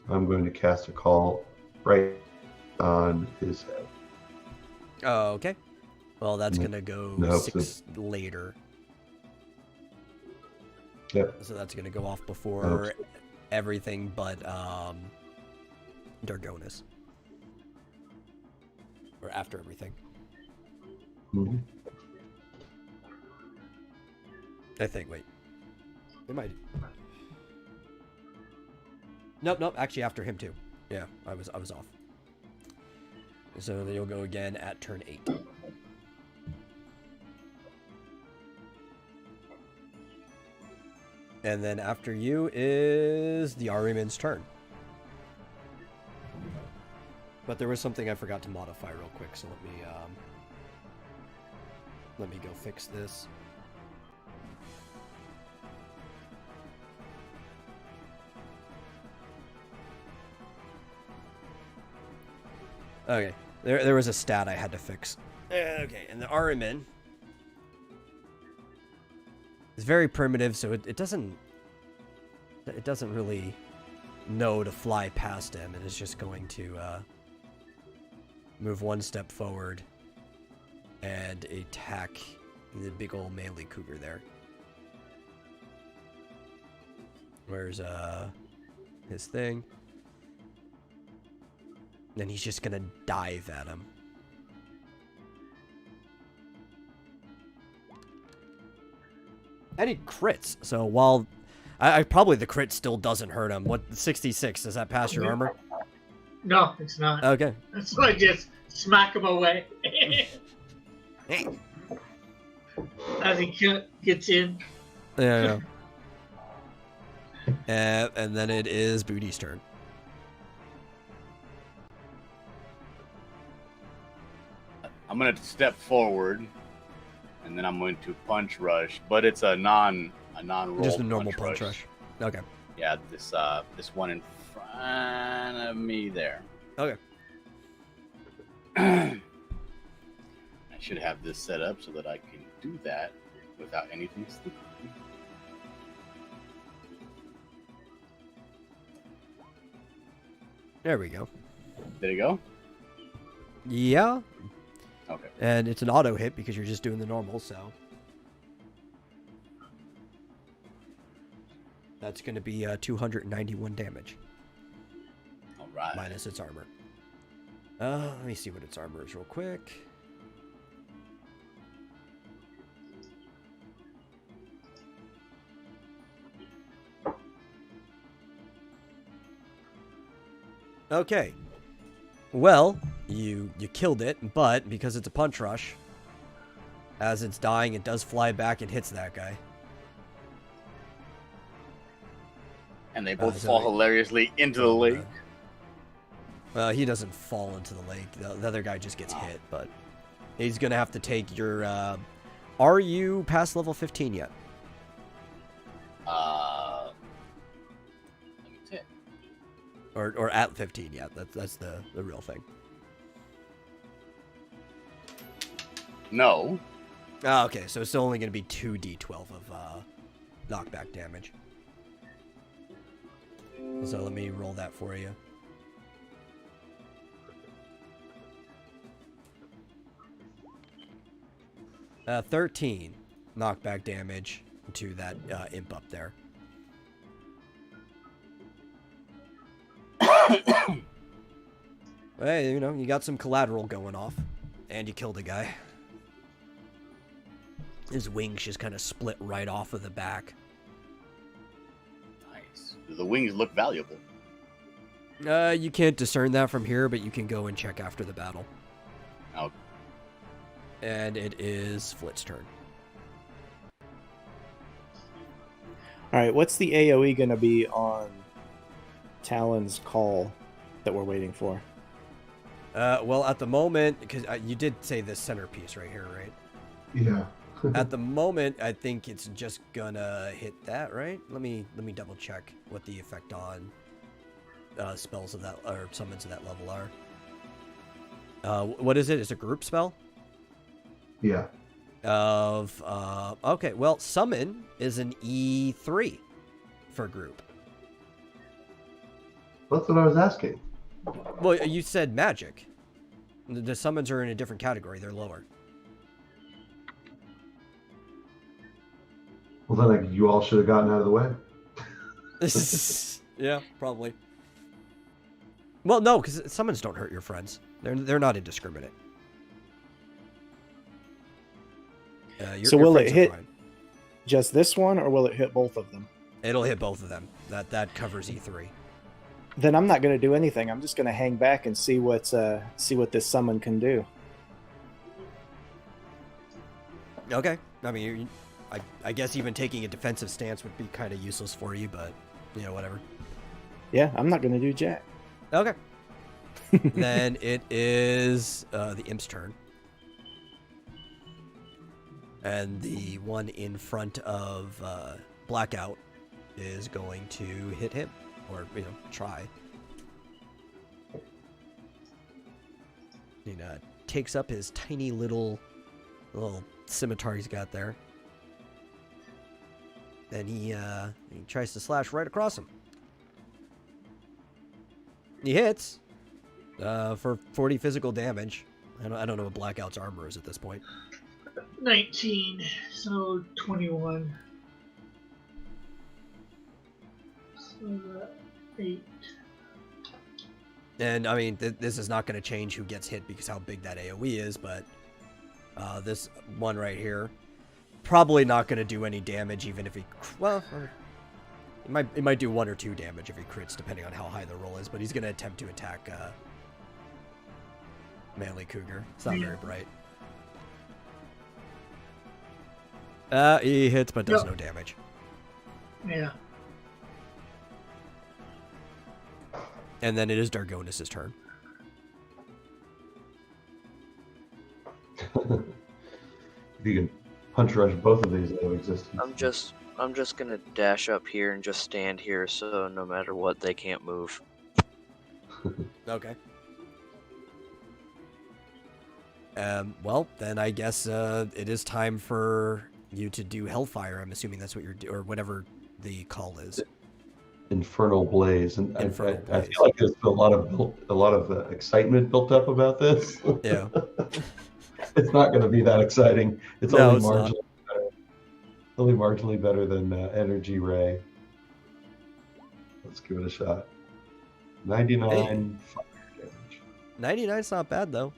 I'm going to cast a call right on his head. Oh, okay. Well, that's No- gonna go no, 6 later. Yep. So that's gonna go off before Okay. everything but Dargonis. Or after everything. Mhm. I think. Wait. It might. Nope. Actually, after him too. Yeah, I was off. So then you'll go again at turn 8. And then after you is the Ariman's turn. But there was something I forgot to modify real quick, so let me go fix this. Okay, there was a stat I had to fix. Okay, and the Ariman is very primitive, so it doesn't really know to fly past him, and is just going to move 1 step forward and attack the big old melee cougar there. Where's his thing? Then he's just gonna dive at him. And he crits. So while I probably the crit still doesn't hurt him. What 66? Does that pass your armor? No, it's not. Okay. That's why I just smack him away as he gets in. Yeah. And then it is Booty's turn. I'm gonna step forward, and then I'm going to punch rush, but it's a non-roll. Just a normal punch rush. Okay. Yeah, this one in front of me there. Okay. I should have this set up so that I can do that without anything slipping. There we go. There you go. Yeah. Okay. And it's an auto hit because you're just doing the normal, so. That's going to be 291 damage. All right. Minus its armor. Let me see what its armor is real quick. Okay. Well, you killed it, but because it's a punch rush, as it's dying, it does fly back and hits that guy. And they both so fall they- hilariously into the lake. Well, he doesn't fall into the lake. The other guy just gets hit, but he's going to have to take your... are you past level 15 yet? Let me check. Or at 15 yet? That's the real thing. No. Oh, okay, so it's only going to be 2d12 of knockback damage. So let me roll that for you. Uh, 13 knockback damage to that imp up there. Hey, you know, you got some collateral going off. And you killed a guy. His wings just kind of split right off of the back. Nice. Do the wings look valuable? You can't discern that from here, but you can go and check after the battle. Oh. And it is Flit's turn. All right, what's the AoE going to be on Talon's call that we're waiting for? Well, at the moment, because you did say this centerpiece right here, right? Yeah. At the moment, I think it's just gonna hit that, right? Let me double check what the effect on spells of that or summons of that level are. What is it? It's a group spell Yeah. of okay. Well, summon is an E3 for group. That's what I was asking. Well, you said magic. The summons are in a different category. They're lower. Well, then you all should have gotten out of the way. Yeah, probably. Well, no, because summons don't hurt your friends. They're not indiscriminate. So will it friends are hit- fine. Just this one, or will it hit both of them? It'll hit both of them. That covers E3. Then I'm not going to do anything. I'm just going to hang back and see what this summon can do. Okay. I mean, I guess even taking a defensive stance would be kind of useless for you, but whatever. Yeah, I'm not going to do jack. Okay. Then it is the imp's turn. And the one in front of Blackout is going to hit him. Or, try. He takes up his tiny little scimitar he's got there. And he tries to slash right across him. He hits for 40 physical damage. I don't know what Blackout's armor is at this point. 19, so 21. So 8. And I mean, this is not going to change who gets hit because how big that AoE is, but this one right here, probably not going to do any damage even if he, it might do 1 or 2 damage if he crits depending on how high the roll is, but he's going to attempt to attack Manly Cougar. It's not very bright. He hits but does no damage. Yeah. And then it is Dargonis' turn. If you can punch rush both of these out of existence. I'm just gonna dash up here and just stand here, so no matter what, they can't move. Okay. Well, then I guess it is time for you to do Hellfire. I'm assuming that's what you're or whatever the call is. Infernal Blaze, and Infernal I Blaze. feel like there's a lot of excitement built up about this. Yeah. It's not going to be that exciting. It's No, only it's not. marginally better. Only marginally better than Energy Ray. Let's give it a shot. 99 fire damage. 99's not bad though.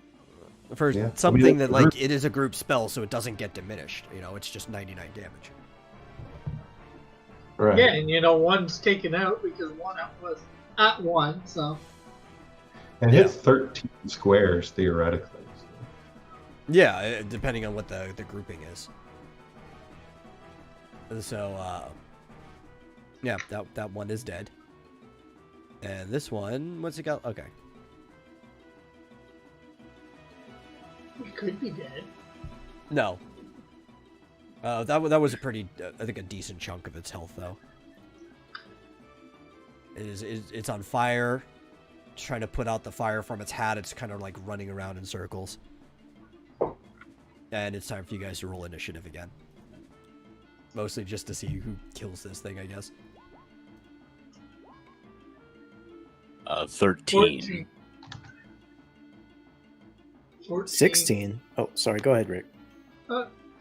For Yeah. something I mean, that like it is a group spell, so it doesn't get diminished. It's just 99 damage. Right. Yeah, and one's taken out because one was at 1, so. And hits 13 squares theoretically. So. Yeah, depending on what the grouping is. And so, yeah, that one is dead. And this one, what's it got? Okay. He could be dead. No. That was a pretty, I think, a decent chunk of its health, though. It's on fire. It's trying to put out the fire from its hat. It's kind of like running around in circles. And it's time for you guys to roll initiative again. Mostly just to see who kills this thing, I guess. 13. 14. 16. Oh, sorry. Go ahead, Rick.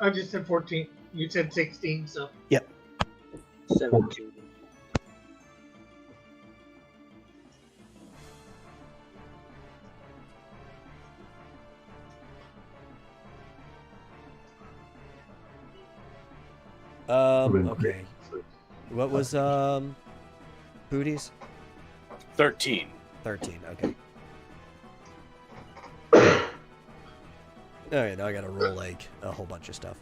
I just said 14. You said 16, so. Yep. 17. Okay. What was Booties? 13. 13. Okay. Okay, now I gotta roll like a whole bunch of stuff.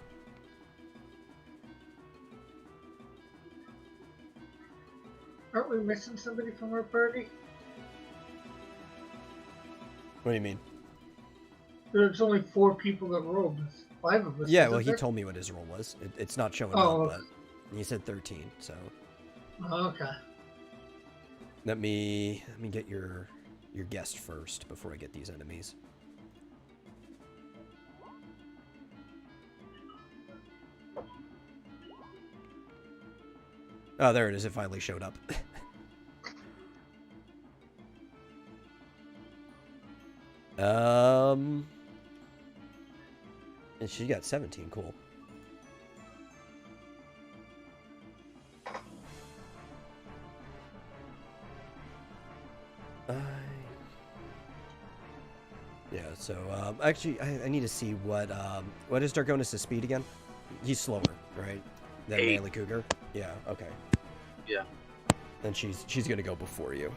Aren't we missing somebody from our party? What do you mean? There's only 4 people that rolled. There's 5 of us. Yeah, isn't well, he there? told me what his roll was. It's not showing Oh, up, okay. but he said 13. So Okay. let me get your guest first before I get these enemies. Oh, there it is. It finally showed up. And she got 17. Cool. Yeah, so, actually, I need to see what is Dargonis' speed again? He's slower, right? Than 8. Manly Cougar? Yeah, okay. Yeah. Then she's gonna go before you.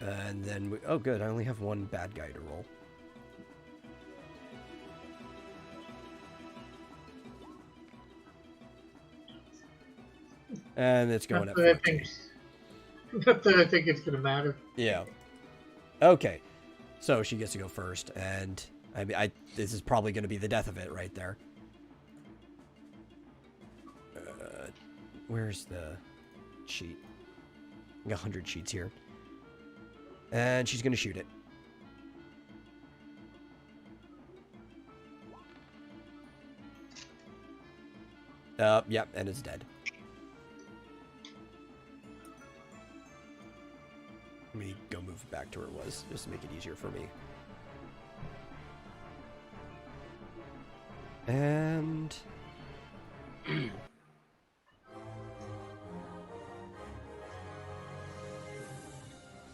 And then, oh good, I only have one bad guy to roll. And it's going Not at that I 14. think, not that I think it's gonna matter. Yeah. Okay. So she gets to go first, and I mean, this is probably going to be the death of it right there. Where's the sheet? I got 100 sheets here. And she's going to shoot it. Yep, and it's dead. Let me go move it back to where it was, just to make it easier for me. And...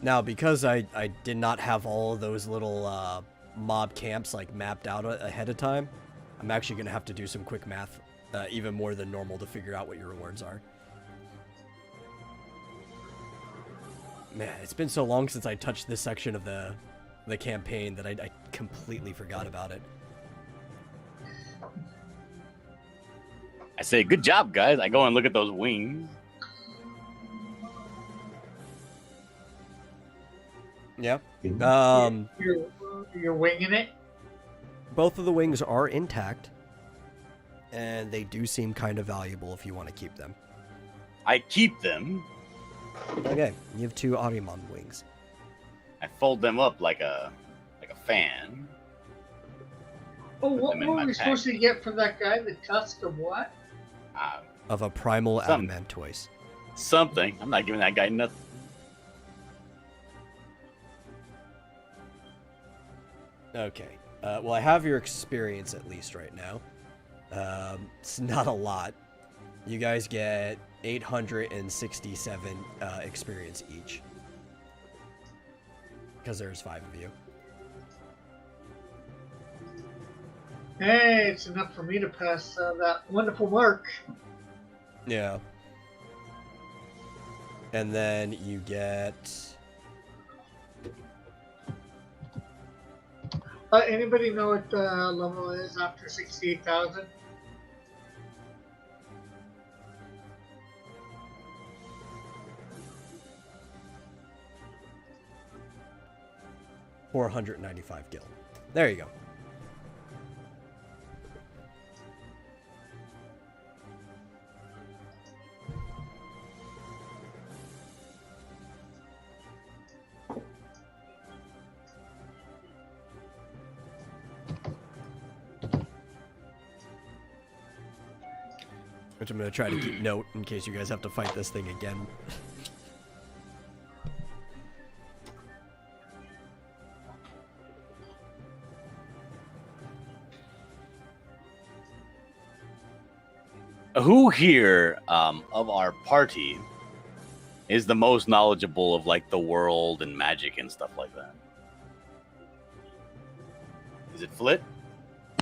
now, because I did not have all of those little mob camps like mapped out ahead of time, I'm actually going to have to do some quick math, even more than normal, to figure out what your rewards are. Man, it's been so long since I touched this section of the campaign that I completely forgot about it. I say, good job, guys. I go and look at those wings. Yeah. You're winging it. Both of the wings are intact, and they do seem kind of valuable if you want to keep them. I keep them. Okay, you have 2 Ahriman wings. I fold them up like a fan. Oh, what them in were my we pack. supposed to get from that guy? The tusk of what? Of a primal Some- adamantoise. Something. I'm not giving that guy nothing. Okay. Well, I have your experience at least right now. It's not a lot. You guys get 867 experience each. Because there's 5 of you. Hey, it's enough for me to pass that wonderful mark. Yeah. And then you get... Anybody know what the level is after 68,000? $495 gil. There you go. Which I'm going to try to keep note in case you guys have to fight this thing again. Who here of our party is the most knowledgeable of like the world and magic and stuff like that? Is it Flit?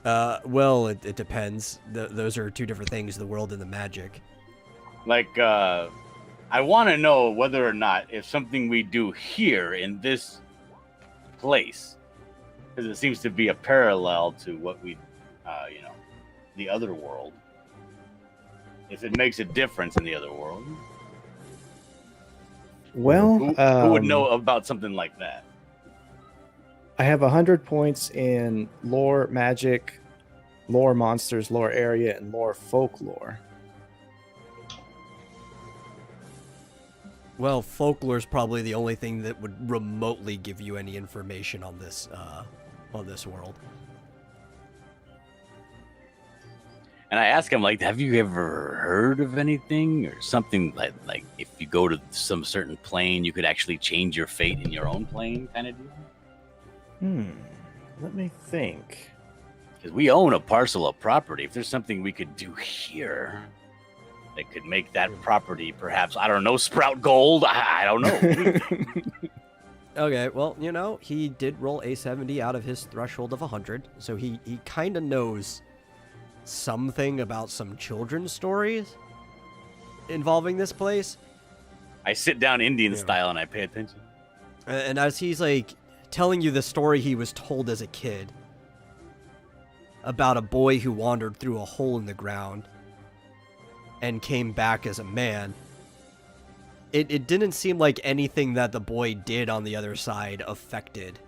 Well, it depends. Those are 2 different things, the world and the magic. Like, I want to know whether or not if something we do here in this place, because it seems to be a parallel to what we, the other world. If it makes a difference in the other world, Well, who would know about something like that? I have 100 points in lore magic, lore monsters, lore area, and lore folklore. Well, folklore is probably the only thing that would remotely give you any information on this world. And I ask him, like, have you ever heard of anything or something like if you go to some certain plane, you could actually change your fate in your own plane kind of deal? Let me think. Because we own a parcel of property. If there's something we could do here that could make that property perhaps, I don't know, sprout gold. I don't know. Okay, well, you know, he did roll a 70 out of his threshold of 100, so he kind of knows something about some children's stories involving this place. I sit down Indian style and I pay attention. And as he's like telling you the story he was told as a kid about a boy who wandered through a hole in the ground and came back as a man, it didn't seem like anything that the boy did on the other side affected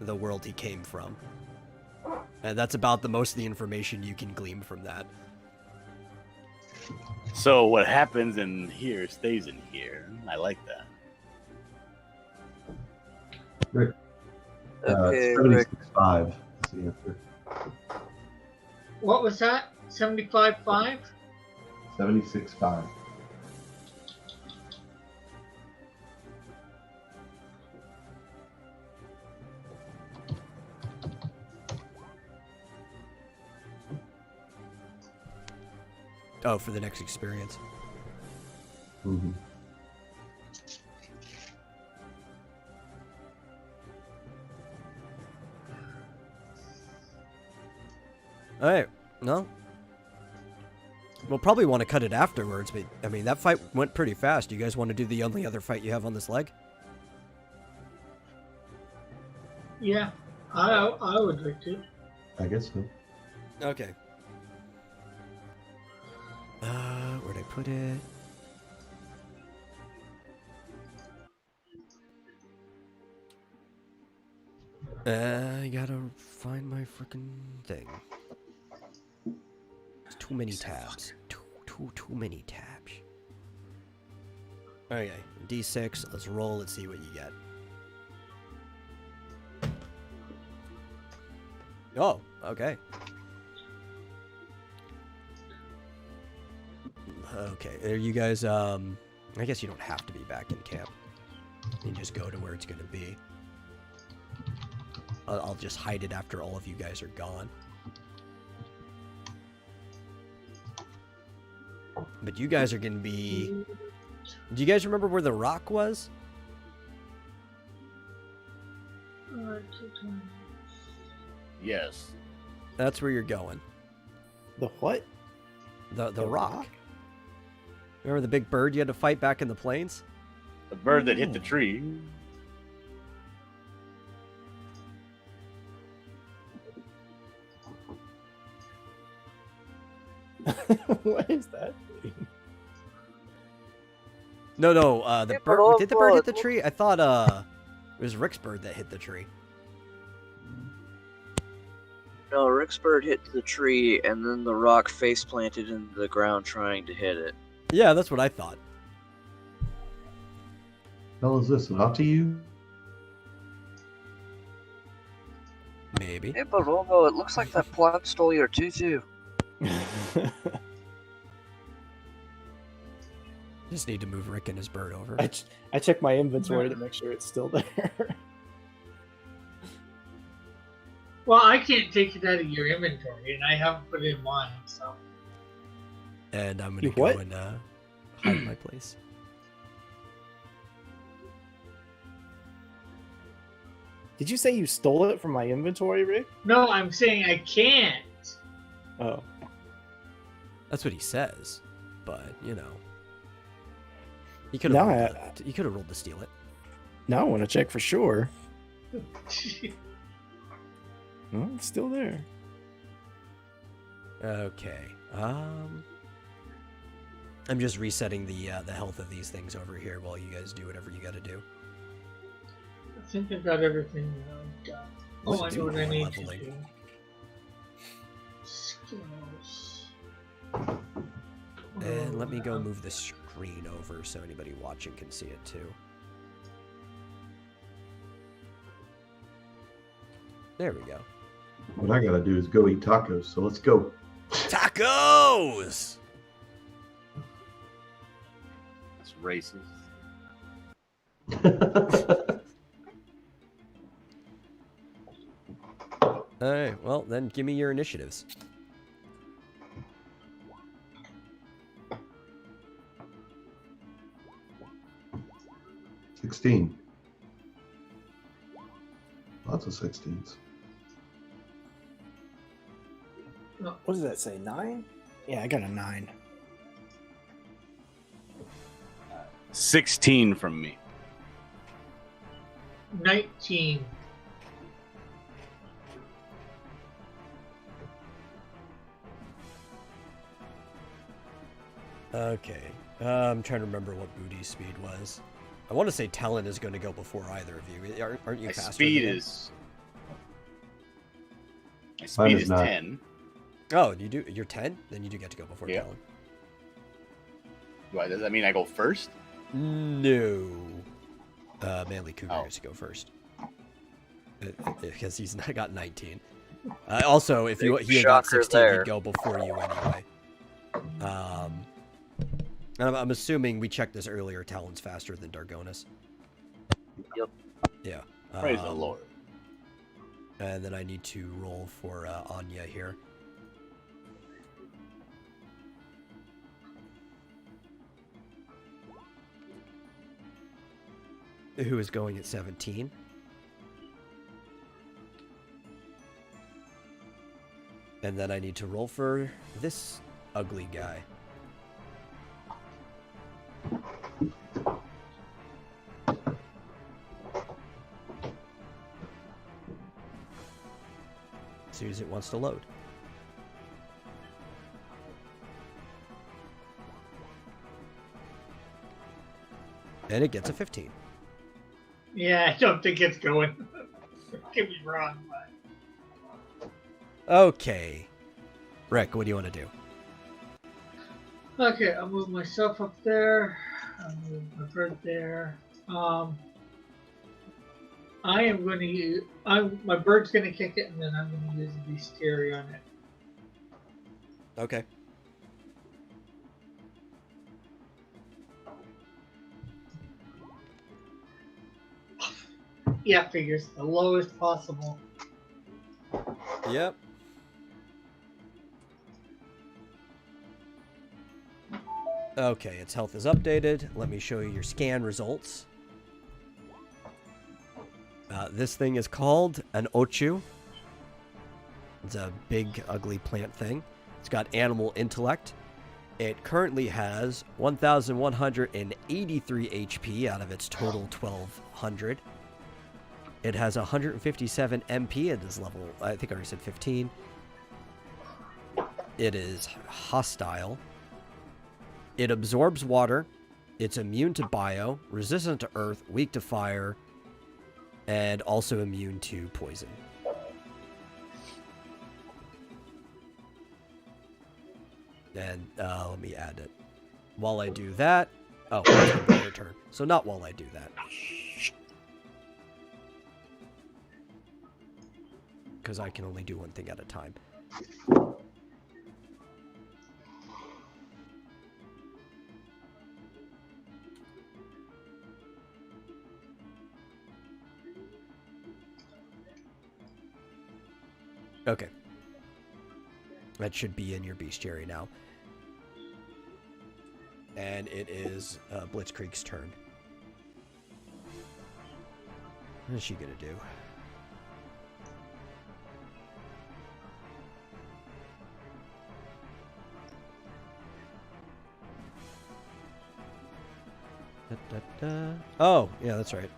the world he came from. And that's about the most of the information you can glean from that. So what happens in here stays in here. I like that. Rick. Okay, Rick. 76.5 is the answer. What was that? 75.5? 76.5. Oh, for the next experience. Mm-hmm. Alright, no. We'll probably want to cut it afterwards, but, I mean, that fight went pretty fast. You guys want to do the only other fight you have on this leg? Yeah, I would like to. I guess so. Okay. Where'd I put it? I gotta find my freaking thing. It's too many tabs. Too many tabs. Okay, D6. Let's roll. Let's see what you get. Oh, okay. Okay, are you guys, I guess you don't have to be back in camp. You just go to where it's gonna be. I'll just hide it after all of you guys are gone. But you guys are gonna be... Do you guys remember where the rock was? Yes. That's where you're going. The what? The rock. Remember the big bird you had to fight back in the plains? The bird that hit the tree. What is that thing? No, the Yeah, bird. but Did the bird hit the also- tree? I thought it was Rick's bird that hit the tree. No, Rick's bird hit the tree, and then the rock face planted into the ground trying to hit it. Yeah, that's what I thought. Hell is this, not to you? Maybe. Hey, but Robo, it looks like that plant stole your tutu. Just need to move Rick and his bird over. I check my inventory to make sure it's still there. Well, I can't take it out of your inventory, and I haven't put it in mine, so. And I'm You gonna go what? and hide my place. Did you say you stole it from my inventory, Rick? No, I'm saying I can't. Oh. That's what he says, but you know, you could No, have rolled to steal it. Now I want to check for sure. No, it's still there. Okay. I'm just resetting the health of these things over here while you guys do whatever you got to do. I think I got everything done. Oh, I Let's know do what I need to leveling. do. Skills. And let me go move the screen over so anybody watching can see it too. There we go. What I gotta do is go eat tacos, so let's go. Tacos! It's racist. Alright, well, then give me your initiatives. $16. Lots of 16s. What does that say? 9? Yeah, I got a 9. 16 from me. 19. Okay. I'm trying to remember what Booty's speed was. I want to say Talon is going to go before either of you. Aren't you My faster? speed than him? is. My Mine speed is is not. 10. Oh, you do. You're 10. Then you do get to go before Yeah. Talon. Why, does that mean I go first? No. Manly Cougar Oh. gets to go first because he's not got 19. Also, if he had got Shocker 16, there. he'd go before you anyway. And I'm assuming we checked this earlier. Talon's faster than Dargonis. Yep. Yeah. Praise the Lord. And then I need to roll for Anya here. Who is going at 17. And then I need to roll for this ugly guy. As soon as it wants to load. And it gets a 15. Yeah, I don't think it's going. Get me wrong, but Okay. Rick, what do you want to do? okay, I'll move myself up there. I'll move my bird there. I am going to use. My bird's going to kick it, and then I'm going to use the bestiary on it. Okay. Yeah, figures the lowest possible. Yep. Okay, its health is updated. Let me show you your scan results. This thing is called an Ochu. It's a big, ugly plant thing. It's got animal intellect. It currently has 1,183 HP out of its total 1,200. It has 157 MP at this level. I think I already said 15. It is hostile. It absorbs water. It's immune to bio, resistant to earth, weak to fire, and also immune to poison. And let me add it. While I do that... Oh, it's your turn. So not while I do that. Because I can only do one thing at a time. Okay. That should be in your bestiary now. And it is Blitzkrieg's turn. What is she gonna do? Oh, yeah, that's right.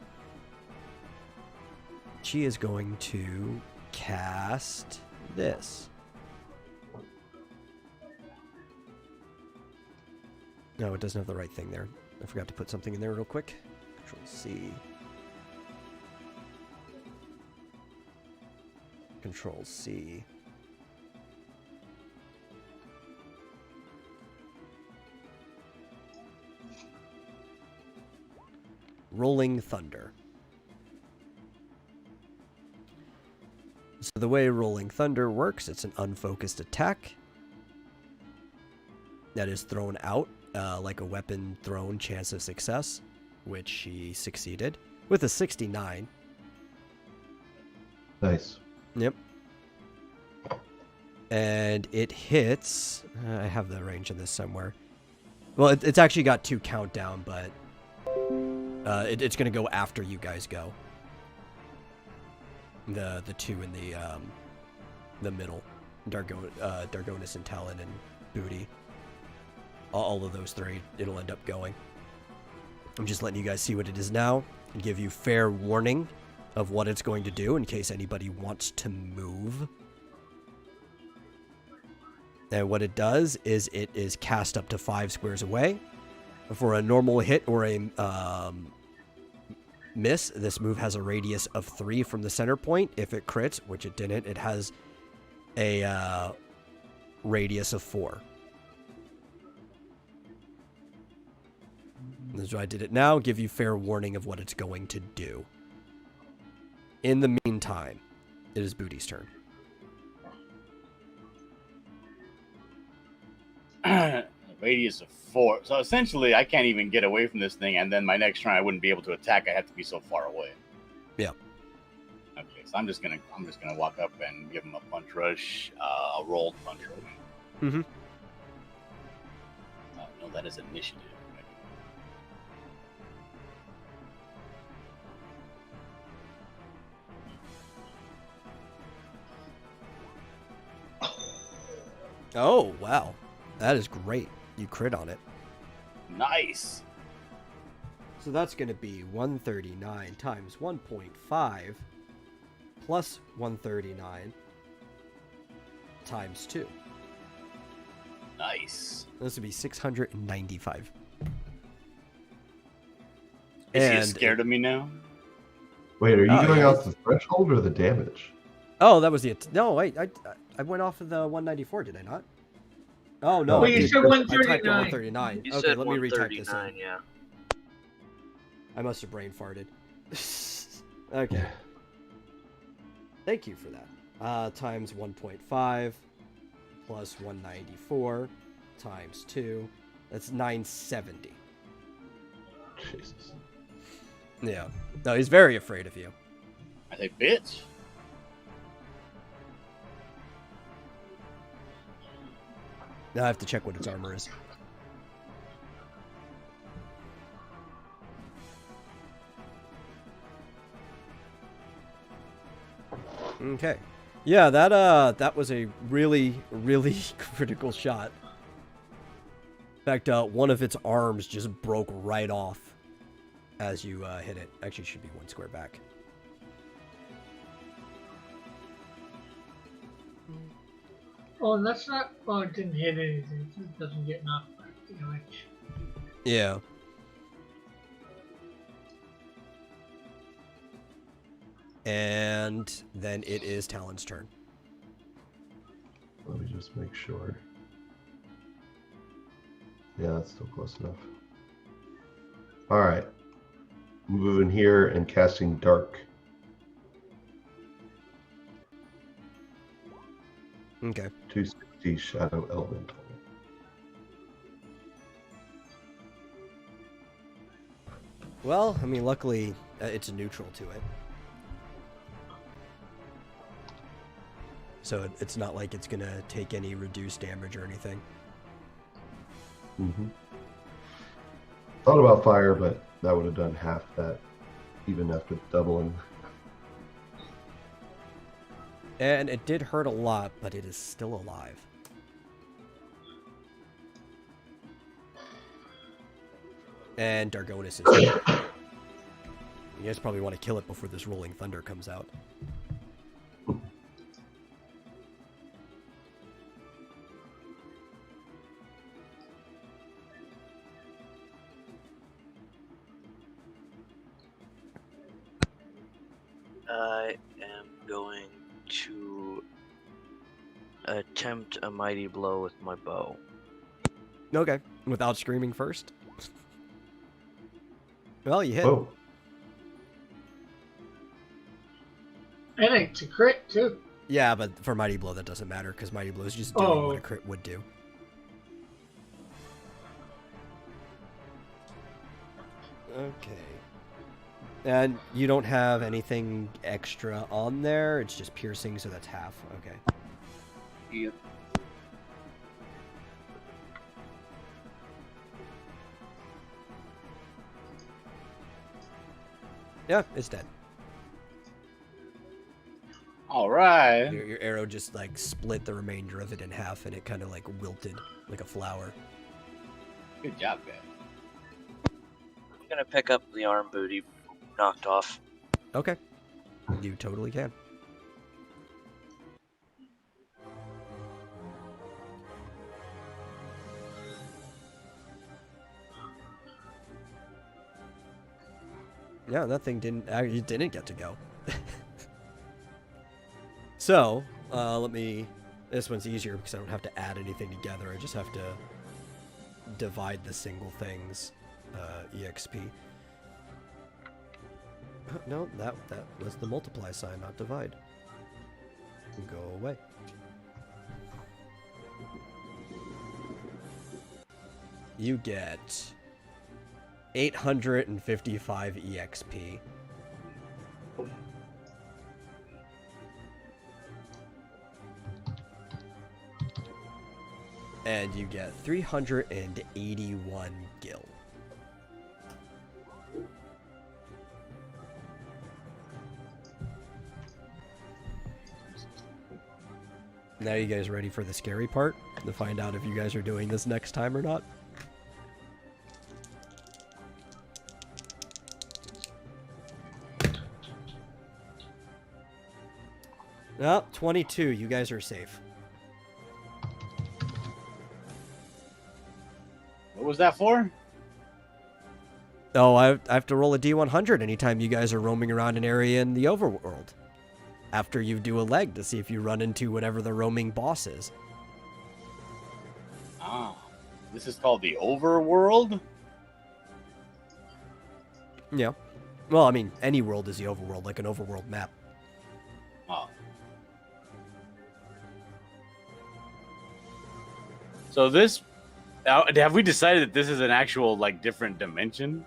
She is going to cast this. No, it doesn't have the right thing there. I forgot to put something in there real quick. Control C. Control C. Rolling Thunder. So the way Rolling Thunder works, it's an unfocused attack. that is thrown out, like a weapon thrown chance of success, which she succeeded with a 69. Nice. Yep. And it hits. I have the range of this somewhere. Well, it's actually got 2 countdown, but it's going to go after you guys go. The 2 in the middle, Dargonis and Talon and Booty. All of those 3, it'll end up going. I'm just letting you guys see what it is now and give you fair warning of what it's going to do in case anybody wants to move. And what it does is it is cast up to 5 squares away. For a normal hit or a miss, this move has a radius of 3 from the center point. If it crits, which it didn't, it has a radius of 4. This is why I did it now, give you fair warning of what it's going to do. In the meantime, it is Booty's turn. Radius of 4. So essentially, I can't even get away from this thing, and then my next turn I wouldn't be able to attack. I have to be so far away. Yeah. Okay, so I'm just gonna walk up and give him a punch rush, a rolled punch rush. Mm-hmm. No, that is initiative. Oh, wow. That is great. You crit on it. Nice. So that's going to be 139 times 1.5 plus 139 times 2. Nice. This would be 695. Is he And scared of me now? Wait, are you Oh, going yeah. off the threshold or the damage? Oh, that was the... No, wait. I went off of the 194, did I not? Oh, no. Well, I you did. said I typed in 139. 139. You Okay, said let me retype this 139, in. yeah. I must have brain farted. Okay. Thank you for that. Times 1.5 plus 194 times 2. That's 970. Jesus. Yeah. No, he's very afraid of you. I say, bitch. Now I have to check what its armor is. Okay. Yeah, that was a really, really critical shot. In fact, one of its arms just broke right off as you hit it. Actually, it should be 1 square back. Oh, and that's not. Oh, it didn't hit anything. It doesn't get knocked back damage. Yeah. And then it is Talon's turn. Let me just make sure. Yeah, that's still close enough. All right. Moving here and casting Dark. Okay. 260 Shadow Elemental. Well, I mean, luckily, it's neutral to it. So it's not like it's going to take any reduced damage or anything. Mm-hmm. Thought about fire, but that would have done half that, even after doubling. And it did hurt a lot, but it is still alive. And Dargonis is dead. You guys probably want to kill it before this rolling thunder comes out. I am going to attempt a mighty blow with my bow. Okay. Without screaming first? Well, you hit. Oh, And it's a crit too. Yeah, but for Mighty Blow, that doesn't matter, because Mighty Blow is just doing what Oh. a crit would do. Okay. And you don't have anything extra on there? It's just piercing, so that's half. Okay. Yep. Yeah, it's dead. All right. Your arrow just like split the remainder of it in half, and it kind of like wilted like a flower. Good job, guys. I'm gonna pick up the arm booty knocked off. Okay. You totally can. Yeah, that thing didn't get to go. So, this one's easier because I don't have to add anything together. I just have to divide the single things, EXP. No, that was the multiply sign, not divide. Go away. You get 855 EXP. And you get 381 gil. Now you guys ready for the scary part? To find out if you guys are doing this next time or not? No, 22. You guys are safe. What was that for? Oh, I have to roll a D100 anytime you guys are roaming around an area in the overworld. After you do a leg to see if you run into whatever the roaming boss is. Ah, this is called the overworld? Yeah. Well, I mean, any world is the overworld, like an overworld map. Oh. So this... have we decided that this is an actual, like, different dimension?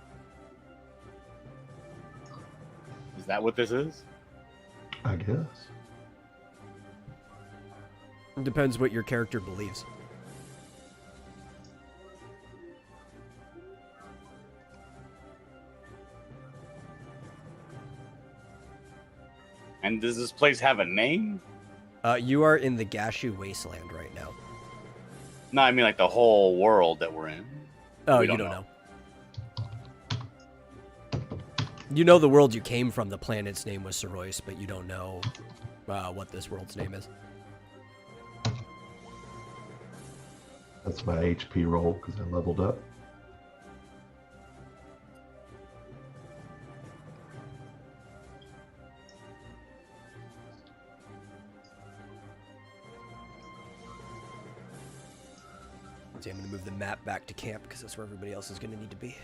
Is that what this is? I guess. It depends what your character believes. And does this place have a name? You are in the Gashu Wasteland right now. No, I mean like the whole world that we're in. Oh, We you don't don't know. You know the world you came from, the planet's name was Sorois, but you don't know what this world's name is. That's my HP roll because I leveled up. See, I'm going to move the map back to camp because that's where everybody else is going to need to be.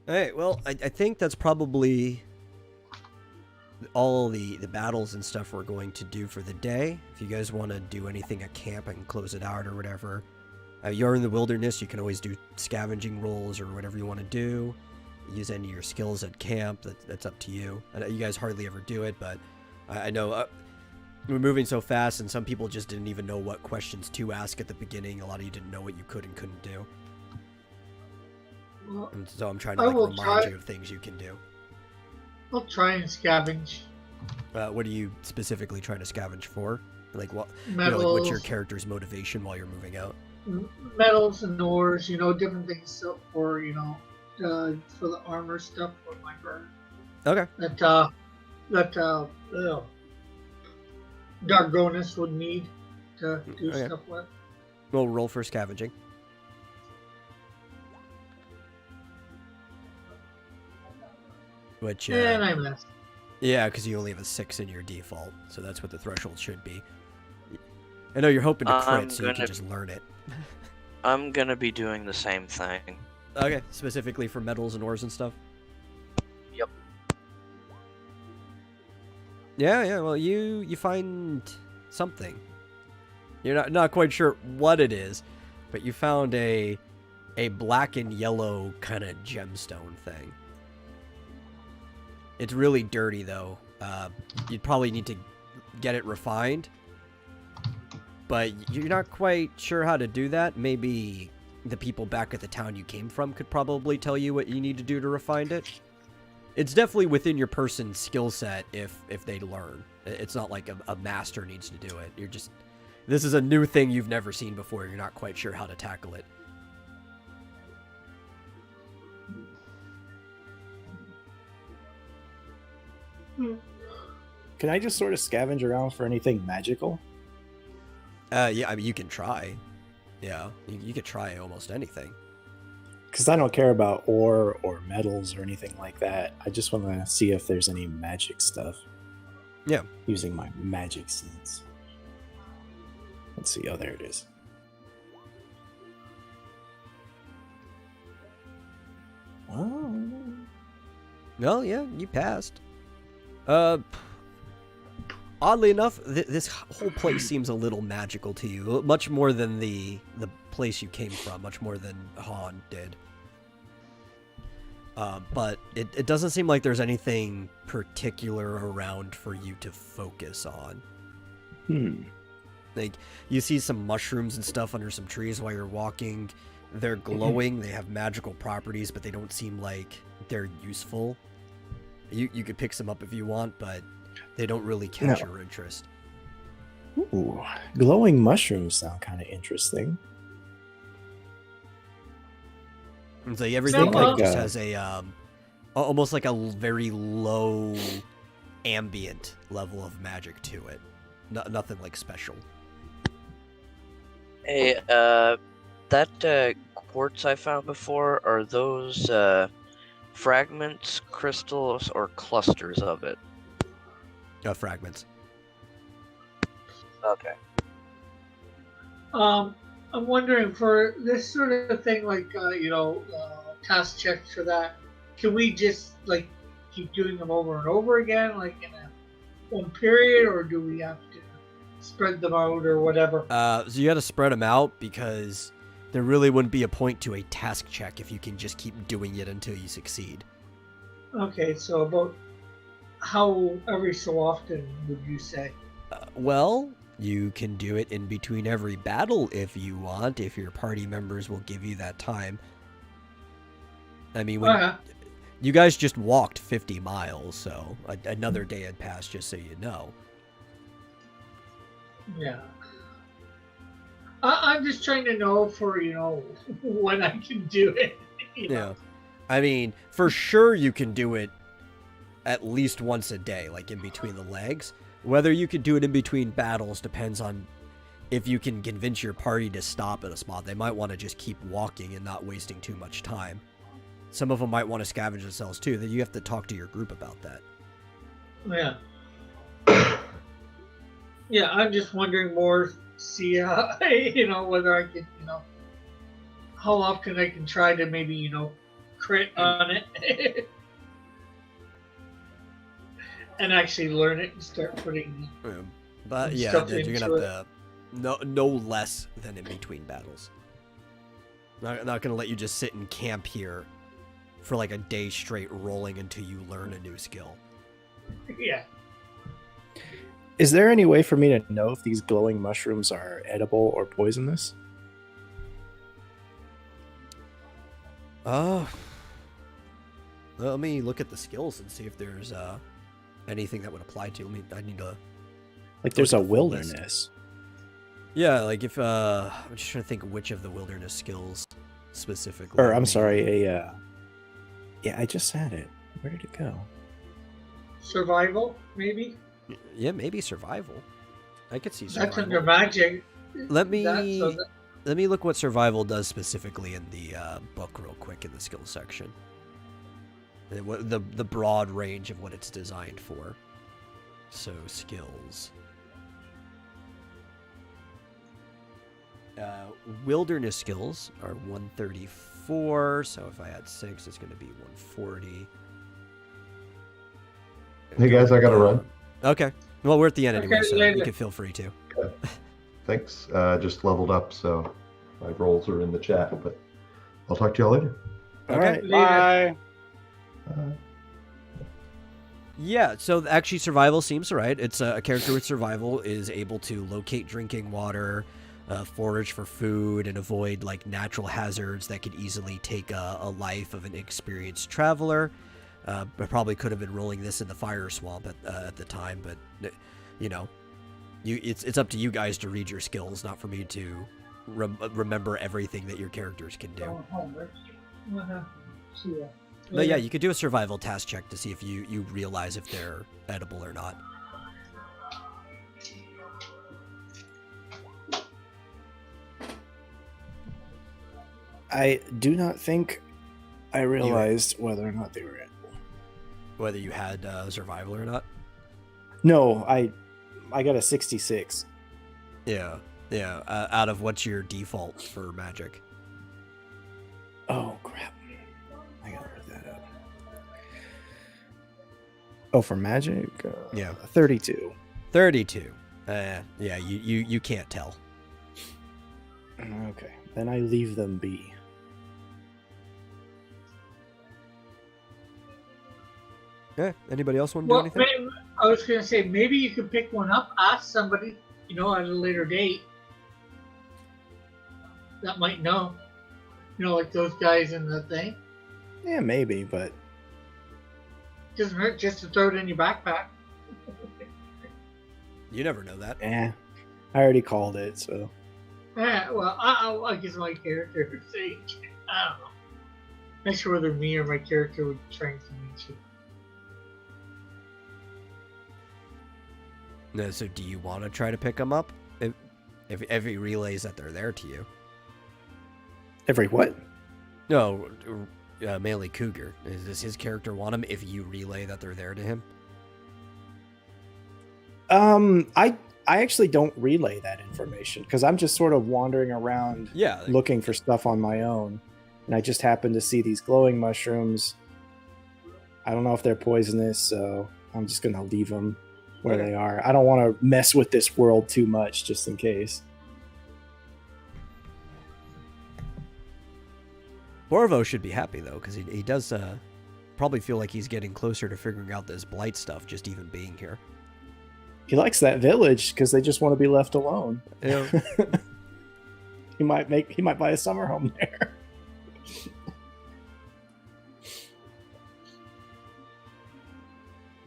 All right, well, I think that's probably all the battles and stuff we're going to do for the day. If you guys want to do anything at camp, I can close it out or whatever. You're in the wilderness, you can always do scavenging rolls or whatever you want to do. Use any of your skills at camp, that's up to you. I know you guys hardly ever do it, but I know we're moving so fast and some people just didn't even know what questions to ask at the beginning. A lot of you didn't know what you could and couldn't do. Well, And so I'm trying to I will remind try- you of things you can do. I'll try and scavenge What are you specifically trying to scavenge for? Like what? metals, Like what's your character's motivation while you're moving out? metals and ores, different things for, for the armor stuff for my burn. Okay. Dargonus would need to do Okay. stuff with. We'll roll for scavenging. Which, And I missed. yeah, because you only have a 6 in your default, so that's what the threshold should be. I know you're hoping to I'm crit, so you can gonna- just learn it. I'm gonna be doing the same thing. Okay, specifically for metals and ores and stuff? Yep. Yeah, well, you find something. You're not quite sure what it is, but you found a black and yellow kind of gemstone thing. It's really dirty, though. You'd probably need to get it refined, but you're not quite sure how to do that. Maybe the people back at the town you came from could probably tell you what you need to do to refine it. It's definitely within your person's skill set if they learn. It's not like a master needs to do it. You're just... This is a new thing you've never seen before. You're not quite sure how to tackle it. Can I just sort of scavenge around for anything magical? Yeah, I mean, you can try. Yeah, you could try almost anything. Because I don't care about ore or metals or anything like that. I just want to see if there's any magic stuff. Yeah. Using my magic sense. Let's see. Oh, there it is. Oh. Well, yeah, you passed. Oddly enough, this whole place seems a little magical to you, much more than the place you came from, much more than Han did. But it doesn't seem like there's anything particular around for you to focus on. Like, you see some mushrooms and stuff under some trees while you're walking. They're glowing, they have magical properties, but they don't seem like they're useful. You could pick some up if you want, but they don't really catch your interest. Ooh, glowing mushrooms sound kind of interesting. It's like everything So, like just has a almost like a very low ambient level of magic to it. Nothing like special. Hey, that quartz I found before, are those fragments, crystals, or clusters of it? Fragments. Okay. I'm wondering for this sort of thing, like task checks for that. Can we just like keep doing them over and over again, like in a one period, or do we have to spread them out or whatever? So you got to spread them out because there really wouldn't be a point to a task check if you can just keep doing it until you succeed. Okay, so about how every so often would you say? Well, you can do it in between every battle if you want, if your party members will give you that time. I mean, you guys just walked 50 miles, so another day had passed, just so you know. Yeah. I'm just trying to know for, when I can do it. Yeah. I mean, for sure you can do it at least once a day, like in between the legs. Whether you can do it in between battles depends on if you can convince your party to stop at a spot. They might want to just keep walking and not wasting too much time. Some of them might want to scavenge themselves too. Then you have to talk to your group about that. Yeah. Yeah, I'm just wondering more, see, whether I can, how often I can try to maybe, crit on it. And actually learn it and start putting But yeah, stuff you're into gonna have to no less than in between battles. Not gonna let you just sit and camp here for like a day straight rolling until you learn a new skill. Yeah. Is there any way for me to know if these glowing mushrooms are edible or poisonous? Let me look at the skills and see if there's anything that would apply to. I need to. Like, there's a Look at the full list. wilderness. Yeah, like if I'm just trying to think which of the wilderness skills specifically. Or, I'm sorry, yeah, I just had it. Where did it go? Survival, maybe? Yeah, maybe survival. I could see That's survival. under magic. Let me That- so let me look what survival does specifically in the book real quick in the skill section. The broad range of what it's designed for. So skills. Wilderness skills are 134. So if I add 6, it's going to be 140. Hey guys, I gotta run. Okay. Well, we're at the end Okay, anyway, so later. you can feel free to. Thanks. Just leveled up, so my rolls are in the chat, but I'll talk to y'all later. All Okay. right. Later. Bye. Yeah, so actually survival seems right. It's a character with survival is able to locate drinking water, forage for food, and avoid like natural hazards that could easily take a life of an experienced traveler. I probably could have been rolling this in the fire swamp at the time, but you know, it's up to you guys to read your skills, not for me to remember everything that your characters can do. Going home, right? See ya. But yeah, you could do a survival task check to see if you realize if they're edible or not. I do not think I realized whether or not they were edible. Whether you had survival or not. No, I got a 66. Yeah. Out of what's your default for magic? Oh crap! I gotta look that up. Oh, for magic? Yeah. 32. 32. Yeah, you can't tell. Okay, then I leave them be. Yeah. Anybody else want to do Well, anything? maybe, I was gonna say maybe you could pick one up, ask somebody, at a later date that might know, like those guys in the thing. Yeah, maybe, but Doesn't hurt just to throw it in your backpack. You never know that. I already called it, so. Yeah, well, I guess my character would say, I don't know. Not sure whether me or my character would try to meet you. No, so do you want to try to pick them up? If he relays that they're there to you. Every what? No, Melee Cougar. Does his character want him if you relay that they're there to him? I actually don't relay that information because I'm just sort of wandering around Yeah. looking for stuff on my own. And I just happened to see these glowing mushrooms. I don't know if they're poisonous, so I'm just going to leave them where they are. I don't want to mess with this world too much just in case. Borvo should be happy, though, because he does probably feel like he's getting closer to figuring out this blight stuff just even being here. He likes that village because they just want to be left alone. Yeah. He might buy a summer home there.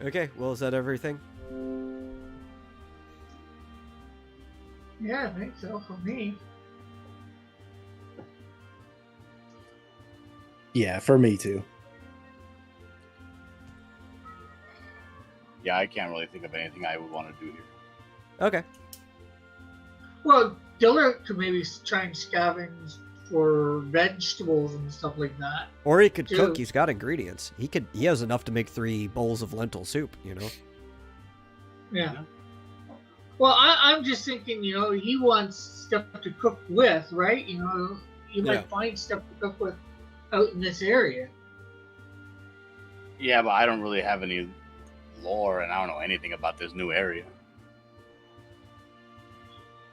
Okay, well, is that everything? Yeah, I think so for me. Yeah, for me too. Yeah, I can't really think of anything I would want to do here. Okay. Well, Dillard could maybe try and scavenge for vegetables and stuff like that. Or he could Dude. cook. He's got ingredients. He has enough to make 3 bowls of lentil soup, Yeah. Well, I'm just thinking, he wants stuff to cook with, right? You Yeah. might find stuff to cook with out in this area. Yeah, but I don't really have any lore, and I don't know anything about this new area.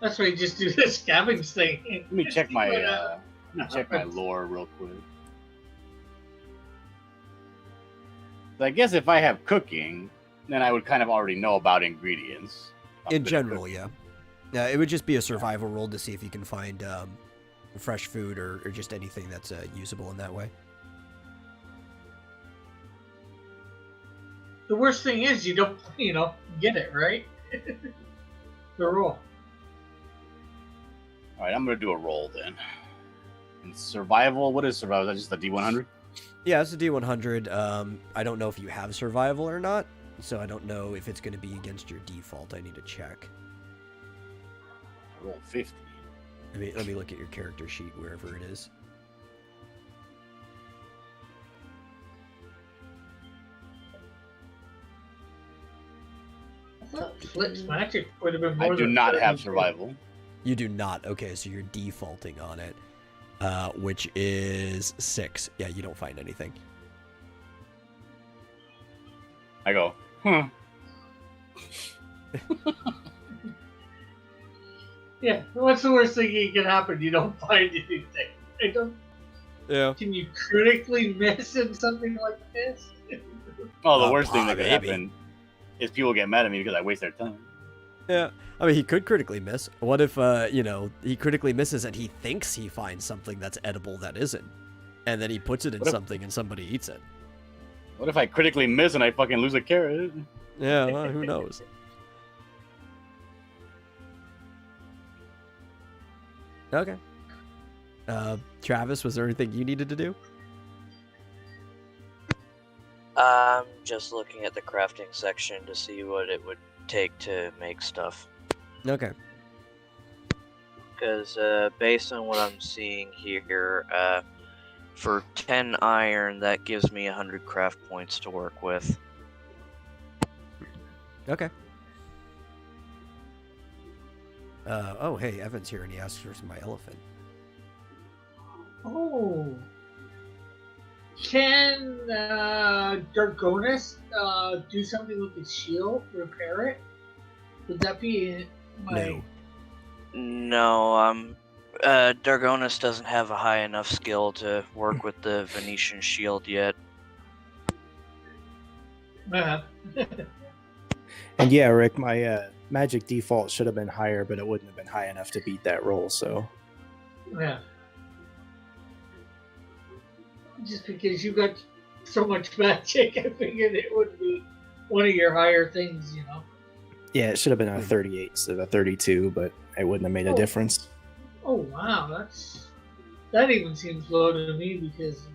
That's why you just do this scavenge thing. Let me check my lore real quick. So I guess if I have cooking, then I would kind of already know about ingredients. In general, yeah. Yeah, it would just be a survival roll to see if you can find fresh food or just anything that's usable in that way. The worst thing is you don't, get it, right? The roll. All right, I'm gonna do a roll then. And survival. What is survival? Is that just a D100? Yeah, it's a D100. I don't know if you have survival or not, so I don't know if it's going to be against your default. I need to check. Roll 50. Let me look at your character sheet wherever it is. I thought Flip's magic would have been more I do than not 30. have survival. You do not. Okay, so you're defaulting on it, which is 6. Yeah, you don't find anything. I go, Yeah, what's the worst thing that can happen? You don't find anything. I don't. Yeah. Can you critically miss in something like this? Oh, the worst thing that could maybe. happen is people get mad at me because I waste their time. Yeah. I mean, he could critically miss. What if, he critically misses and he thinks he finds something that's edible that isn't? And then he puts it in What if- something and somebody eats it. What if I critically miss and I fucking lose a carrot? Yeah, well, who knows? Okay. Travis, was there anything you needed to do? I'm just looking at the crafting section to see what it would take to make stuff. Okay. Because based on what I'm seeing here, for 10 iron, that gives me 100 craft points to work with. Okay. Oh, hey, Evan's here and he asks for my elephant. Oh. Can Dargonis do something with his shield, repair it? Would that be my... No, Dargonis doesn't have a high enough skill to work with the Venetian shield yet. And yeah, Rick, my magic default should have been higher, but it wouldn't have been high enough to beat that roll. So Yeah. Just because you got so much magic, I figured it would be one of your higher things, you know. yeah, it should have been a 38 instead of a 32, but it wouldn't have made a Oh. difference. Oh wow, that even seems low to me because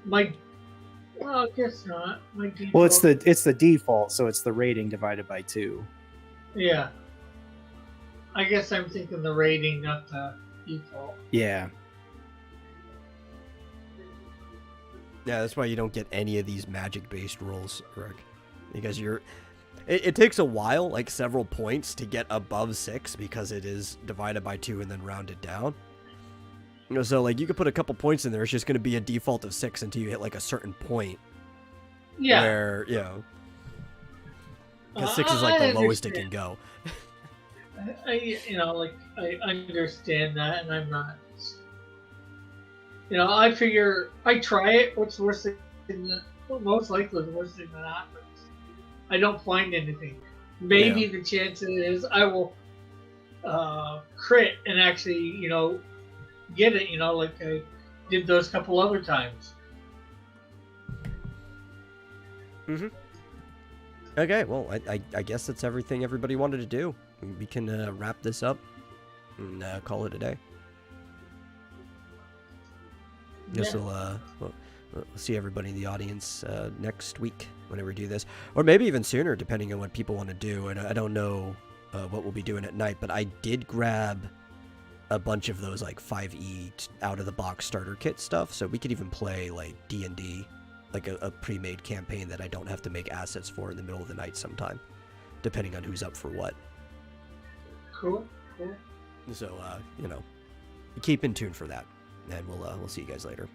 well, I guess not. My default, Well, it's the default, so it's the rating divided by 2. yeah. I guess I'm thinking the rating, not the default. Yeah. Yeah, that's why you don't get any of these magic-based rolls, Rick. Because it takes a while, like several points, to get above 6 because it is divided by 2 and then rounded down. You know, so like you could put a couple points in there, it's just going to be a default of 6 until you hit like a certain point. Yeah. Where, because 6 is like the lowest it can go. I understand that, and I'm not. I figure I try it. What's the worst thing most likely the worst thing that happens? I don't find anything. Maybe the chances is I will crit and actually, get it. Like I did those couple other times. Mm-hmm. Okay, well, I guess that's everything everybody wanted to do. We can wrap this up and call it a day. Guess we'll see everybody in the audience next week whenever we do this, or maybe even sooner, depending on what people want to do. And I don't know what we'll be doing at night, but I did grab a bunch of those like 5e out of the box starter kit stuff, so we could even play like D&D, like a pre-made campaign that I don't have to make assets for in the middle of the night sometime, depending on who's up for what. Cool. So keep in tune for that. And we'll see you guys later.